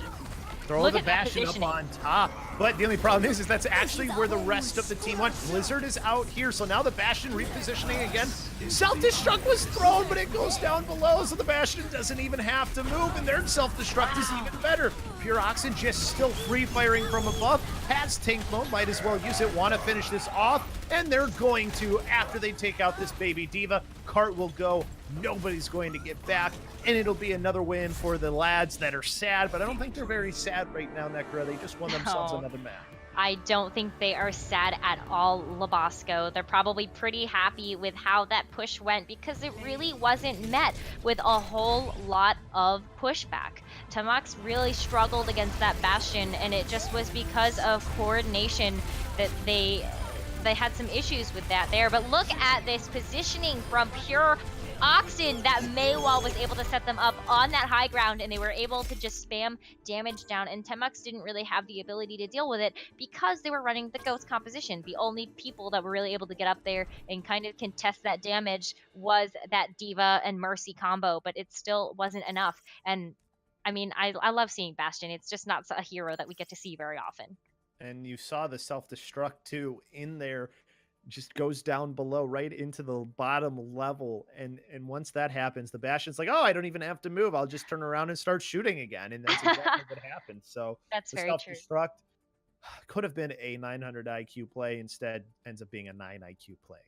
Throw the Bastion up on top. But the only problem is that's actually where the rest of the team went. Blizzard is out here, so now the Bastion repositioning again. Self-destruct was thrown, but it goes down below, so the Bastion doesn't even have to move, and their self-destruct is even better. Pure Oxen just still free-firing from above. Has tank mode, might as well use it. Want to finish this off, and they're going to after they take out this baby diva. Cart will go. Nobody's going to get back, and it'll be another win for the lads that are sad, but I don't think they're very sad right now, Nekkra. They just won themselves another map. I don't think they are sad at all, LoBosco. They're probably pretty happy with how that push went because it really wasn't met with a whole lot of pushback. Temocs really struggled against that Bastion, and it just was because of coordination that they had some issues with that there. But look at this positioning from Pure Oxen. That Maywell was able to set them up on that high ground, and they were able to just spam damage down, and Temocs didn't really have the ability to deal with it because they were running the Ghost composition. The only people that were really able to get up there and kind of contest that damage was that Diva and Mercy combo, but it still wasn't enough. And I mean, I love seeing Bastion. It's just not a hero that we get to see very often. And you saw the self-destruct too in there. Just goes down below right into the bottom level, and once that happens, the Bastion's like, oh, I don't even have to move, I'll just turn around and start shooting again, and that's exactly what happened. So that's the very self-destruct could have been a 900 IQ play, instead ends up being a 9 IQ play.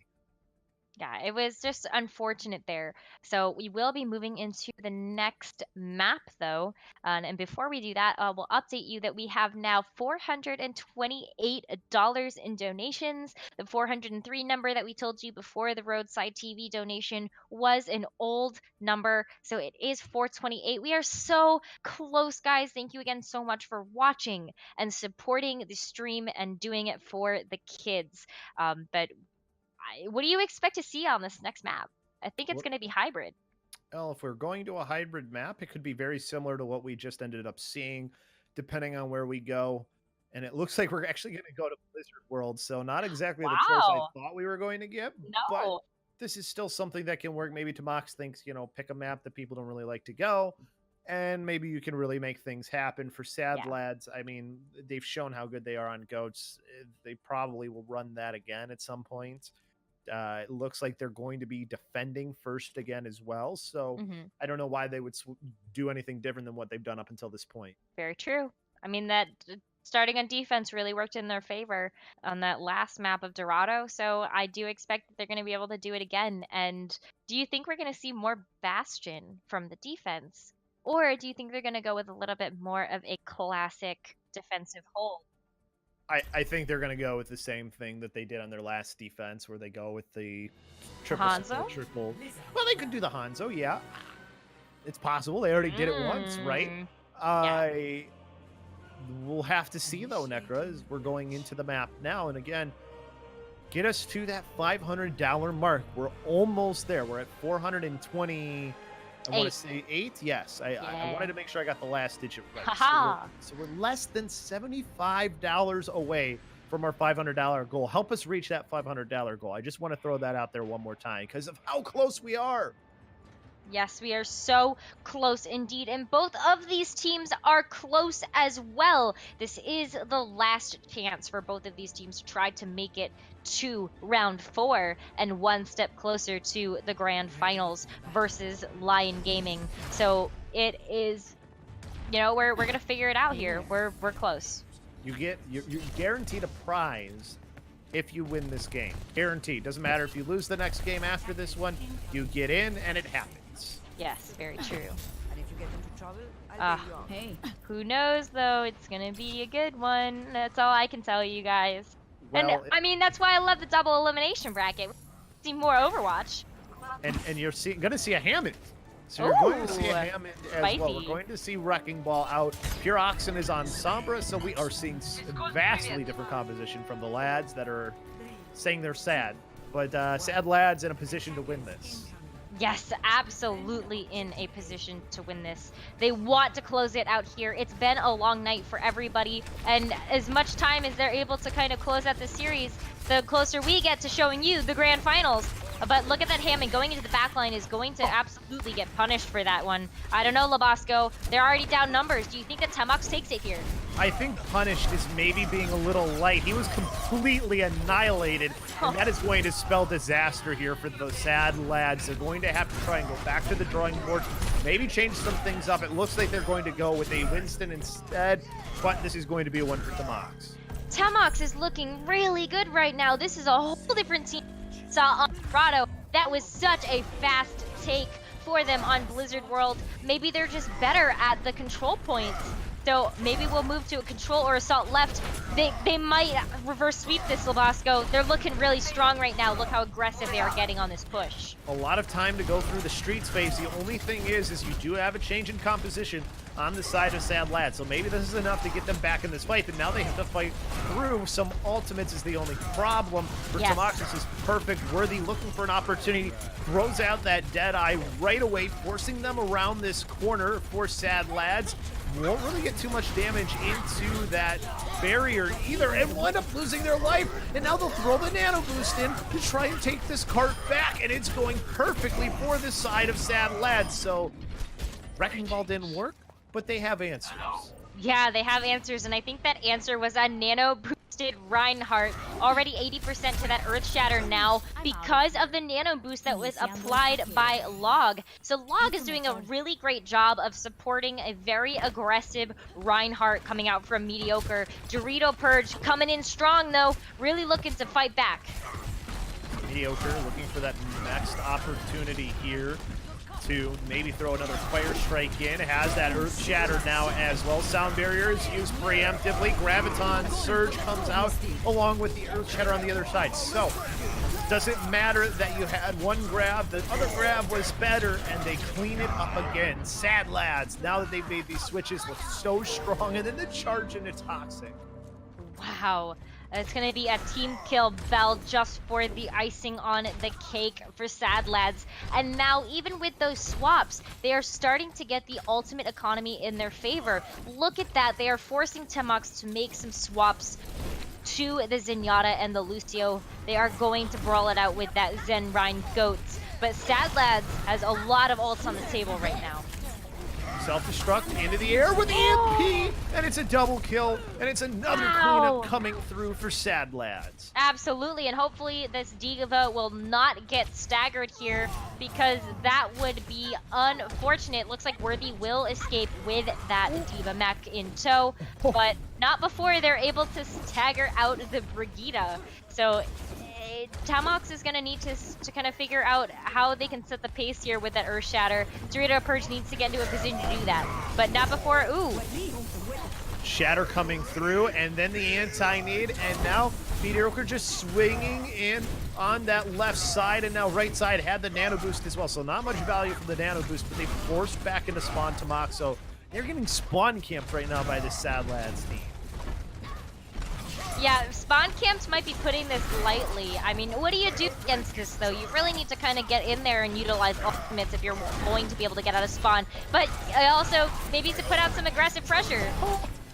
Yeah, it was just unfortunate there. So we will be moving into the next map, though. And before we do that, we'll update you that we have now $428 in donations. The 403 number that we told you before the Roadside TV donation was an old number, so it is 428. We are so close, guys. Thank you again so much for watching and supporting the stream and doing it for the kids. But what do you expect to see on this next map? I think it's going to be hybrid. Well, if we're going to a hybrid map, it could be very similar to what we just ended up seeing, depending on where we go. And it looks like we're actually going to go to Blizzard World, so not exactly the choice I Wow. thought we were going to get, but No. this is still something that can work. Maybe Temocs thinks, pick a map that people don't really like to go, and maybe you can really make things happen for Sadlads. I mean, they've shown how good they are on goats. They probably will run that again at some point. It looks like they're going to be defending first again as well. So I don't know why they would do anything different than what they've done up until this point. Very true. I mean, that starting on defense really worked in their favor on that last map of Dorado. So I do expect that they're going to be able to do it again. And do you think we're going to see more Bastion from the defense? Or do you think they're going to go with a little bit more of a classic defensive hold? I think they're going to go with the same thing that they did on their last defense, where they go with the triple Hanzo? triple. Well, they could do the Hanzo, yeah. It's possible. They already did it once, right? We'll have to see, though, Nekkra, as we're going into the map now. And again, get us to that $500 mark. We're almost there. We're at 420. I want to say 8. Yes, I wanted to make sure I got the last digit right. So we're less than $75 away from our $500 goal. Help us reach that $500 goal. I just want to throw that out there one more time because of how close we are. Yes, we are so close indeed, and both of these teams are close as well. This is the last chance for both of these teams to try to make it to round 4 and one step closer to the grand finals versus Lyon Gaming. So it is, we're gonna figure it out here. We're close. You're guaranteed a prize if you win this game. Guaranteed. Doesn't matter if you lose the next game after this one. You get in, and it happens. Yes, very true. And if you get into trouble, I'll take you on. Hey. Who knows, though? It's going to be a good one. That's all I can tell you guys. Well, and, I mean, that's why I love the double elimination bracket. See more Overwatch. And you're going to see a Hammond. So you're going to see a Hammond as well. We're going to see Wrecking Ball out. Pure Oxen is on Sombra, so we are seeing vastly different composition from the lads that are saying they're sad. But sad lads in a position to win this. Yes, absolutely in a position to win this. They want to close it out here. It's been a long night for everybody, and as much time as they're able to kind of close out the series, the closer we get to showing you the grand finals. But look at that Hammond going into the backline is going to absolutely get punished for that one. I don't know, LoBosco. They're already down numbers. Do you think that Temocs takes it here? I think punished is maybe being a little light. He was completely annihilated, and that is going to spell disaster here for the sad lads. They're going to have to try and go back to the drawing board, maybe change some things up. It looks like they're going to go with a Winston instead, but this is going to be a one for Temocs. Temocs is looking really good right now. This is a whole different team. Saw on Dorado. That was such a fast take for them on Blizzard World. Maybe they're just better at the control points. So maybe we'll move to a control or assault left. They might reverse sweep this, LoBosco. They're looking really strong right now. Look how aggressive they are getting on this push. A lot of time to go through the street space. The only thing is you do have a change in composition on the side of Sad Lad. So maybe this is enough to get them back in this fight. And now they have to fight through some ultimates is the only problem. For Temocs, this is perfect. Worthy looking for an opportunity. Throws out that Deadeye right away, forcing them around this corner for Sad Lads. Won't really get too much damage into that barrier either, and will end up losing their life. And now they'll throw the nano boost in to try and take this cart back, and it's going perfectly for the side of Sad Lads. So Wrecking Ball didn't work, but they have answers. Yeah, they have answers, and I think that answer was a nano boosted Reinhardt. Already 80% to that Earth Shatter now because of the nano boost that was applied by Log. So Log is doing a really great job of supporting a very aggressive Reinhardt coming out from mediocre. Dorito Purge coming in strong though, really looking to fight back. Mediocre looking for that next opportunity here to maybe throw another Fire Strike in. Has that Earth Shatter now as well. Sound Barrier is used preemptively. Graviton Surge comes out along with the Earth Shatter on the other side. So, does it matter that you had one grab? The other grab was better, and they clean it up again. Sad Lads, now that they've made these switches, look so strong, and then the charge into Toxic. Wow. It's going to be a team kill bell just for the icing on the cake for Sadlads. And now, even with those swaps, they are starting to get the ultimate economy in their favor. Look at that. They are forcing Temocs to make some swaps to the Zenyatta and the Lucio. They are going to brawl it out with that Zenrine Goats. But Sadlads has a lot of ults on the table right now. Self-destruct into the air with the EMP, and it's a double kill, and it's another cleanup coming through for Sadlads. Absolutely, and hopefully this D.Va will not get staggered here, because that would be unfortunate. Looks like Worthy will escape with that D.Va mech in tow, but not before they're able to stagger out the Brigitte. So Temocs is going to need to kind of figure out how they can set the pace here with that Earth Shatter. Dorito Purge needs to get into a position to do that, but not before. Ooh. Shatter coming through, and then the anti-nade, and now Mediocre just swinging in on that left side, and now right side had the nano boost as well. So not much value from the nano boost, but they forced back into spawn Temocs. So they're getting spawn camped right now by this Sadlads team. Yeah, spawn camps might be putting this lightly. I mean, what do you do against this, though? You really need to kind of get in there and utilize ultimates if you're going to be able to get out of spawn. But also, maybe to put out some aggressive pressure.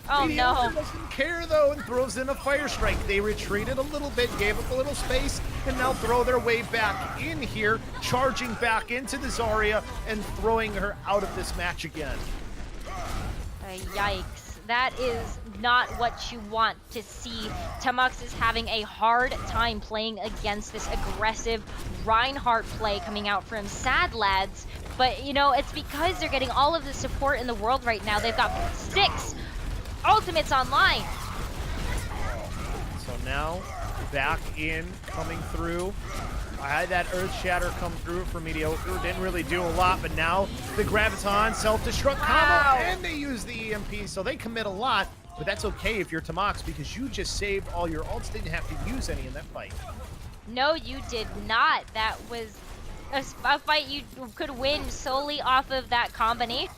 Oh, no. Doesn't care, though, and throws in a fire strike. They retreated a little bit, gave up a little space, and now throw their way back in here, charging back into the Zarya and throwing her out of this match again. Yikes. That is not what you want to see. Temocs is having a hard time playing against this aggressive Reinhardt play coming out from Sadlads. But, you know, it's because they're getting all of the support in the world right now. They've got 6 ultimates online. So now, back in, coming through. I had that Earth Shatter come through for Mediocre. Didn't really do a lot, but now the Graviton self-destruct combo, and they use the EMP, so they commit a lot. But that's okay if you're Temocs, because you just saved all your ults. Didn't have to use any in that fight. No, you did not. That was a fight you could win solely off of that combination.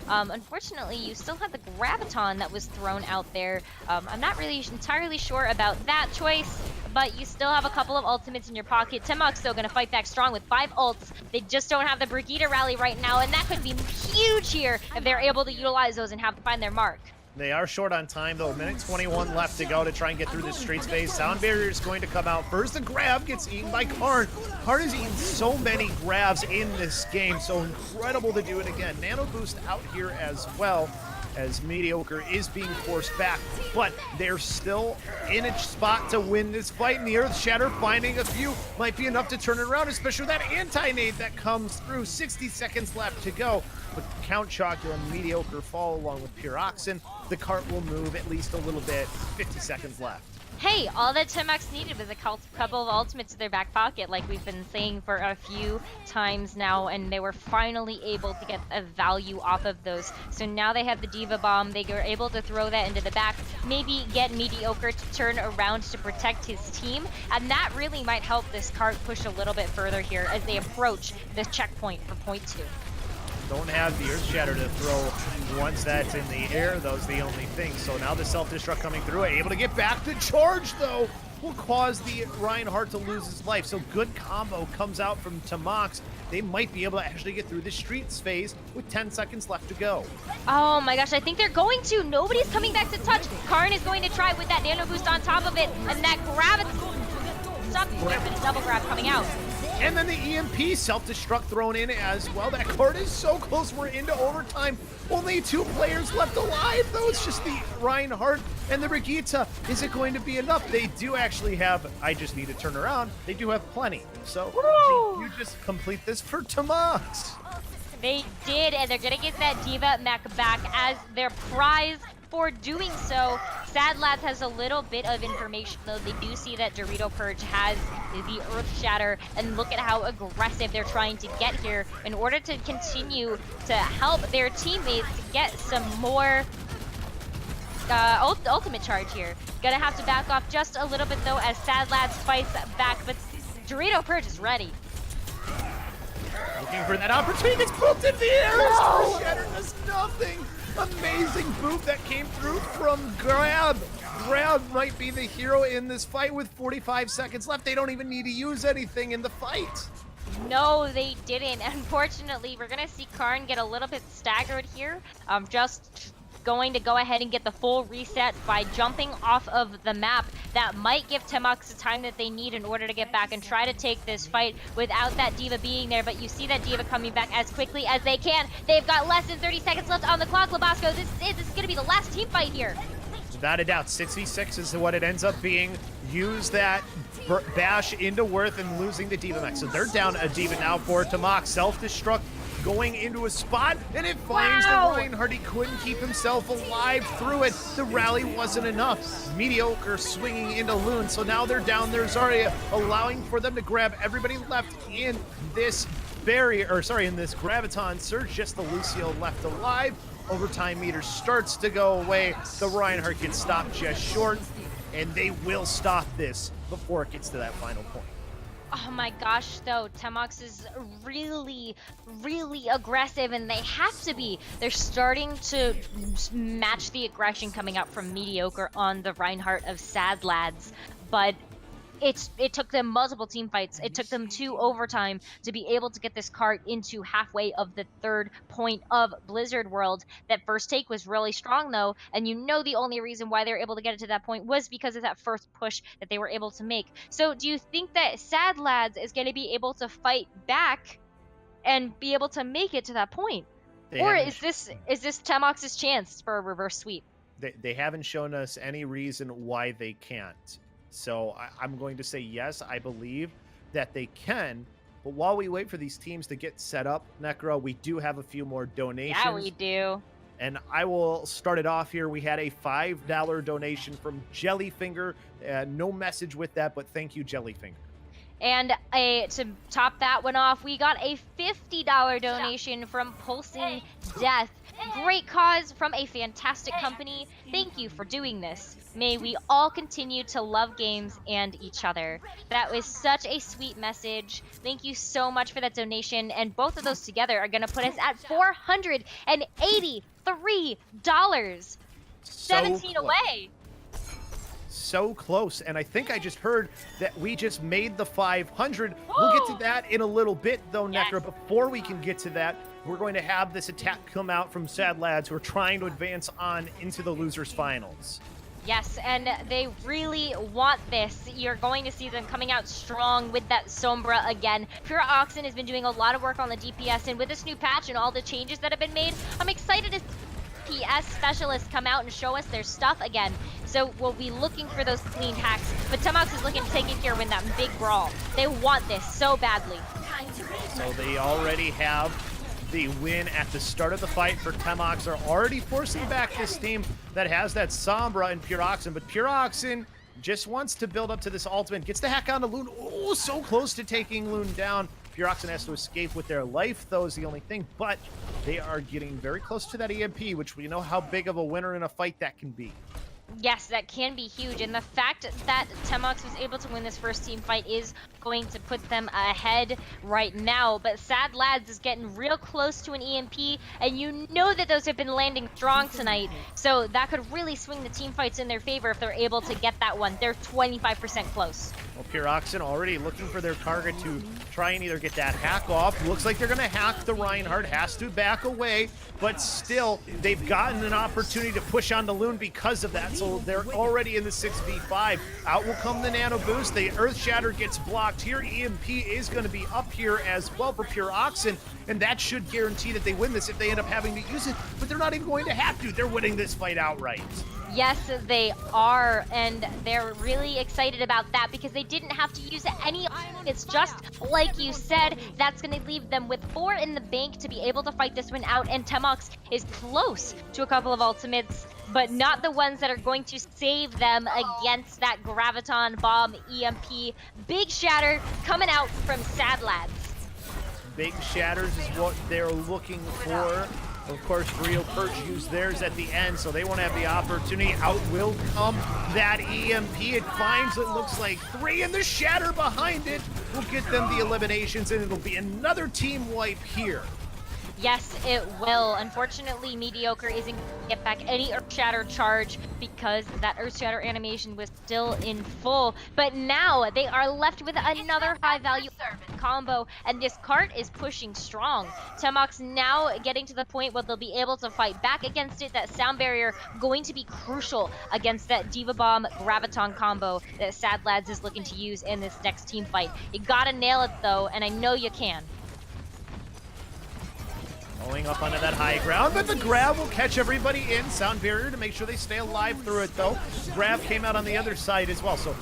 Unfortunately, you still had the Graviton that was thrown out there. I'm not really entirely sure about that choice, but you still have a couple of ultimates in your pocket. Temocs, though, going to fight back strong with 5 ults. They just don't have the Brigitte rally right now, and that could be huge here if they're able to utilize those and find their mark. They are short on time, though. 1:21 left to go to try and get through this street space. Sound barrier is going to come out first. The grab gets eaten by Karn. Karn has eaten so many grabs in this game, so incredible to do it again. Nano boost out here as well, as Mediocre is being forced back, but they're still in a spot to win this fight, and the Earth Shatter finding a few might be enough to turn it around, especially with that anti-nade that comes through. 60 seconds left to go, but Count Chocula and Mediocre fall along with Pure Oxen. The cart will move at least a little bit. 50 seconds left. Hey, all that Temocs needed was a couple of ultimates in their back pocket, like we've been saying for a few times now, and they were finally able to get a value off of those. So now they have the D.Va Bomb. They were able to throw that into the back, maybe get Mediocre to turn around to protect his team, and that really might help this cart push a little bit further here as they approach the checkpoint for point 2. Don't have the Earth Shatter to throw once that's in the air. Those the only thing. So now the self-destruct coming through, able to get back. The charge, though, will cause the Reinhardt to lose his life. So good combo comes out from Temocs. They might be able to actually get through the streets phase with 10 seconds left to go. Oh my gosh, I think they're going to. Nobody's coming back to touch. Karn is going to try with that nano boost on top of it, and that stop there, but a double grab coming out. And then the EMP self-destruct thrown in as well. That card is so close. We're into overtime. Only 2 players left alive, though. It's just the Reinhardt and the Brigitte. Is it going to be enough? They do actually have, I just need to turn around. They do have plenty. So you just complete this for Temocs. They did, and they're going to get that D.Va mech back as their prize for doing so. Sadlads has a little bit of information, though. They do see that Dorito Purge has the Earth Shatter, and look at how aggressive they're trying to get here in order to continue to help their teammates get some more ultimate charge here. Gonna have to back off just a little bit, though, as Sadlads fights back, but Dorito Purge is ready. Looking for that opportunity, gets booped in the air. Earth Shatter does nothing. Amazing boop that came through from Grab. Grab might be the hero in this fight with 45 seconds left. They don't even need to use anything in the fight. No, they didn't. Unfortunately, we're going to see Karn get a little bit staggered here. Just going to go ahead and get the full reset by jumping off of the map. That might give Temocs the time that they need in order to get back and try to take this fight without that D.Va being there. But you see that D.Va coming back as quickly as they can. They've got less than 30 seconds left on the clock, LoBosco. This is going to be the last team fight here. Without a doubt, 6v6 is what it ends up being. Use that bash into Worth and losing the D.Va mech. So they're down a D.Va now for Temocs. Self-destruct going into a spot, and it finds the Reinhardt. He couldn't keep himself alive through it. The rally wasn't enough. Mediocre swinging into Loon. So now they're down there, Zarya, allowing for them to grab everybody left in this barrier, or sorry, in this Graviton Surge. Just the Lucio left alive. Overtime meter starts to go away. The Reinhardt gets stopped just short, and they will stop this before it gets to that final point. Oh my gosh, though, Temocs is really, really aggressive, and they have to be. They're starting to match the aggression coming up from Mediocre on the Reinhardt of Sadlads, but it took them multiple team fights. It took them 2 overtime to be able to get this cart into halfway of the 3rd point of Blizzard World. That first take was really strong, though, and you know the only reason why they were able to get it to that point was because of that first push that they were able to make. So do you think that Sadlads is going to be able to fight back and be able to make it to that point? Or is this Temocs' chance for a reverse sweep? They haven't shown us any reason why they can't. So I'm going to say yes, I believe that they can. But while we wait for these teams to get set up, Nekkra, we do have a few more donations. Yeah, we do. And I will start it off here. We had a $5 donation from Jellyfinger. No message with that, but thank you, Jellyfinger. And to top that one off, we got a $50 donation from Pulsing Death. Great cause from a fantastic company. Thank you for doing this. May we all continue to love games and each other. That was such a sweet message. Thank you so much for that donation. And both of those together are going to put us at $483. 17 away. So close, and I think I just heard that we just made the 500. We'll get to that in a little bit, though, Nekkra. Yes. Before we can get to that, we're going to have this attack come out from Sadlads, who are trying to advance on into the losers finals. Yes, and they really want this. You're going to see them coming out strong with that Sombra again. Pure Oxen has been doing a lot of work on the DPS, and with this new patch and all the changes that have been made, I'm excited to PS specialists come out and show us their stuff again. So we'll be looking for those clean hacks. But Temocs is looking to take it here with that big brawl. They want this so badly. So they already have the win at the start of the fight for Temocs. Are already forcing back this team that has that Sombra and Pure Oxen. But Pure Oxen just wants to build up to this ultimate. Gets the hack onto Loon. Oh, so close to taking Loon down. Pure Oxen has to escape with their life, though, is the only thing. But they are getting very close to that EMP, which we know how big of a winner in a fight that can be. Yes, that can be huge, and the fact that Temocs was able to win this first team fight is going to put them ahead right now. But Sadlads is getting real close to an EMP, and you know that those have been landing strong tonight, so that could really swing the team fights in their favor if they're able to get that one. They're 25% close. Well, Pure Oxen already looking for their target to try and either get that hack off. Looks like they're going to hack the Reinhardt, has to back away, but still, they've gotten an opportunity to push on the Loon because of that, so they're already in the 6v5. Out will come the Nano Boost. The Earth Shatter gets blocked here. EMP is going to be up here as well for Pure Oxen, and that should guarantee that they win this if they end up having to use it, but they're not even going to have to. They're winning this fight outright. Yes, they are, and they're really excited about that because they didn't have to use any. It's just like you said, that's going to leave them with 4 in the bank to be able to fight this one out, and Temocs is close to a couple of ultimates, but not the ones that are going to save them against that Graviton Bomb EMP. Big Shatter coming out from Sadlads. Big Shatters is what they're looking for. Of course, Rio Perch used theirs at the end, so they won't have the opportunity. Out will come that EMP. It finds, it looks like 3, and the Shatter behind it will get them the eliminations, and it'll be another team wipe here. Yes, it will. Unfortunately, Mediocre isn't going to get back any Earth Shatter charge because that Earth Shatter animation was still in full. But now they are left with another high-value combo, and this cart is pushing strong. Temocs now getting to the point where they'll be able to fight back against it. That sound barrier going to be crucial against that Diva Bomb Graviton combo that Sadlads is looking to use in this next team fight. You gotta nail it though, and I know you can. Going up onto that high ground, but the grab will catch everybody in. Sound barrier to make sure they stay alive through it, though. Grab came out on the other side as well, so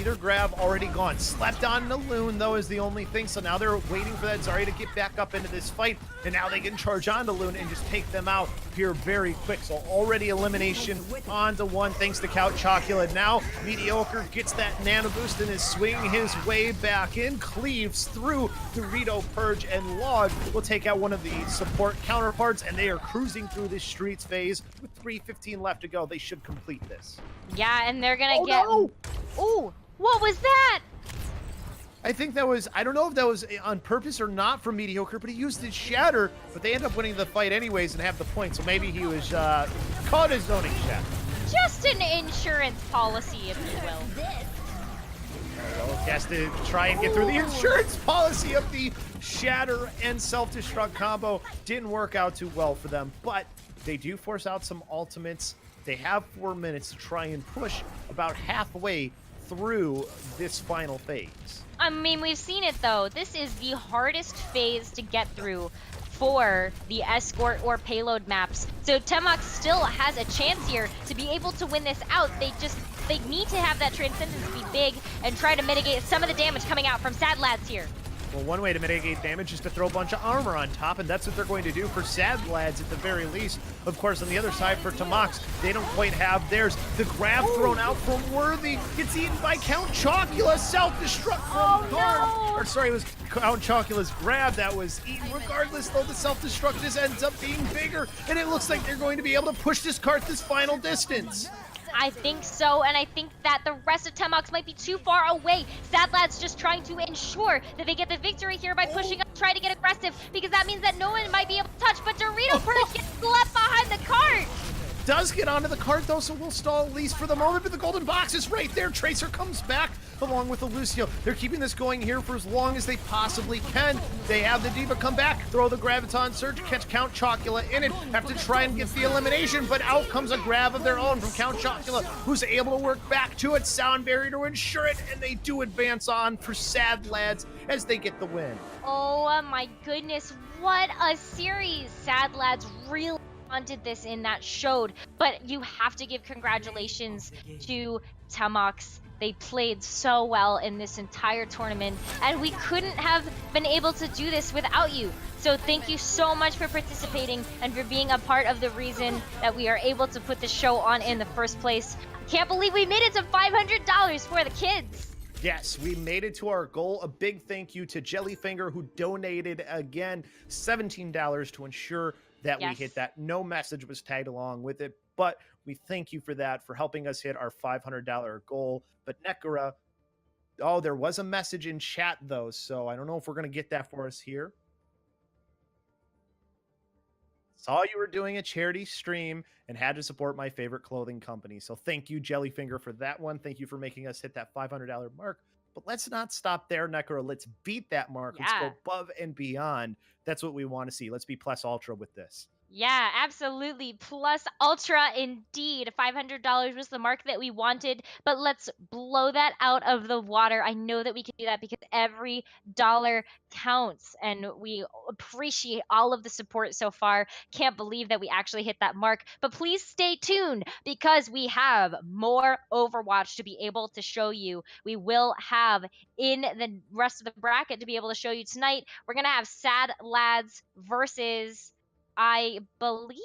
either grab already gone. Slept on the Loon, though, is the only thing, so now they're waiting for that Zarya to get back up into this fight, and now they can charge on the Loon and just take them out here very quick. So already elimination onto one thanks to Count Chocula. Now Mediocre gets that nano boost and is swinging his way back in, cleaves through Dorito, Purge, and Log. Will take out one of the support counterparts, and they are cruising through this Streets phase with 3:15 left to go. They should complete this. Yeah, and they're gonna get... No! Ooh, what was that? I think that was, I don't know if that was on purpose or not from Mediocre, but he used his Shatter, but they end up winning the fight anyways and have the point, so maybe he was caught his zoning Shatter. Just an insurance policy, if you will. So he has to try and get through the insurance policy of the Shatter and self-destruct combo. Didn't work out too well for them, but they do force out some ultimates. They have 4 minutes to try and push about halfway through this final phase. I mean, we've seen it though. This is the hardest phase to get through for the escort or payload maps. So Temocs still has a chance here to be able to win this out. They need to have that Transcendence be big and try to mitigate some of the damage coming out from Sadlads here. Well, one way to mitigate damage is to throw a bunch of armor on top, and that's what they're going to do for Sadlads at the very least. Of course, on the other side for Temocs, they don't quite have theirs. The grab thrown out from Worthy gets eaten by Count Chocula, self-destruct from Karm. Or sorry, it was Count Chocula's grab that was eaten. Regardless, though, the self-destruct just ends up being bigger, and it looks like they're going to be able to push this cart this final distance. I think so, and I think that the rest of Temocs might be too far away. Sadlad's just trying to ensure that they get the victory here by pushing up, trying to get aggressive, because that means that no one might be able to touch, but Dorito Purge gets left behind the cart! Does get onto the cart though, so we'll stall at least for the moment, but the golden box is right there. Tracer comes back along with the Lucio. They're keeping this going here for as long as they possibly can. They have the Diva come back, throw the Graviton Surge, catch Count Chocula in it, have to try and get the elimination, but out comes a grab of their own from Count Chocula, who's able to work back to it, sound barrier to ensure it, and they do advance on for Sadlads as they get the win. Oh my goodness, what a series! Sadlads really wanted this in that showed, but you have to give congratulations to Temocs. They played so well in this entire tournament, and we couldn't have been able to do this without you. So thank you so much for participating and for being a part of the reason that we are able to put the show on in the first place. I can't believe we made it to $500 for the kids. Yes, we made it to our goal. A big thank you to Jellyfinger, who donated again $17 to ensure that we hit that. No message was tagged along with it, but we thank you for that, for helping us hit our $500 goal. But Nekkra, oh, there was a message in chat though, so I don't know if we're going to get that for us here. Saw you were doing a charity stream and had to support my favorite clothing company. So thank you, Jellyfinger, for that one. Thank you for making us hit that $500 mark. But let's not stop there, Nekkra. Let's beat that mark. Let's go above and beyond. That's what we want to see. Let's be plus ultra with this. Yeah, absolutely. Plus ultra indeed. $500 was the mark that we wanted, but let's blow that out of the water. I know that we can do that because every dollar counts, and we appreciate all of the support so far. Can't believe that we actually hit that mark, but please stay tuned because we have more Overwatch to be able to show you. We will have in the rest of the bracket to be able to show you tonight. We're going to have Sadlads versus, I believe,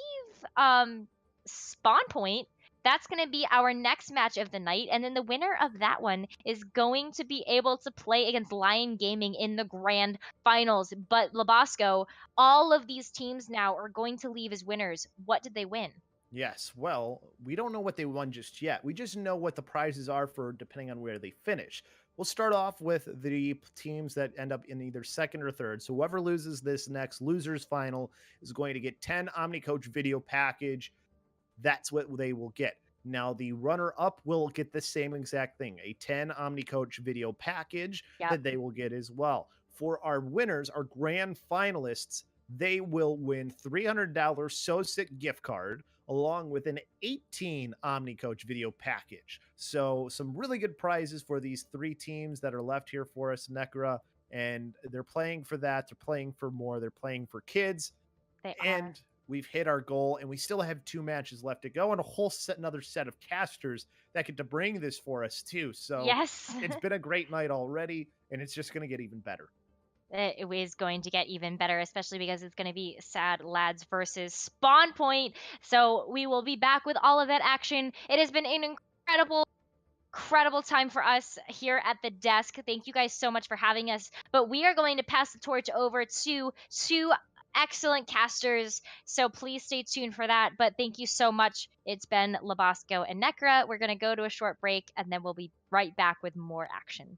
SpawnPoint. That's going to be our next match of the night. And then the winner of that one is going to be able to play against Lyon Gaming in the grand finals. But LoBosco, all of these teams now are going to leave as winners. What did they win? Yes, well, we don't know what they won just yet. We just know what the prizes are for depending on where they finish. We'll start off with the teams that end up in either second or third. So whoever loses this next losers final is going to get 10 OmniCoach video package. That's what they will get. Now the runner up will get the same exact thing, a 10 OmniCoach video package that they will get as well. For our winners, our grand finalists, they will win $300 Soesic gift card along with an 18 OmniCoach video package. So some really good prizes for these three teams that are left here for us, Nekkra, and they're playing for that. They're playing for more. They're playing for kids. And we've hit our goal, and we still have 2 matches left to go and a whole another set of casters that get to bring this for us too. So it's been a great night already, and it's just going to get even better. It is going to get even better, especially because it's going to be Sadlads versus SpawnPoint. So we will be back with all of that action. It has been an incredible time for us here at the desk. Thank you guys so much for having us. But we are going to pass the torch over to 2 excellent casters. So please stay tuned for that. But thank you so much. It's been LoBosco and Nekkra. We're going to go to a short break, and then we'll be right back with more action.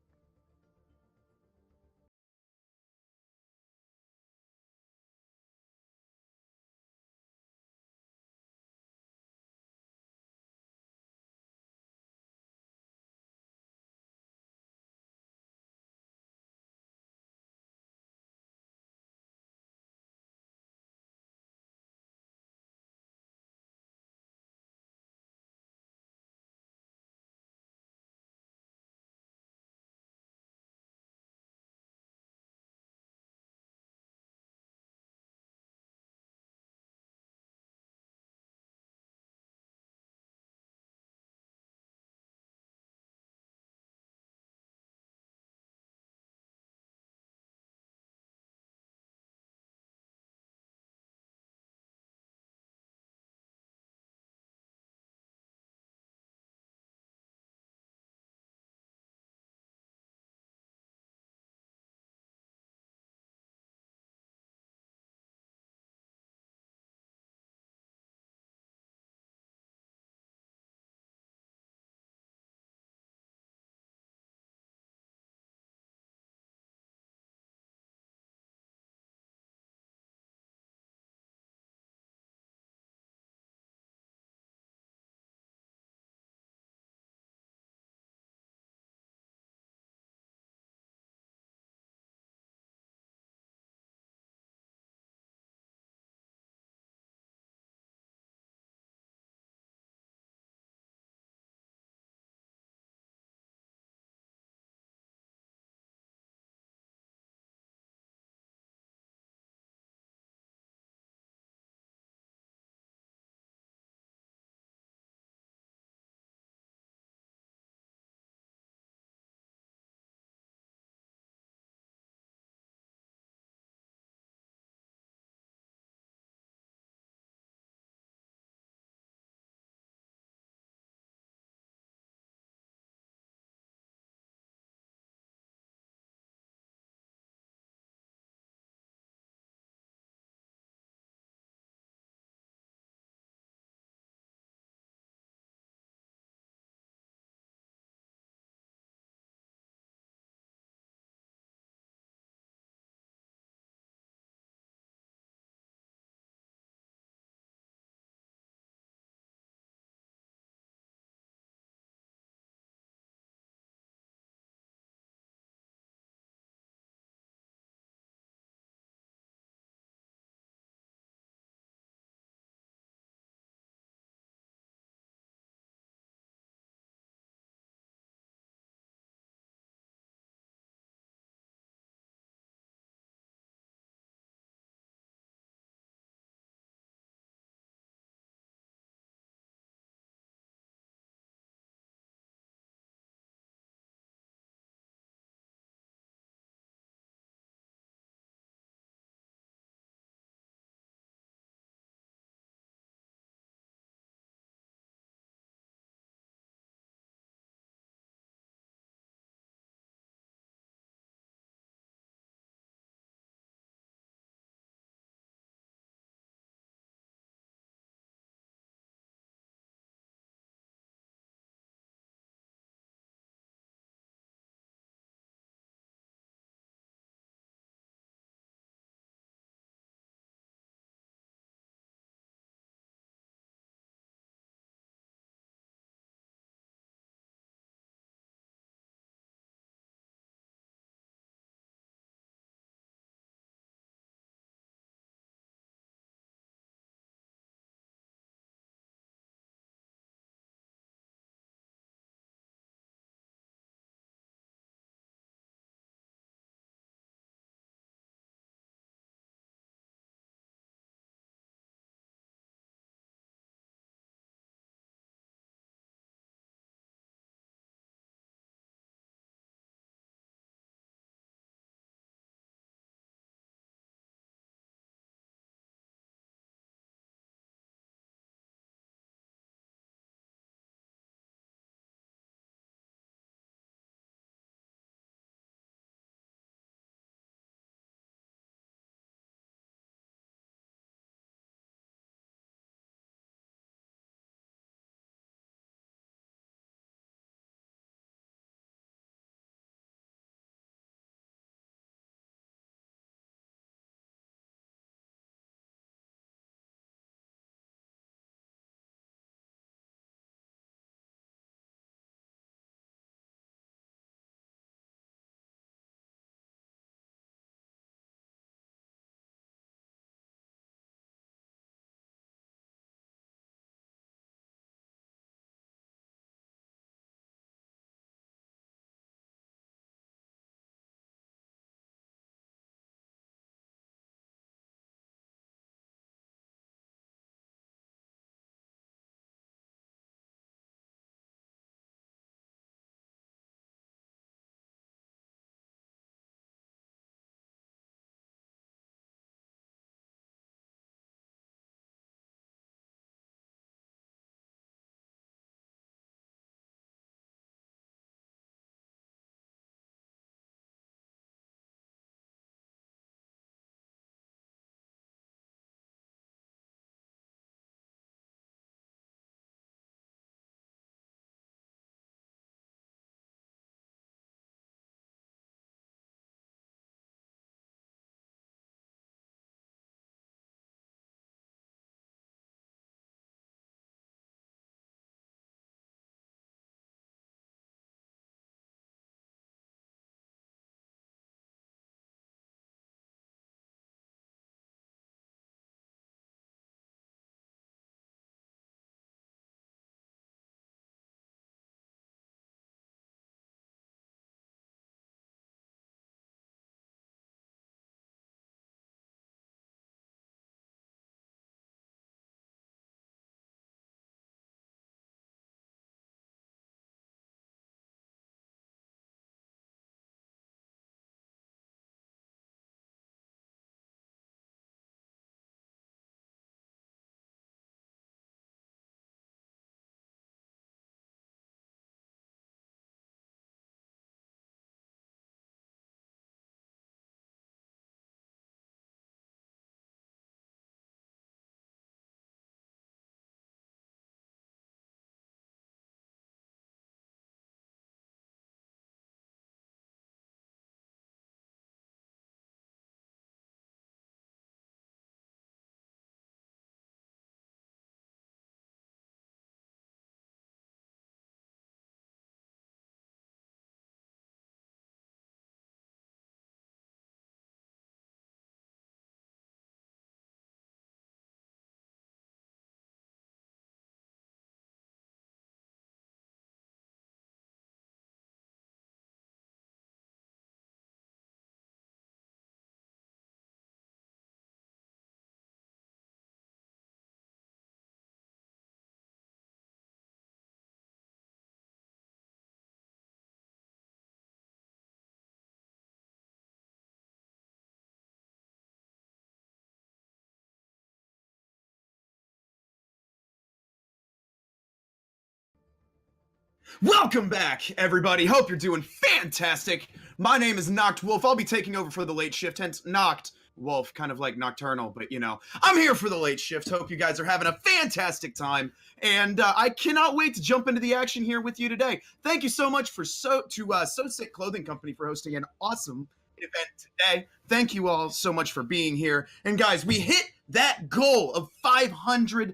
Welcome back, everybody. Hope you're doing fantastic. My name is NoctWolf. I'll be taking over for the late shift, hence NoctWolf, kind of like nocturnal, but you know, I'm here for the late shift. Hope you guys are having a fantastic time, and I cannot wait to jump into the action here with you today. Thank you so much to Soesic Clothing Company for hosting an awesome event today. Thank you all so much for being here. And guys, we hit that goal of $500.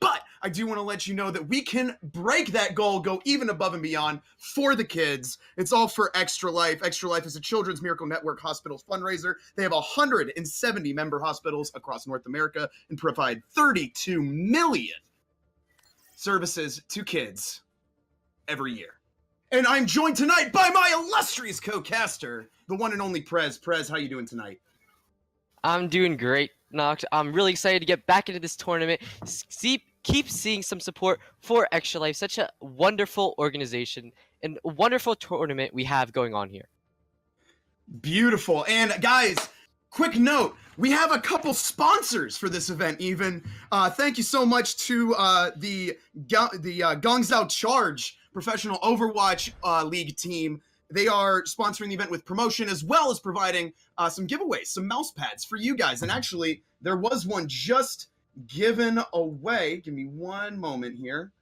But I do want to let you know that we can break that goal, go even above and beyond for the kids. It's all for Extra Life. Extra Life is a Children's Miracle Network hospitals fundraiser. They have 170 member hospitals across North America and provide 32 million services to kids every year. And I'm joined tonight by my illustrious co-caster, the one and only Prez. Prez, how you doing tonight? I'm doing great, Noct. I'm really excited to get back into this tournament. Keep seeing some support for Extra Life, such a wonderful organization and a wonderful tournament we have going on here. Beautiful. And guys, quick note, we have a couple sponsors for this event even. Thank you so much to the Gongzhou Charge Professional Overwatch League team. They are sponsoring the event with promotion as well as providing some giveaways, some mouse pads for you guys. And actually, there was one just given away. Give me one moment here.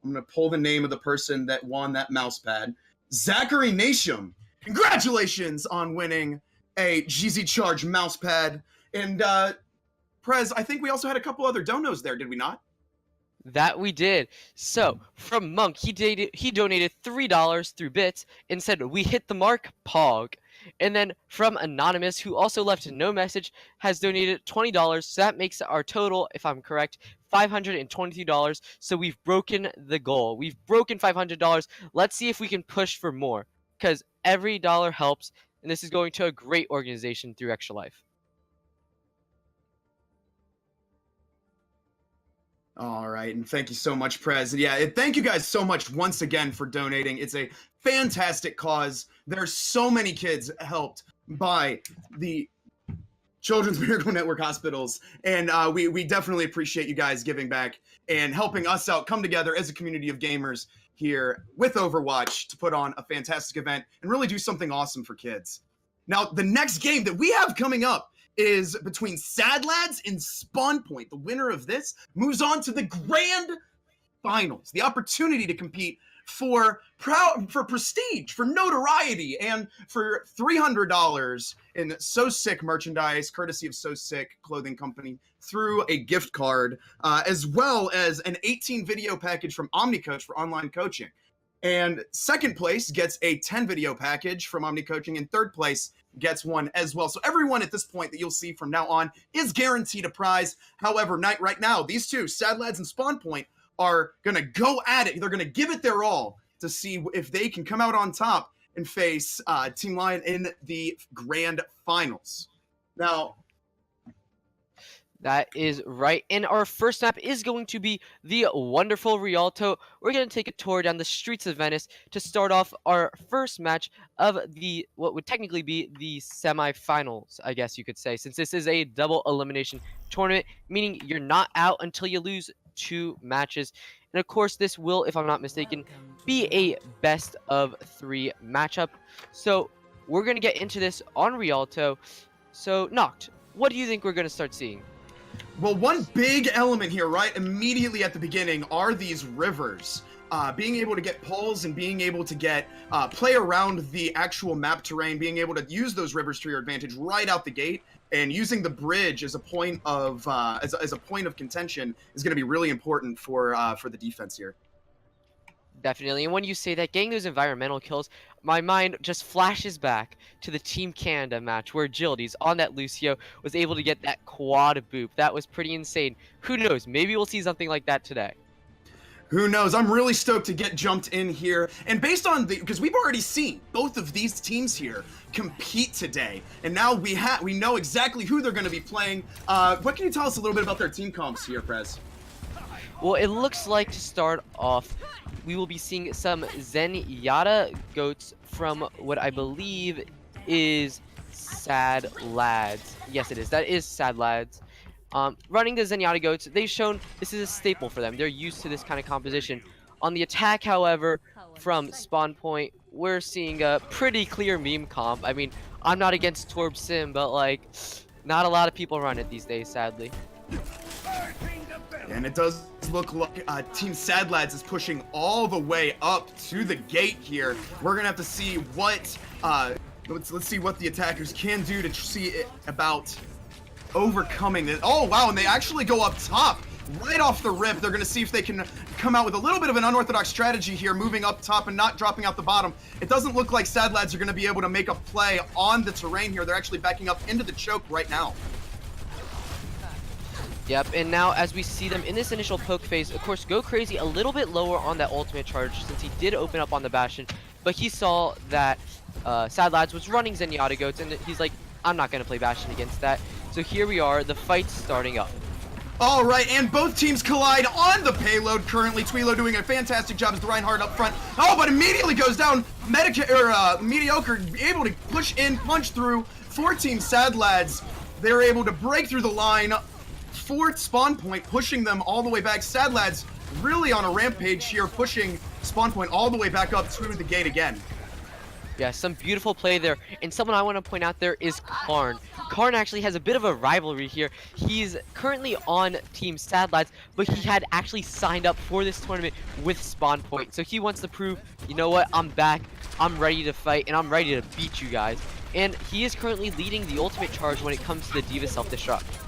I'm going to pull the name of the person that won that mouse pad. Zachary Nashum. Congratulations on winning a GZ Charge mouse pad. And Prez, I think we also had a couple other donos there, did we not? That we did. So, from Monk, he donated $3 through bits and said, "We hit the mark, Pog." And then from Anonymous, who also left no message, has donated $20. So that makes our total, if I'm correct, $522. So we've broken the goal. We've broken $500. Let's see if we can push for more, because every dollar helps, and this is going to a great organization through Extra Life. All right, and thank you so much, Prez. And yeah, thank you guys so much once again for donating. It's a fantastic cause. There are so many kids helped by the Children's Miracle Network hospitals, and we definitely appreciate you guys giving back and helping us out, come together as a community of gamers here with Overwatch to put on a fantastic event and really do something awesome for kids. Now, the next game that we have coming up is between Sadlads and SpawnPoint. The winner of this moves on to the grand finals, the opportunity to compete for prestige, for notoriety, and for $300 in Soesic merchandise, courtesy of Soesic Clothing Company, through a gift card, as well as an 18 video package from OmniCoach for online coaching. And second place gets a 10 video package from OmniCoaching, and third place gets one as well. So everyone at this point that you'll see from now on is guaranteed a prize. However, right now, these two, Sadlads and SpawnPoint, are going to go at it. They're going to give it their all to see if they can come out on top and face Team Lyon in the grand finals. Now, that is right. And our first map is going to be the wonderful Rialto. We're going to take a tour down the streets of Venice to start off our first match of the what would technically be the semifinals, I guess you could say, since this is a double elimination tournament, meaning you're not out until you lose 2 matches. And of course, this will, if I'm not mistaken, be a best of 3 matchup. So we're going to get into this on Rialto. So, Noct, what do you think we're going to start seeing? Well, one big element here, right, immediately at the beginning are these rivers. Being able to get pulls and being able to get play around the actual map terrain, being able to use those rivers to your advantage right out the gate, and using the bridge as a point of as a point of contention is going to be really important for the defense here. Definitely. And when you say that, getting those environmental kills, my mind just flashes back to the Team Canada match where Agilities on that Lucio was able to get that quad boop. That was pretty insane. Who knows? Maybe we'll see something like that today. Who knows? I'm really stoked to get jumped in here. And based on because we've already seen both of these teams here compete today. And now we know exactly who they're going to be playing. What can you tell us a little bit about their team comps here, Prez? Well, it looks like to start off, we will be seeing some Zenyatta goats from what I believe is Sadlads. Yes, it is. That is Sadlads. Running the Zenyatta goats, they've shown this is a staple for them. They're used to this kind of composition. On the attack, however, from SpawnPoint, we're seeing a pretty clear meme comp. I mean, I'm not against Torb Sim, but like, not a lot of people run it these days, sadly. And it does look like Team Sadlads is pushing all the way up to the gate here. We're gonna have to see what let's see what the attackers can do to see about overcoming this. Oh wow, and they actually go up top right off the rip. They're gonna see if they can come out with a little bit of an unorthodox strategy here, moving up top and not dropping out the bottom. It doesn't look like Sadlads are gonna be able to make a play on the terrain here. They're actually backing up into the choke right now. Yep, and now as we see them in this initial poke phase, of course, Go Crazy a little bit lower on that ultimate charge since he did open up on the Bastion, but he saw that Sadlads was running Zenyatta Goats, and he's like, I'm not going to play Bastion against that. So here we are, the fight's starting up. All right, and both teams collide on the payload currently. Twilo doing a fantastic job as the Reinhardt up front. Oh, but immediately goes down. Mediocre able to push in, punch through for Team Sadlads. They're able to break through the line. Fourth SpawnPoint, pushing them all the way back. Sadlads really on a rampage here, pushing SpawnPoint all the way back up to the gate again. Yeah, some beautiful play there. And someone I want to point out there is Karn. Karn actually has a bit of a rivalry here. He's currently on Team Sadlads, but he had actually signed up for this tournament with SpawnPoint. So he wants to prove, you know what, I'm back, I'm ready to fight, and I'm ready to beat you guys. And he is currently leading the ultimate charge when it comes to the D.Va self-destruct.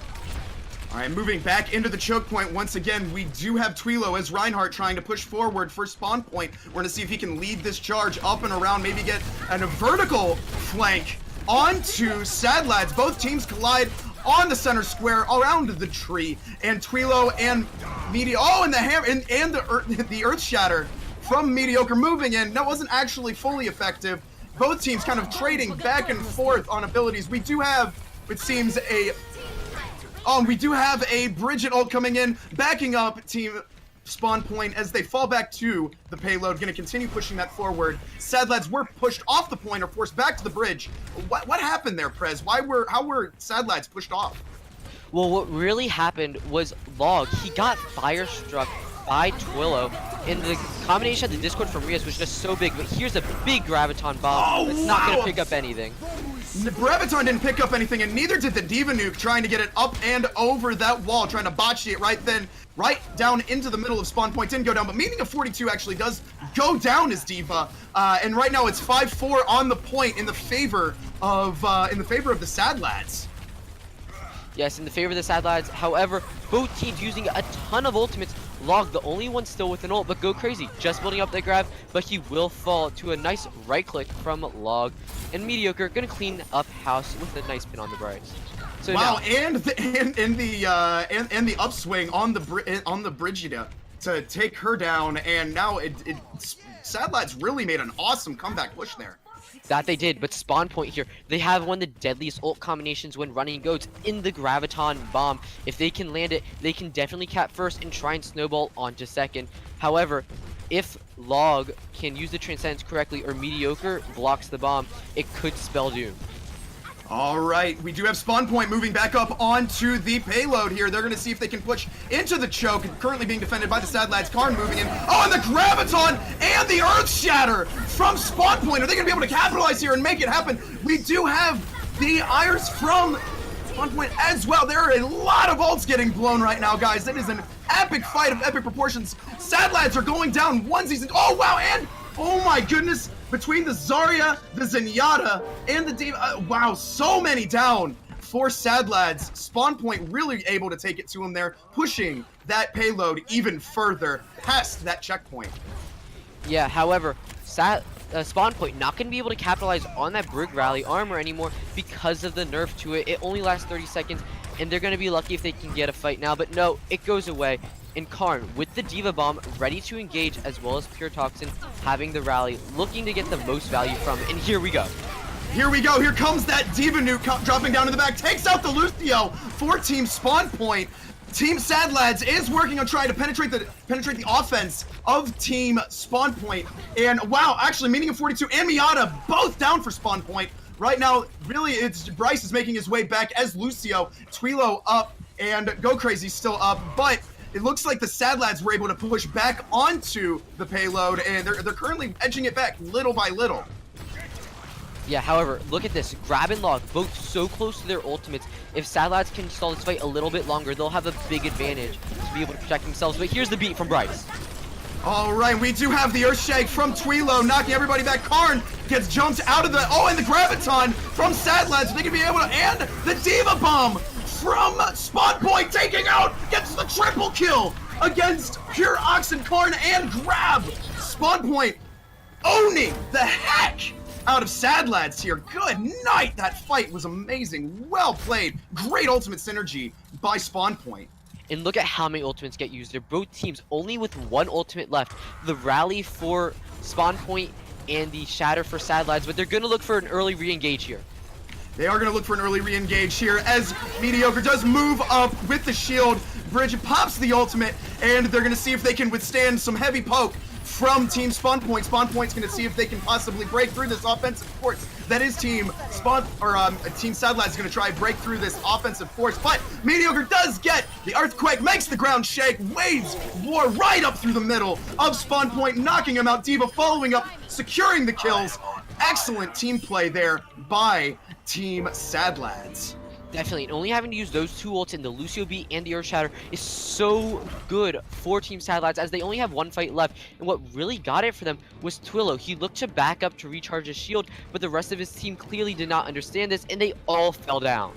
All right, moving back into the choke point once again, we do have Twilo as Reinhardt trying to push forward for SpawnPoint. We're going to see if he can lead this charge up and around, maybe get a vertical flank onto Sadlads. Both teams collide on the center square around the tree, and Twilo and and the hammer and the Earth Shatter from Mediocre moving in. That wasn't actually fully effective. Both teams kind of trading back and forth on abilities. We do have, it seems, we do have a Bridget ult coming in, backing up Team SpawnPoint as they fall back to the payload, going to continue pushing that forward. Sadlads were pushed off the point or forced back to the bridge. What happened there, Prez? How were Sadlads pushed off? Well, what really happened was Log, he got fire-struck by Twilo, and the combination of the Discord from Rias was just so big, but here's a big Graviton bomb that's not going to pick up anything. The Graviton didn't pick up anything, and neither did the D.Va nuke, trying to get it up and over that wall, trying to botch it right down into the middle of SpawnPoint. Didn't go down, but Meaning of 42 actually does go down as D.Va, and right now it's 5-4 on the point in the favor of the Sadlads. Yes, in the favor of the Sadlads. However, both teams using a ton of ultimates. Log, the only one still with an ult, but Go Crazy just building up that grab, but he will fall to a nice right click from Log. And Mediocre gonna clean up house with a nice pin on the Bryce. So wow, now, and the upswing on the Brigida to take her down, and now Sadlads really made an awesome comeback push there. That they did, but SpawnPoint here, they have one of the deadliest ult combinations when running goats in the Graviton bomb. If they can land it, they can definitely cap first and try and snowball onto second. However, if Log can use the Transcendence correctly or Mediocre blocks the bomb, it could spell doom. All right, we do have SpawnPoint moving back up onto the payload here. They're going to see if they can push into the choke, currently being defended by the Sadlads. Karn moving in. Oh, and the Graviton and the Earth Shatter from SpawnPoint. Are they going to be able to capitalize here and make it happen? We do have the Iris from SpawnPoint as well. There are a lot of ults getting blown right now, guys. That is an epic fight of epic proportions. Sadlads are going down onesies. And, oh, wow, and oh my goodness. Between the Zarya, the Zenyatta, and the D.Va, wow, so many down for Sadlads. SpawnPoint really able to take it to him there, pushing that payload even further past that checkpoint. Yeah, however, SpawnPoint not going to be able to capitalize on that Brig Rally armor anymore because of the nerf to it. It only lasts 30 seconds, and they're going to be lucky if they can get a fight now, but no, it goes away. And Karn, with the D.Va bomb, ready to engage, as well as Pure Toxin, having the rally, looking to get the most value from it. And here we go. Here we go. Here comes that D.Va nuke dropping down to the back. Takes out the Lucio for Team SpawnPoint. Team Sadlads is working on trying to penetrate the offense of Team SpawnPoint. And wow, actually, Meaning of 42 and Miata both down for SpawnPoint. Right now, really, it's Bryce is making his way back as Lucio, Twilo up, and Go Crazy still up. But it looks like the Sadlads were able to push back onto the payload, and they're currently edging it back little by little. Yeah, however, look at this. Grab and Log, both so close to their ultimates. If Sadlads can stall this fight a little bit longer, they'll have a big advantage to be able to protect themselves. But here's the beat from Bryce. All right, we do have the Earthshake from Twilo knocking everybody back. Karn gets jumped out of the... Oh, and the Graviton from Sadlads. They can be able to... And the Diva Bomb from SpawnPoint taking out, gets the triple kill against Pure Oxen, Karn, and Grab. SpawnPoint owning the heck out of Sadlads here. Good night. That fight was amazing. Well played. Great ultimate synergy by SpawnPoint. And look at how many ultimates get used. They're both teams only with one ultimate left. The Rally for SpawnPoint and the Shatter for Sadlads, but they're going to look for an early re-engage here. They are going to look for an early re-engage here as Mediocre does move up with the shield. Bridge pops the ultimate, and they're going to see if they can withstand some heavy poke from Team SpawnPoint. SpawnPoint's going to see if they can possibly break through this offensive force. That is Team Sadlads is going to try and break through this offensive force, but Mediocre does get the Earthquake, makes the ground shake, wades war right up through the middle of SpawnPoint, knocking him out. Diva following up, securing the kills. Excellent team play there by Team Sadlads. Definitely, and only having to use those two ults in the Lucio Beat and the Earth Shatter is so good for Team Sadlads as they only have one fight left. And what really got it for them was Twilo. He looked to back up to recharge his shield, but the rest of his team clearly did not understand this, and they all fell down.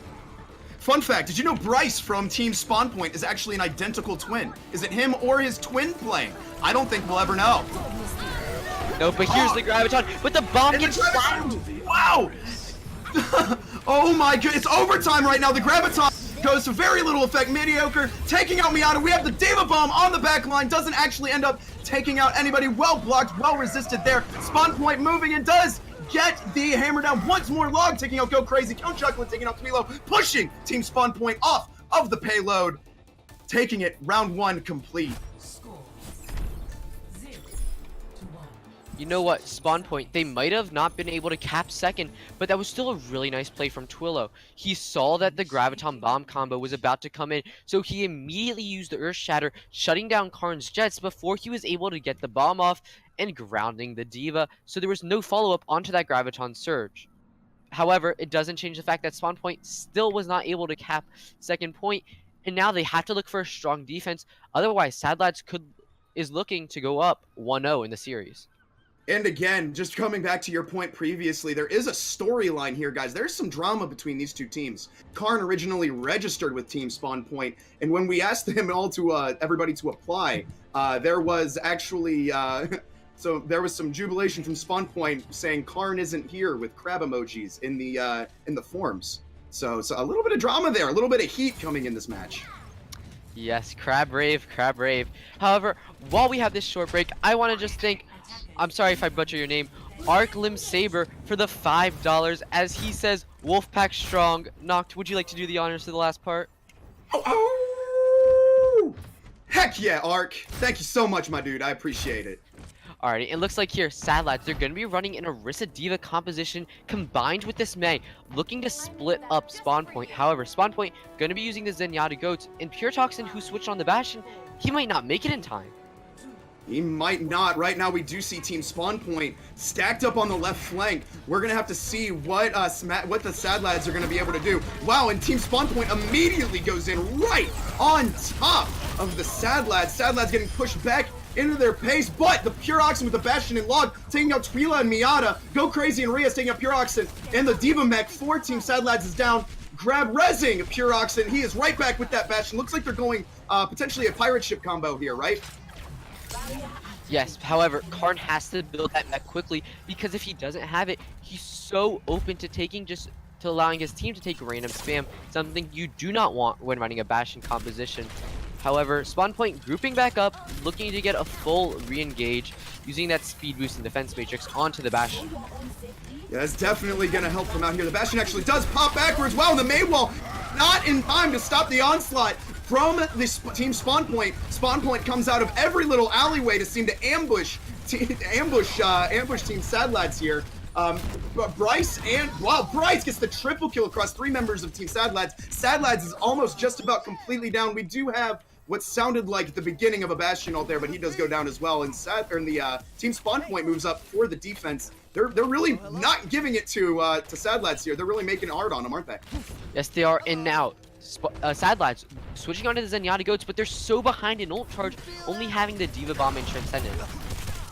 Fun fact, did you know Bryce from Team SpawnPoint is actually an identical twin? Is it him or his twin playing? I don't think we'll ever know. No, but here's the Graviton, but the bomb gets stopped. Wow! Oh my god, it's overtime right now. The Graviton goes to very little effect. Mediocre taking out Miata. We have the Diva Bomb on the back line. Doesn't actually end up taking out anybody. Well blocked, well resisted there. SpawnPoint moving and does get the hammer down. Once more, Log taking out Go Crazy. Count Chocolate taking out Twilo, pushing Team SpawnPoint off of the payload. Taking it, round one complete. You know what, SpawnPoint, they might have not been able to cap second, but that was still a really nice play from Twilo. He saw that the Graviton Bomb combo was about to come in, so he immediately used the Earth Shatter, shutting down Karn's jets before he was able to get the bomb off and grounding the Diva, so there was no follow-up onto that Graviton surge. However, it doesn't change the fact that SpawnPoint still was not able to cap second point, and now they have to look for a strong defense, otherwise Sadlads is looking to go up 1-0 in the series. And again, just coming back to your point previously, there is a storyline here, guys. There's some drama between these two teams. Karn originally registered with Team SpawnPoint, and when we asked them all to everybody to apply, there was actually so there was some jubilation from SpawnPoint saying Karn isn't here with crab emojis in the forms. So a little bit of drama there, a little bit of heat coming in this match. Yes, crab rave, crab rave. However, while we have this short break, I want to just thank, I'm sorry if I butcher your name, Arclim Saber for the $5 as he says Wolfpack strong. Noct, would you like to do the honors to the last part? Oh! Heck yeah, Arc. Thank you so much, my dude. I appreciate it. Alrighty, it looks like here, Sadlads, they're going to be running an Orisa Diva composition combined with this Mei, looking to split up SpawnPoint. However, SpawnPoint going to be using the Zenyatta Goats, and Pure Toxin, who switched on the Bastion, he might not make it in time. He might not. Right now, we do see Team SpawnPoint stacked up on the left flank. We're gonna have to see what the Sadlads are gonna be able to do. Wow, and Team SpawnPoint immediately goes in right on top of the Sadlads. Sadlads getting pushed back into their pace, but the Pure Oxen with the Bastion and Log taking out Twila and Miata. Go Crazy and Rias taking out Pure Oxen, and the Diva Mech for Team Sadlads is down. Grab Rezzing Pure Oxen. He is right back with that Bastion. Looks like they're going potentially a pirate ship combo here, right? Yes, however, Karn has to build that mech quickly because if he doesn't have it, he's so open to allowing his team to take random spam, something you do not want when running a Bastion composition. However, SpawnPoint grouping back up, looking to get a full re-engage, using that speed boost and defense matrix onto the Bastion. Yeah, that's definitely going to help them out here. The Bastion actually does pop backwards. Wow, the Maywall not in time to stop the onslaught from this Team SpawnPoint. SpawnPoint comes out of every little alleyway to seem to ambush Team Sadlads here. But Bryce gets the triple kill across 3 members of Team Sadlads. Sadlads is almost just about completely down. We do have what sounded like the beginning of a Bastion ult there, but he does go down as well. And the team SpawnPoint moves up for the defense. They're really not giving it to Sadlads here. They're really making it hard on them, aren't they? Yes, they are. And now, Sadlads switching onto the Zenyatta goats, but they're so behind in ult charge, only having the Diva Bomb and Transcendence.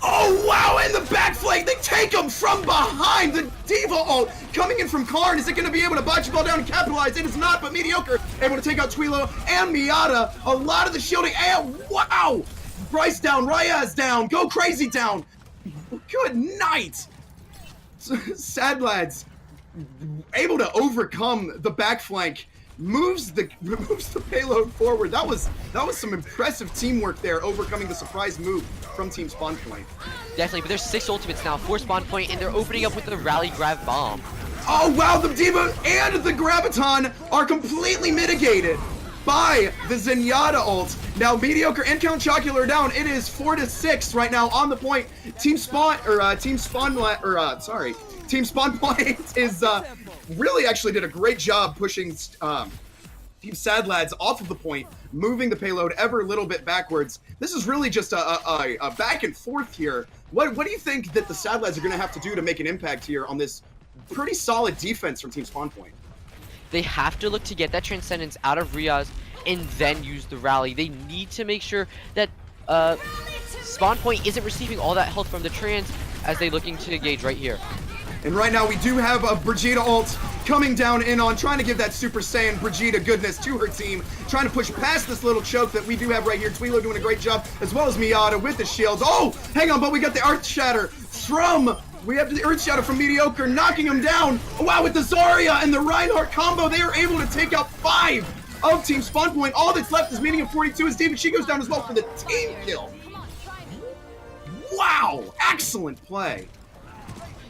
Oh, wow, and the back flank, they take him from behind. The Diva ult coming in from Karn. Is it going to be able to botch ball down and capitalize? It is not, but Mediocre able to take out Twilo and Miata. A lot of the shielding, and wow! Bryce down, Ryaz down, go crazy down. Good night. Sadlads able to overcome the back flank. Moves the payload forward. That was some impressive teamwork there, overcoming the surprise move from Team SpawnPoint. Definitely, but there's 6 ultimates now for SpawnPoint, and they're opening up with the Rally Grab Bomb. Oh wow, the Diva and the Graviton are completely mitigated by the Zenyatta ult. Now Mediocre and Count Chocula are down. It is 4-6 right now on the point. Team SpawnPoint is really actually did a great job pushing Team Sadlads off of the point, moving the payload ever a little bit backwards. This is really just a back and forth here. What do you think that the Sadlads are going to have to do to make an impact here on this pretty solid defense from Team SpawnPoint? They have to look to get that Transcendence out of Ryaz and then use the rally. They need to make sure that SpawnPoint isn't receiving all that health from the Trans as they're looking to engage right here. And right now we do have a Brigitte ult coming down in on, trying to give that Super Saiyan Brigitte goodness to her team, trying to push past this little choke that we do have right here. Twilo doing a great job, as well as Miata with the shields. Oh, hang on, but we got the Earth Shatter we have the Earth Shatter from Mediocre, knocking him down. Oh, wow, with the Zarya and the Reinhardt combo, they are able to take out 5 of Team SpawnPoint. All that's left is Meeting of 42 as David, she goes down as well for the team kill. Wow, excellent play.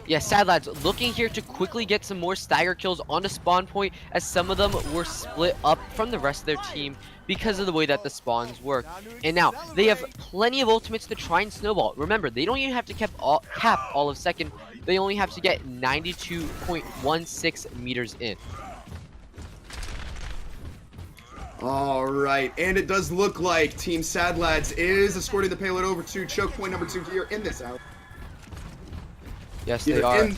Yeah, Sadlads looking here to quickly get some more stagger kills onto SpawnPoint, as some of them were split up from the rest of their team because of the way that the spawns work. And now they have plenty of ultimates to try and snowball. Remember, they don't even have to cap all of second. They only have to get 92.16 meters in. All right, and it does look like Team Sadlads is escorting the payload over to choke point number 2 here in this out. Yes, they are.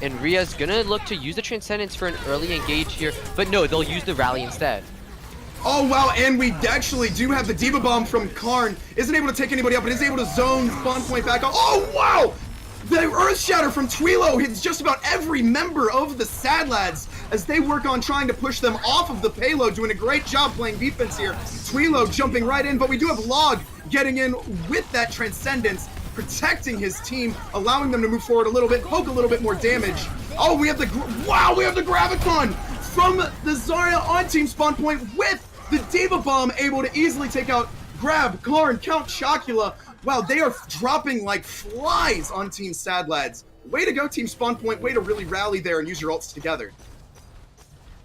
And Rhea's gonna look to use the Transcendence for an early engage here, but no, they'll use the rally instead. Oh wow, and we actually do have the Diva Bomb from Karn. Isn't able to take anybody up, but is able to zone SpawnPoint back up. Oh wow! The Earth Shatter from Twilo hits just about every member of the Sadlads as they work on trying to push them off of the payload, doing a great job playing defense here. Twilo jumping right in, but we do have Log getting in with that Transcendence, protecting his team, allowing them to move forward a little bit, poke a little bit more damage. Oh, we have the Graviton from the Zarya on Team SpawnPoint with the Diva Bomb, able to easily take out Grab, Karn, Count Chocula. Wow, they are dropping like flies on Team Sadlads. Way to go, Team SpawnPoint. Way to really rally there and use your ults together.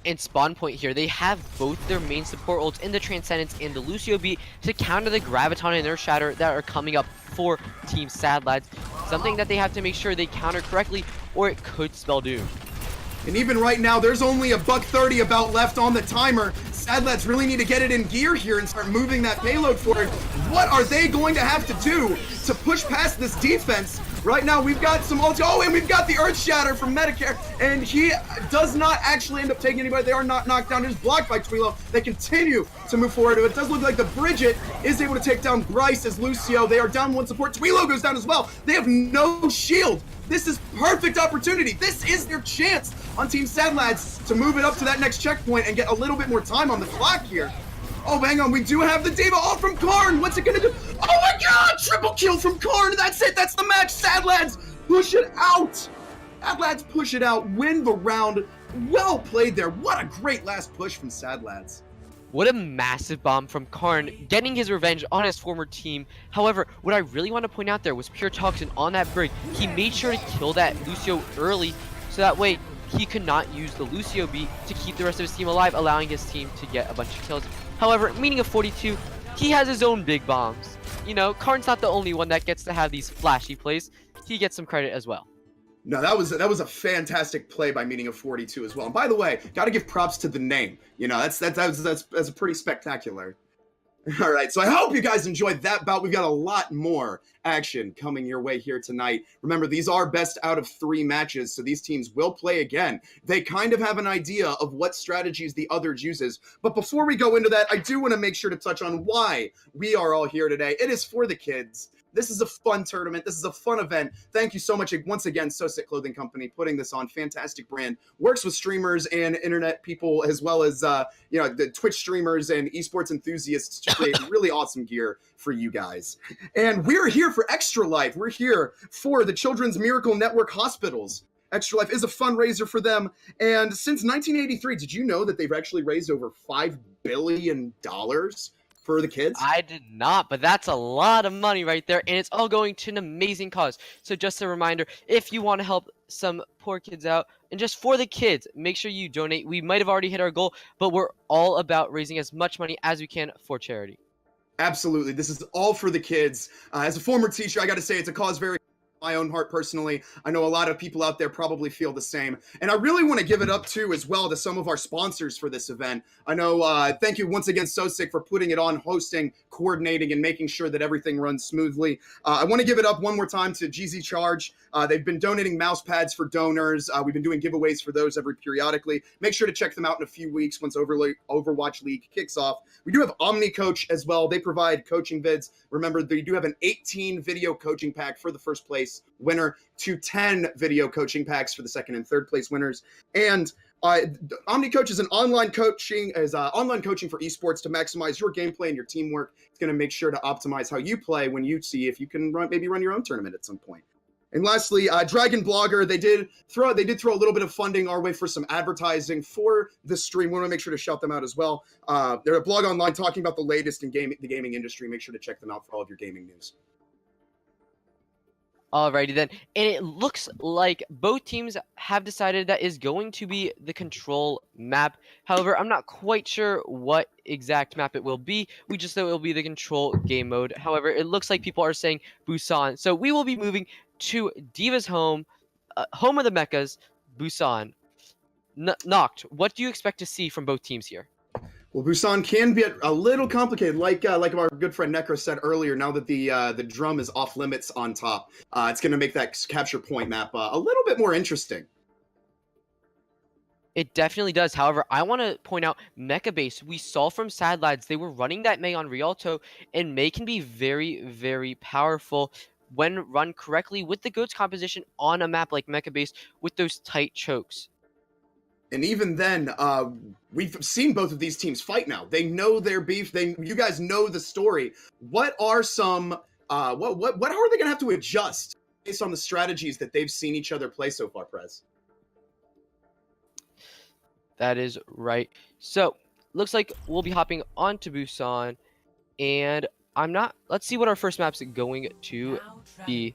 And SpawnPoint here, they have both their main support ults in the Transcendence and the Lucio beat to counter the Graviton and Earth Shatter that are coming up for Team Sadlads. Something that they have to make sure they counter correctly, or it could spell doom. And even right now, there's only $130 about left on the timer. Sadlads really need to get it in gear here and start moving that payload forward. What are they going to have to do to push past this defense? Right now, we've got some ulti. Oh, and we've got the Earth Shatter from Medicare, and he does not actually end up taking anybody. They are not knocked down. It is blocked by Twilo. They continue to move forward. It does look like the Bridget is able to take down Bryce as Lucio. They are down 1 support. Twilo goes down as well. They have no shield. This is perfect opportunity. This is their chance on Team Sadlads to move it up to that next checkpoint and get a little bit more time on the clock here. Oh, hang on. We do have the Diva ult from Karn. What's it going to do? Oh, my God. Triple kill from Karn. That's it. That's the match. Sadlads push it out. Sadlads push it out. Win the round. Well played there. What a great last push from Sadlads. What a massive bomb from Karn, getting his revenge on his former team. However, what I really want to point out there was Pure Toxin on that brig. He made sure to kill that Lucio early, so that way he could not use the Lucio beat to keep the rest of his team alive, allowing his team to get a bunch of kills. However, Meaning of 42, he has his own big bombs. You know, Karn's not the only one that gets to have these flashy plays. He gets some credit as well. No, that was a fantastic play by Meaning of 42 as well. And by the way, got to give props to the name. You know, that's pretty spectacular. All right, so I hope you guys enjoyed that bout. We've got a lot more action coming your way here tonight. Remember, these are best out of 3 matches, so these teams will play again. They kind of have an idea of what strategies the others uses. But before we go into that, I do want to make sure to touch on why we are all here today. It is for the kids. This is a fun tournament. This is a fun event. Thank you so much once again, Soesic Clothing Company, putting this on. Fantastic brand. Works with streamers and internet people as well as the Twitch streamers and esports enthusiasts to create really awesome gear for you guys. And we're here for Extra Life. We're here for the Children's Miracle Network Hospitals. Extra Life is a fundraiser for them. And since 1983, did you know that they've actually raised over $5 billion for the kids? I did not, but that's a lot of money right there, and it's all going to an amazing cause. So just a reminder, if you want to help some poor kids out, and just for the kids, make sure you donate. We might have already hit our goal, but we're all about raising as much money as we can for charity. Absolutely. This is all for the kids. As a former teacher, I got to say it's a cause very my own heart personally. I know a lot of people out there probably feel the same. And I really want to give it up too as well to some of our sponsors for this event. I know, thank you once again, Soesic, for putting it on, hosting, coordinating, and making sure that everything runs smoothly. I want to give it up one more time to GZ Charge. They've been donating mouse pads for donors. We've been doing giveaways for those every periodically. Make sure to check them out in a few weeks once Overwatch League kicks off. We do have Omni Coach as well. They provide coaching vids. Remember, they do have an 18 video coaching pack for the first place winner to 10 video coaching packs for the second and third place winners. And Omni Coach is an online coaching for esports to maximize your gameplay and your teamwork. It's going to make sure to optimize how you play when you see if you can maybe run your own tournament at some point. And lastly, Dragon Blogger, they did throw a little bit of funding our way for some advertising for the stream. We want to make sure to shout them out as well. They're a blog online talking about the latest in the gaming industry. Make sure to check them out for all of your gaming news. Alrighty then, and it looks like both teams have decided that is going to be the control map. However, I'm not quite sure what exact map it will be. We just know it will be the control game mode. However, it looks like people are saying Busan. So we will be moving to Diva's home, home of the mechas, Busan. Noct, what do you expect to see from both teams here? Well, Busan can be a little complicated, like our good friend Nekkra said earlier. Now that the drum is off limits on top, it's going to make that capture point map a little bit more interesting. It definitely does. However, I want to point out Mecha Base. We saw from Sadlads they were running that Mei on Rialto, and Mei can be very, very powerful when run correctly with the goats composition on a map like Mecha Base with those tight chokes. And even then, we've seen both of these teams fight now. They know their beef. You guys know the story. What are some? How are they going to have to adjust based on the strategies that they've seen each other play so far, Prez? That is right. So looks like we'll be hopping onto Busan, and let's see what our first map's going to be.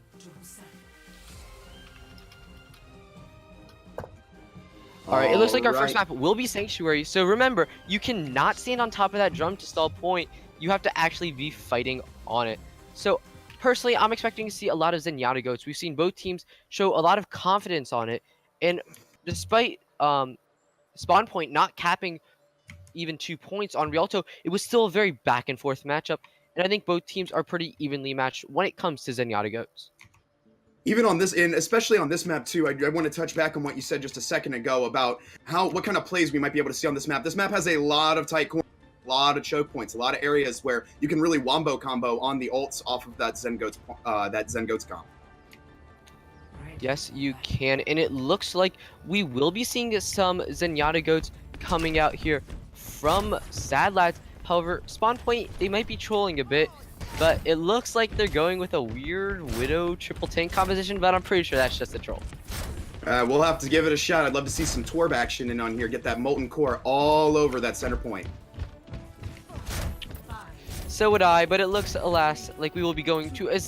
Alright, it looks like our first map will be Sanctuary. So remember, you cannot stand on top of that drum to stall point. You have to actually be fighting on it. So personally, I'm expecting to see a lot of Zenyatta goats. We've seen both teams show a lot of confidence on it. And despite SpawnPoint not capping even 2 points on Rialto, it was still a very back and forth matchup. And I think both teams are pretty evenly matched when it comes to Zenyatta goats. Even on this, and especially on this map too, I want to touch back on what you said just a second ago about what kind of plays we might be able to see on this map. This map has a lot of tight corners, a lot of choke points, a lot of areas where you can really wombo combo on the ults off of that Zen Goats comp. Yes, you can, and it looks like we will be seeing some Zenyatta goats coming out here from Sadlads. However, SpawnPoint, they might be trolling a bit, but it looks like they're going with a weird Widow triple tank composition, but I'm pretty sure that's just a troll. We'll have to give it a shot. I'd love to see some Torb action in on here. Get that Molten Core all over that center point. So would I, but it looks, alas, like we will be going to a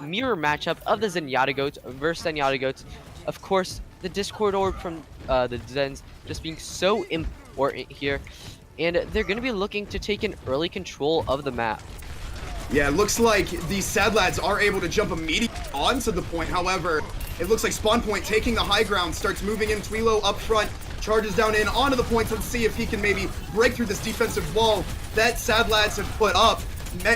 mirror matchup of the Zenyatta goats versus Zenyatta goats. Of course, the Discord orb from the Zens just being so important here, and they're going to be looking to take an early control of the map. Yeah, it looks like these Sadlads are able to jump immediately onto the point. However, it looks like SpawnPoint taking the high ground, starts moving in Twilo up front, charges down in onto the points. Let's see if he can maybe break through this defensive wall that Sadlads have put up.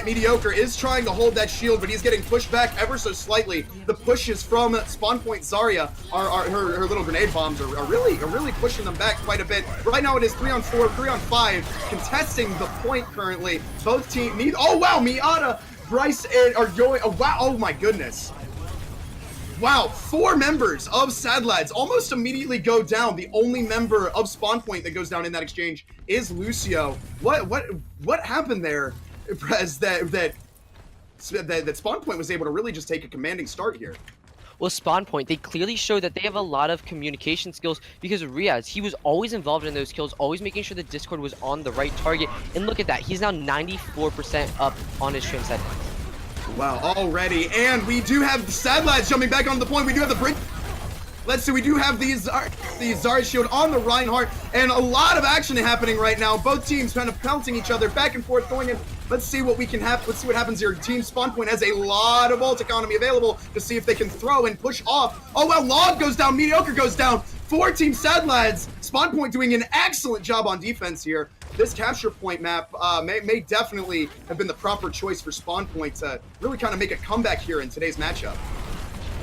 Mediocre is trying to hold that shield, but he's getting pushed back ever so slightly. The pushes from SpawnPoint Zarya, her little grenade bombs are really pushing them back quite a bit. Right now it is 3-on-4, 3-on-5, contesting the point currently. Both teams need, oh wow, Miata, Bryce, and are going, oh wow, oh my goodness. Wow, 4 members of Sadlads almost immediately go down. The only member of SpawnPoint that goes down in that exchange is Lucio. What happened there? Prez, that SpawnPoint was able to really just take a commanding start here. Well, SpawnPoint, they clearly show that they have a lot of communication skills because Riaz, he was always involved in those kills, always making sure the Discord was on the right target. And look at that, he's now 94% up on his Transcendence. Wow, already. And we do have the Sadlads jumping back onto the point. We do have the bridge. Let's see, we do have the Zarya shield on the Reinhardt, and a lot of action happening right now. Both teams kind of pouncing each other back and forth, going in. Let's see what we can have. Let's see what happens here. Team SpawnPoint has a lot of ult economy available to see if they can throw and push off. Oh wow, Log goes down, Mediocre goes down. 4 Team Sadlads. SpawnPoint doing an excellent job on defense here. This capture point map may definitely have been the proper choice for SpawnPoint to really kind of make a comeback here in today's matchup.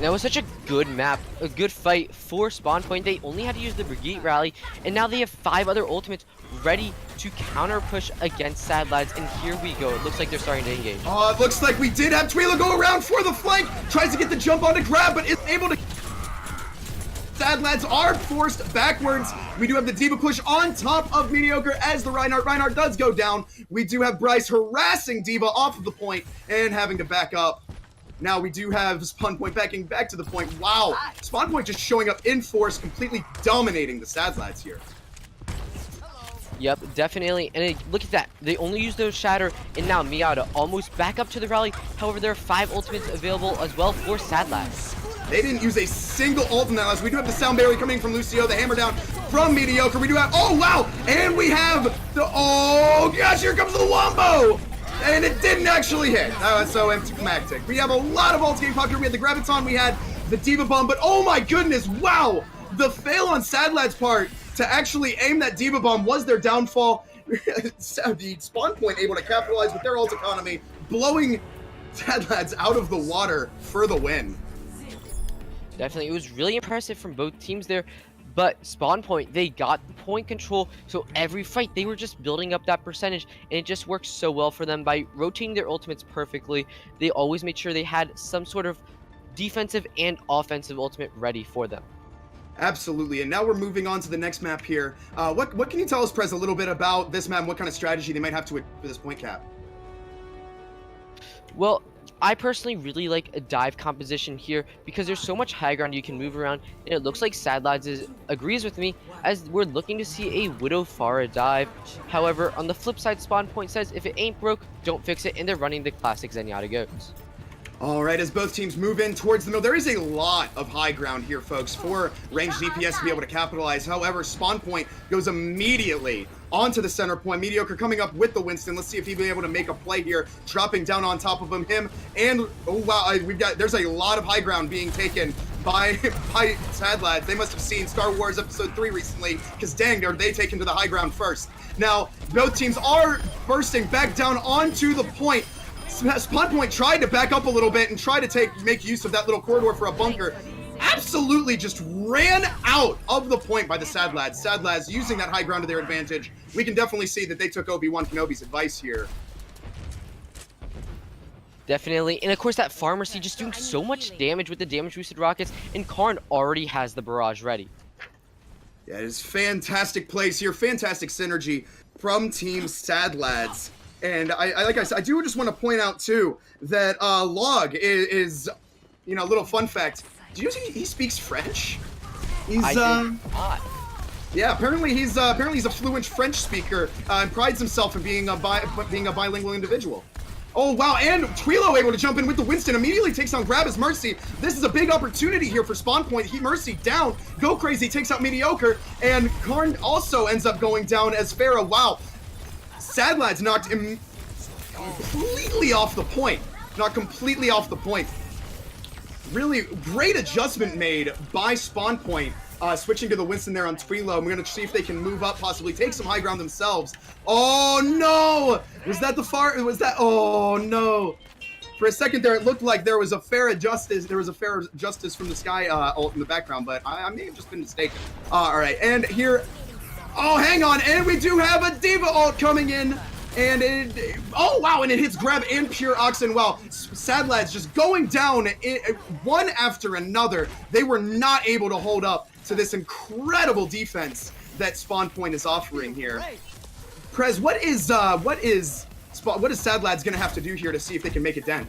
That was such a good map, a good fight for SpawnPoint. They only had to use the Brigade Rally, and now they have 5 other ultimates ready to counter push against Sadlads, and here we go. It looks like they're starting to engage. Oh, it looks like we did have Twila go around for the flank, tries to get the jump on to grab, but isn't able to. Sadlads are forced backwards. We do have the D.Va push on top of Mediocre as the Reinhardt. Reinhardt does go down. We do have Bryce harassing D.Va off of the point and having to back up. Now we do have SpawnPoint backing back to the point. Wow, SpawnPoint just showing up in force, completely dominating the Sadlads here. Yep, definitely. And look at that. They only use those Shatter, and now Miata almost back up to the rally. However, there are 5 ultimates available as well for Sadlads. They didn't use a single ult in that last. We do have the sound barrier coming from Lucio, the hammer down from Mediocre. We do have, oh wow, and we have the, oh gosh, here comes the Wombo! And it didn't actually hit. That's so anticlimactic. We have a lot of ults getting popped here. We had the Graviton, we had the D.Va bomb, but oh my goodness, wow! The fail on Sadlad's part to actually aim that D.Va bomb was their downfall. The SpawnPoint able to capitalize with their ult economy, blowing Sadlads out of the water for the win. Definitely, it was really impressive from both teams there. But SpawnPoint, they got the point control, so every fight they were just building up that percentage, and it just worked so well for them by rotating their ultimates perfectly. They always made sure they had some sort of defensive and offensive ultimate ready for them. Absolutely, and now we're moving on to the next map here. What can you tell us, Prez, a little bit about this map and what kind of strategy they might have to for this point cap? Well, I personally really like a dive composition here because there's so much high ground you can move around, and it looks like Sadlads agrees with me as we're looking to see a Widow Pharah dive. However, on the flip side, SpawnPoint says if it ain't broke, don't fix it, and they're running the classic Zenyatta goats. All right, as both teams move in towards the middle, there is a lot of high ground here, folks, for ranged DPS to be able to capitalize. However, SpawnPoint goes immediately onto the center point. Mediocre coming up with the Winston. Let's see if he'll be able to make a play here, dropping down on top of him. And oh wow, there's a lot of high ground being taken by Sadlads. They must have seen Star Wars Episode 3 recently, because dang, are they taken to the high ground first. Now, both teams are bursting back down onto the point. SpawnPoint tried to back up a little bit and try to make use of that little corridor for a bunker. Absolutely just ran out of the point by the Sadlads. Sadlads using that high ground to their advantage. We can definitely see that they took Obi-Wan Kenobi's advice here. Definitely, and of course that Pharmacy just doing so much damage with the damage boosted rockets, and Karn already has the barrage ready. Yeah, it is fantastic plays here, fantastic synergy from Team Sadlads. And like I said, I do just want to point out too that Log is, you know, a little fun fact. Do you know he speaks French? He's yeah, apparently he's a fluent French speaker and prides himself in being a bilingual individual. Oh wow, and Twilo able to jump in with the Winston, immediately takes on Grab as Mercy. This is a big opportunity here for SpawnPoint. Mercy down, Go Crazy takes out Mediocre, and Karn also ends up going down as Pharah. Wow. Sadlads knocked him completely off the point. Not completely off the point. Really great adjustment made by SpawnPoint Switching to the Winston there on Twilo. We're going to see if they can move up, possibly take some high ground themselves. Oh, no! Was that the far... Was that... Oh, no. For a second there, it looked like there was a fair justice. There was a fair justice from the Sky ult in the background, but I may have just been mistaken. All right, and here... Oh, hang on, and we do have a D.Va ult coming in. And it, oh wow, and it hits Grab and Pure Oxen. Wow, Sadlads just going down one after another. They were not able to hold up to this incredible defense that SpawnPoint is offering here. Prez, what is Sadlads gonna have to do here to see if they can make it dent?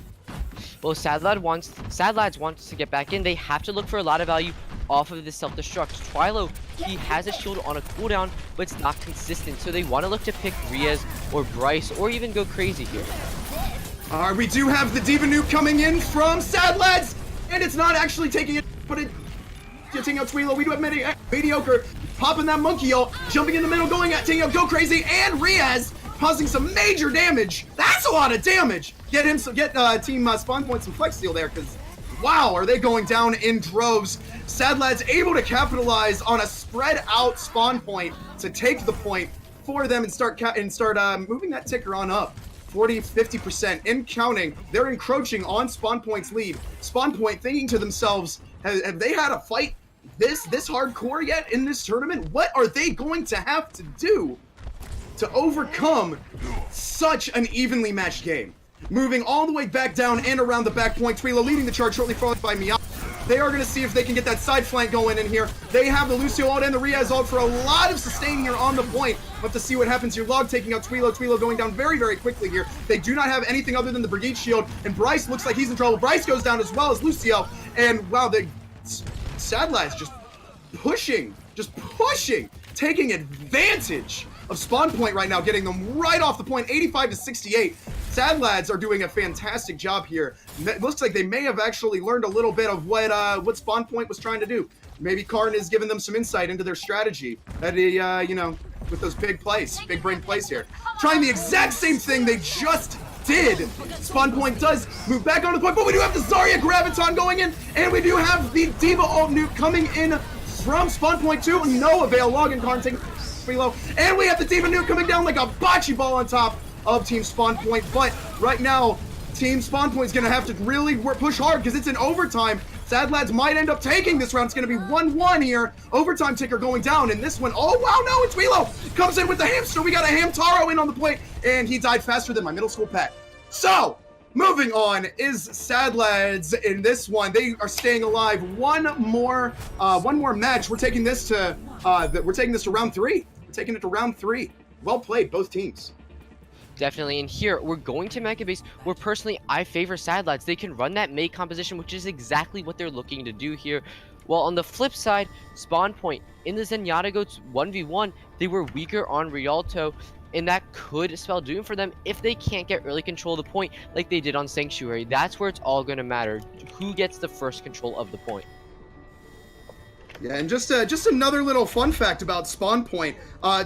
Well, Sadlads wants to get back in. They have to look for a lot of value off of this self-destruct. Twilo, he has a shield on a cooldown, but it's not consistent. So they want to look to pick Riaz or Bryce or even go crazy here. We do have the D.Va nuke coming in from Sadlads, and it's not actually taking it, but it's getting out Twilo. We do have mediocre popping that monkey ult, jumping in the middle, going at taking out Go Crazy and Riaz, causing some major damage. That's a lot of damage. Get Team SpawnPoint some flex steal there, because wow, are they going down in droves. Sadlads able to capitalize on a spread out SpawnPoint to take the point for them and start moving that ticker on up. 40-50% in counting. They're encroaching on SpawnPoint's lead. SpawnPoint thinking to themselves, have they had a fight this hardcore yet in this tournament? What are they going to have to do to overcome such an evenly matched game? Moving all the way back down and around the back point. Twilo leading the charge, shortly followed by Miata. They are going to see if they can get that side flank going in here. They have the Lucio ult and the Riaz ult for a lot of sustain here on the point. We'll have to see what happens here. Log taking out Twilo. Twilo going down very, very quickly here. They do not have anything other than the Brigade shield, and Bryce looks like he's in trouble. Bryce goes down as well as Lucio, and wow, Sadlads just pushing, taking advantage of SpawnPoint right now, getting them right off the point, 85-68. Sadlads are doing a fantastic job here. It looks like they may have actually learned a little bit of what SpawnPoint was trying to do. Maybe Karn has given them some insight into their strategy. That you know, with those big brain plays here. Trying the exact same thing they just did. SpawnPoint does move back onto the point, but we do have the Zarya Graviton going in, and we do have the D.Va ult nuke coming in from SpawnPoint too. No avail. Log and Karn taking below, and we have the D.Va nuke coming down like a bocce ball on top of Team SpawnPoint. But right now, Team SpawnPoint is going to have to really push hard because it's in overtime. Sadlads might end up taking this round. It's going to be 1-1 here. Overtime ticker going down, and this one, oh wow, no, it's Twilo comes in with the hamster. We got a Hamtaro in on the point, and he died faster than my middle school pet. So moving on is Sadlads in this one. They are staying alive. One more match. We're taking this to round 3. We're taking it to round 3. Well played, both teams. Definitely, and here we're going to Mega Base, where personally I favor Sadlads. They can run that Mei composition, which is exactly what they're looking to do here. While on the flip side, SpawnPoint in the Zenyatta Goats 1v1, they were weaker on Rialto, and that could spell doom for them if they can't get early control of the point like they did on Sanctuary. That's where it's all going to matter, who gets the first control of the point. Yeah, and just another little fun fact about SpawnPoint.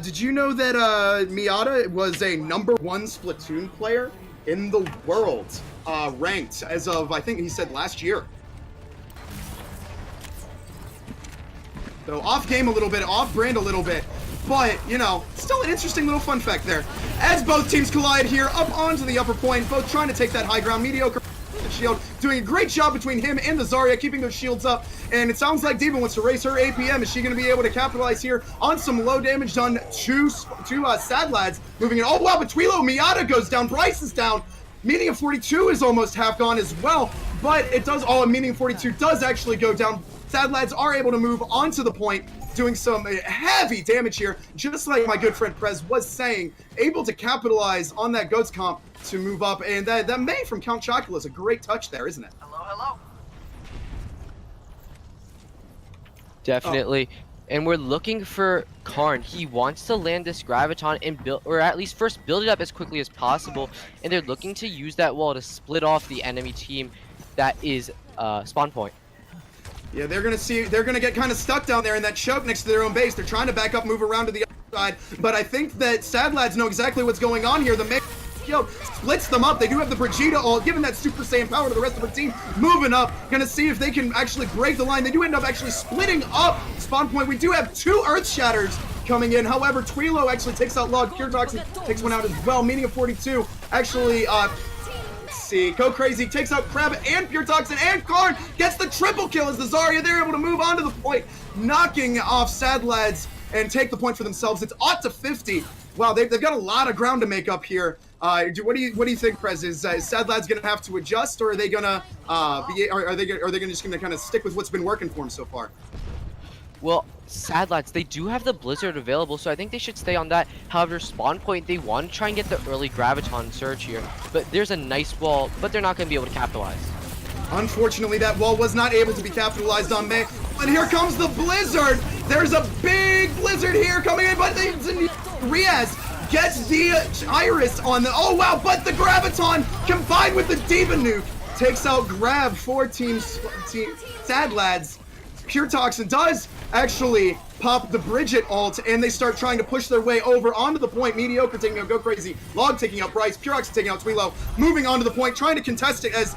Did you know that Miata was a #1 Splatoon player in the world, ranked as of, I think he said last year. So off game a little bit, off brand a little bit, but you know, still an interesting little fun fact there. As both teams collide here, up onto the upper point, both trying to take that high ground. Mediocre shield, doing a great job between him and the Zarya, keeping those shields up, and it sounds like D.Va wants to raise her APM. Is she going to be able to capitalize here on some low damage done to Sadlads? Moving it, oh wow, but Twilo, Miata goes down, Bryce is down, Meaning of 42 is almost half gone as well, but it does, oh, Meaning of 42 does actually go down. Sadlads are able to move onto the point, doing some heavy damage here, just like my good friend Prez was saying, able to capitalize on that Goats comp to move up, and that May from Count Chocula is a great touch there, isn't it? Hello. Definitely. And we're looking for Karn. He wants to land this Graviton and build, or at least first build it up as quickly as possible. And they're looking to use that wall to split off the enemy team that is SpawnPoint. Yeah, they're gonna get kind of stuck down there in that choke next to their own base. They're trying to back up, move around to the other side, but I think that Sadlads know exactly what's going on here. The killed. Splits them up. They do have the Brigitte ult, giving that Super Saiyan power to the rest of the team. Moving up, gonna see if they can actually break the line. They do end up actually splitting up SpawnPoint. We do have 2 Earth Shatters coming in. However, Twilo actually takes out Log. Pure Toxic takes one out as well. Meaning of 42 actually, let's see, Go Crazy takes out Crab and Pure Toxin, and Karn gets the triple kill as the Zarya. They're able to move on to the point, knocking off Sadlads and take the point for themselves. It's ought to 50. Wow, they've got a lot of ground to make up here. What do you think, Prez? Is Sadlads gonna have to adjust, or are they gonna are they just gonna kind of stick with what's been working for them so far? Well, Sadlads, they do have the Blizzard available, so I think they should stay on that. However, SpawnPoint, they want to try and get the early Graviton surge here, but there's a nice wall, but they're not going to be able to capitalize. Unfortunately, that wall was not able to be capitalized on, May. But here comes the Blizzard. There's a big Blizzard here coming in, but Riaz gets the Iris on the... Oh, wow, but the Graviton combined with the Diva Nuke takes out Grab for Team Sadlads. Pure Toxin does actually pop the Bridget ult, and they start trying to push their way over onto the point. Mediocre taking out Go Crazy, Log taking out Bryce, Pure Toxin taking out Twilo, moving onto the point, trying to contest it as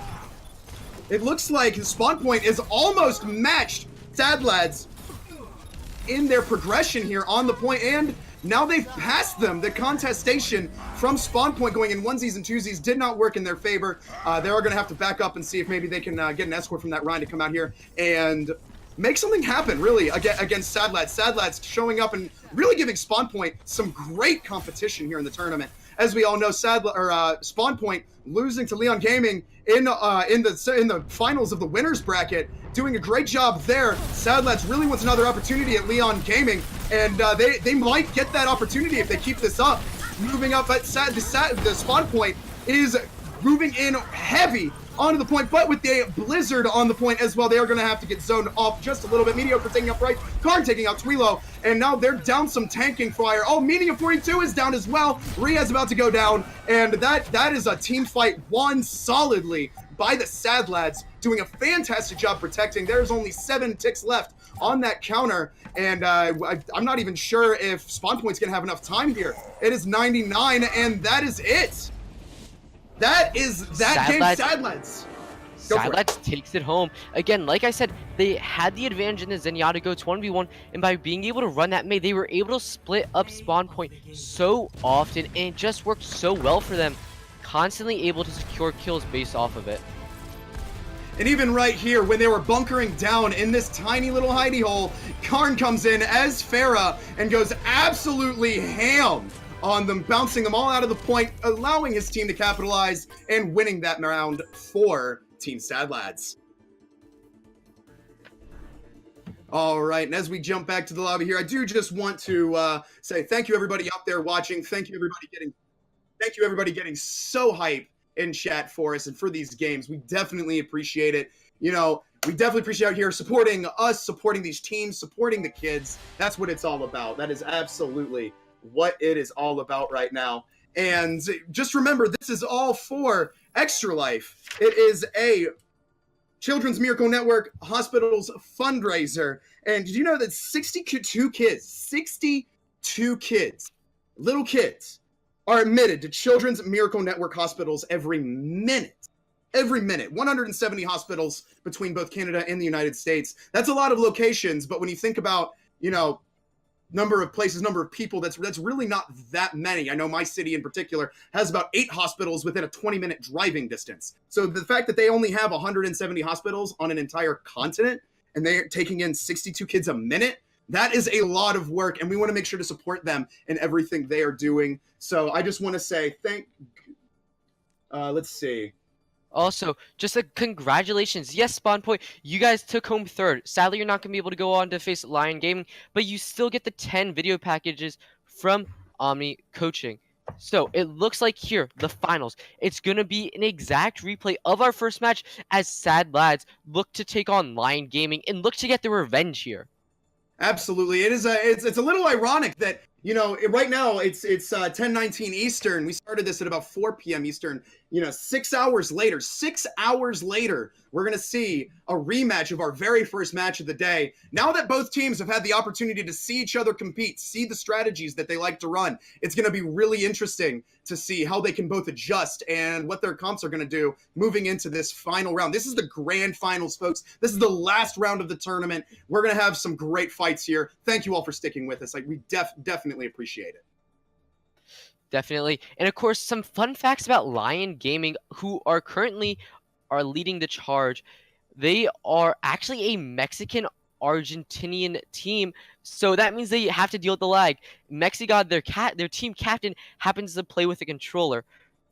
it looks like SpawnPoint is almost matched Sadlads in their progression here on the point, and now they've passed them. The contestation from SpawnPoint going in onesies and twosies did not work in their favor. They are going to have to back up and see if maybe they can get an escort from that Rhine to come out here and make something happen, really, against Sadlads. Sadlads showing up and really giving SpawnPoint some great competition here in the tournament. As we all know, SpawnPoint losing to Lyon Gaming in the finals of the winners bracket, doing a great job there. Sadlads really wants another opportunity at Lyon Gaming, and they might get that opportunity if they keep this up. Moving up, but the SpawnPoint is moving in heavy onto the point, but with the Blizzard on the point as well, they are going to have to get zoned off just a little bit. Mediocre taking out Bright, Karn taking out Twilo, and now they're down some tanking fire. Oh, Meaning of 42 is down as well. Ria's about to go down, and that is a team fight won solidly by the Sadlads, doing a fantastic job protecting. There's only 7 ticks left on that counter, and I'm not even sure if SpawnPoint's going to have enough time here. It is 99, and that is it. That is that game, Sadlads. Sadlads takes it home. Again, like I said, they had the advantage in the Zenyatta Goats 1v1, and by being able to run that May, they were able to split up SpawnPoint so often, and it just worked so well for them, constantly able to secure kills based off of it. And even right here, when they were bunkering down in this tiny little hidey hole, Karn comes in as Farah and goes absolutely ham on them, bouncing them all out of the point, allowing his team to capitalize and winning that round for Team Sadlads. All right, and as we jump back to the lobby here, I do just want to say thank you everybody out there watching. Thank you everybody getting so hype in chat for us and for these games. We definitely appreciate it. You know, we definitely appreciate out here supporting us, supporting these teams, supporting the kids. That's what it's all about. That is absolutely what it is all about right now. And just remember, this is all for Extra Life. It is a Children's Miracle Network Hospitals fundraiser. And did you know that 62 kids, little kids, are admitted to Children's Miracle Network hospitals every minute? Every minute. 170 hospitals between both Canada and the United States. That's a lot of locations, but when you think about, you know, number of places, number of people, that's really not that many. I know my city in particular has about 8 hospitals within a 20-minute driving distance. So the fact that they only have 170 hospitals on an entire continent and they're taking in 62 kids a minute, that is a lot of work, and we want to make sure to support them in everything they are doing. So I just want to say let's see. Also, just a congratulations. Yes, SpawnPoint, you guys took home 3rd. Sadly, you're not going to be able to go on to face Lyon Gaming, but you still get the 10 video packages from Omni Coaching. So, it looks like here, the finals. It's going to be an exact replay of our first match as Sadlads look to take on Lyon Gaming and look to get their revenge here. Absolutely. It is it's a little ironic that, you know, right now it's 10:19 Eastern. We started this at about 4 p.m. Eastern. 6 hours later, we're going to see a rematch of our very first match of the day. Now that both teams have had the opportunity to see each other compete, see the strategies that they like to run, it's going to be really interesting to see how they can both adjust and what their comps are going to do moving into this final round. This is the grand finals, folks. This is the last round of the tournament. We're going to have some great fights here. Thank you all for sticking with us. We definitely appreciate it. Definitely. And of course, some fun facts about Lyon Gaming, who are currently leading the charge. They are actually a Mexican Argentinian team, so that means they have to deal with the lag. Mexigod, their team captain, happens to play with a controller.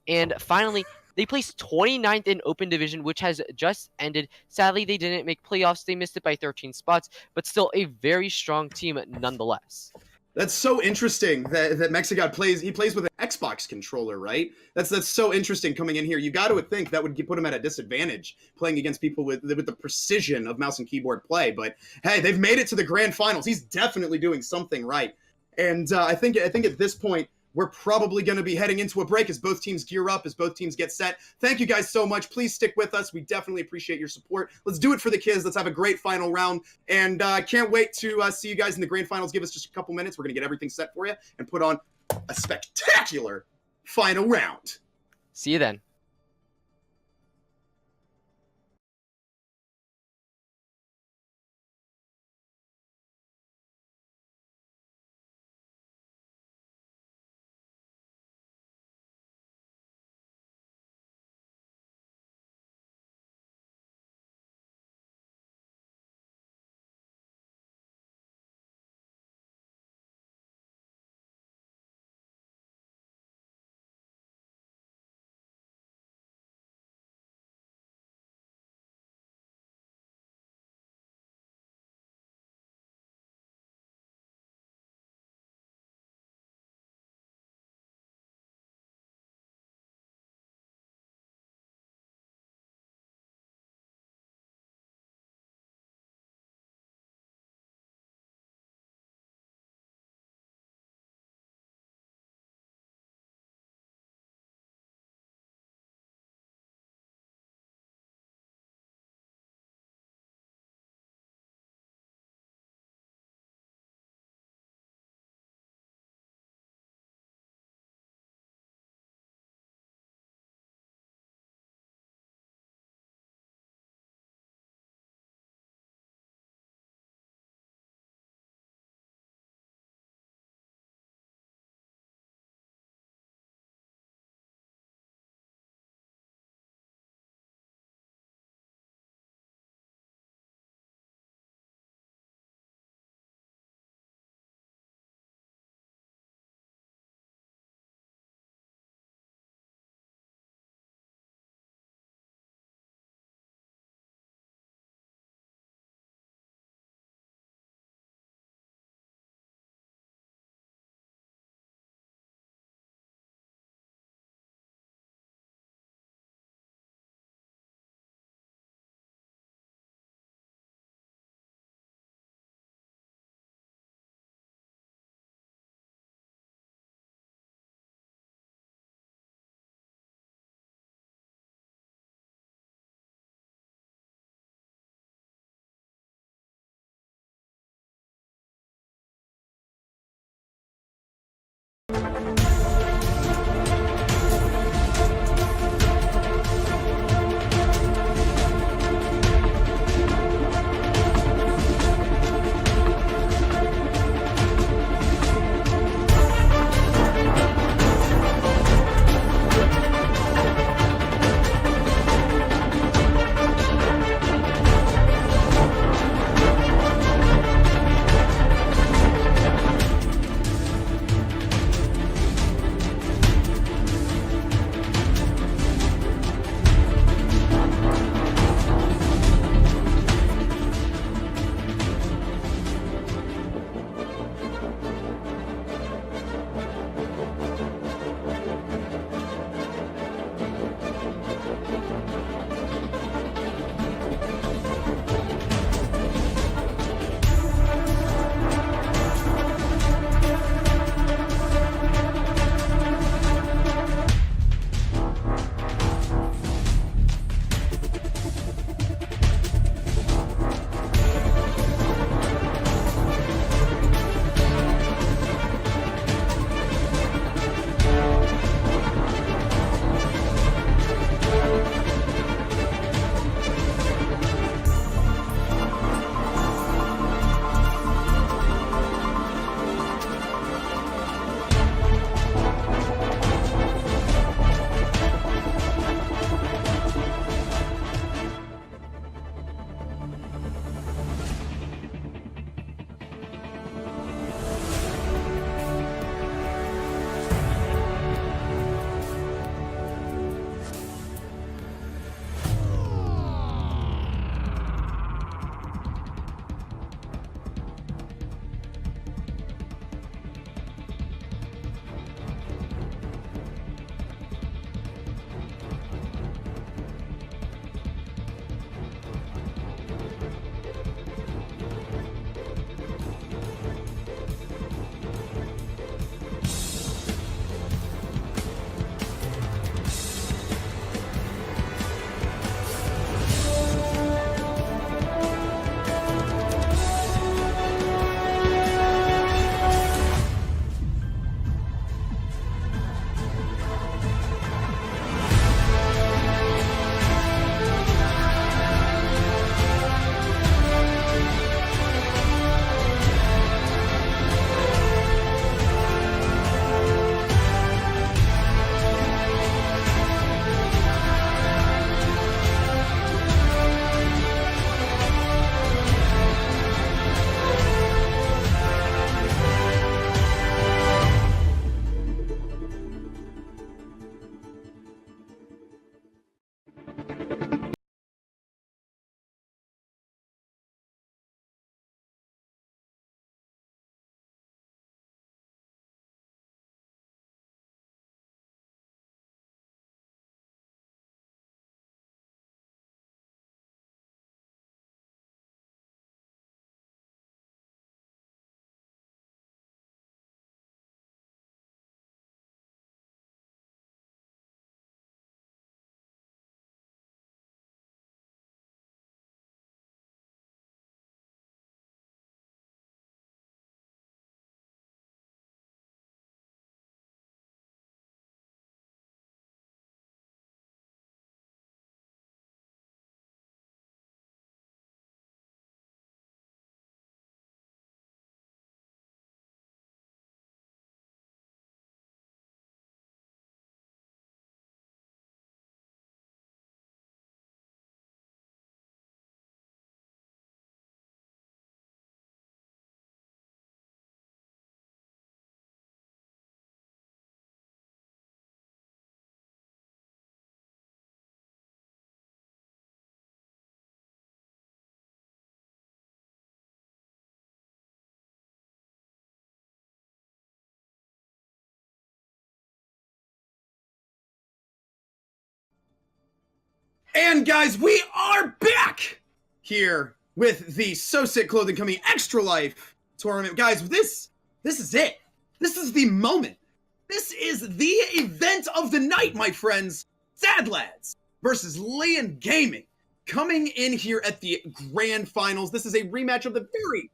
And finally, they placed 29th in Open Division, which has just ended. Sadly, they didn't make playoffs. They missed it by 13 spots, but still a very strong team nonetheless. That's so interesting that Mexigod plays with an Xbox controller, right? That's so interesting coming in here. You got to think that would put him at a disadvantage playing against people with the precision of mouse and keyboard play. But hey, they've made it to the grand finals. He's definitely doing something right. And I think at this point, we're probably going to be heading into a break as both teams gear up, as both teams get set. Thank you guys so much. Please stick with us. We definitely appreciate your support. Let's do it for the kids. Let's have a great final round. And I can't wait to see you guys in the grand finals. Give us just a couple minutes. We're going to get everything set for you and put on a spectacular final round. See you then. And guys, we are back here with the Soesic Clothing Co Extra Life tournament. Guys, this is it. This is the moment. This is the event of the night, my friends. Sadlads versus Lyon Gaming coming in here at the grand finals. This is a rematch of the very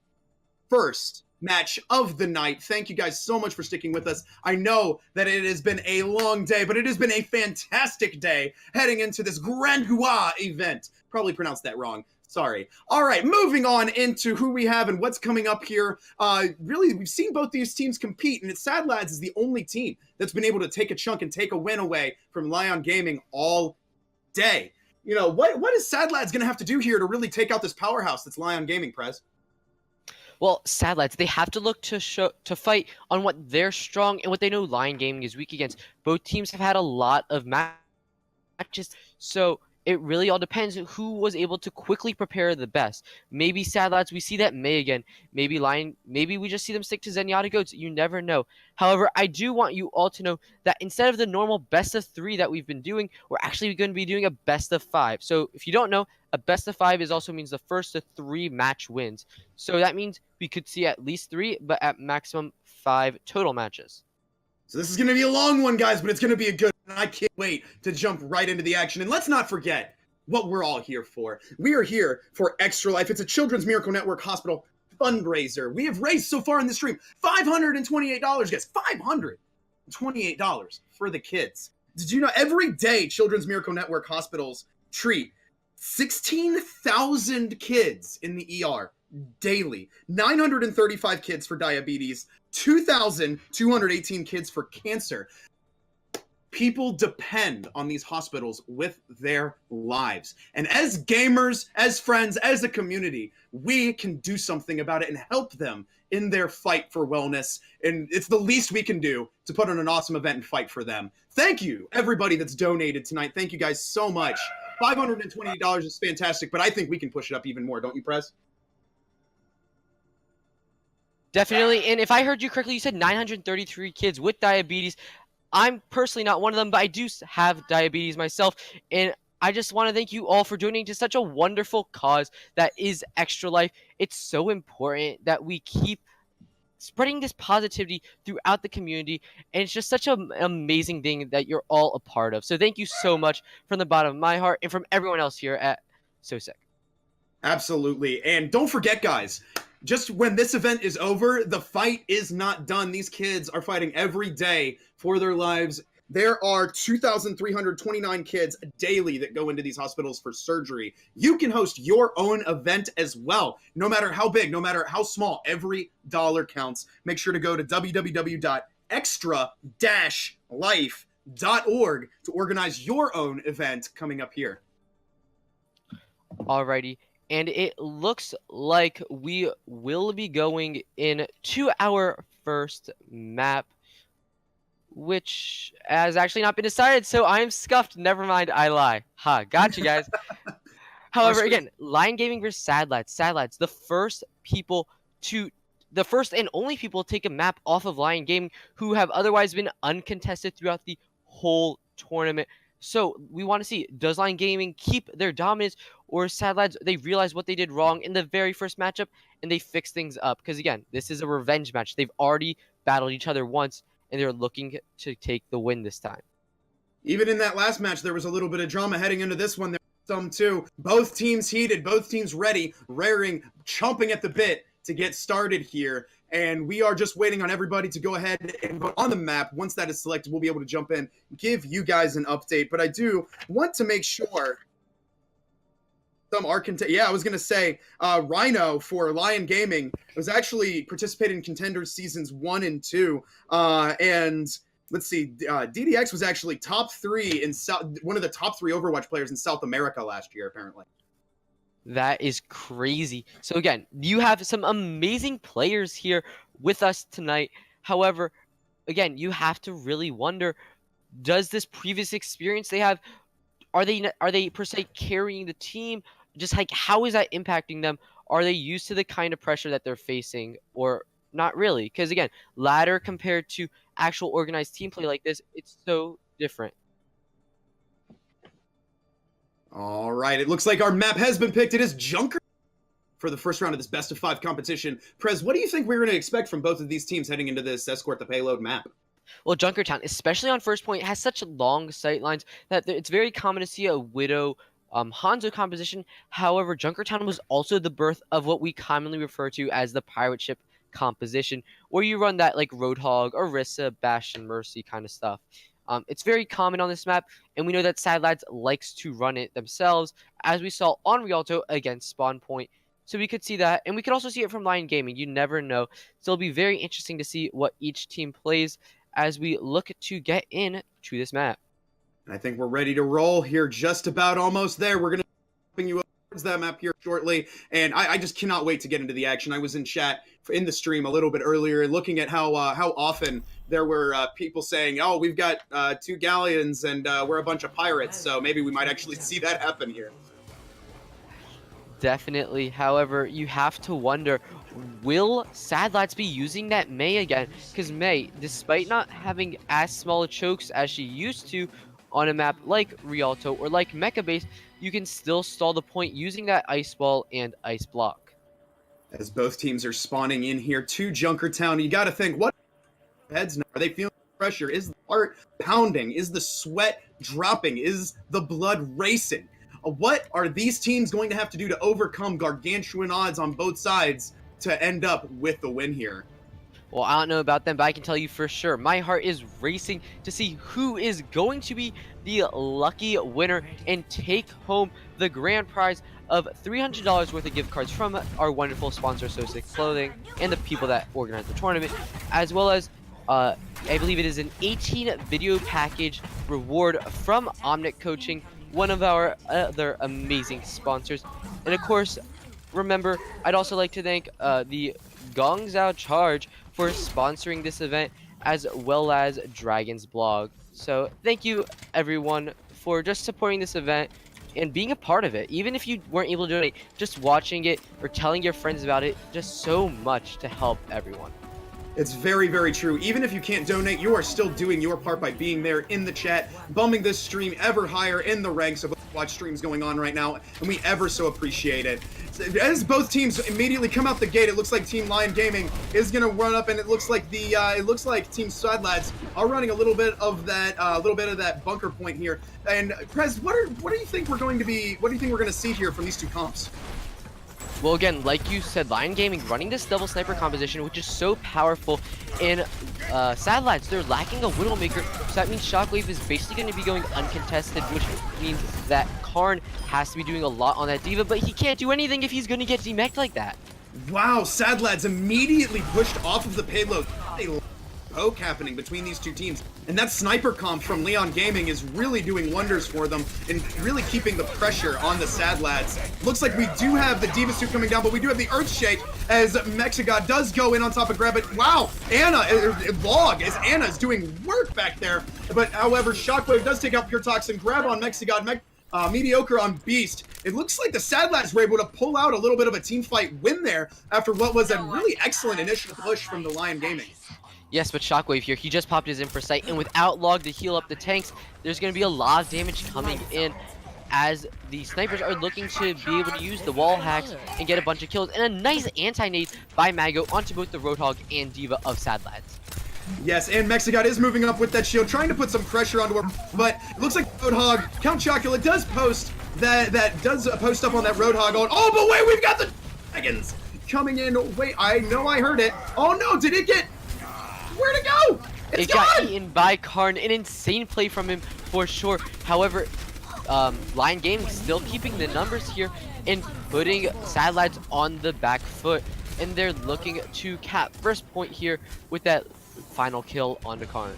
first match of the night. Thank you guys so much for sticking with us. I know that it has been a long day, but it has been a fantastic day heading into this Ragnarok event. Probably pronounced that wrong. Sorry. All right, moving on into who we have and what's coming up here. Really, we've seen both these teams compete, and Sadlads is the only team that's been able to take a chunk and take a win away from Lyon Gaming all day. You know, what is Sadlads going to have to do here to really take out this powerhouse that's Lyon Gaming, Prez? Well, Sadlads, they have to look to fight on what they're strong and what they know Lyon Gaming is weak against. Both teams have had a lot of matches, so it really all depends who was able to quickly prepare the best. Maybe Sadlads, we see that May again. Maybe Lyon, maybe we just see them stick to Zenyatta Goats. You never know. However, I do want you all to know that instead of the normal best of 3 that we've been doing, we're actually going to be doing a best of 5. So if you don't know, a best of 5 is also means the first of 3 match wins. So that means we could see at least 3, but at maximum 5 total matches. So this is going to be a long one, guys, but it's going to be a good one. I can't wait to jump right into the action. And let's not forget what we're all here for. We are here for Extra Life. It's a Children's Miracle Network Hospital fundraiser. We have raised so far in the stream $528, guys. $528 for the kids. Did you know every day Children's Miracle Network hospitals treat 16,000 kids in the ER daily, 935 kids for diabetes, 2,218 kids for cancer. People depend on these hospitals with their lives. And as gamers, as friends, as a community, we can do something about it and help them in their fight for wellness. And it's the least we can do to put on an awesome event and fight for them. Thank you, everybody that's donated tonight. Thank you guys so much. $528 is fantastic, but I think we can push it up even more, don't you, Prez? Definitely. And if I heard you correctly, you said 933 kids with diabetes. I'm personally not one of them, but I do have diabetes myself. And I just want to thank you all for donating to such a wonderful cause that is Extra Life. It's so important that we keep spreading this positivity throughout the community. And it's just such an amazing thing that you're all a part of. So thank you so much from the bottom of my heart and from everyone else here at Soesic. Absolutely. And don't forget, guys, just when this event is over, the fight is not done. These kids are fighting every day for their lives. There are 2,329 kids daily that go into these hospitals for surgery. You can host your own event as well. No matter how big, no matter how small, every dollar counts. Make sure to go to www.extra-life.org to organize your own event coming up here. Alrighty. And it looks like we will be going into our first map, which has actually not been decided, so I'm scuffed. Never mind, I lie. Ha, gotcha, guys. However, again, Lyon Gaming versus Sadlads. Sadlads, the first and only people to take a map off of Lyon Gaming who have otherwise been uncontested throughout the whole tournament. So we want to see, does Lyon Gaming keep their dominance, or Sadlads, they realize what they did wrong in the very first matchup and they fix things up? Because again, this is a revenge match. They've already battled each other once and they're looking to take the win this time. Even in that last match, there was a little bit of drama heading into this one. There was some too. Both teams heated, both teams ready, raring, chomping at the bit to get started here. And we are just waiting on everybody to go ahead and go on the map. Once that is selected, we'll be able to jump in, give you guys an update. But I do want to make sure some are yeah, I was going to say Rhino for Lyon Gaming was actually participating in Contenders Seasons 1 and 2. And let's see, DDX was actually top 3 in one of the top 3 Overwatch players in South America last year, apparently. That is crazy. So again, you have some amazing players here with us tonight. However, again, you have to really wonder, does this previous experience they have, are they per se carrying the team? Just like, how is that impacting them? Are they used to the kind of pressure that they're facing, or not really? Because again, ladder compared to actual organized team play like this, it's so different. All right, it looks like our map has been picked. It is Junker for the first round of this best of 5 competition. Prez, what do you think we're going to expect from both of these teams heading into this Escort the Payload map? Well, Junkertown, especially on first point, has such long sight lines that it's very common to see a Widow Hanzo composition. However, Junkertown was also the birth of what we commonly refer to as the pirate ship composition, where you run that like Roadhog, Orisa, Bastion, Mercy kind of stuff. It's very common on this map, and we know that Sadlads likes to run it themselves, as we saw on Rialto against SpawnPoint. So we could see that, and we could also see it from Lyon Gaming. You never know. So it'll be very interesting to see what each team plays as we look to get in to this map. I think we're ready to roll here, just about almost there. We're going to bring you up towards that map here shortly, and I just cannot wait to get into the action. I was in chat in the stream a little bit earlier, looking at how often there were people saying, oh, we've got 2 galleons and we're a bunch of pirates, so maybe we might actually see that happen here. Definitely. However, you have to wonder, will Sadlads be using that Mei again? Because Mei, despite not having as small chokes as she used to on a map like Rialto or like Mecha Base, you can still stall the point using that Ice Wall and Ice Block. As both teams are spawning in here to Junkertown, you got to think, what heads now? Are they feeling pressure? Is the heart pounding? Is the sweat dropping? Is the blood racing? What are these teams going to have to do to overcome gargantuan odds on both sides to end up with the win here? Well, I don't know about them, but I can tell you for sure, my heart is racing to see who is going to be the lucky winner and take home the grand prize of $300 worth of gift cards from our wonderful sponsor, Soesic Clothing, and the people that organize the tournament, as well as I believe it is an 18 video package reward from Omnic Coaching, one of our other amazing sponsors. And of course, remember, I'd also like to thank the Gong Zhao Charge for sponsoring this event, as well as Dragon's Blog. So thank you everyone for just supporting this event and being a part of it. Even if you weren't able to donate, just watching it or telling your friends about it, just so much to help everyone. It's very, very true. Even if you can't donate, you are still doing your part by being there in the chat, bumping this stream ever higher in the ranks of Overwatch streams going on right now, and we ever so appreciate it. As both teams immediately come out the gate, it looks like Team Lyon Gaming is going to run up, and it looks like Team Sadlads are running a little bit of that bunker point here. And Prez, what do you think we're going to see here from these two comps? Well, again, like you said, Lyon Gaming running this double sniper composition, which is so powerful. In Sadlads, they're lacking a Widowmaker, so that means Shockwave is basically going to be going uncontested, which means that Karn has to be doing a lot on that D.Va, but he can't do anything if he's going to get demeched like that. Wow, Sadlads immediately pushed off of the payload. A poke happening between these two teams, and that sniper comp from Lyon Gaming is really doing wonders for them and really keeping the pressure on the Sadlads. Looks like we do have the D.Va suit coming down, but we do have the Earthshake as Mexigod does go in on top of Grab it. Wow, Log as Anna is doing work back there, but however, Shockwave does take out Pure Toxin, grab on Mexigod, mediocre on Beast. It looks like the Sadlads were able to pull out a little bit of a team fight win there after what was a really excellent initial push from the Lyon Gaming. Yes, but Shockwave here, he just popped his Infrasight, and without Log to heal up the tanks, there's going to be a lot of damage coming in as the snipers are looking to be able to use the wall hacks and get a bunch of kills, and a nice anti-nade by Mago onto both the Roadhog and D.Va of Sadlads. Yes, and Mexigod is moving up with that shield, trying to put some pressure onto her, but it looks like Roadhog, Count Chocula does post post up on that Roadhog on, oh, but wait, we've got the Dragons coming in. Wait, I know I heard it. Oh no, did it get, where'd it go? It got eaten by Karn, an insane play from him for sure. However, Lyon Gaming still keeping the numbers here and putting Sadlads on the back foot, and they're looking to cap first point here with that final kill on the Karn.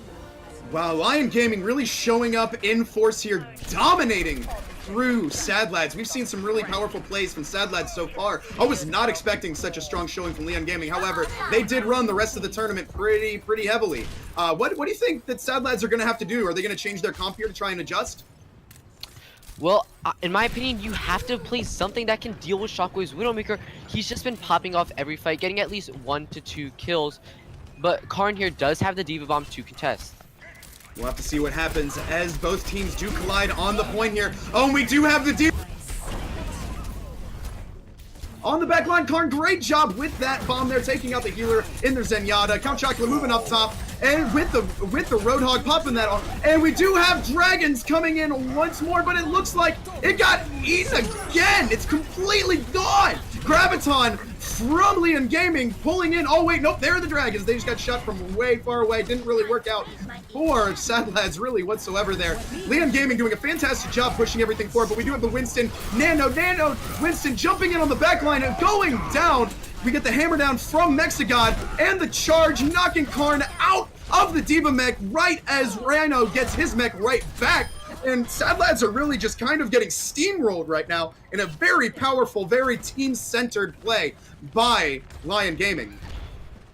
Wow, Lyon Gaming really showing up in force here, dominating through Sadlads. We've seen some really powerful plays from Sadlads so far. I was not expecting such a strong showing from Lyon Gaming. However, they did run the rest of the tournament pretty heavily. What do you think that Sadlads are going to have to do? Are they going to change their comp here to try and adjust? Well, in my opinion, you have to play something that can deal with Shockwave's Widowmaker. He's just been popping off every fight, getting at least 1 to 2 kills. But Karn here does have the D.Va Bomb to contest. We'll have to see what happens as both teams do collide on the point here. Oh, and we do have the deep on the back line. Karn, great job with that bomb there, taking out the healer in their Zenyatta. Count Chocula moving up top, and with the Roadhog popping that on. And we do have Dragons coming in once more, but it looks like it got eaten again. It's completely gone. Graviton from Lyon Gaming pulling in. Oh wait, nope, there are the Dragons. They just got shot from way far away. Didn't really work out for Sadlads really whatsoever there. Lyon Gaming doing a fantastic job pushing everything forward, but we do have the Winston. Nano, Winston jumping in on the back line and going down. We get the hammer down from Mexigod and the charge, knocking Karn out of the D.Va mech right as Rhino gets his mech right back. And Sadlads are really just kind of getting steamrolled right now in a very powerful, very team-centered play by Lyon Gaming.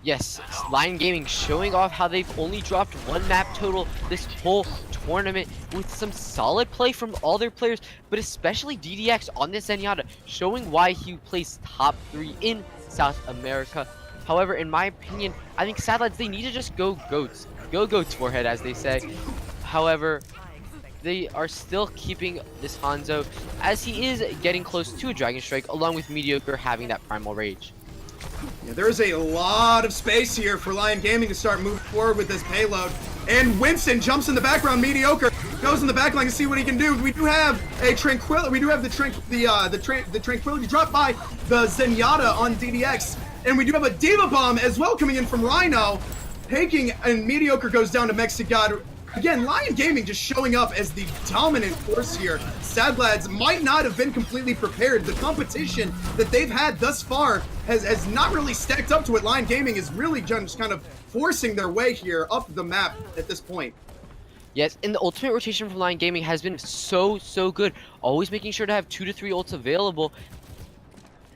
Yes, Lyon Gaming showing off how they've only dropped one map total this whole tournament with some solid play from all their players, but especially DDX on this Zenyatta, showing why he placed top 3 in South America. However, in my opinion, I think Sadlads, they need to just go goats. Go goats forehead, as they say. However, they are still keeping this Hanzo, as he is getting close to a Dragon Strike, along with Mediocre having that Primal Rage. Yeah, there's a lot of space here for Lyon Gaming to start moving forward with this payload. And Winston jumps in the background. Mediocre goes in the backline to see what he can do. We do have a Tranquility. We do have the Tranquility dropped by the Zenyatta on DDX, and we do have a D.Va bomb as well coming in from Rhino, taking, and Mediocre goes down to Mexigod. Again, Lyon Gaming just showing up as the dominant force here. Sadlads might not have been completely prepared. The competition that they've had thus far has not really stacked up to what Lyon Gaming is really just kind of forcing their way here up the map at this point. Yes, and the ultimate rotation from Lyon Gaming has been so good. Always making sure to have 2 to 3 ults available.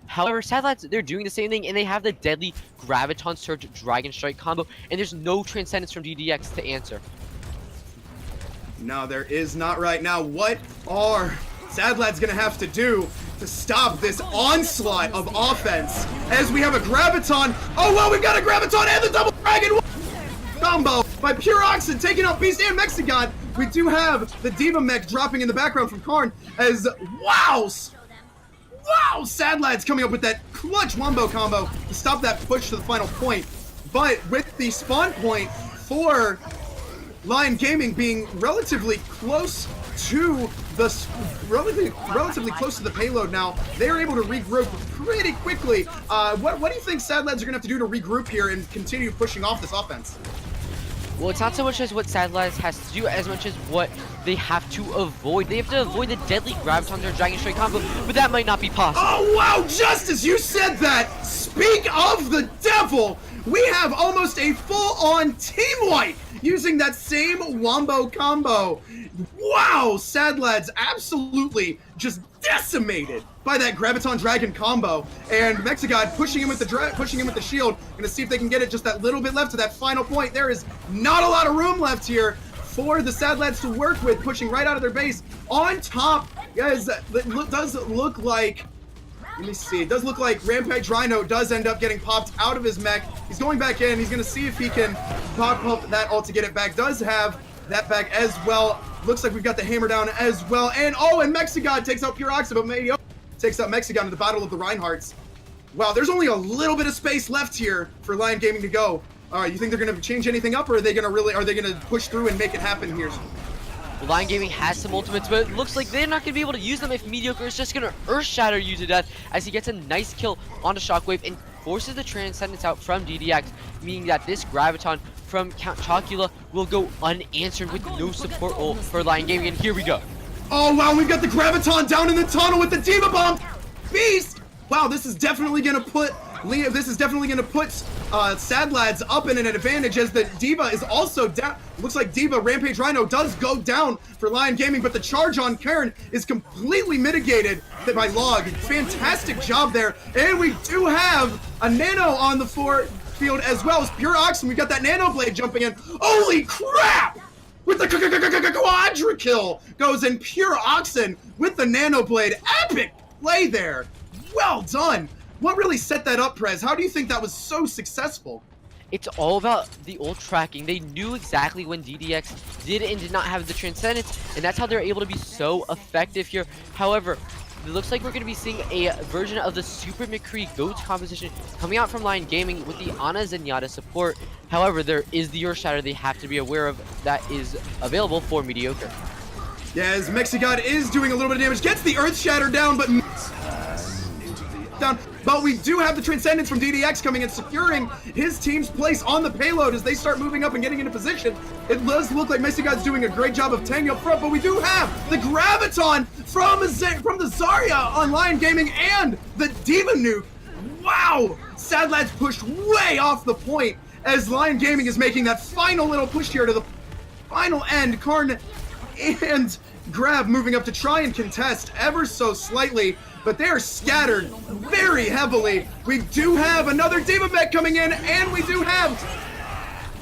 However, Sadlads, they're doing the same thing, and they have the deadly Graviton Surge Dragon Strike combo, and there's no Transcendence from DDX to answer. No, there is not right now. What are Sadlads gonna have to do to stop this onslaught of offense? As we have a Graviton. Oh, well, we've got a Graviton and the double Dragon combo by Pure Oxen taking out Beast and Mexigod. We do have the D.Va mech dropping in the background from Karn as wow, Sadlads coming up with that clutch wombo combo to stop that push to the final point. But with the spawn point for Lyon Gaming being relatively close to the relatively close to the payload now, they're able to regroup pretty quickly. What do you think Sadlads are gonna have to do to regroup here and continue pushing off this offense? Well, it's not so much as what Sadlads has to do as much as what they have to avoid. They have to avoid the deadly Graviton or Dragon Strike combo, but that might not be possible. Oh wow, just as you said that, speak of the devil, we have almost a full-on team wipe using that same wombo combo. Wow, Sadlads absolutely just decimated by that Graviton Dragon combo, and Mexigod pushing him with the shield. Gonna see if they can get it just that little bit left to that final point. There is not a lot of room left here for the Sadlads to work with, pushing right out of their base. On top, guys, it does look like, let me see, it does look like Rampage Rhino does end up getting popped out of his mech. He's going back in. He's going to see if he can pop up that ult to get it back. Does have that back as well. Looks like we've got the hammer down as well. And and Mexigod takes out Pure Oxen, but maybe takes out Mexigod in the Battle of the Reinhardts. Wow, there's only a little bit of space left here for Lyon Gaming to go. All right, you think they're going to change anything up, or are they going to push through and make it happen here? Well, Lyon Gaming has some ultimates, but it looks like they're not going to be able to use them if Mediocre is just going to Earth Shatter you to death, as he gets a nice kill onto Shockwave and forces the Transcendence out from DDX, meaning that this Graviton from Count Chocula will go unanswered with no support ult for Lyon Gaming, and here we go. Oh wow, we've got the Graviton down in the tunnel with the D.Va bomb. Beast! Wow, this is definitely going to put Sadlads up in an advantage, as the D.Va is also down. Looks like D.Va Rampage Rhino does go down for Lyon Gaming, but the charge on Karen is completely mitigated by Log. Fantastic job there. And we do have a Nano on the field as well as Pure Oxen. We've got that Nano Blade jumping in. Holy crap! With the quadra kill goes in Pure Oxen with the Nano Blade. Epic play there. Well done. What really set that up, Prez? How do you think that was so successful? it's all about the ult tracking. They knew exactly when DDX did and did not have the Transcendence, and that's how they're able to be so effective here. However, it looks like we're going to be seeing a version of the Super McCree GOATS composition coming out from Lyon Gaming with the Ana Zenyatta support. However, there is the Earth Shatter they have to be aware of that is available for Mediocre. Yeah, as Mexigod is doing a little bit of damage, gets the Earth Shatter down, but we do have the Transcendence from DDX coming and securing his team's place on the payload as they start moving up and getting into position. It does look like Mexigod's doing a great job of tanking up front, but we do have the Graviton from the Zarya on Lyon Gaming and the Diva Nuke. Wow! Sadlads pushed way off the point as Lyon Gaming is making that final little push here to the final end. Karn and Grab moving up to try and contest ever so slightly, but they are scattered very heavily. We do have another Diva Mech coming in, and we do have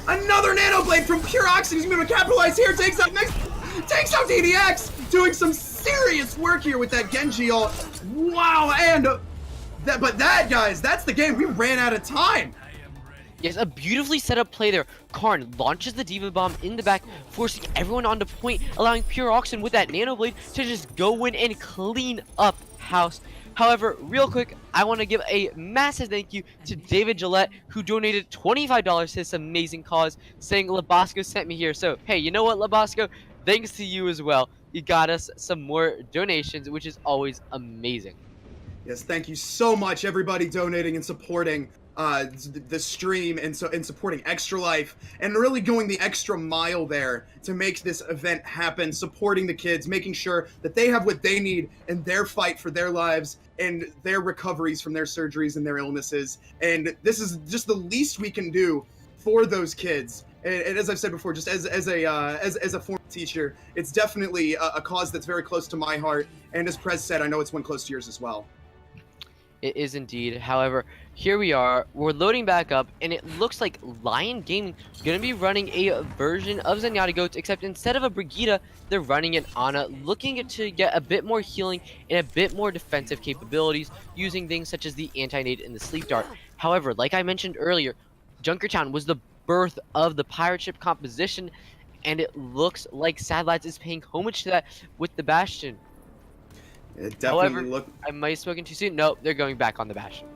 another Nano Blade from Pure Oxygen. He's going to capitalize here, takes out DDX, doing some serious work here with that Genji ult. Wow, and guys, that's the game. We ran out of time. Yes, a beautifully set up play there. Karn launches the Diva Bomb in the back, forcing everyone onto point, allowing Pure Oxygen with that Nano Blade to just go in and clean up house. However, real quick, I want to give a massive thank you to David Gillette, who donated $25 to this amazing cause, saying LoBosco sent me here. So, hey, you know what, LoBosco? Thanks to you as well. You got us some more donations, which is always amazing. Yes, thank you so much, everybody donating and supporting the stream and supporting Extra Life and really going the extra mile there to make this event happen, supporting the kids, making sure that they have what they need in their fight for their lives and their recoveries from their surgeries and their illnesses. And this is just the least we can do for those kids. And as I've said before, just as a former teacher, it's definitely a cause that's very close to my heart. And as Prez said, I know it's one close to yours as well. It is indeed. However, here we are. We're loading back up, and it looks like Lyon Gaming is going to be running a version of Zenyatta GOATS, except instead of a Brigitte, they're running an Ana, looking to get a bit more healing and a bit more defensive capabilities, using things such as the Anti-Nade and the Sleep Dart. However, like I mentioned earlier, Junkertown was the birth of the pirate ship composition, and it looks like Sadlads is paying homage to that with the Bastion. It definitely However, I might have spoken too soon. Nope, they're going back on the Bastion.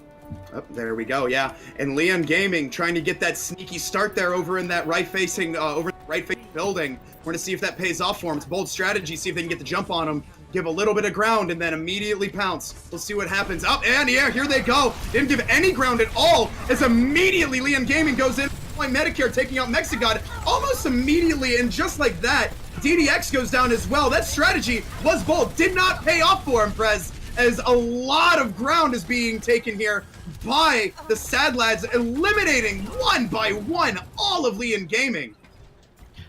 Oh, there we go, yeah. And Lyon Gaming trying to get that sneaky start there over in that right-facing building. We're going to see if that pays off for them. It's a bold strategy, see if they can get the jump on them, give a little bit of ground, and then immediately pounce. We'll see what happens. Up and yeah, here they go. Didn't give any ground at all, as immediately Lyon Gaming goes in, Medicare taking out Mexigod almost immediately, and just like that, DDX goes down as well. That strategy was bold, did not pay off for him, Prez, as a lot of ground is being taken here by the Sadlads, eliminating one by one all of Lyon Gaming.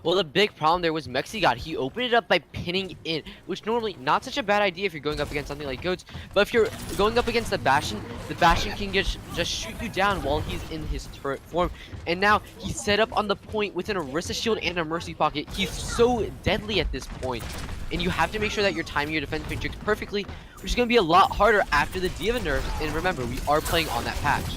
Well, the big problem there was Mexigod. He opened it up by pinning in, which normally not such a bad idea if you're going up against something like GOATS. But if you're going up against the Bastion can just shoot you down while he's in his turret form. And now he's set up on the point with an Orisa shield and a Mercy pocket. He's so deadly at this point. And you have to make sure that you're timing your defense matrix perfectly, which is going to be a lot harder after the Diva nerfs. And remember, we are playing on that patch.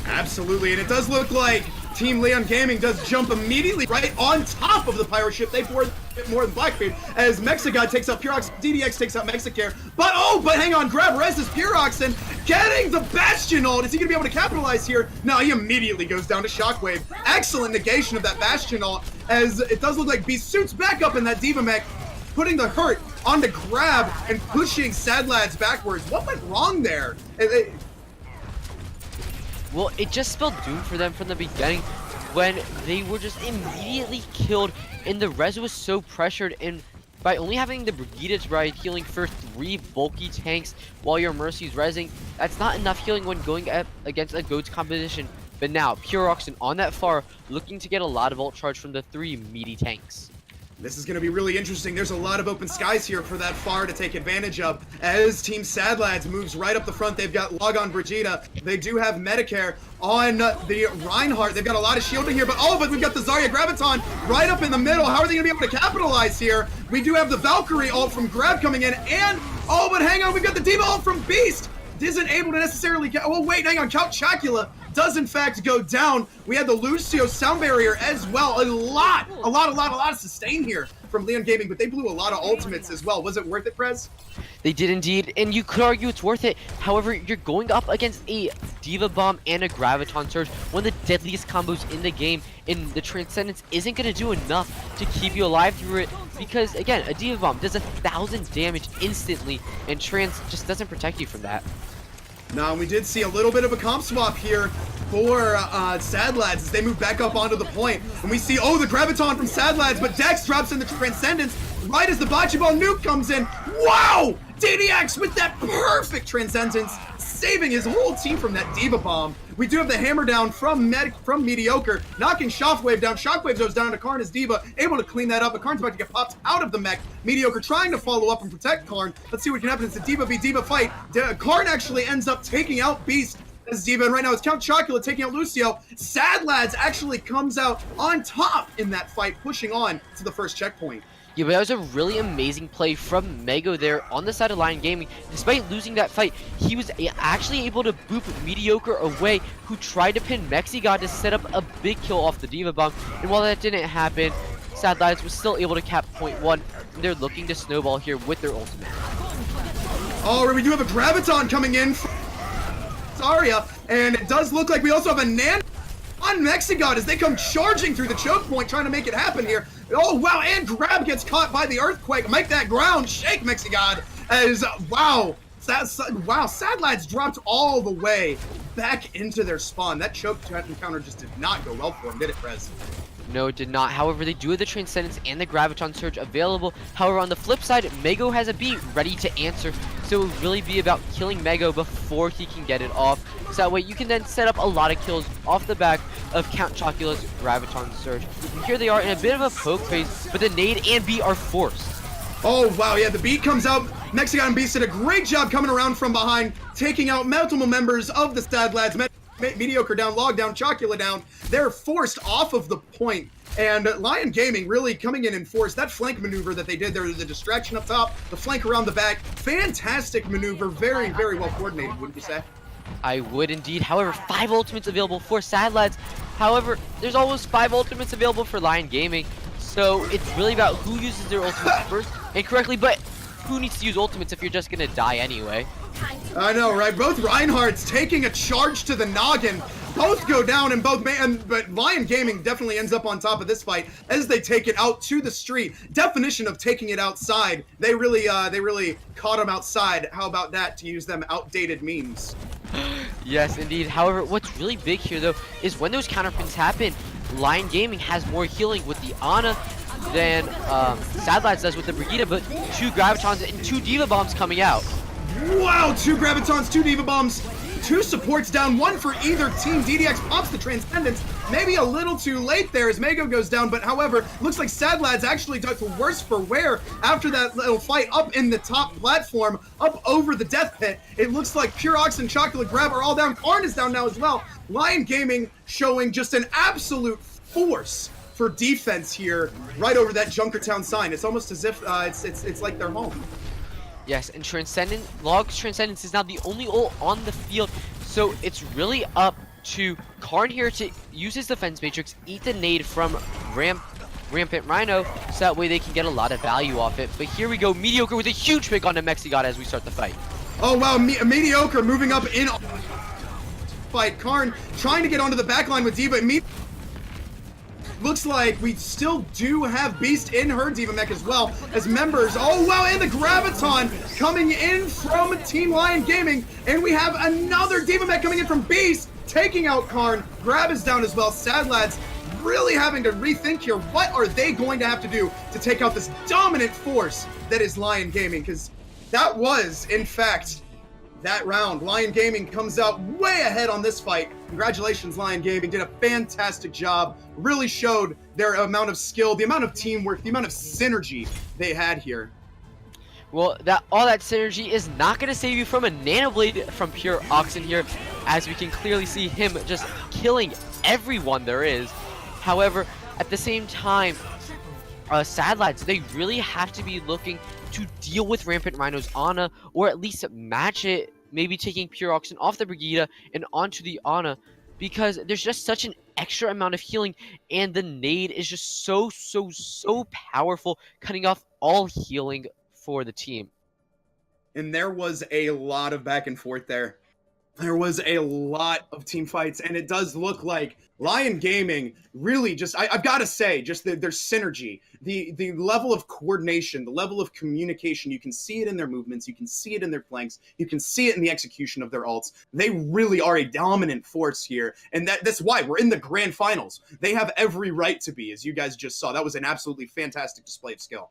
Absolutely, and it does look like Team Lyon Gaming does jump immediately right on top of the pirate ship. They pour a bit more than Blackbeard as Mexigod takes out Purox, DDX takes out Mexicare. But hang on, Grab rests Purox and getting the Bastion ult. Is he gonna be able to capitalize here? No, he immediately goes down to Shockwave. Excellent negation of that Bastion ult, as it does look like Beast suits back up in that Diva mech, putting the hurt on the Grab and pushing Sadlads backwards. What went wrong there? Well, it just spelled doom for them from the beginning when they were just immediately killed and the res was so pressured, and by only having the Brigitte ride healing for 3 bulky tanks while your Mercy's resing, that's not enough healing when going up against a GOATS composition. But now, Pure Oxygen on that far, looking to get a lot of ult charge from the 3 meaty tanks. This is going to be really interesting. There's a lot of open skies here for that far to take advantage of as Team Sadlads moves right up the front. They've got Logon Brigitte. They do have Medicare on the Reinhardt. They've got a lot of shielding here, but we've got the Zarya Graviton right up in the middle. How are they going to be able to capitalize here? We do have the Valkyrie ult from Grab coming in, and but hang on, we've got the Diva ult from Beast. Isn't able to necessarily get. Oh wait, hang on, Count Chocula does in fact go down. We had the Lucio sound barrier as well. A lot of sustain here from Lyon Gaming, but they blew a lot of ultimates as well. Was it worth it, Prez? They did indeed, and you could argue it's worth it. However, you're going up against a Diva Bomb and a Graviton Surge, one of the deadliest combos in the game, and the Transcendence isn't going to do enough to keep you alive through it, because again, a Diva Bomb does 1,000 damage instantly, and Trans just doesn't protect you from that. Now, we did see a little bit of a comp swap here for Sadlads as they move back up onto the point. And we see, oh, the Graviton from Sadlads, but Dex drops in the Transcendence right as the Bocce Ball nuke comes in. Wow! DDX with that perfect Transcendence, saving his whole team from that Diva Bomb. We do have the hammer down from Mediocre, knocking Shockwave down. Shockwave goes down to Karn as Diva, able to clean that up, but Karn's about to get popped out of the mech. Mediocre trying to follow up and protect Karn. Let's see what can happen. It's a Diva v Diva fight. Karn actually ends up taking out Beast as Diva, and right now it's Count Chocula taking out Lucio. Sadlads actually comes out on top in that fight, pushing on to the first checkpoint. Yeah, but that was a really amazing play from Mego there on the side of Lyon Gaming. Despite losing that fight, he was actually able to boop Mediocre away, who tried to pin MexiGod to set up a big kill off the Diva Bomb. And while that didn't happen, Sadlads was still able to cap point 1. And they're looking to snowball here with their ultimate. Alright, we do have a Graviton coming in from Zarya, and it does look like we also have a Nan on MexiGod as they come charging through the choke point, trying to make it happen here. Oh, wow, and Grab gets caught by the Earthquake. Make that ground shake, MexiGod, as, wow, Sadlads dropped all the way back into their spawn. That choke encounter just did not go well for him, did it, Prez? No, it did not. However, they do have the Transcendence and the Graviton Surge available. However, on the flip side, Mego has a beat ready to answer. So it would really be about killing Mego before he can get it off. So that way you can then set up a lot of kills off the back of Count Chocula's Graviton Surge. And here they are in a bit of a poke phase, but the nade and beat are forced. Oh, wow, yeah, the beat comes out. MexiGod and Beast did a great job coming around from behind, taking out multiple members of the Sadlads. Mediocre down, Log down, Chocula down. They're forced off of the point. And Lyon Gaming really coming in force. That flank maneuver that they did there, the distraction up top, the flank around the back. Fantastic maneuver. Very, very well coordinated, wouldn't you say? I would indeed. However, 5 ultimates available for Sadlads. However, there's always 5 ultimates available for Lyon Gaming. So it's really about who uses their ultimates first and correctly. But who needs to use ultimates if you're just going to die anyway? I know, right? Both Reinhardts taking a charge to the noggin. Both go down and but Lyon Gaming definitely ends up on top of this fight as they take it out to the street. Definition of taking it outside. They really caught him outside. How about that, to use them outdated memes? Yes, indeed. However, what's really big here, though, is when those counterpins happen, Lyon Gaming has more healing with the Ana than Sadlads does with the Brigida, but 2 Gravitons and 2 Diva Bombs coming out. Wow, 2 Gravitons, 2 Diva Bombs, 2 supports down, 1 for either team. DDX pops the Transcendence, maybe a little too late there as Mego goes down, but however, looks like Sadlads actually took the worse for wear after that little fight up in the top platform, up over the death pit. It looks like Pure Ox and Chocolate Grab are all down. Karn is down now as well. Lyon Gaming showing just an absolute force for defense here, right over that Junkertown sign. It's almost as if it's like their home. Yes, and Log's Transcendence is now the only ult on the field, so it's really up to Karn here to use his defense matrix, eat the nade from Rampant Rhino, so that way they can get a lot of value off it. But here we go, Mediocre with a huge pick on the MexiGod as we start the fight. Oh wow, Mediocre moving up in fight. Karn trying to get onto the backline with Diva. Looks like we still do have Beast in her Diva mech as well as members. Oh wow, and the Graviton coming in from Team Lyon Gaming, and we have another Diva mech coming in from Beast, taking out Karn. Grab is down as well. Sadlads really having to rethink here. What are they going to have to do to take out this dominant force that is Lyon Gaming? Because that was, in fact, that round. Lyon Gaming comes out way ahead on this fight. Congratulations, Lyon Gaming. Did a fantastic job. Really showed their amount of skill, the amount of teamwork, the amount of synergy they had here. Well, all that synergy is not going to save you from a Nanoblade from Pure Oxen here, as we can clearly see him just killing everyone there is. However, at the same time, Sadlads, they really have to be looking to deal with Rampant Rhino's Ana, or at least match it, maybe taking Pure Oxen off the Brigida and onto the Ana. because there's just such an extra amount of healing, and the nade is just so powerful, cutting off all healing for the team. And there was a lot of back and forth there. There was a lot of team fights, and it does look like Lyon Gaming really just, I've got to say, just their synergy, the level of coordination, the level of communication, you can see it in their movements, you can see it in their flanks, you can see it in the execution of their ults. They really are a dominant force here, and that's why we're in the grand finals. They have every right to be, as you guys just saw. That was an absolutely fantastic display of skill.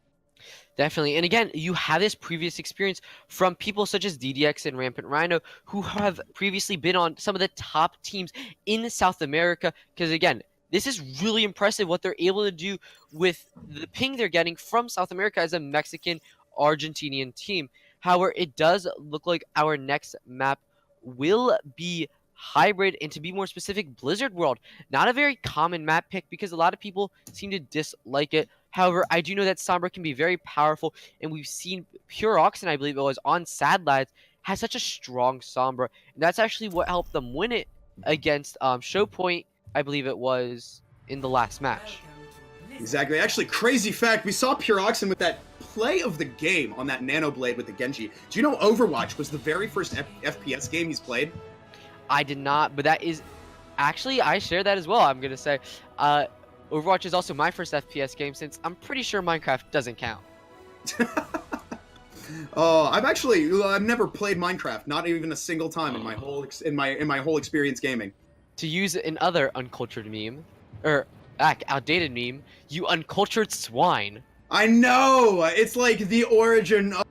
Definitely. And again, you have this previous experience from people such as DDX and Rampant Rhino, who have previously been on some of the top teams in South America. Because again, this is really impressive what they're able to do with the ping they're getting from South America as a Mexican Argentinian team. However, it does look like our next map will be hybrid, and to be more specific, Blizzard World. Not a very common map pick because a lot of people seem to dislike it. However, I do know that Sombra can be very powerful, and we've seen Pure Oxen, I believe it was, on Sadlads, has such a strong Sombra, and that's actually what helped them win it against SpawnPoint, I believe it was, in the last match. Exactly. Actually, crazy fact, we saw Pure Oxen with that play of the game on that Nano Blade with the Genji. Do you know Overwatch was the very first FPS game he's played? I did not, but that is... Actually, I share that as well, I'm going to say. Overwatch is also my first FPS game, since I'm pretty sure Minecraft doesn't count. Oh, I've never played Minecraft, not even a single time in my whole whole experience gaming. To use another uncultured meme, or outdated meme, you uncultured swine. I know! It's like the origin of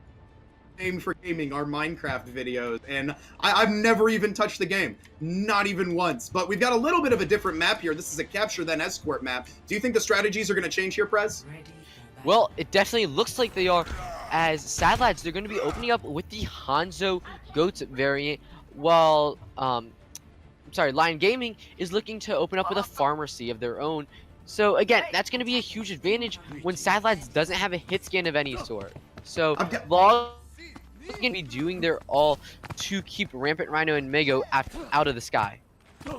name for gaming, our Minecraft videos, and I've never even touched the game. Not even once. But we've got a little bit of a different map here. This is a capture then escort map. Do you think the strategies are going to change here, Prez? Well, it definitely looks like they are. As Sadlads, they're going to be opening up with the Hanzo Goats variant, while Lyon Gaming is looking to open up with a pharmacy of their own. So again, that's going to be a huge advantage when Sadlads doesn't have a hit scan of any sort. So Log is going to be doing their all to keep Rampant Rhino and Mego out of the sky.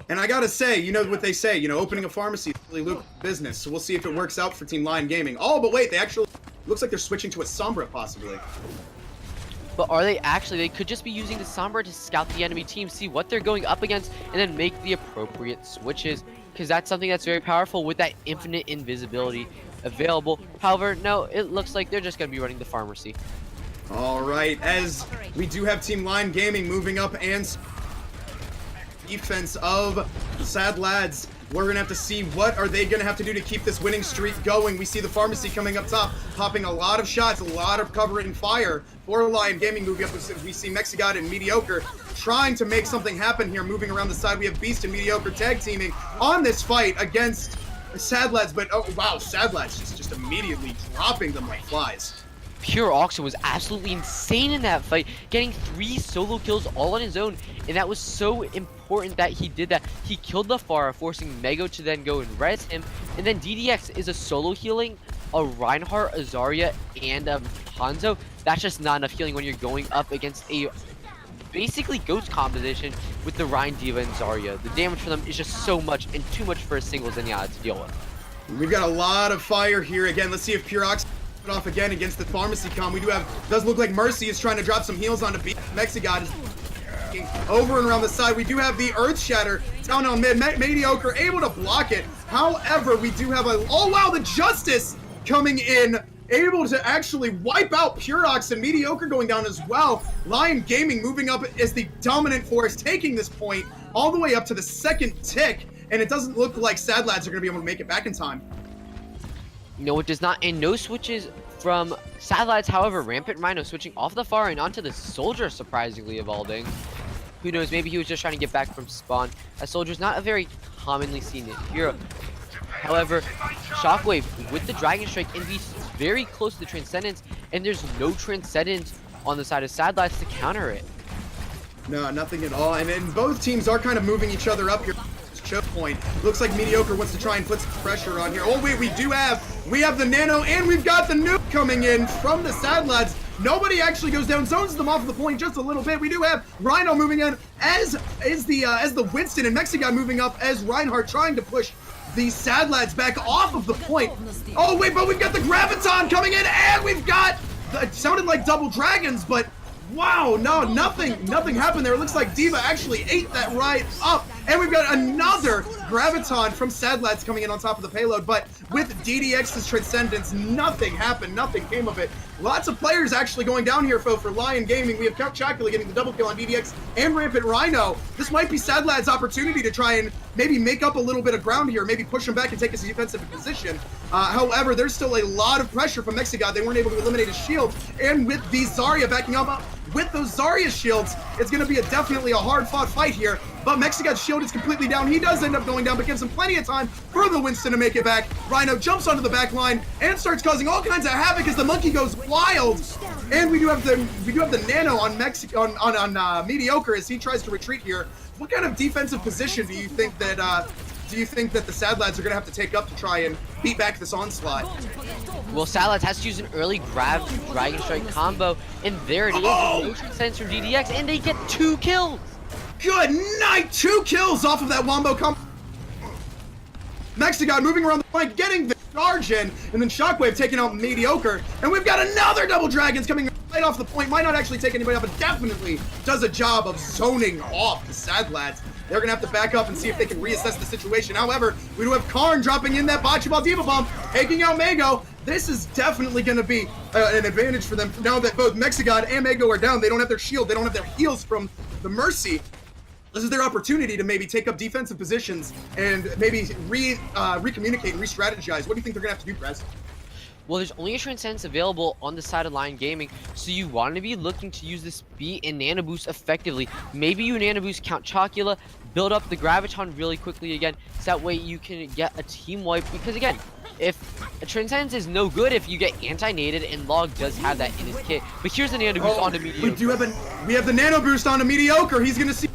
And I gotta say, you know what they say, opening a pharmacy is really lucrative business, so we'll see if it works out for Team Lyon Gaming. Oh, but wait, they actually, looks like they're switching to a Sombra, possibly. But are they actually? They could just be using the Sombra to scout the enemy team, see what they're going up against, and then make the appropriate switches, because that's something that's very powerful with that infinite invisibility available. However, no, it looks like they're just going to be running the pharmacy. All right, as we do have Team Lyon Gaming moving up and defense of Sadlads. We're going to have to see what are they going to have to do to keep this winning streak going. We see the pharmacy coming up top, popping a lot of shots, a lot of cover and fire for Lyon Gaming moving up. We see Mexigod and Mediocre trying to make something happen here, moving around the side. We have Beast and Mediocre tag teaming on this fight against Sadlads, but oh wow, Sadlads just immediately dropping them like flies. Pure Oxen was absolutely insane in that fight, getting 3 solo kills all on his own, and that was so important that he did that. He killed the Pharah, forcing Mego to then go and res him, and then DDX is a solo healing a Reinhardt, a Zarya, and a Hanzo. That's just not enough healing when you're going up against a basically ghost composition with the Rein, D.Va, and Zarya. The damage for them is just so much, and too much for a single Zenyatta to deal with. We've got a lot of fire here. Again, let's see if Pure Oxen off again against the pharmacy com. We do have, does look like Mercy is trying to drop some heals onto Beast. Mexigod is over and around the side. We do have the Earth Shatter down on mid. Mediocre able to block it. However, we do have a, oh wow, the Justice coming in, able to actually wipe out Pure Oxen. Mediocre going down as well. Lyon Gaming moving up as the dominant force, taking this point all the way up to the second tick, and it doesn't look like Sadlads are going to be able to make it back in time. No, it does not, and no switches from Sadlads. However, Rampant Rhino switching off the Pharah and onto the Soldier, surprisingly evolving. Who knows, maybe he was just trying to get back from spawn, as Soldier's not a very commonly seen hero. However, Shockwave with the Dragon Strike and be very close to the Transcendence, and there's no Transcendence on the side of Sadlads to counter it. No, nothing at all, and then both teams are kind of moving each other up here. Choke point. Looks like Mediocre wants to try and put some pressure on here. Oh wait, we have the Nano, and we've got the nuke coming in from the Sadlads. Nobody actually goes down, zones them off of the point just a little bit. We do have Rhino moving in as the Winston, and Mexican moving up as Reinhardt trying to push the Sadlads back off of the point. Oh wait, but we've got the Graviton coming in, and we've got, it sounded like double dragons, but wow, no, nothing happened there. It looks like D.Va actually ate that right up. And we've got another Graviton from Sadlads coming in on top of the payload. But with DDX's Transcendence, nothing happened. Nothing came of it. Lots of players actually going down here, for Lyon Gaming. We have Count Chocula getting the double kill on DDX and Rampant Rhino. This might be Sadlads' opportunity to try and maybe make up a little bit of ground here, maybe push him back and take his defensive position. However, there's still a lot of pressure from Mexigod. They weren't able to eliminate his shield. And with the Zarya backing up with those Zarya shields, it's going to be definitely a hard-fought fight here. But Mexigod's shield is completely down. He does end up going down, but gives him plenty of time for the Winston to make it back. Rhino jumps onto the back line and starts causing all kinds of havoc as the monkey goes wild. And we do have the nano on Mediocre as he tries to retreat here. What kind of defensive position do you think that the Sadlads are going to have to take up to try and beat back this onslaught? Well, Sadlads has to use an early grab Dragon Strike combo, and there it is. No sense from DDX, and they get 2 kills. Good night! 2 kills off of that wombo combo. Mexigon moving around the flank, getting the charge in, and then Shockwave taking out Mediocre. And we've got another double dragons coming right off the point. Might not actually take anybody out, but definitely does a job of zoning off the Sadlads. They're going to have to back up and see if they can reassess the situation. However, we do have Karn dropping in that Bocce Ball D.Va Bomb, taking out Mago. This is definitely going to be an advantage for them now that both Mexigod and Mago are down. They don't have their shield. They don't have their heals from the Mercy. This is their opportunity to maybe take up defensive positions and maybe recommunicate and re-strategize. What do you think they're going to have to do, Prez? Well, there's only a Transcendence available on the side of Lyon Gaming, so you want to be looking to use this beat and Nano Boost effectively. Maybe you Nano Boost Count Chocula, build up the Graviton really quickly again, so that way you can get a team wipe. Because again, if a Transcendence is no good if you get anti-nated, and Log does have that in his kit. But here's the Nano Boost onto Mediocre. We have the Nano Boost onto Mediocre. He's going to see.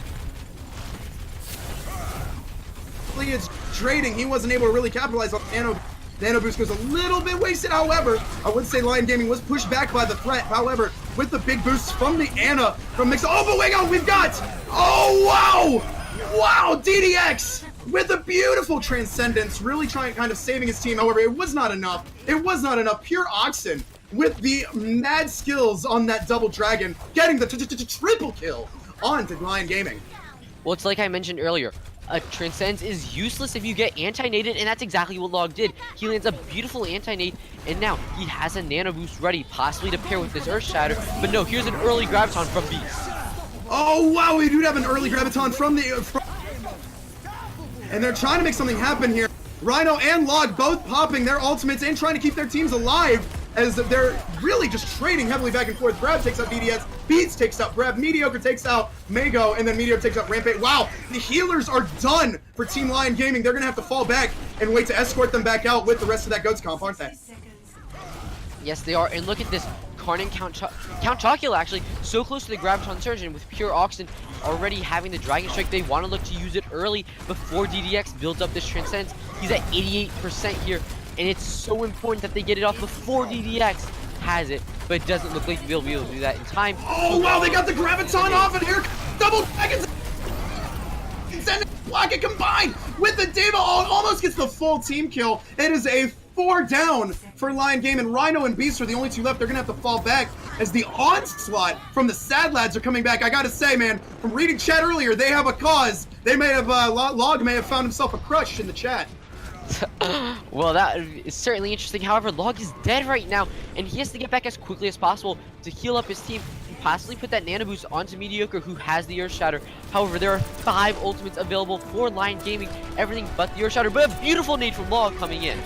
It's trading. He wasn't able to really capitalize on Nano Boost goes a little bit wasted. However, I would say Lyon Gaming was pushed back by the threat. However, with the big boosts from the Ana from Mix. Oh, but wait, we've got. Oh, wow, DDX with a beautiful Transcendence, really trying, kind of saving his team. However, it was not enough. Pure Oxen with the mad skills on that double dragon, getting the triple kill onto Lyon Gaming. Well, it's like I mentioned earlier. A Transcendence is useless if you get anti-nated, and that's exactly what Log did. He lands a beautiful anti-nade, and now he has a Nano Boost ready, possibly to pair with this Earth Shatter. But no, here's an early Graviton from Beast. Oh wow, we do have an early Graviton from the... and they're trying to make something happen here. Rhino and Log both popping their ultimates and trying to keep their teams alive, as they're really just trading heavily back and forth. Brad takes out DDS, Beats takes out Brad, Mediocre takes out Mago, and then Mediocre takes out Rampage. Wow, the healers are done for Team Lyon Gaming. They're gonna have to fall back and wait to escort them back out with the rest of that Goats comp, aren't they? Yes, they are, and look at this. Karn and Count Chocula actually so close to the Graviton Surge, and with Pure Oxen already having the Dragon Strike, they want to look to use it early before DDX builds up this Transcendence. He's at 88% here, and it's so important that they get it off before DDX has it, but it doesn't look like they'll be able to do that in time. Oh wow, they got the Graviton off, and here double dragons. And block it combined with the D.Va, almost gets the full team kill. It is a 4 down for Lyon Game, and Rhino and Beast are the only 2 left. They're gonna have to fall back as the onslaught from the Sadlads are coming back. I gotta say, man, from reading chat earlier, they have a cause. They may have, Log may have found himself a crush in the chat. Well, that is certainly interesting. However, Log is dead right now, and he has to get back as quickly as possible to heal up his team and possibly put that Nano Boost onto Mediocre, who has the Earth Shatter. However, there are 5 ultimates available for Lyon Gaming, everything but the Earth Shatter, but a beautiful nade from Log coming in.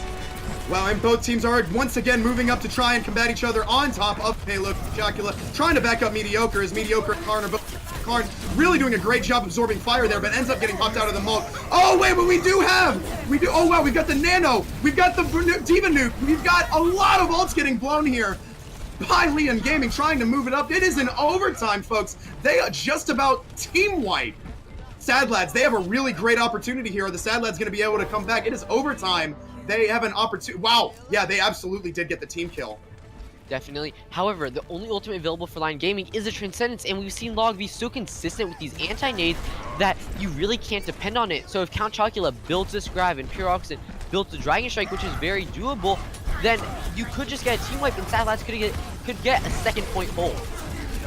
Wow, and both teams are once again moving up to try and combat each other on top of Payload Chocula, trying to back up Mediocre, as Mediocre and Karn are both. Karn really doing a great job absorbing fire there, but ends up getting popped out of the moat. Oh wait, but oh wow, we've got the Nano, we've got the D.Va Nuke, we've got a lot of ults getting blown here by Lyon Gaming, trying to move it up. It is an overtime, folks. They are just about team wipe. Sadlads, they have a really great opportunity here. Are the Sadlads going to be able to come back? It is overtime. They have an opportunity. Wow, yeah, they absolutely did get the team kill. Definitely. However, the only ultimate available for Lyon Gaming is the Transcendence, and we've seen Log be so consistent with these anti-nades that you really can't depend on it. So if Count Chocula builds this grab and Pure Oxen builds the Dragon Strike, which is very doable, then you could just get a team wipe and Sadlads could get a second point hold.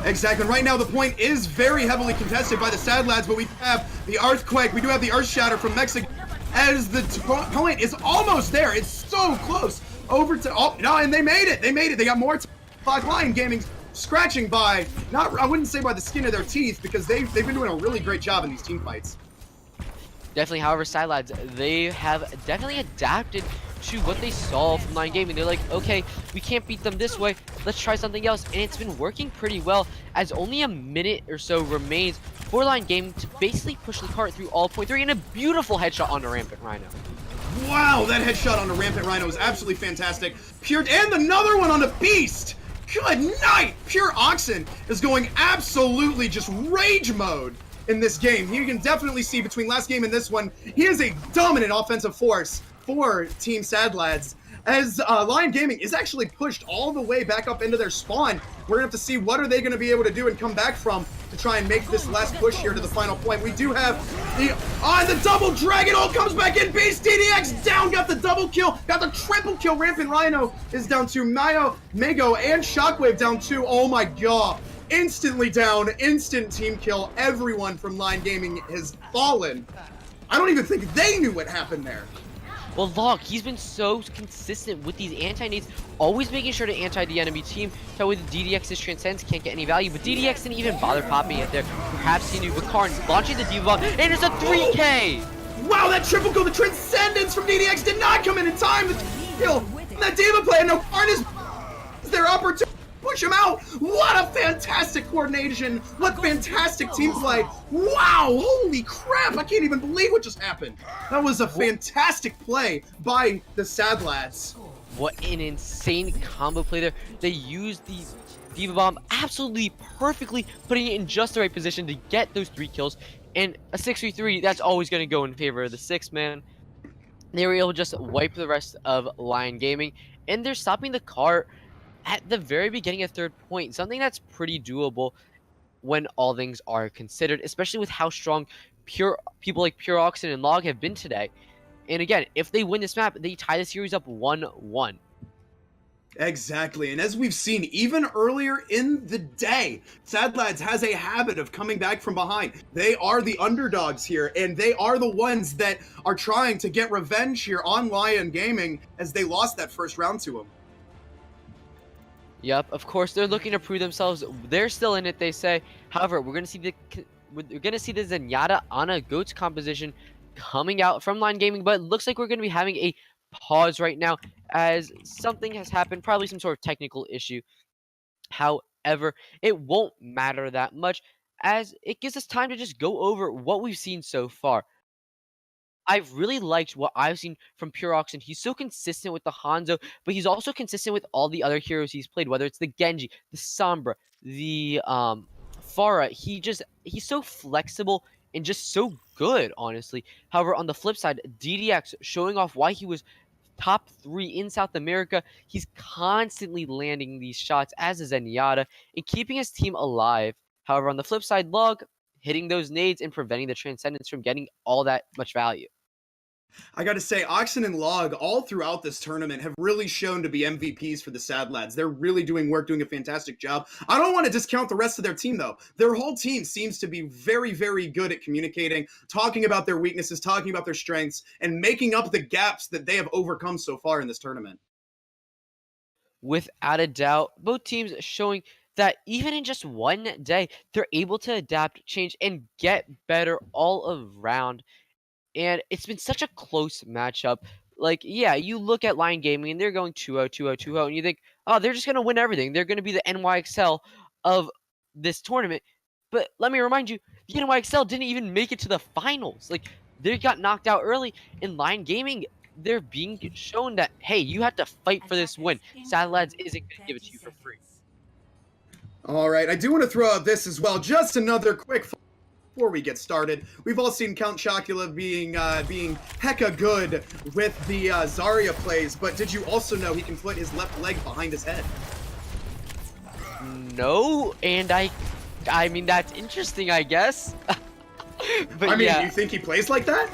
Exactly. Right now, the point is very heavily contested by the Sadlads, but we have the Earthquake. We do have the Earth Shatter from Mexico as the point is almost there. It's so close. Over to, oh, no, and they made it. They made it. They got more time. Lyon Gaming scratching by, I wouldn't say by the skin of their teeth, because they've been doing a really great job in these team fights. Definitely, however, Sadlads, they have definitely adapted to what they saw from Lyon Gaming. They're like, okay, we can't beat them this way. Let's try something else. And it's been working pretty well, as only a minute or so remains for Lyon Gaming to basically push the cart through all point 3, and a beautiful headshot on the Rampant Rhino. Wow, that headshot on the Rampant Rhino was absolutely fantastic. Pure, and another one on the Beast. Good night. Pure Oxen is going absolutely just rage mode in this game. You can definitely see between last game and this one, he is a dominant offensive force for Team Sadlads, as Lyon Gaming is actually pushed all the way back up into their spawn. We're gonna have to see what are they gonna be able to do and come back from to try and make this last push here to the final point. We do have the double Dragon Ult comes back in. Beast DDX down, got the double kill, got the triple kill. Rampant Rhino is down to Mago, and Shockwave down to, oh my god. Instantly down, instant team kill. Everyone from Lyon Gaming has fallen. I don't even think they knew what happened there. Well, Log, he's been so consistent with these anti-nades, always making sure to anti the enemy team. That way the DDX's Transcends can't get any value, but DDX didn't even bother popping it there. Perhaps he knew, but Karn launching the D.Va bomb, and it's a 3K! Wow, that triple kill, the Transcendence from DDX did not come in time. The kill from that D.Va play, and no, Karn is their opportunity. Push him out. What a fantastic coordination. What fantastic team play. Wow, holy crap. I can't even believe what just happened. That was a fantastic play by the Sadlads. What an insane combo play there. They used the D.Va bomb absolutely perfectly, putting it in just the right position to get those 3 kills. And a 6v3, that's always going to go in favor of the 6-man. They were able to just wipe the rest of Lyon Gaming, and they're stopping the cart at the very beginning of 3rd point, something that's pretty doable when all things are considered, especially with how strong people like Pure Oxen and Log have been today. And again, if they win this map, they tie the series up 1-1. Exactly, and as we've seen even earlier in the day, Sadlads has a habit of coming back from behind. They are the underdogs here, and they are the ones that are trying to get revenge here on Lyon Gaming as they lost that first round to them. Yep, of course they're looking to prove themselves. They're still in it, they say. However, we're gonna see the Zenyatta Ana Goats composition coming out from Lyon Gaming, but it looks like we're gonna be having a pause right now as something has happened, probably some sort of technical issue. However, it won't matter that much as it gives us time to just go over what we've seen so far. I've really liked what I've seen from Pure Oxen. He's so consistent with the Hanzo, but he's also consistent with all the other heroes he's played, whether it's the Genji, the Sombra, the Pharah. He's so flexible and just so good, honestly. However, on the flip side, DDX showing off why he was top 3 in South America. He's constantly landing these shots as a Zenyatta and keeping his team alive. However, on the flip side, Log hitting those nades and preventing the Transcendence from getting all that much value. I gotta say, Oxen and Log all throughout this tournament have really shown to be MVPs for the Sadlads. They're really doing a fantastic job. I don't want to discount the rest of their team, though. Their whole team seems to be very, very good at communicating, talking about their weaknesses, talking about their strengths, and making up the gaps that they have overcome so far in this tournament. Without a doubt, both teams showing that even in just one day, they're able to adapt, change, and get better all around. And it's been such a close matchup. Like, yeah, you look at Lyon Gaming, and they're going 2-0, 2-0, 2-0, and you think, oh, they're just going to win everything. They're going to be the NYXL of this tournament. But let me remind you, the NYXL didn't even make it to the finals. Like, they got knocked out early. In Lyon Gaming, they're being shown that, hey, you have to fight for this win. Sadlads isn't going to give it to you for free. All right, I do want to throw out this as well. Just another quick before we get started. We've all seen Count Chocula being hecka good with the Zarya plays, but did you also know he can put his left leg behind his head? No, and I mean, that's interesting, I guess. But I mean, yeah, you think he plays like that?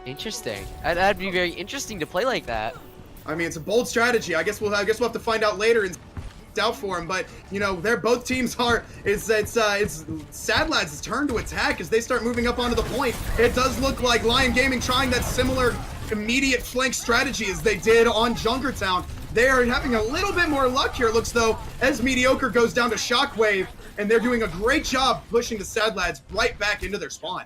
interesting. That'd be very interesting to play like that. I mean, it's a bold strategy. I guess we'll have to find out later and out for him. But you know, they're both teams are. It's Sadlads' turn to attack as they start moving up onto the point. It does look like Lyon Gaming trying that similar immediate flank strategy as they did on Junkertown. They are having a little bit more luck here, it looks though, as Mediocre goes down to Shockwave, and they're doing a great job pushing the Sadlads right back into their spawn.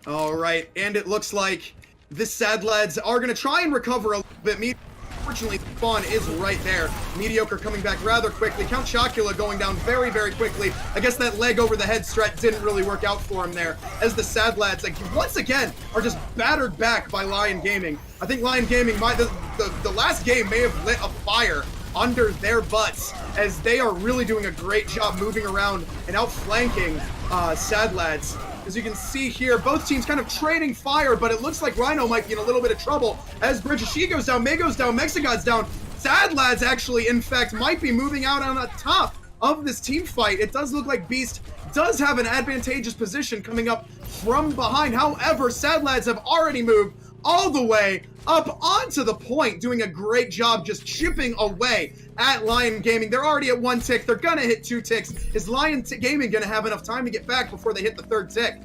All right, and it looks like the Sadlads are going to try and recover a little bit. Unfortunately, Spawn is right there. Mediocre coming back rather quickly. Count Chocula going down very, very quickly. I guess that leg over the head strat didn't really work out for him there, as the Sadlads, like, once again, are just battered back by Lyon Gaming. I think Lyon Gaming, the last game may have lit a fire under their butts, as they are really doing a great job moving around and outflanking Sadlads. As you can see here, both teams kind of trading fire, but it looks like Rhino might be in a little bit of trouble as Bridgeshe goes down, May goes down, Mexigod's down. Sadlads actually, in fact, might be moving out on the top of this team fight. It does look like Beast does have an advantageous position coming up from behind. However, Sadlads have already moved all the way up onto the point, doing a great job just chipping away at Lyon Gaming. They're already at 1 tick. They're gonna hit 2 ticks. Is Lyon Gaming gonna have enough time to get back before they hit the 3rd tick?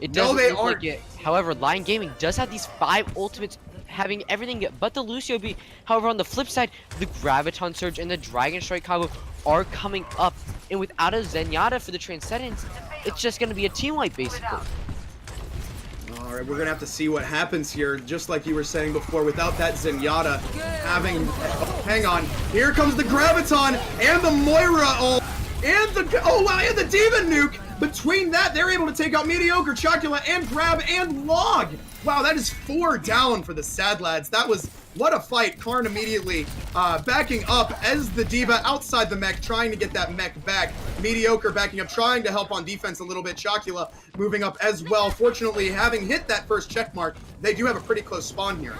It doesn't No, they look aren't. like it. However, Lyon Gaming does have these 5 ultimates, having everything but the Lucio beat. However, on the flip side, the Graviton Surge and the Dragon Strike combo are coming up, and without a Zenyatta for the Transcendence, it's just gonna be a team wipe basically. All right, we're gonna have to see what happens here. Just like you were saying before, without that Zenyatta having, hang on, here comes the Graviton and the Moira ult, and the Demon Nuke. Between that, they're able to take out Mediocre, Chocula, and Grab, and Log. Wow, that is 4 down for the Sadlads. That was, what a fight. Karn immediately backing up as the D.Va outside the mech, trying to get that mech back. Mediocre backing up, trying to help on defense a little bit. Chocula moving up as well. Fortunately, having hit that first check mark, they do have a pretty close spawn here.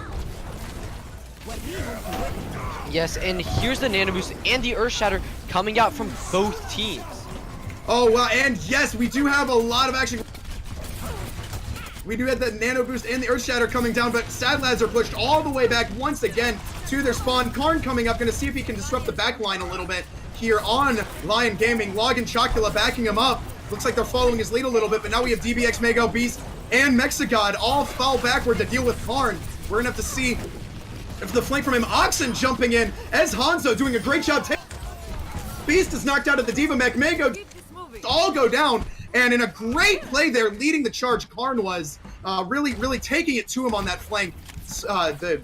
Yes, and here's the Nano Boost and the Earth Shatter coming out from both teams. Oh, well, and yes, we do have a lot of action. We do have the Nano Boost and the Earth Shatter coming down, but Sadlads are pushed all the way back once again to their spawn. Karn coming up, gonna see if he can disrupt the back line a little bit here on Lyon Gaming. Log and Chocula backing him up. Looks like they're following his lead a little bit, but now we have DBX, Mago, Beast, and Mexigod all fall backward to deal with Karn. We're gonna have to see if the flank from him. Oxen jumping in as Hanzo doing a great job. Beast is knocked out of the D.Va mech. Mago all go down, and in a great play there, leading the charge, Karn was really taking it to him on that flank. The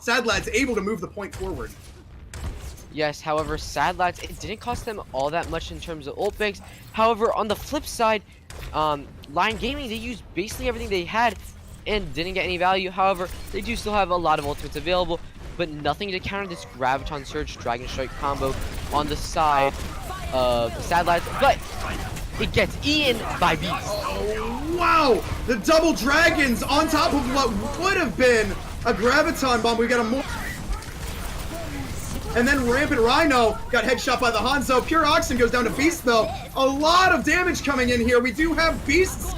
Sadlads able to move the point forward. Yes, however, Sadlads, it didn't cost them all that much in terms of ult banks. However, on the flip side, Lyon Gaming, they used basically everything they had and didn't get any value. However, they do still have a lot of ultimates available, but nothing to counter this Graviton Surge Dragon Strike combo on the side of Sadlads, but it gets eaten by Beast. Oh, wow! The double dragons on top of what would have been a Graviton bomb. We got a more. And then Rampant Rhino got headshot by the Hanzo. Pure Oxen goes down to Beast, though. A lot of damage coming in here. We do have Beast's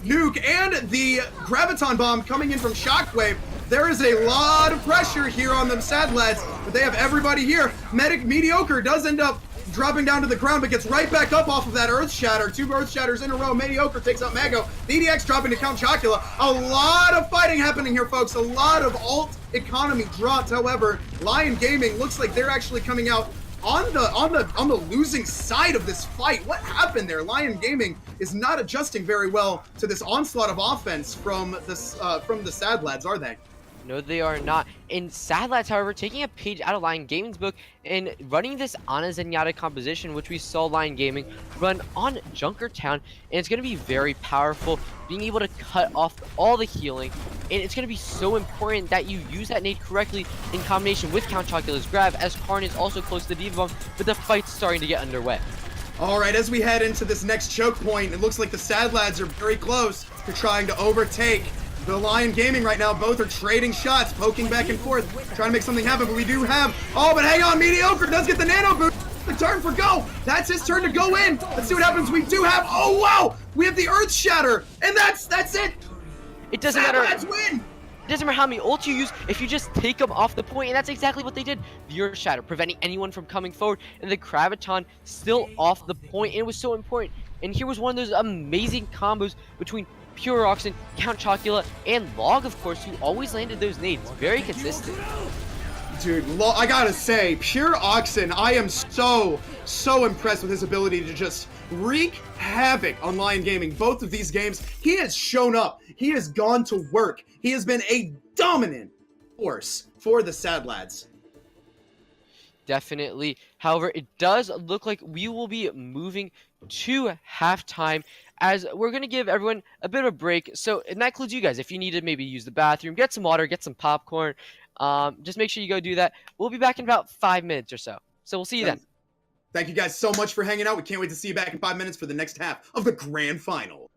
nuke and the Graviton bomb coming in from Shockwave. There is a lot of pressure here on them Sadlads, but they have everybody here. Mediocre does end up dropping down to the ground, but gets right back up off of that Earth Shatter. 2 Earth Shatters in a row. Mediocre takes out Mago. The EDX dropping to Count Chocula. A lot of fighting happening here, folks. A lot of ult economy dropped. However, Lyon Gaming looks like they're actually coming out on the losing side of this fight. What happened there? Lyon Gaming is not adjusting very well to this onslaught of offense from the Sadlads, are they? No, they are not. And Sadlads, however, taking a page out of Lyon Gaming's book and running this on a Zenyatta composition, which we saw Lyon Gaming run on Junkertown, and it's going to be very powerful, being able to cut off all the healing, and it's going to be so important that you use that nade correctly in combination with Count Chocula's grab, as Karn is also close to the D.Va bomb, but the fight's starting to get underway. All right, as we head into this next choke point, it looks like the Sadlads are very close to trying to overtake the Lyon Gaming right now. Both are trading shots, poking back and forth, trying to make something happen. But we do have, oh, but hang on, Mediocre does get the nano boost. The turn for Go. That's his turn to go in. Let's see what happens. We do have, oh wow, we have the Earth Shatter, and that's it. It doesn't matter. Sadlads win. It doesn't matter how many ults you use if you just take them off the point, and that's exactly what they did. The Earth Shatter, preventing anyone from coming forward, and the Graviton still off the point, and it was so important. And here was one of those amazing combos between Pure Oxen, Count Chocula, and Log, of course, who always landed those nades. Very consistent. Dude, I gotta say, Pure Oxen, I am so impressed with his ability to just wreak havoc on Lyon Gaming. Both of these games, he has shown up. He has gone to work. He has been a dominant force for the Sadlads. Definitely. However, it does look like we will be moving to halftime, as we're going to give everyone a bit of a break. So, and that includes you guys. If you need to maybe use the bathroom, get some water, get some popcorn, just make sure you go do that. We'll be back in about 5 minutes or so. So we'll see you then. Thank you guys so much for hanging out. We can't wait to see you back in 5 minutes for the next half of the grand final.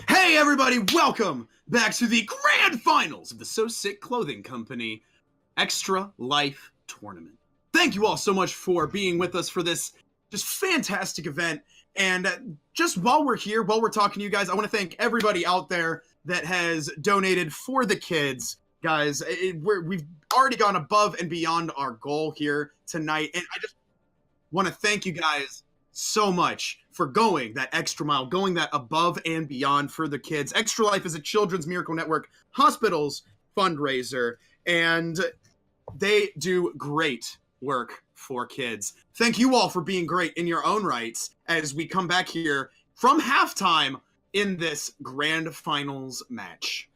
Hey everybody, welcome back to the grand finals of the Soesic Clothing Company Extra Life Tournament. Thank you all so much for being with us for this just fantastic event. And just while we're here, while we're talking to you guys, I want to thank everybody out there that has donated for the kids. Guys, we've already gone above and beyond our goal here tonight. And I just want to thank you guys so much for going that extra mile, going that above and beyond for the kids. Extra Life is a Children's Miracle Network Hospitals fundraiser, and they do great work for kids. Thank you all for being great in your own rights as we come back here from halftime in this grand finals match.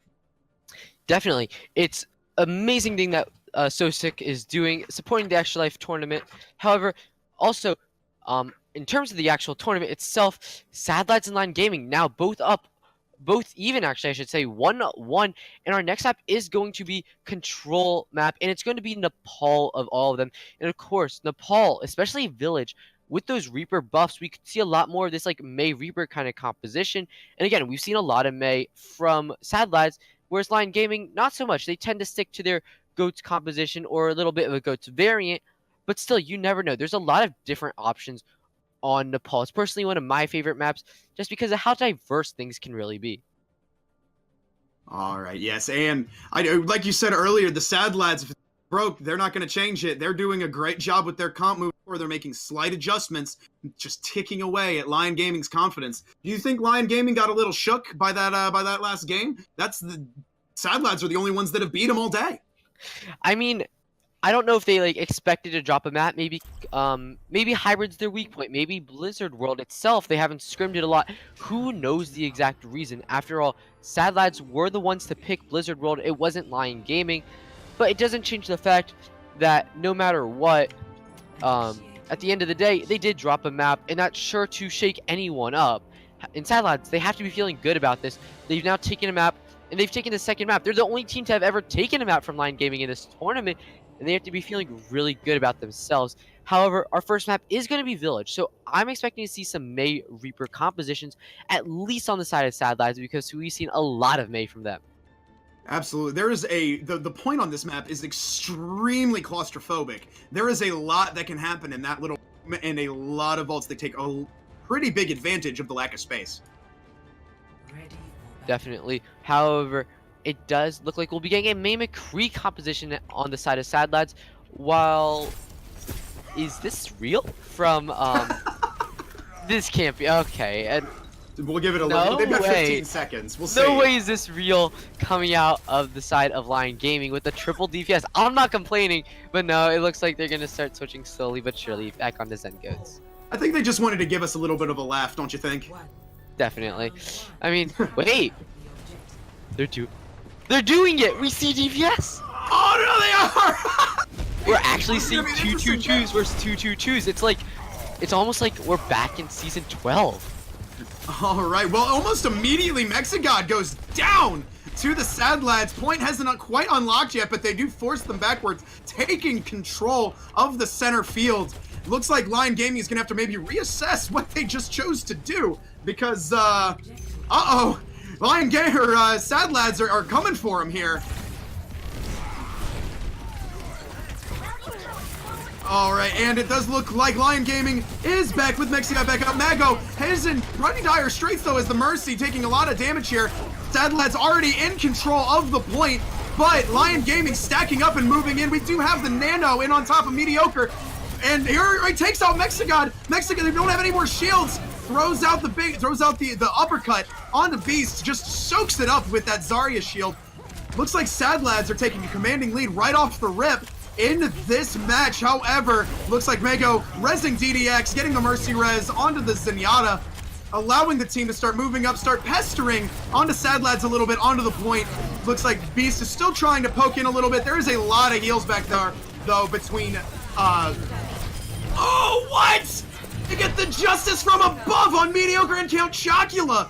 Definitely. It's amazing thing that Soesic is doing, supporting the Extra Life tournament. However, also, in terms of the actual tournament itself, Sadlads and Lyon Gaming now both even actually, I should say, 1-1. And our next map is going to be Control map, and it's going to be Nepal of all of them. And of course, Nepal, especially Village, with those Reaper buffs, we could see a lot more of this like Mei Reaper kind of composition. And again, we've seen a lot of Mei from Sadlads, whereas Lyon Gaming, not so much. They tend to stick to their GOATS composition or a little bit of a GOATS variant, but still, you never know. There's a lot of different options on Nepal. It's personally one of my favorite maps just because of how diverse things can really be. All right, yes, and like you said earlier, the Sadlads, if it's broke, they're not going to change it. They're doing a great job with their comp move, or they're making slight adjustments, just ticking away at Lyon Gaming's confidence. Do you think Lyon Gaming got a little shook by that last game? That's the Sadlads are the only ones that have beat them all day. I mean, I don't know if they like expected to drop a map. Maybe Hybrid's their weak point. Maybe Blizzard World itself, they haven't scrimmed it a lot. Who knows the exact reason? After all, Sadlads were the ones to pick Blizzard World. It wasn't Lyon Gaming, but it doesn't change the fact that no matter what, at the end of the day, they did drop a map, and that's sure to shake anyone up. In Sadlads, they have to be feeling good about this. They've now taken a map, and they've taken the second map. They're the only team to have ever taken a map from Lyon Gaming in this tournament, and they have to be feeling really good about themselves. However, our first map is going to be Village, so I'm expecting to see some Mei Reaper compositions, at least on the side of Sadlads, because we've seen a lot of Mei from them. Absolutely. There is the point on this map is extremely claustrophobic. There is a lot that can happen in that little, and a lot of vaults that take a pretty big advantage of the lack of space. Definitely. However, it does look like we'll be getting a Mei McCree composition on the side of Sadlads. While, is this real? From this can't be okay. And we'll give it a look. They've got 15 seconds. We'll see. No way is this real coming out of the side of Lyon Gaming with the triple DPS. I'm not complaining, but no, it looks like they're gonna start switching slowly but surely back onto Zen Goats. I think they just wanted to give us a little bit of a laugh, don't you think? Definitely. I mean, wait. They're doing it! We see DPS! Oh no, they are! We're actually seeing 2-2-2s versus 2-2-2s. It's like, it's almost like we're back in season 12. All right, well, almost immediately Mexigod goes down to the Sadlads. Point hasn't quite unlocked yet, but they do force them backwards, taking control of the center field. Looks like Lyon Gaming is gonna have to maybe reassess what they just chose to do, because Lyon Gaming or Sadlads are coming for him here. All right, and it does look like Lyon Gaming is back with Mexigod back up. Mago is in pretty dire straits though, as the Mercy taking a lot of damage here. Sadlads already in control of the point, but Lyon Gaming stacking up and moving in. We do have the Nano in on top of Mediocre, and here he takes out Mexigod. Mexigod, they don't have any more shields. Throws out the uppercut on the Beast, just soaks it up with that Zarya shield. Looks like Sadlads are taking a commanding lead right off the rip. in this match. However, looks like Mego resing DDX, getting the Mercy res onto the Zenyatta, allowing the team to start moving up, start pestering onto Sadlads a little bit, onto the point. Looks like Beast is still trying to poke in a little bit. There is a lot of heals back there, though, between... Oh, what? To get the justice from above on Mediocre and Count Chocula.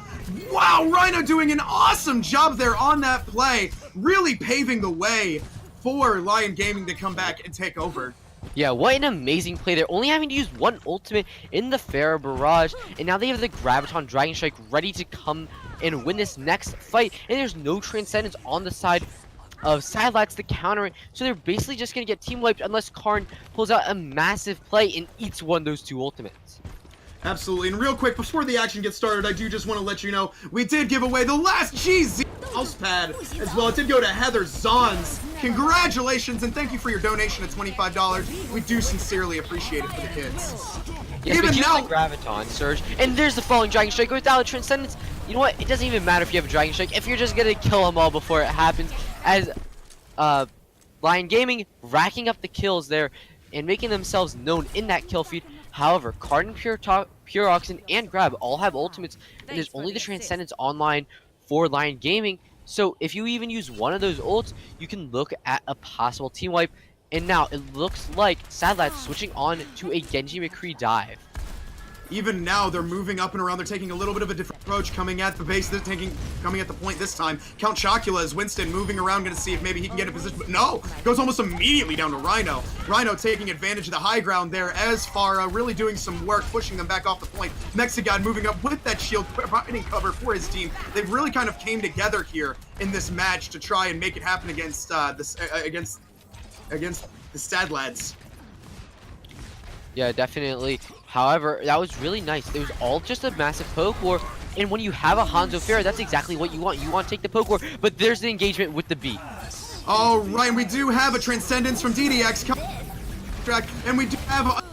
Wow, Rhino doing an awesome job there on that play, really paving the way for Lion Gaming to come back and take over. Yeah, what an amazing play. They're only having to use one ultimate in the Pharah Barrage, and now they have the Graviton Dragon Strike ready to come and win this next fight, and there's no Transcendence on the side of Sadlads to counter it, so they're basically just going to get team wiped unless Karn pulls out a massive play and eats one of those two ultimates. Absolutely, and real quick, before the action gets started, I do just want to let you know, we did give away the last GZ mouse pad as well. It did go to Heather Zons. Congratulations, and thank you for your donation of $25. We do sincerely appreciate it for the kids. Yes, Even now, the Graviton Surge, and there's the falling Dragon Strike without a Transcendence. You know what? It doesn't even matter if you have a Dragon Strike if you're just gonna kill them all before it happens. As Lion Gaming racking up the kills there and making themselves known in that kill feed. However, Cardin, Pure Oxen, and Grab all have ultimates, and there's only the Transcendence online for Lion Gaming. So if you even use one of those ults, you can look at a possible team wipe. And now it looks like Sadlads switching on to a Genji McCree dive. even now they're moving up and around. They're taking a little bit of a different approach, coming at the base. They're coming at the point this time. Count Chocula is Winston moving around, going to see if maybe he can get a position, but no, goes almost immediately down to Rhino. Rhino taking advantage of the high ground there as Farah really doing some work, pushing them back off the point. Mexigod moving up with that shield, providing cover for his team. They've really kind of came together here in this match to try and make it happen against against the Sadlads. Yeah, definitely. However, that was really nice. It was all just a massive poke war. And when you have a Hanzo Pharah, that's exactly what you want. You want to take the poke war, but there's the engagement with the beat. All right, and we do have a Transcendence from DDX, and we do have,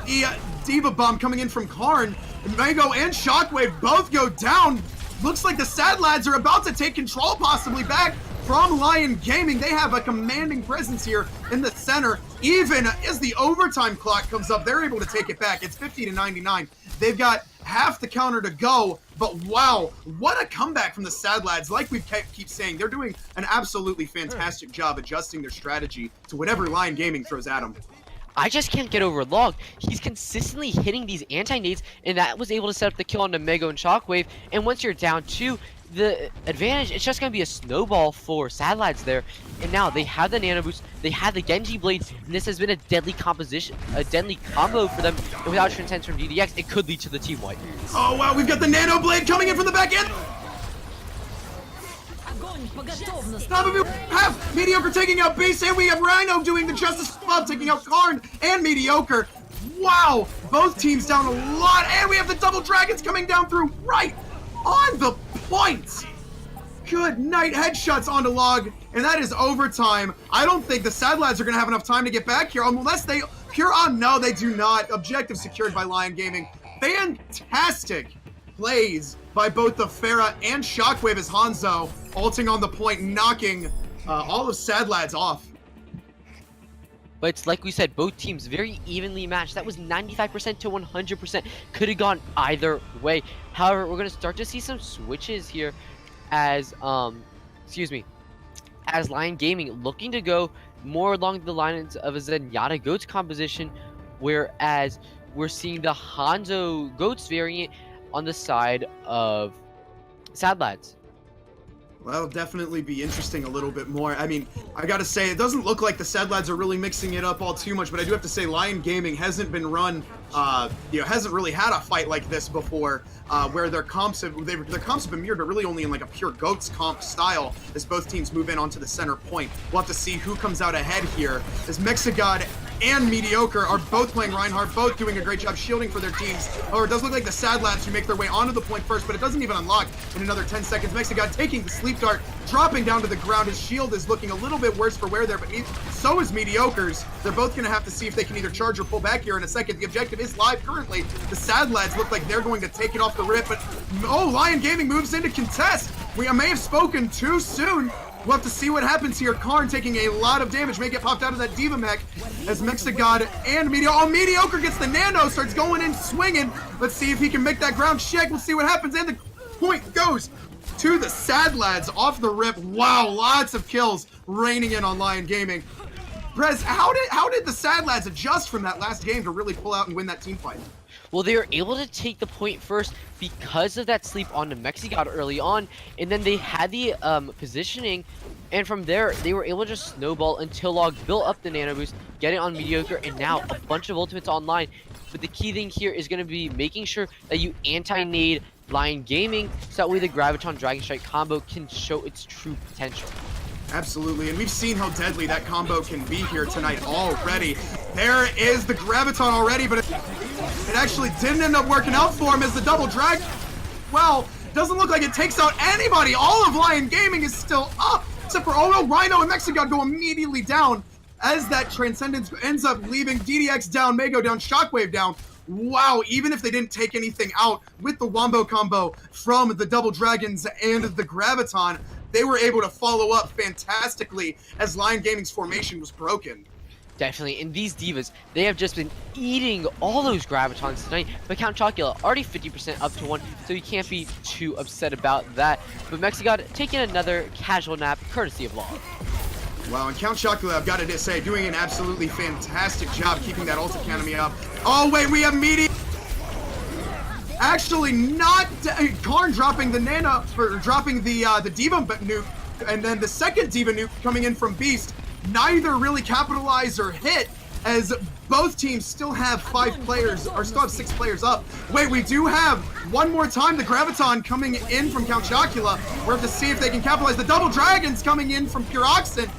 the Diva Bomb coming in from Karn. Mango and Shockwave both go down. Looks like the Sadlads are about to take control possibly back from Lion Gaming. They have a commanding presence here in the center. Even as the overtime clock comes up, they're able to take it back. It's 50-99. They've got half the counter to go, but wow, what a comeback from the Sadlads. Like we keep saying, they're doing an absolutely fantastic job adjusting their strategy to whatever Lion Gaming throws at them. I just can't get over Log. He's consistently hitting these anti-nades, and that was able to set up the kill on Mego and Shockwave. And once you're down two, the advantage, it's just going to be a snowball for Sadlads there. And now they have the Nano Boost, they have the Genji Blade, and this has been a deadly composition, a deadly combo for them. And without Transcendence from DDX, it could lead to the team wipe. Oh wow, we've got the Nano Blade coming in from the back end. Now we have Mediocre taking out Base, and we have Rhino doing the Justice Club, taking out Karn and Mediocre. Wow, both teams down a lot, and we have the Double Dragons coming down through right on the point. Good night, headshots onto Log, and that is overtime. I don't think the Sadlads are going to have enough time to get back here unless they pure on. No, they do not. Objective secured by Lion Gaming. Fantastic plays by both the Pharah and Shockwave as Hanzo ulting on the point, knocking all of Sadlads off. But it's like we said, both teams very evenly matched. That was 95% to 100%. Could have gone either way. However, we're going to start to see some switches here as, as Lion Gaming looking to go more along the lines of a Zenyatta Goats composition, whereas we're seeing the Hanzo Goats variant on the side of Sadlads. Well, that'll definitely be interesting a little bit more. I mean, I gotta say, it doesn't look like the Sadlads are really mixing it up all too much, but I do have to say Lion Gaming hasn't been run, hasn't really had a fight like this before, where their comps have been mirrored, but really only in like a pure Goats comp style as both teams move in onto the center point. We'll have to see who comes out ahead here, as Mexigod and Mediocre are both playing Reinhardt, both doing a great job shielding for their teams. However, it does look like the Sadlads who make their way onto the point first, but it doesn't even unlock in another 10 seconds. Mexigod taking the sleep dart, dropping down to the ground. His shield is looking a little bit worse for wear there, but so is Mediocre's. They're both going to have to see if they can either charge or pull back here in a second. The objective is live currently. The Sadlads look like they're going to take it off the rip, but Lion Gaming moves in to contest. I may have spoken too soon. We'll have to see what happens here. Karn taking a lot of damage, may get popped out of that Diva mech as Mexigod and Mediocre gets the nano, starts going in, swinging. Let's see if he can make that ground shake. We'll see what happens, and the point goes to the Sadlads off the rip. Wow, lots of kills raining in on Lyon Gaming. Prez, how did the Sadlads adjust from that last game to really pull out and win that team fight? Well, they were able to take the point first because of that sleep on the Mexigod early on, and then they had the positioning, and from there, they were able to just snowball until Log built up the nano boost, get it on Mediocre, and now a bunch of ultimates online. But the key thing here is going to be making sure that you anti-nade Lyon Gaming, so that way the Graviton Dragon Strike combo can show its true potential. Absolutely, and we've seen how deadly that combo can be here tonight already. There is the Graviton already, but it actually didn't end up working out for him as the double drag. Well, doesn't look like it takes out anybody. All of Lyon Gaming is still up, except for, oh no, Rhino and Mexigod go immediately down as that Transcendence ends up leaving DDX down, Mago down, Shockwave down. Wow, even if they didn't take anything out with the Wombo combo from the Double Dragons and the Graviton, they were able to follow up fantastically as Lyon Gaming's formation was broken. Definitely, and these Divas, they have just been eating all those Gravitons tonight, but Count Chocula already 50% up to 1, so you can't be too upset about that. But Mexigod taking another casual nap, courtesy of Log. Wow, and Count Chocula, I've got to say, doing an absolutely fantastic job keeping that ult academy up. Oh wait, we have media. Actually, not Karn dropping the nano, or dropping the Diva nuke, and then the second Diva nuke coming in from Beast. Neither really capitalize or hit, as both teams still have 5 players, or still have 6 players up. Wait, we do have one more time the Graviton coming in from Count Chocula. We're have to see if they can capitalize. The Double Dragons coming in from Pure Oxen.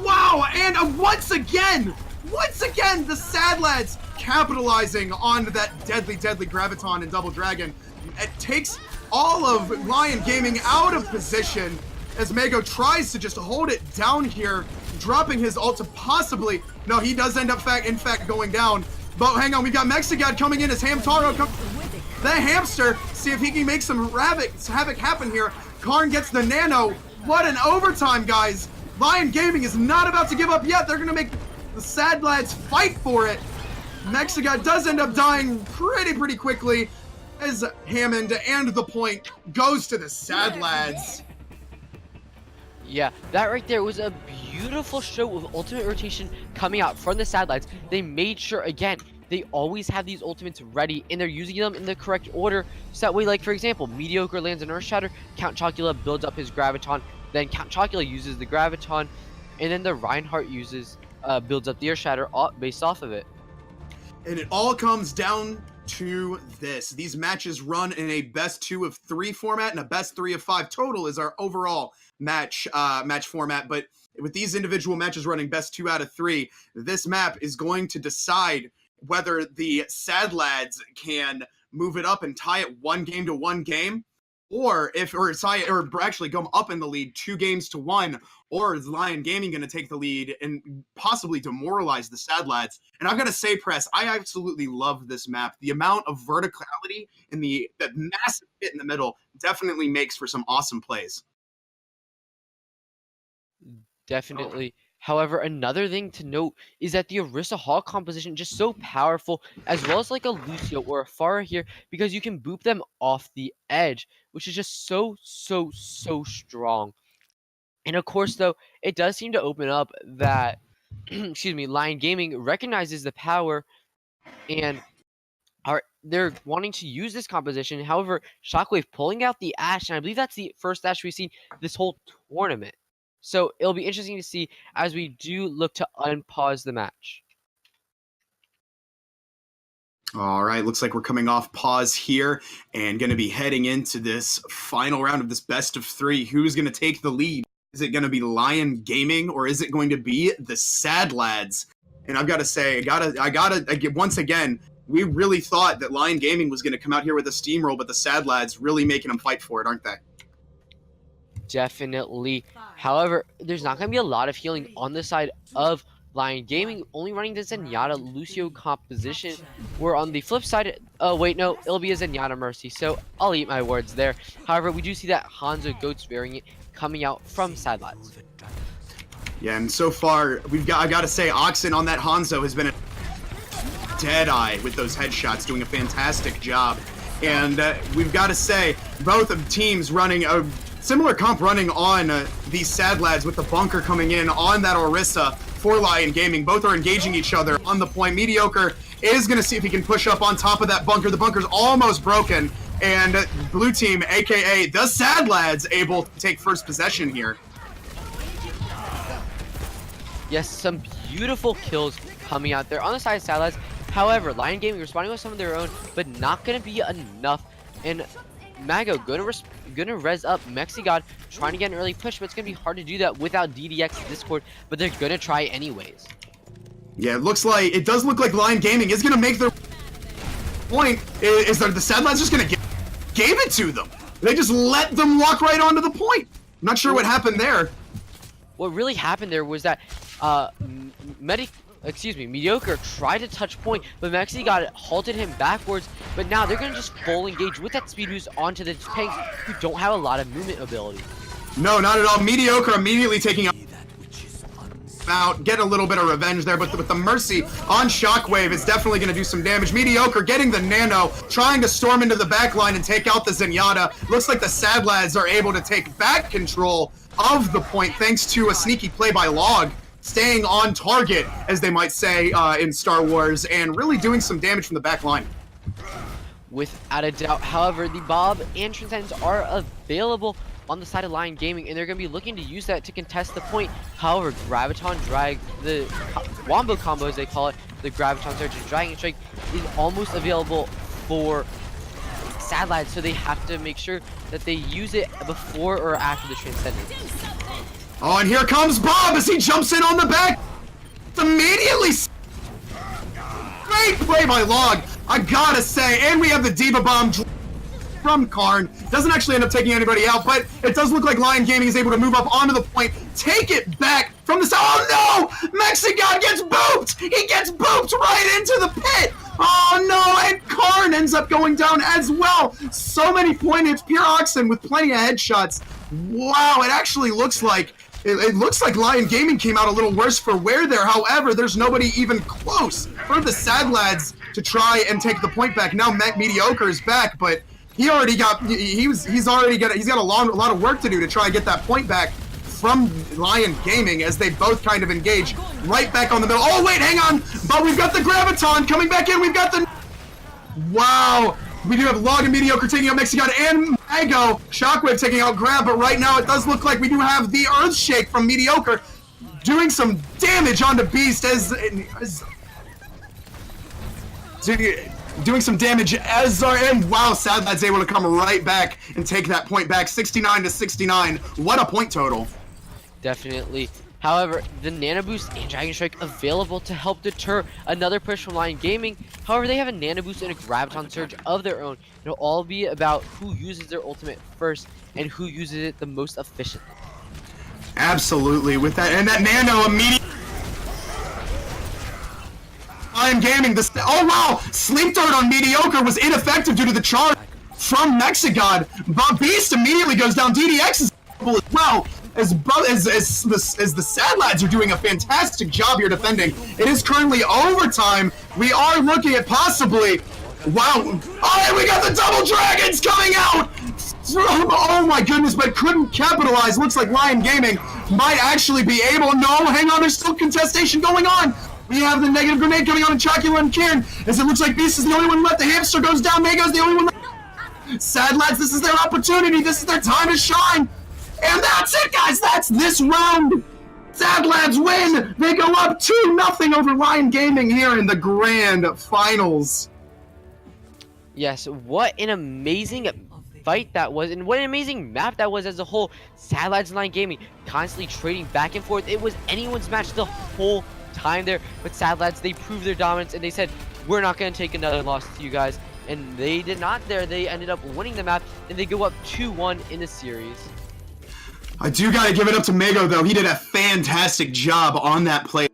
Wow, and once again, the Sadlads capitalizing on that deadly Graviton and Double Dragon. It takes all of Lyon Gaming out of position as Mago tries to just hold it down here, dropping his ult to possibly, no, he does end up in fact going down. But hang on, we got Mexigod coming in as Hamtaro, the hamster, see if he can make some havoc happen here. Karn gets the nano. What an overtime, guys. Lyon Gaming is not about to give up yet. They're gonna make the Sadlads fight for it. Mexigod does end up dying pretty quickly as Hammond and the point goes to the Sadlads. Yeah, that right there was a beautiful show of ultimate rotation coming out from the Sadlads. They made sure, again, they always have these ultimates ready, and they're using them in the correct order. So that way, like, for example, Mediocre lands an Earth Shatter, Count Chocula builds up his Graviton, then Count Chocula uses the Graviton, and then the Reinhardt builds up the Earth Shatter based off of it. And it all comes down to this. These matches run in a best 2 of 3 format, and a best 3 of 5 total is our overall match format. But with these individual matches running best 2 out of 3, this map is going to decide whether the Sadlads can move it up and tie it 1 game to 1 game, or actually go up in the lead 2 games to 1, or is Lyon Gaming going to take the lead and possibly demoralize the Sadlads? And I've got to say, Press, I absolutely love this map. The amount of verticality and the massive hit in the middle definitely makes for some awesome plays. Definitely. However, another thing to note is that the Orisa Hall composition is just so powerful, as well as like a Lucio or a Pharah here, because you can boop them off the edge, which is just so strong. And of course, though, it does seem to open up that, excuse me, Lyon Gaming recognizes the power, and they're wanting to use this composition. However, Shockwave pulling out the Ashe, and I believe that's the first Ashe we've seen this whole tournament. So it'll be interesting to see as we do look to unpause the match. All right, looks like we're coming off pause here and going to be heading into this final round of this best of 3. Who's going to take the lead? Is it going to be Lyon Gaming, or is it going to be the Sadlads? And I've got to say, once again, we really thought that Lyon Gaming was going to come out here with a steamroll, but the Sadlads really making them fight for it, aren't they? Definitely. However, there's not going to be a lot of healing on the side of Lion Gaming only running the Zenyatta Lucio composition. Where on the flip side, oh wait, no, it'll be a Zenyatta Mercy, so I'll eat my words there. However, we do see that Hanzo Goats variant coming out from Sadlads. Yeah, and so far, I gotta say, Oxen on that Hanzo has been a dead eye with those headshots, doing a fantastic job. And we've got to say, both of teams running a similar comp running on these Sadlads with the bunker coming in on that Orisa for Lyon Gaming. Both are engaging each other on the point. Mediocre is going to see if he can push up on top of that bunker. The bunker's almost broken. And blue team, a.k.a. the Sadlads, able to take first possession here. Yes, some beautiful kills coming out there on the side of Sadlads. However, Lyon Gaming responding with some of their own, but not going to be enough. And Mago gonna res up Mexigod, trying to get an early push, but it's going to be hard to do that without DDX Discord, but they're going to try anyways. Yeah, it does look like Lyon Gaming is going to make their point. Is that the Sadlads just going to gave it to them? They just let them walk right onto the point. I'm not sure what happened there. What really happened there was that Mediocre tried to touch point, but Mexigod halted him backwards. But now they're going to just full engage with that speed boost onto the tanks who don't have a lot of movement ability. No, not at all. Mediocre immediately taking out, get a little bit of revenge there, but with the Mercy on Shockwave is definitely going to do some damage. Mediocre getting the Nano, trying to storm into the back line and take out the Zenyatta. Looks like the Sadlads are able to take back control of the point thanks to a sneaky play by Log, staying on target, as they might say in Star Wars, and really doing some damage from the back line. Without a doubt, however, the Bob and Transcendence are available on the side of Lyon Gaming, and they're going to be looking to use that to contest the point. However, Graviton Drag, the Wombo combo as they call it, the Graviton Surge and Dragon Strike, is almost available for Sadlads, so they have to make sure that they use it before or after the Transcendence. Oh, and here comes Bob as he jumps in on the back. Immediately. Great play by Log, I gotta say. And we have the Diva Bomb from Karn. Doesn't actually end up taking anybody out, but it does look like Lyon Gaming is able to move up onto the point, take it back from the side. Oh no! Mexigod gets booped! He gets booped right into the pit! Oh no! And Karn ends up going down as well! So many point hits, pure Oxen with plenty of headshots. Wow, it actually looks like it looks like Lyon Gaming came out a little worse for wear there. However, there's nobody even close for the Sadlads to try and take the point back. Now Mediocre is back, but he already got he's got a lot of work to do to try and get that point back from Lyon Gaming as they both kind of engage right back on the middle. Oh wait, hang on, but we've got the Graviton coming back in. We've got the we do have Log and Mediocre taking out Mexigod and Mago. Shockwave taking out Grab, but right now it does look like we do have the Earthshake from Mediocre doing some damage onto Beast doing some damage and wow, Sadlad's able to come right back and take that point back, 69-69. What a point total. Definitely. However, the Nano Boost and Dragon Strike available to help deter another push from Lyon Gaming. However, they have a Nano Boost and a Graviton Surge of their own. It'll all be about who uses their ultimate first and who uses it the most efficiently. Absolutely, with that, and that Nano immediately. Lyon Gaming, oh wow, Sleep Dart on Mediocre was ineffective due to the charge from Mexigod. But Beast immediately goes down. DDX is as well. As the Sadlads are doing a fantastic job here defending. It is currently overtime. We are looking at possibly, wow, oh, and we got the double dragons coming out! Oh my goodness, but couldn't capitalize. Looks like Lyon Gaming might actually be able, no, hang on, there's still contestation going on. We have the negative grenade coming on in Chocula and Kieran, as it looks like Beast is the only one left. The hamster goes down, Mago's the only one left. Sadlads, this is their opportunity, this is their time to shine. And that's it, guys. That's this round. Sadlads win. They go up 2-0 over Lyon Gaming here in the grand finals. Yes, what an amazing fight that was, and what an amazing map that was as a whole. Sadlads and Lyon Gaming constantly trading back and forth. It was anyone's match the whole time there, but Sadlads, they proved their dominance, and they said, we're not going to take another loss to you guys. And they did not there. They ended up winning the map, and they go up 2-1 in the series. I do gotta give it up to Mago though. He did a fantastic job on that play.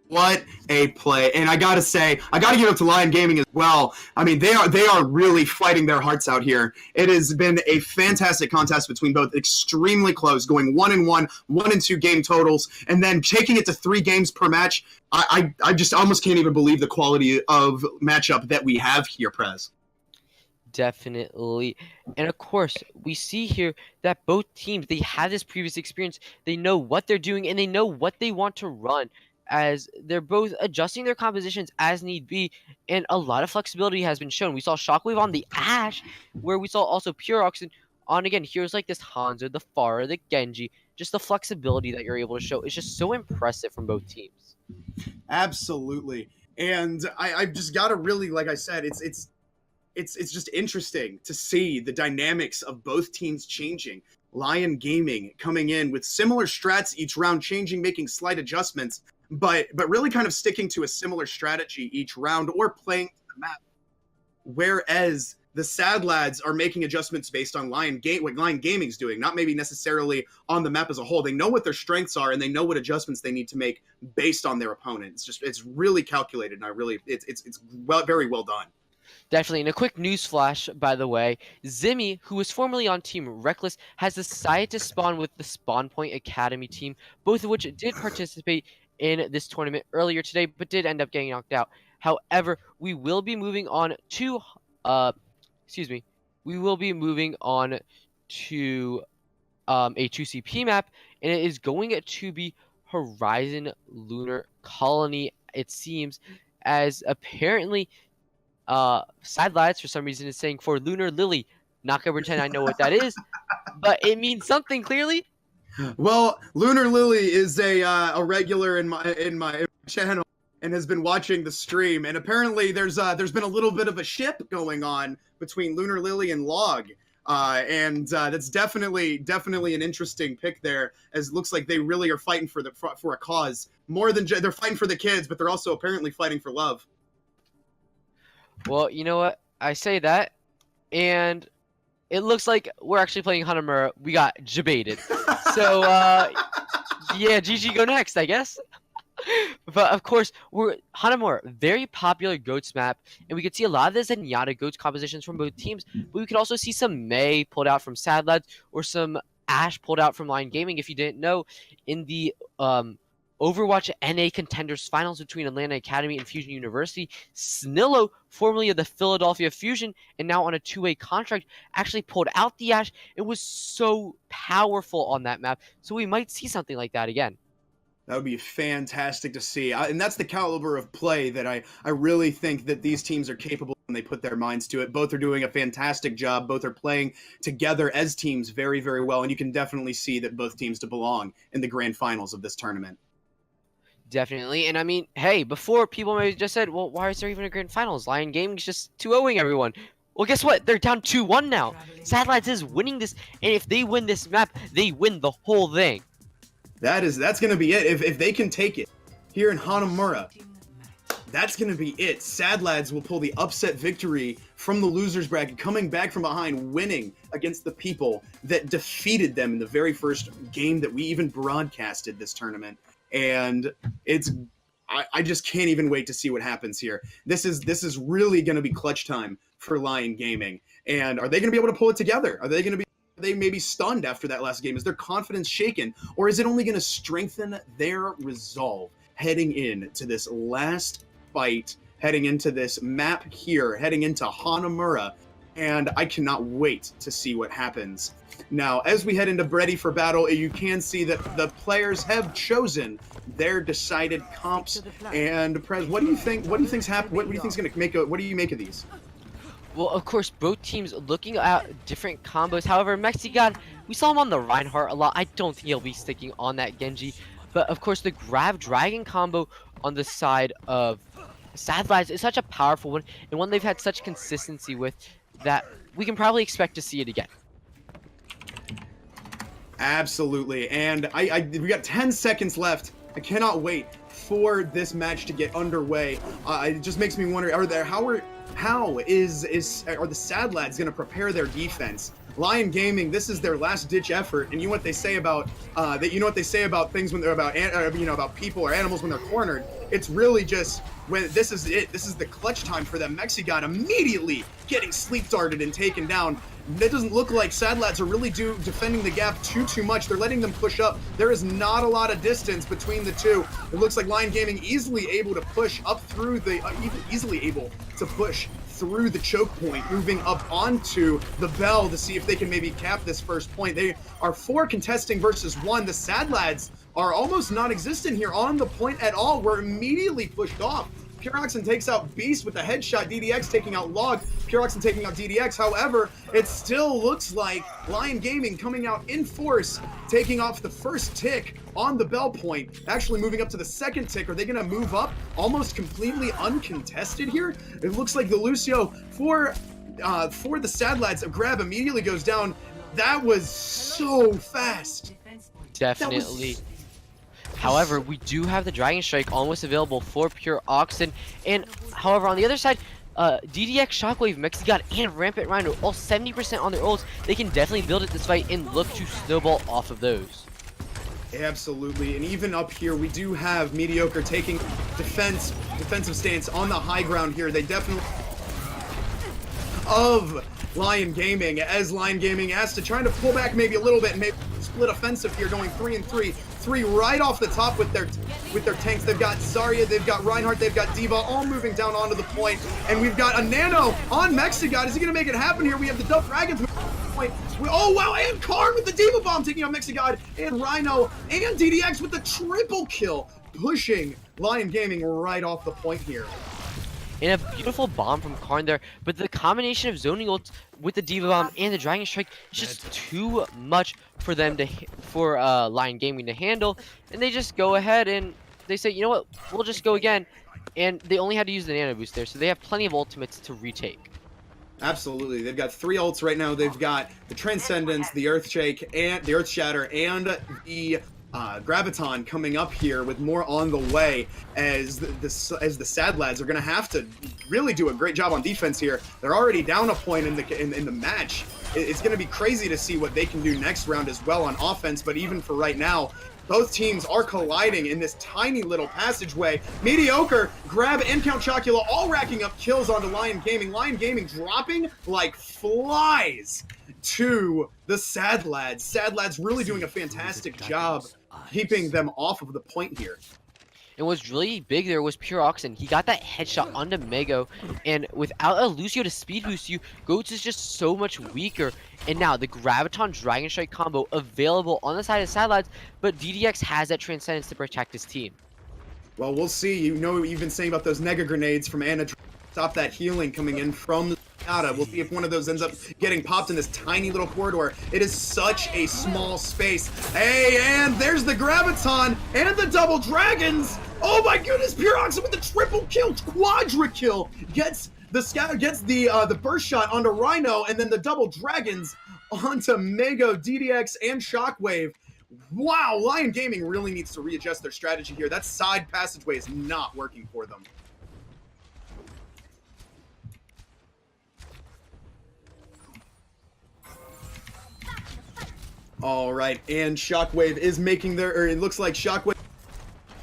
What a play. And I gotta say, I gotta give it up to Lyon Gaming as well. I mean, they are really fighting their hearts out here. It has been a fantastic contest between both, extremely close, going 1-1, 1-2 game totals, and then taking it to 3 games per match. I just almost can't even believe the quality of matchup that we have here, Prez. Definitely. And of course, we see here that both teams, they have this previous experience. They know what they're doing and they know what they want to run, as they're both adjusting their compositions as need be, and a lot of flexibility has been shown. We saw Shockwave on the Ashe, where we saw also Pure Oxen on, again, heroes like this Hanzo, the Pharah, the Genji. Just the flexibility that you're able to show is just so impressive from both teams. Absolutely. And I've just got to really, like I said, it's just interesting to see the dynamics of both teams changing. Lyon Gaming coming in with similar strats each round, changing, making slight adjustments, but really kind of sticking to a similar strategy each round or playing the map. Whereas the Sadlads are making adjustments based on what Lyon Gaming's doing, not maybe necessarily on the map as a whole. They know what their strengths are and they know what adjustments they need to make based on their opponent. It's really calculated, and it's very well done. Definitely. And a quick news flash, by the way, Zimmy, who was formerly on Team Reckless, has decided to spawn with the SpawnPoint Academy team, both of which did participate in this tournament earlier today, but did end up getting knocked out. However, we will be moving on to a 2CP map, and it is going to be Horizon Lunar Colony, it seems, as apparently Sadlads for some reason is saying for Lunar Lily. Not gonna pretend I know what that is, but it means something clearly. Well, Lunar Lily is a regular in my channel and has been watching the stream, and apparently there's been a little bit of a ship going on between Lunar Lily and Log, and that's definitely an interesting pick there, as it looks like they really are fighting for a cause more than they're fighting for the kids, but they're also apparently fighting for love. Well, you know what? I say that, and it looks like we're actually playing Hanamura. We got jebaited. So, yeah, GG go next, I guess. But, of course, Hanamura, very popular GOATS map, and we could see a lot of the Zenyatta GOATS compositions from both teams, but we could also see some Mei pulled out from Sadlads or some Ashe pulled out from Lyon Gaming, if you didn't know, in the Overwatch NA Contenders Finals between Atlanta Academy and Fusion University. Snillo, formerly of the Philadelphia Fusion and now on a 2-way contract, actually pulled out the Ashe. It was so powerful on that map, so we might see something like that again. That would be fantastic to see. And that's the caliber of play that I really think that these teams are capable when they put their minds to it. Both are doing a fantastic job. Both are playing together as teams very, very well. And you can definitely see that both teams belong in the grand finals of this tournament. Definitely. And I mean, hey, before people maybe just said, well, why is there even a grand finals? Lyon Gaming's just 2-0ing everyone. Well, guess what? They're down 2-1 now. Sadlads is winning this, and if they win this map, they win the whole thing. That's going to be it. If they can take it here in Hanamura, that's going to be it. Sadlads will pull the upset victory from the losers bracket, coming back from behind, winning against the people that defeated them in the very first game that we even broadcasted this tournament. And I just can't even wait to see what happens here. This is really going to be clutch time for Lyon Gaming. And are they going to be able to pull it together? Are they maybe stunned after that last game? Is their confidence shaken? Or is it only going to strengthen their resolve heading into this last fight, heading into this map here, heading into Hanamura? And I cannot wait to see what happens. Now, as we head into ready for battle, you can see that the players have chosen their decided comps. And Prez, what do you think? What do you think's happening? What do you think's going to make? What do you make of these? Well, of course, both teams looking at different combos. However, Mexican, we saw him on the Reinhardt a lot. I don't think he'll be sticking on that Genji. But of course, the Grab Dragon combo on the side of Sadlads is such a powerful one, and one they've had such consistency with that we can probably expect to see it again. Absolutely, and we got 10 seconds left. I cannot wait for this match to get underway. It just makes me wonder: how are the Sadlads going to prepare their defense Lyon Gaming, this is their last ditch effort, and you know what they say about things when they're about people or animals when they're cornered. It's really just when this is it. This is the clutch time for them. Mexigot immediately getting sleep darted and taken down. It doesn't look like Sadlads are really defending the gap too much. They're letting them push up. There is not a lot of distance between the two. It looks like Lyon Gaming easily able to push up through the through the choke point, moving up onto the bell to see if they can maybe cap this first point. They are 4 contesting versus 1. The Sadlads are almost non-existent here on the point at all. We're immediately pushed off. Puroxen takes out Beast with a headshot, DDX taking out Log, Puroxen taking out DDX. However, it still looks like Lyon Gaming coming out in force, taking off the first tick on the bell point, actually moving up to the second tick. Are they going to move up almost completely uncontested here? It looks like the Lucio for the Sadlads, a grab immediately goes down. That was so fast. Definitely. However, we do have the Dragon Strike almost available for Pure Oxen, and however, on the other side, DDX, Shockwave, Mexigot, and Rampant Rhino, all 70% on their ults. They can definitely build it this fight and look to snowball off of those. Absolutely, and even up here, we do have Mediocre taking defensive stance on the high ground here. They definitely of Lyon Gaming, as Lyon Gaming has to try to pull back maybe a little bit and maybe split offensive here, going 3 and 3. 3 right off the top with their tanks. They've got Zarya, they've got Reinhardt, they've got D.Va, all moving down onto the point. And we've got a Nano on Mexigot. Is he going to make it happen here? We have the Duff Dragons moving to the point. Oh, wow, and Karn with the D.Va bomb taking out Mexigot, and Rhino and DDX with the triple kill, pushing Lyon Gaming right off the point here. And a beautiful bomb from Karn there, but the combination of zoning ults with the D.Va bomb and the Dragon Strike is just too much for them for Lyon Gaming to handle, and they just go ahead and they say, you know what, we'll just go again, and they only had to use the Nano Boost there, so they have plenty of ultimates to retake. Absolutely, they've got 3 ults right now. They've got the Transcendence, the Earthshake, and the Earth Shatter, and the Graviton coming up here with more on the way, as the Sadlads are going to have to really do a great job on defense here. They're already down a point in the match. It's going to be crazy to see what they can do next round as well on offense, but even for right now, both teams are colliding in this tiny little passageway. Mediocre, Grab, and Count Chocula all racking up kills onto Lyon Gaming. Lyon Gaming dropping like flies to the Sadlads. Sadlads really doing a fantastic job keeping them off of the point here. And what's really big there was Pure Oxen. He got that headshot onto Mego, and without a Lucio to speed boost you, Goats is just so much weaker. And now the Graviton Dragon Strike combo available on the side of Sadlads, but DDX has that Transcendence to protect his team. Well, we'll see. You know what you've been saying about those Nega grenades from Anna. Stop that healing coming in from Nada. We'll see if one of those ends up getting popped in this tiny little corridor. It is such a small space. Hey, and there's the Graviton and the double dragons. Oh my goodness, Pure Oxen with the triple kill, quadra kill, gets the burst shot onto Rhino, and then the double dragons onto Mego, DDX, and Shockwave. Wow, Lyon Gaming really needs to readjust their strategy here. That side passageway is not working for them. All right, and Shockwave is making their, or it looks like Shockwave,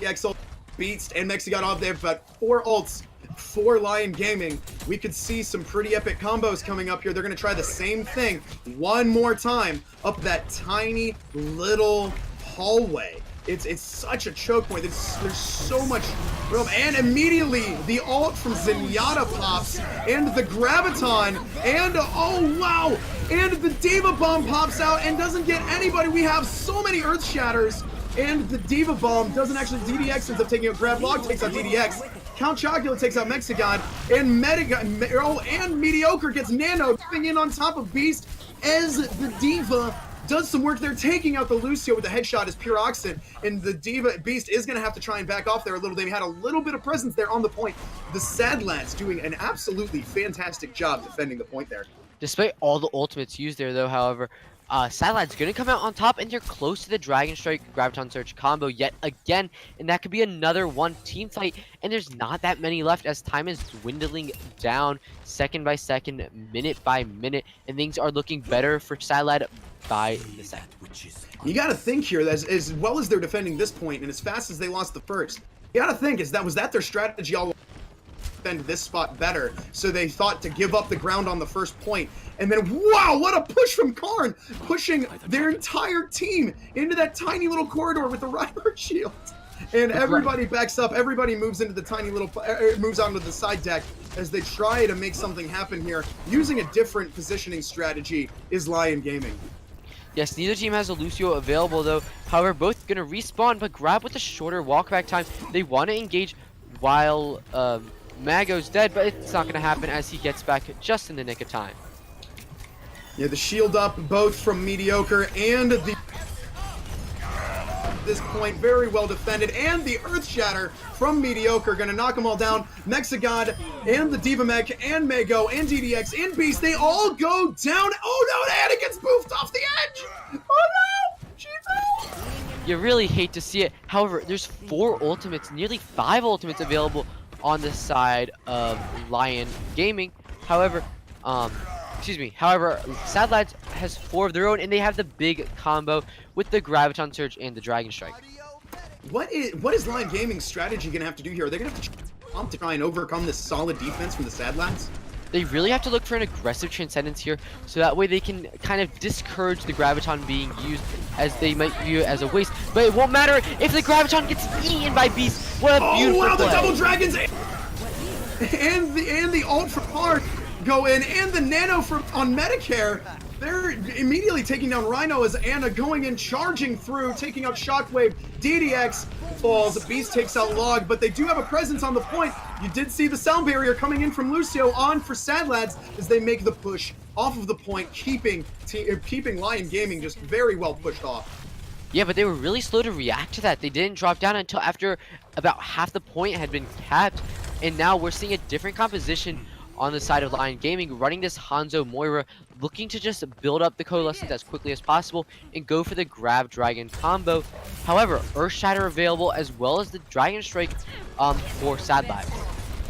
EXO, Beast, and Mexigot off. They have about 4 ults for Lyon Gaming. We could see some pretty epic combos coming up here. They're going to try the same thing one more time up that tiny little hallway. It's such a choke point. There's so much room. And immediately the ult from Zenyatta pops, and the Graviton, and oh wow, and the D.Va bomb pops out and doesn't get anybody. We have so many Earth Shatters, and the D.Va bomb doesn't actually. DDX ends up taking out Grab. Log takes out DDX. Count Chocula takes out Mexigon, and and Mediocre gets Nano coming in on top of Beast as the D.Va does some work there, taking out the Lucio with the headshot as Pure Oxen, and the D.Va Beast is going to have to try and back off there a little. They had a little bit of presence there on the point. The Sadlads doing an absolutely fantastic job defending the point there. Despite all the ultimates used there, though, however, Sadlads gonna come out on top, and they're close to the Dragon Strike Graviton Surge combo yet again, and that could be another one team fight, and there's not that many left as time is dwindling down second by second, minute by minute, and things are looking better for Sadlad by the second. You got to think here that as well as they're defending this point and as fast as they lost the first, you got to think was that their strategy all defend this spot better, so they thought to give up the ground on the first point, and then wow, what a push from Karn, pushing their entire team into that tiny little corridor with the Ragnarok shield, and everybody backs up, everybody moves into the tiny little moves onto the side deck as they try to make something happen here using a different positioning strategy is Lyon Gaming. Yes, neither team has a Lucio available though. However, both gonna respawn, but grab with a shorter walkback time. They want to engage while Mago's dead, but it's not gonna happen as he gets back just in the nick of time. Yeah, the shield up both from Mediocre and the this point very well defended, and the Earth Shatter from Mediocre gonna knock them all down. Mexigod and the Diva Mech and Mago and DDX and Beast, they all go down. Oh no, Anna gets boofed off the edge. Oh no, she fell. You really hate to see it. However, there's 4 ultimates, nearly 5 ultimates available on the side of Lyon Gaming. However, Sadlads has 4 of their own, and they have the big combo with the Graviton Surge and the Dragon Strike. What is Lyon Gaming's strategy gonna have to do here? Are they gonna have to try and overcome this solid defense from the Sadlads? They really have to look for an aggressive Transcendence here, so that way they can kind of discourage the Graviton being used, as they might view it as a waste. But it won't matter if the Graviton gets eaten by Beast. What a beautiful wow, play. the double dragons and the ult for Park go in, and the nano on Medicare. They're immediately taking down Rhino as Anna going in, charging through, taking out Shockwave. DDX falls, Beast takes out Log, but they do have a presence on the point. You did see the sound barrier coming in from Lucio on for Sadlads as they make the push off of the point, keeping Lyon Gaming just very well pushed off. Yeah, but they were really slow to react to that. They didn't drop down until after about half the point had been capped, and now we're seeing a different composition on the side of Lyon Gaming, running this Hanzo Moira, looking to just build up the Coalescence as quickly as possible and go for the Grab Dragon combo. However, Earth Shatter available as well as the Dragon Strike for Sadlads.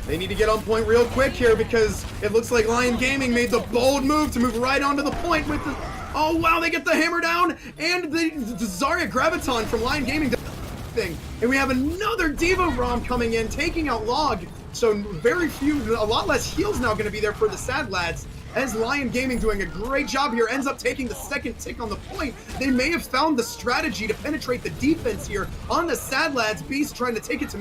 They need to get on point real quick here because it looks like Lyon Gaming made the bold move to move right onto the point with the... Oh wow, they get the hammer down, and the Zarya Graviton from Lyon Gaming thing. And we have another Diva Rom coming in, taking out Log. So a lot less heals now going to be there for the Sadlads, as Lyon Gaming doing a great job here, ends up taking the second tick on the point. They may have found the strategy to penetrate the defense here on the Sadlads. Beast trying to take it to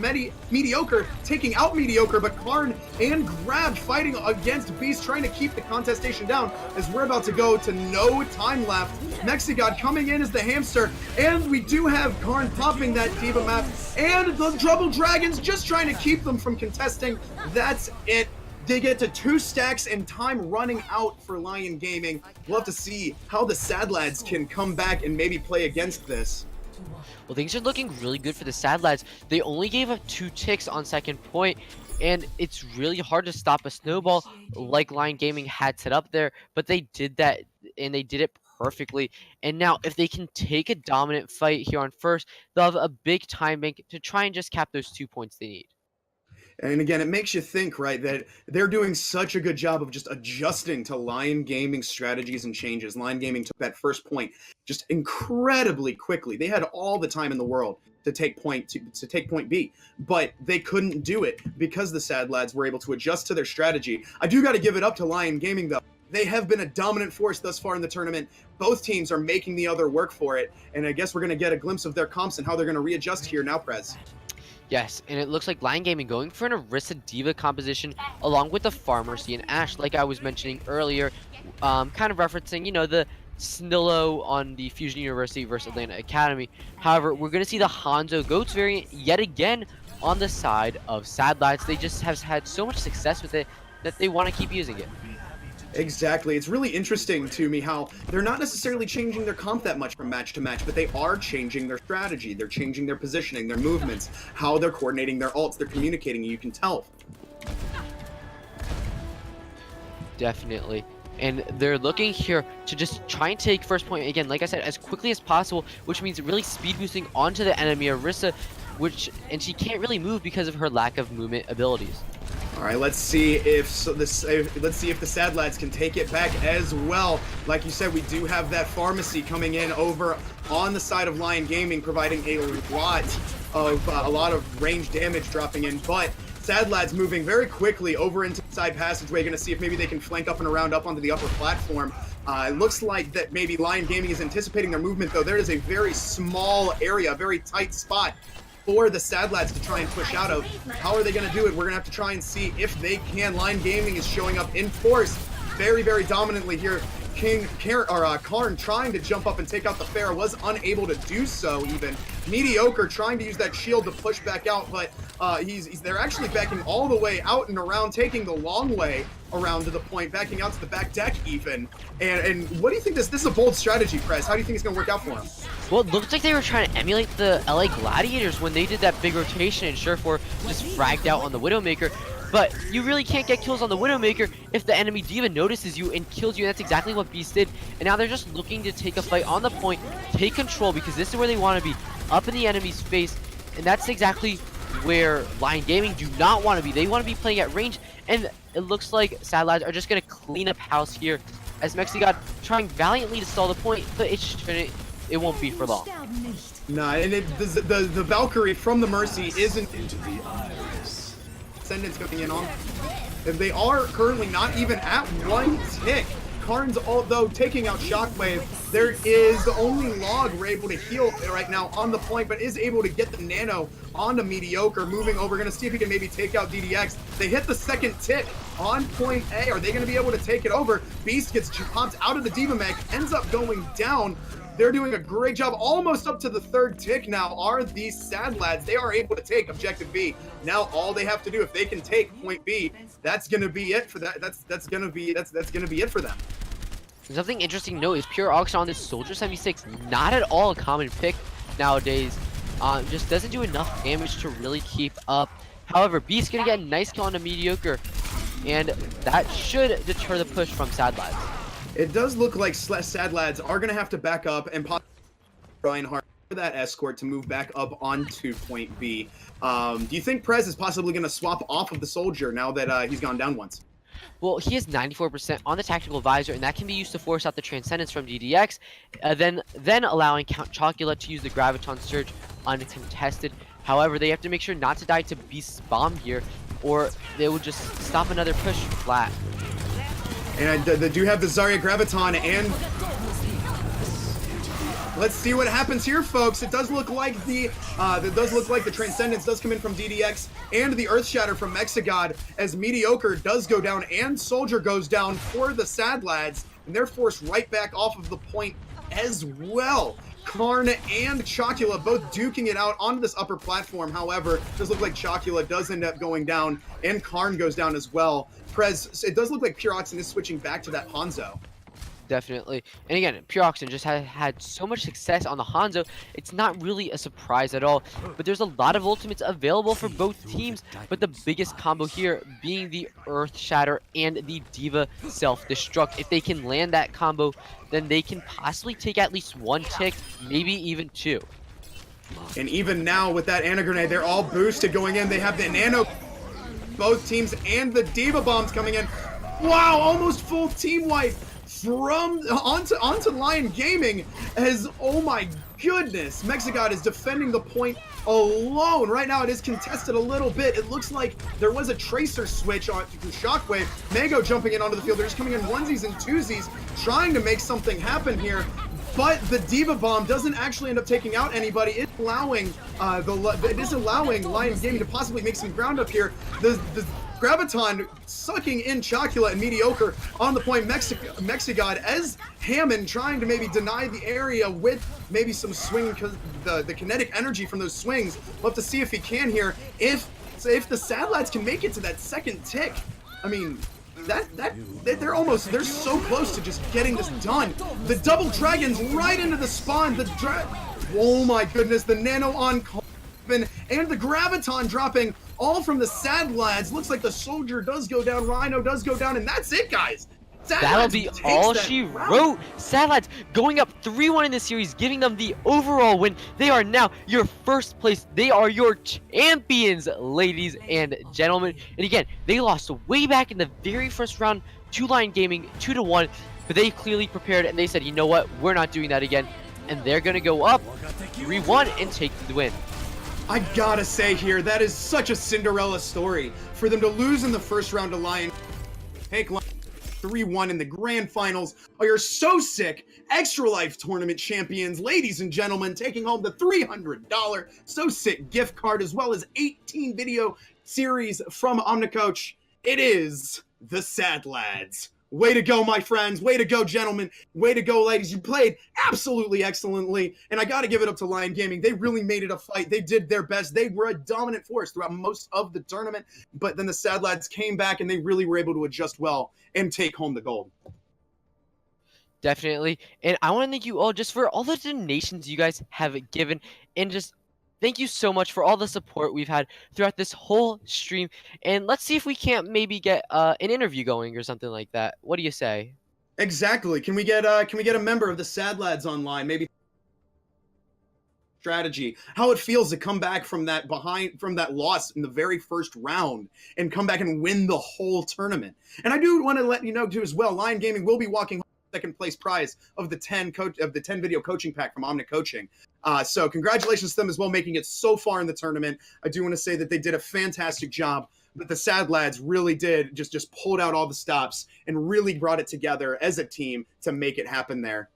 Mediocre, taking out Mediocre, but Karn and Grab fighting against Beast, trying to keep the contestation down as we're about to go to no time left. Mexigod coming in as the hamster, and we do have Karn popping that Diva map, and the Double Dragons just trying to keep them from contesting. That's it. They get to 2 stacks and time running out for Lyon Gaming. We'll have to see how the Sadlads can come back and maybe play against this. Well, things are looking really good for the Sadlads. They only gave up 2 ticks on second point, and it's really hard to stop a snowball like Lyon Gaming had set up there, but they did that, and they did it perfectly. And now, if they can take a dominant fight here on first, they'll have a big time bank to try and just cap those 2 points they need. And again, it makes you think, right, that they're doing such a good job of just adjusting to Lyon Gaming strategies and changes. Lyon Gaming took that first point just incredibly quickly. They had all the time in the world to take point B, but they couldn't do it because the Sadlads were able to adjust to their strategy. I do got to give it up to Lyon Gaming, though. They have been a dominant force thus far in the tournament. Both teams are making the other work for it, and I guess we're going to get a glimpse of their comps and how they're going to readjust here now, Prez. Yes, and it looks like Lyon Gaming going for an Orisa Diva composition along with the Pharmacy and Ashe, like I was mentioning earlier, kind of referencing, you know, the Snillo on the Fusion University versus Atlanta Academy. However, we're going to see the Hanzo Goats variant yet again on the side of Sadlads. They just have had so much success with it that they want to keep using it. Exactly. It's really interesting to me how they're not necessarily changing their comp that much from match to match, but they are changing their strategy. They're changing their positioning, their movements, how they're coordinating their ults, they're communicating, you can tell. Definitely. And they're looking here to just try and take first point again, like I said, as quickly as possible, which means really speed boosting onto the enemy Orisa, and she can't really move because of her lack of movement abilities. All right, let's see if the Sadlads can take it back as well. Like you said, we do have that pharmacy coming in over on the side of Lyon Gaming, providing a lot of range damage dropping in, but Sadlads moving very quickly over into the side passageway. Going to see if maybe they can flank up and around up onto the upper platform. It looks like that maybe Lyon Gaming is anticipating their movement, though. There is a very small area, a very tight spot for the Sadlads to try and push out of. How are they going to do it? We're going to have to try and see if they can. Lyon Gaming is showing up in force very, very dominantly here. Karn trying to jump up and take out the Fair, was unable to do so even. Mediocre trying to use that shield to push back out, but they're actually backing all the way out and around, taking the long way around to the point, backing out to the back deck even. And what do you think this is a bold strategy, Prez? How do you think it's going to work out for them? Well, it looked like they were trying to emulate the LA Gladiators when they did that big rotation and Surefour just fragged out on the Widowmaker. But you really can't get kills on the Widowmaker if the enemy D.Va notices you and kills you, and that's exactly what Beast did. And now they're just looking to take a fight on the point, take control, because this is where they want to be, up in the enemy's face, and that's exactly where Lyon Gaming do not want to be. They want to be playing at range, and it looks like Sadlads are just going to clean up house here, as Mexigod trying valiantly to stall the point, but it won't be for long. Nah, and the Valkyrie from the Mercy isn't into the eyes. Ascendant's going in on. They are currently not even at one tick. Karn's, although taking out Shockwave, there is the only log we're able to heal right now on the point, but is able to get the nano onto Mediocre. Moving over, going to see if he can maybe take out DDX. They hit the second tick on point A. Are they going to be able to take it over? Beast gets popped out of the D.Va mag, ends up going down. They're doing a great job. Almost up to the third tick now are these Sadlads. They are able to take objective B. Now all they have to do, if they can take point B, that's gonna be it for that. That's gonna be it for them. Something interesting to note is Pure Ox on this Soldier 76, not at all a common pick nowadays. Just doesn't do enough damage to really keep up. However, Beast's gonna get a nice kill on a Mediocre, and that should deter the push from Sadlads. It does look like Sadlads are going to have to back up and try and hard for that escort to move back up onto point B. Do you think Prez is possibly going to swap off of the Soldier now that he's gone down once? Well, he has 94% on the Tactical Visor, and that can be used to force out the Transcendence from DDX, then allowing Count Chocula to use the Graviton Surge uncontested. However, they have to make sure not to die to Beast's bomb here, or they will just stop another push flat. And they do have the Zarya Graviton, and let's see what happens here, folks. It does look like the Transcendence does come in from DDX and the Earth Shatter from Mexigod, as Mediocre does go down and Soldier goes down for the Sadlads, and they're forced right back off of the point as well. Karn and Chocula both duking it out onto this upper platform. However, it does look like Chocula does end up going down, and Karn goes down as well. Prez, it does look like Pure Oxen is switching back to that Hanzo. Definitely. And again, Pure Oxen just had so much success on the Hanzo, it's not really a surprise at all. But there's a lot of ultimates available for both teams, but the biggest combo here being the Earth Shatter and the D.Va Self-Destruct. If they can land that combo, then they can possibly take at least one tick, maybe even two. And even now with that Ana Grenade, they're all boosted going in. They have the Nano, both teams, and the D.Va Bombs coming in. Wow, almost full team wipe from onto Lyon Gaming, as, oh my goodness, Mexigod is defending the point alone. Right now it is contested a little bit. It looks like there was a Tracer switch on Shockwave. Mago jumping in onto the field. They're just coming in onesies and twosies, trying to make something happen here. But the D.Va Bomb doesn't actually end up taking out anybody. It's allowing Lyon Gaming to possibly make some ground up here. The Graviton sucking in Chocula and Mediocre on the point. Mexigod as Hammond trying to maybe deny the area with maybe some swing, because the kinetic energy from those swings. We'll have to see if he can here. If the Sadlads can make it to that second tick, I mean, they're so close to just getting this done. The double dragons right into the spawn. Oh my goodness, the nano on Corbin and the Graviton dropping all from the Sadlads. Looks like the Soldier does go down, Rhino does go down, and that's it, guys. That'll be all she wrote. Sadlads going up 3-1 in the series, giving them the overall win. They are now your first place. They are your champions, ladies and gentlemen. And again, they lost way back in the very first round to Lyon Gaming 2-1, but they clearly prepared and they said, you know what, we're not doing that again. And they're going to go up 3-1 and take the win. I gotta say here, that is such a Cinderella story. For them to lose in the first round to Lyon, take 3-1 in the grand finals, are your Soesic Extra Life Tournament champions. Ladies and gentlemen, taking home the $300 Soesic gift card, as well as 18 video series from Omnicoach. It is the Sadlads. Way to go, my friends. Way to go, gentlemen. Way to go, ladies. You played absolutely excellently. And I got to give it up to Lyon Gaming. They really made it a fight. They did their best. They were a dominant force throughout most of the tournament. But then the Sadlads came back and they really were able to adjust well and take home the gold. Definitely. And I want to thank you all just for all the donations you guys have given, and just thank you so much for all the support we've had throughout this whole stream. And let's see if we can't maybe get an interview going or something like that. What do you say? Exactly. Can we get a member of the Sadlads online? Maybe strategy, how it feels to come back from that loss in the very first round and come back and win the whole tournament. And I do want to let you know too as well, Lyon Gaming will be walking second place prize of the 10 video coaching pack from Omnic Coaching. So congratulations to them as well, making it so far in the tournament. I do want to say that they did a fantastic job, but the Sadlads really did just pulled out all the stops and really brought it together as a team to make it happen there.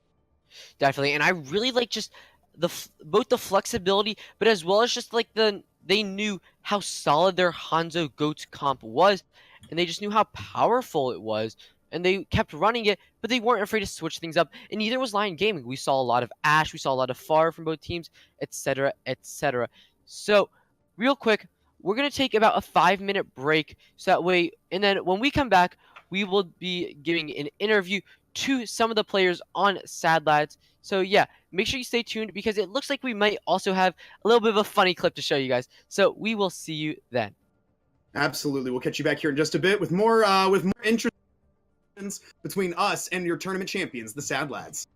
Definitely. And I really like just both the flexibility, but as well as just like they knew how solid their Hanzo Goats comp was, and they just knew how powerful it was. And they kept running it, but they weren't afraid to switch things up. And neither was Lyon Gaming. We saw a lot of Ash, we saw a lot of Far from both teams, etc., etc. So, real quick, we're going to take about a 5-minute break. So that way, and then when we come back, we will be giving an interview to some of the players on Sadlads. So yeah, make sure you stay tuned because it looks like we might also have a little bit of a funny clip to show you guys. So we will see you then. Absolutely. We'll catch you back here in just a bit with more interest between us and your tournament champions, the Sadlads.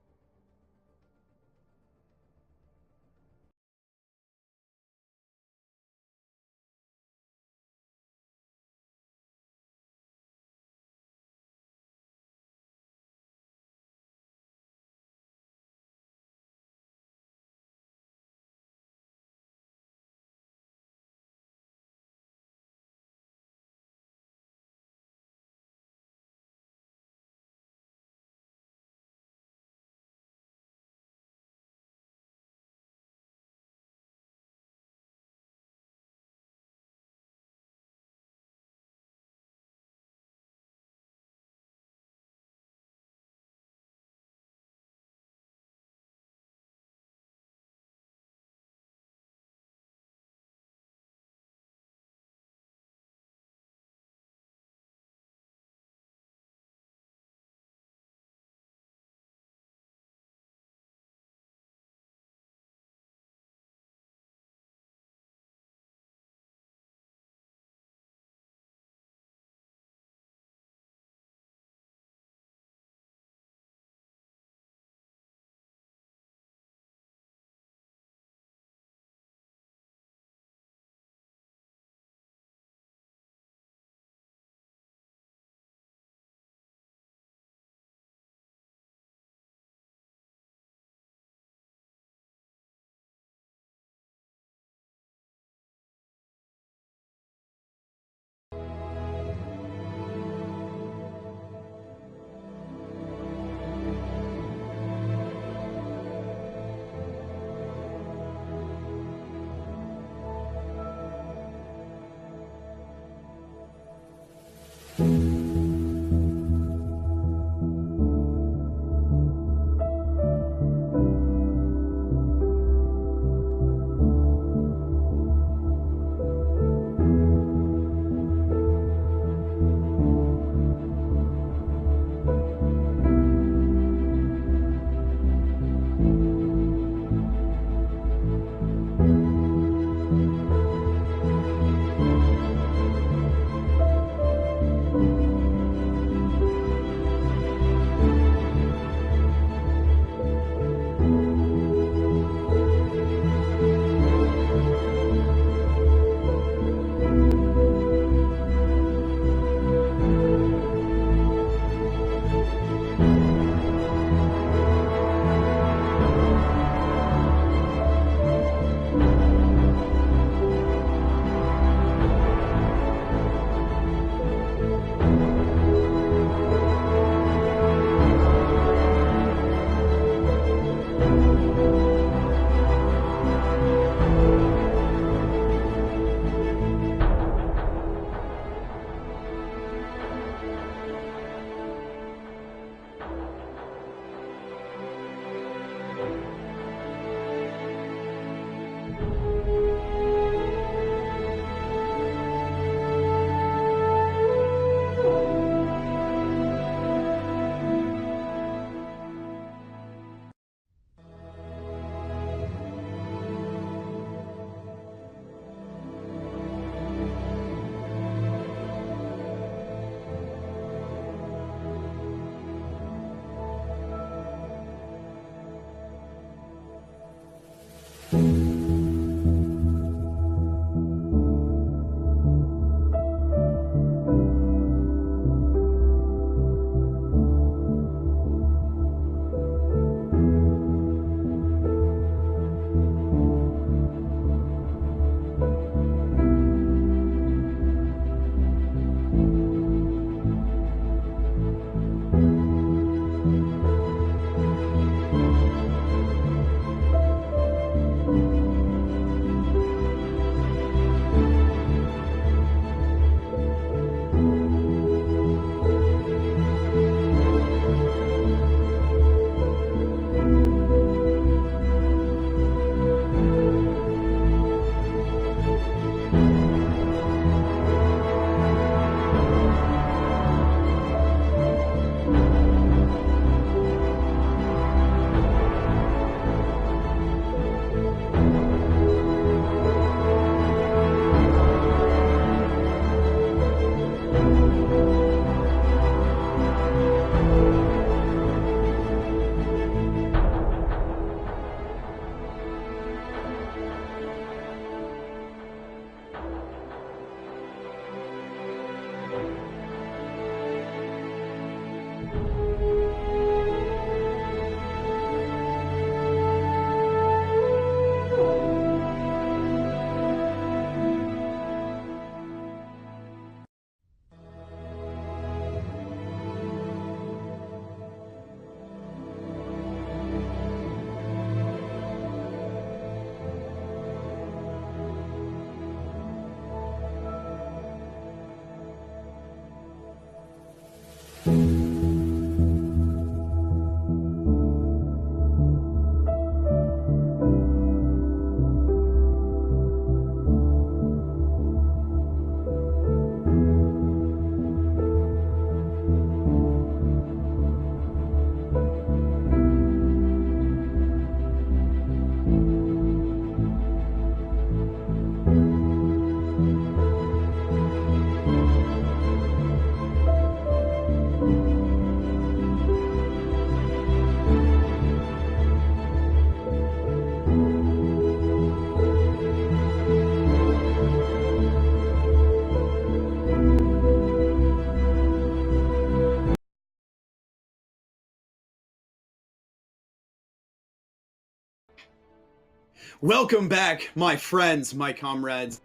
Welcome back, my friends, my comrades.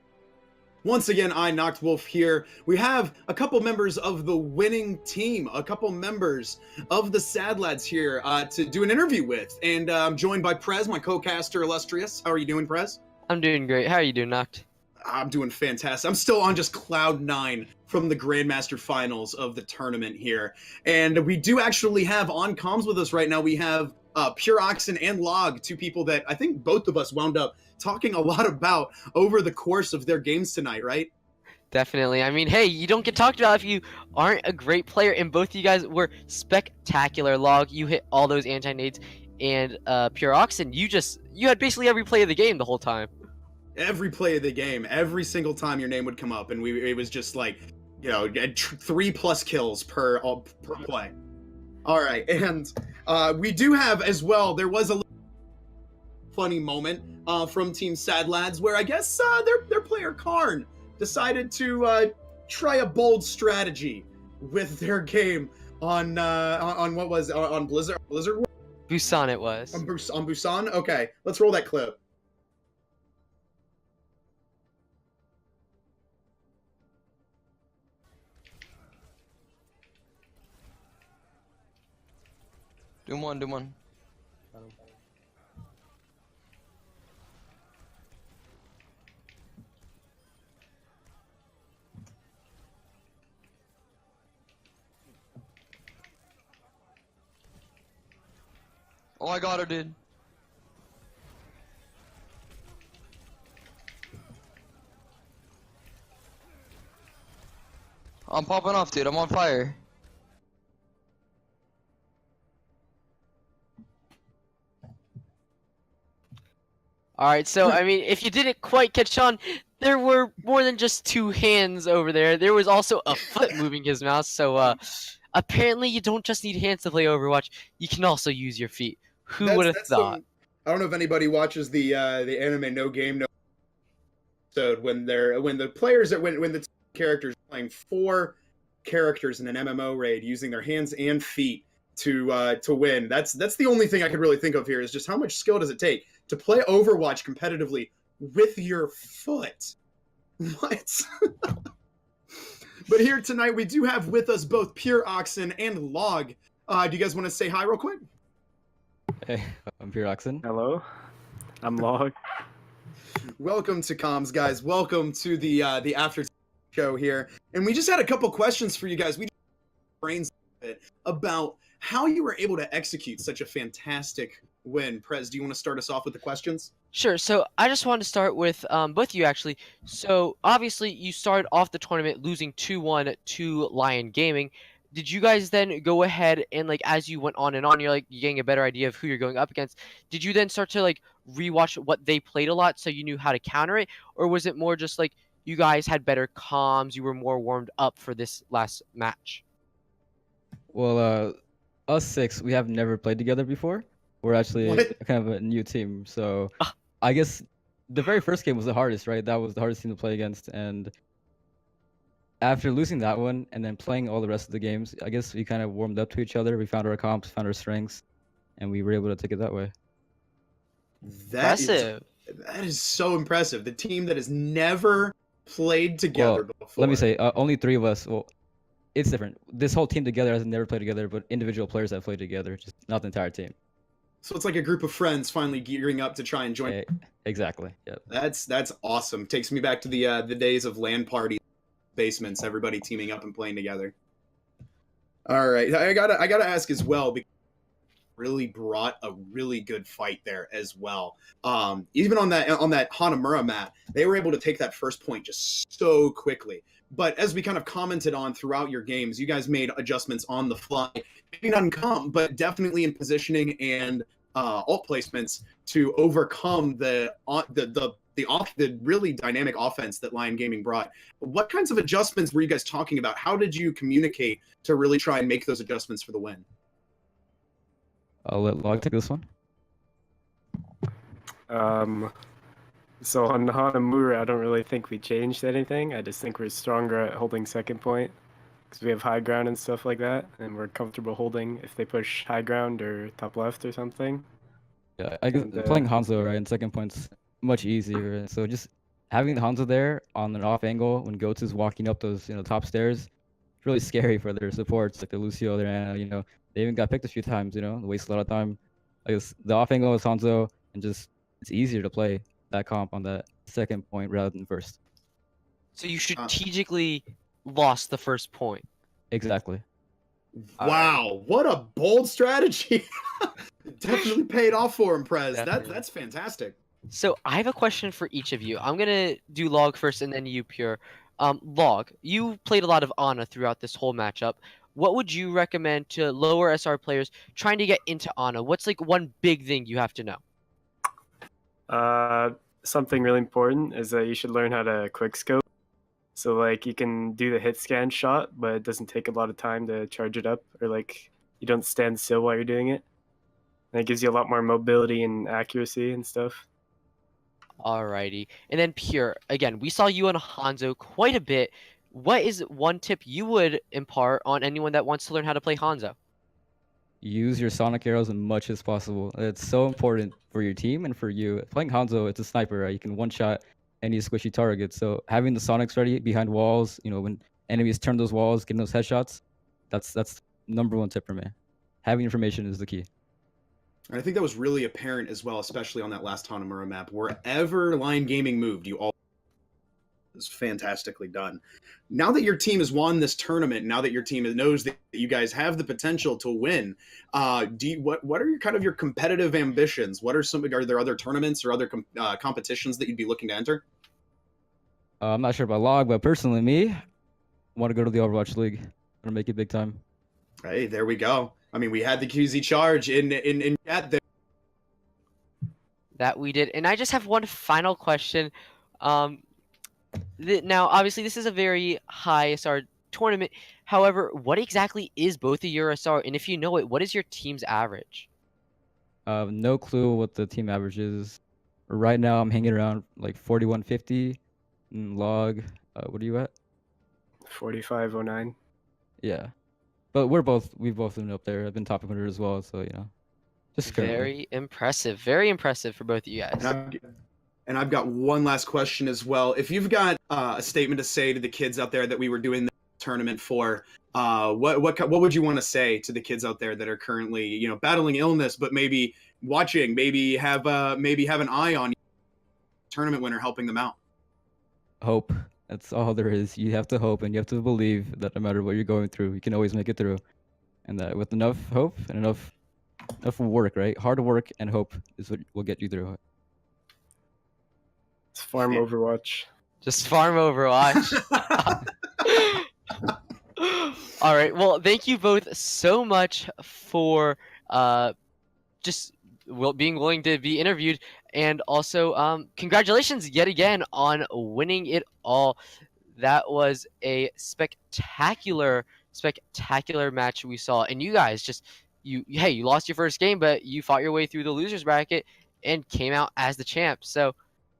Once again, I, NoctWolf, here. We have a couple members of the winning team, a couple members of the Sadlads here to do an interview with. And I'm joined by Prez, my co-caster, Illustrious. How are you doing, Prez? I'm doing great. How are you doing, Noct? I'm doing fantastic. I'm still on just cloud 9 from the Grandmaster Finals of the tournament here. And we do actually have on comms with us right now, we have Pure Oxen and Log, two people that I think both of us wound up talking a lot about over the course of their games tonight, right? Definitely. I mean, hey, you don't get talked about if you aren't a great player, and both of you guys were spectacular. Log, you hit all those anti-nades, and Pure Oxen, you had basically every play of the game the whole time. Every play of the game, every single time your name would come up, and it was just like, you know, 3+ kills per play. All right, and we do have as well, there was a funny moment from Team Sadlads where I guess their player Karn decided to try a bold strategy with their game on what was on Blizzard? Busan it was. On Busan? Okay, let's roll that clip. Doom one. Oh, I got her, dude. I'm popping off, dude. I'm on fire. Alright, so, I mean, if you didn't quite catch on, there were more than just 2 hands over there. There was also a foot moving his mouse, so, apparently you don't just need hands to play Overwatch. You can also use your feet. Who would have thought? I don't know if anybody watches the anime No Game No episode when the characters are playing 4 characters in an MMO raid using their hands and feet to win. That's the only thing I could really think of here is just how much skill does it take to play Overwatch competitively with your foot. What? But here tonight we do have with us both Pure Oxen and Log. Do you guys want to say hi real quick? Hey, I'm Pure Oxen. Hello, I'm Log. Welcome to comms, guys. Welcome to the after show here. And we just had a couple questions for you guys. We just brains a bit about how you were able to execute such a fantastic win. Prez, do you want to start us off with the questions? Sure. So I just wanted to start with both of you actually. So obviously you started off the tournament losing 2-1 to Lyon Gaming. Did you guys then go ahead and like as you went on and on, you're getting a better idea of who you're going up against? Did you then start to like rewatch what they played a lot so you knew how to counter it, or was it more just like you guys had better comms, you were more warmed up for this last match? Well, us 6, we have never played together before. We're actually kind of a new team, so I guess the very first game was the hardest, right? That was the hardest team to play against, and after losing that one and then playing all the rest of the games, I guess we kind of warmed up to each other. We found our comps, found our strengths, and we were able to take it that way. That is so impressive. The team that has never played together before. Let me say, only 3 of us. Well, it's different. This whole team together has never played together, but individual players have played together, just not the entire team. So it's like a group of friends finally gearing up to try and join. Exactly. Yeah. That's awesome. Takes me back to the days of LAN parties, basements, everybody teaming up and playing together. All right, I gotta ask as well, because really brought a really good fight there as well. Even on that Hanamura map, they were able to take that first point just so quickly. But as we kind of commented on throughout your games, you guys made adjustments on the fly, maybe not in comp, but definitely in positioning and ult placements to overcome the really dynamic offense that Lyon Gaming brought. What kinds of adjustments were you guys talking about? How did you communicate to really try and make those adjustments for the win? I'll let Log take this one. So on Hanamura, I don't really think we changed anything. I just think we're stronger at holding second point because we have high ground and stuff like that, and we're comfortable holding if they push high ground or top left or something. Yeah, I guess playing Hanzo right in second point's much easier. So just having the Hanzo there on an off angle when Goats walking up those top stairs, it's really scary for their supports like the Lucio, their Ana. They even got picked a few times. Waste a lot of time. I guess the off angle is Hanzo, and just it's easier to play that comp on that second point rather than first. So you strategically lost the first point. Exactly. Wow, what a bold strategy. Definitely paid off for him, Prez. That's fantastic. So I have a question for each of you. I'm gonna do Log first and then you, Pure. Log, you played a lot of Ana throughout this whole matchup. What would you recommend to lower SR players trying to get into Ana? What's like one big thing you have to know? Something really important is that you should learn how to quick scope. So like you can do the hit scan shot, but it doesn't take a lot of time to charge it up, or like you don't stand still while you're doing it. And it gives you a lot more mobility and accuracy and stuff. Alrighty. And then Pure, again, we saw you on Hanzo quite a bit. What is one tip you would impart on anyone that wants to learn how to play Hanzo? Use your sonic arrows as much as possible. It's so important for your team and for you. Playing Hanzo, it's a sniper, right? You can one-shot any squishy target. So having the sonics ready behind walls, when enemies turn those walls, getting those headshots, that's #1 tip for me. Having information is the key. I think that was really apparent as well, especially on that last Hanamura map. Wherever Lyon Gaming moved, you all was fantastically done. Now that your team has won this tournament, now that your team knows that you guys have the potential to win, what are your competitive ambitions? Are there other tournaments or other competitions that you'd be looking to enter? I'm not sure about Log, but personally, me, want to go to the Overwatch League. Want to make it big time. Hey, there we go. I mean, we had the QZ charge in chat there. That we did. And I just have one final question. Now, obviously, this is a very high SR tournament. However, what exactly is both of your SR? And if you know it, what is your team's average? No clue what the team average is. Right now, I'm hanging around like 4150 log. What are you at? 4509. Yeah, but we've both been up there. I've been top 100 as well, so just currently. Very impressive. Very impressive for both of you guys. And I've got one last question as well. If you've got a statement to say to the kids out there that we were doing the tournament for, what would you want to say to the kids out there that are currently battling illness, but maybe watching, maybe have an eye on tournament winner helping them out? Hope. That's all there is. You have to hope, and you have to believe that no matter what you're going through, you can always make it through. And that with enough hope and enough work, right? Hard work and hope is what will get you through it. It's farm Overwatch. Just farm Overwatch. All right. Well, thank you both so much for just being willing to be interviewed, and also congratulations yet again on winning it all. That was a spectacular match we saw, and you guys just you lost your first game, but you fought your way through the losers bracket and came out as the champ. So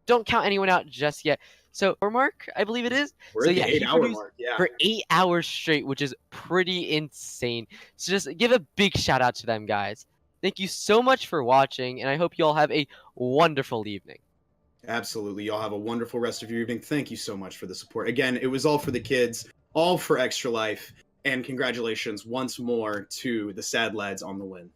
don't count anyone out just yet. So, mark, I believe it is. We're so at yeah, the 8-hour mark, yeah. For 8 hours straight, which is pretty insane. So just give a big shout out to them, guys. Thank you so much for watching, and I hope you all have a wonderful evening. Absolutely. Y'all have a wonderful rest of your evening. Thank you so much for the support. Again, it was all for the kids, all for Extra Life, and congratulations once more to the Sadlads on the win.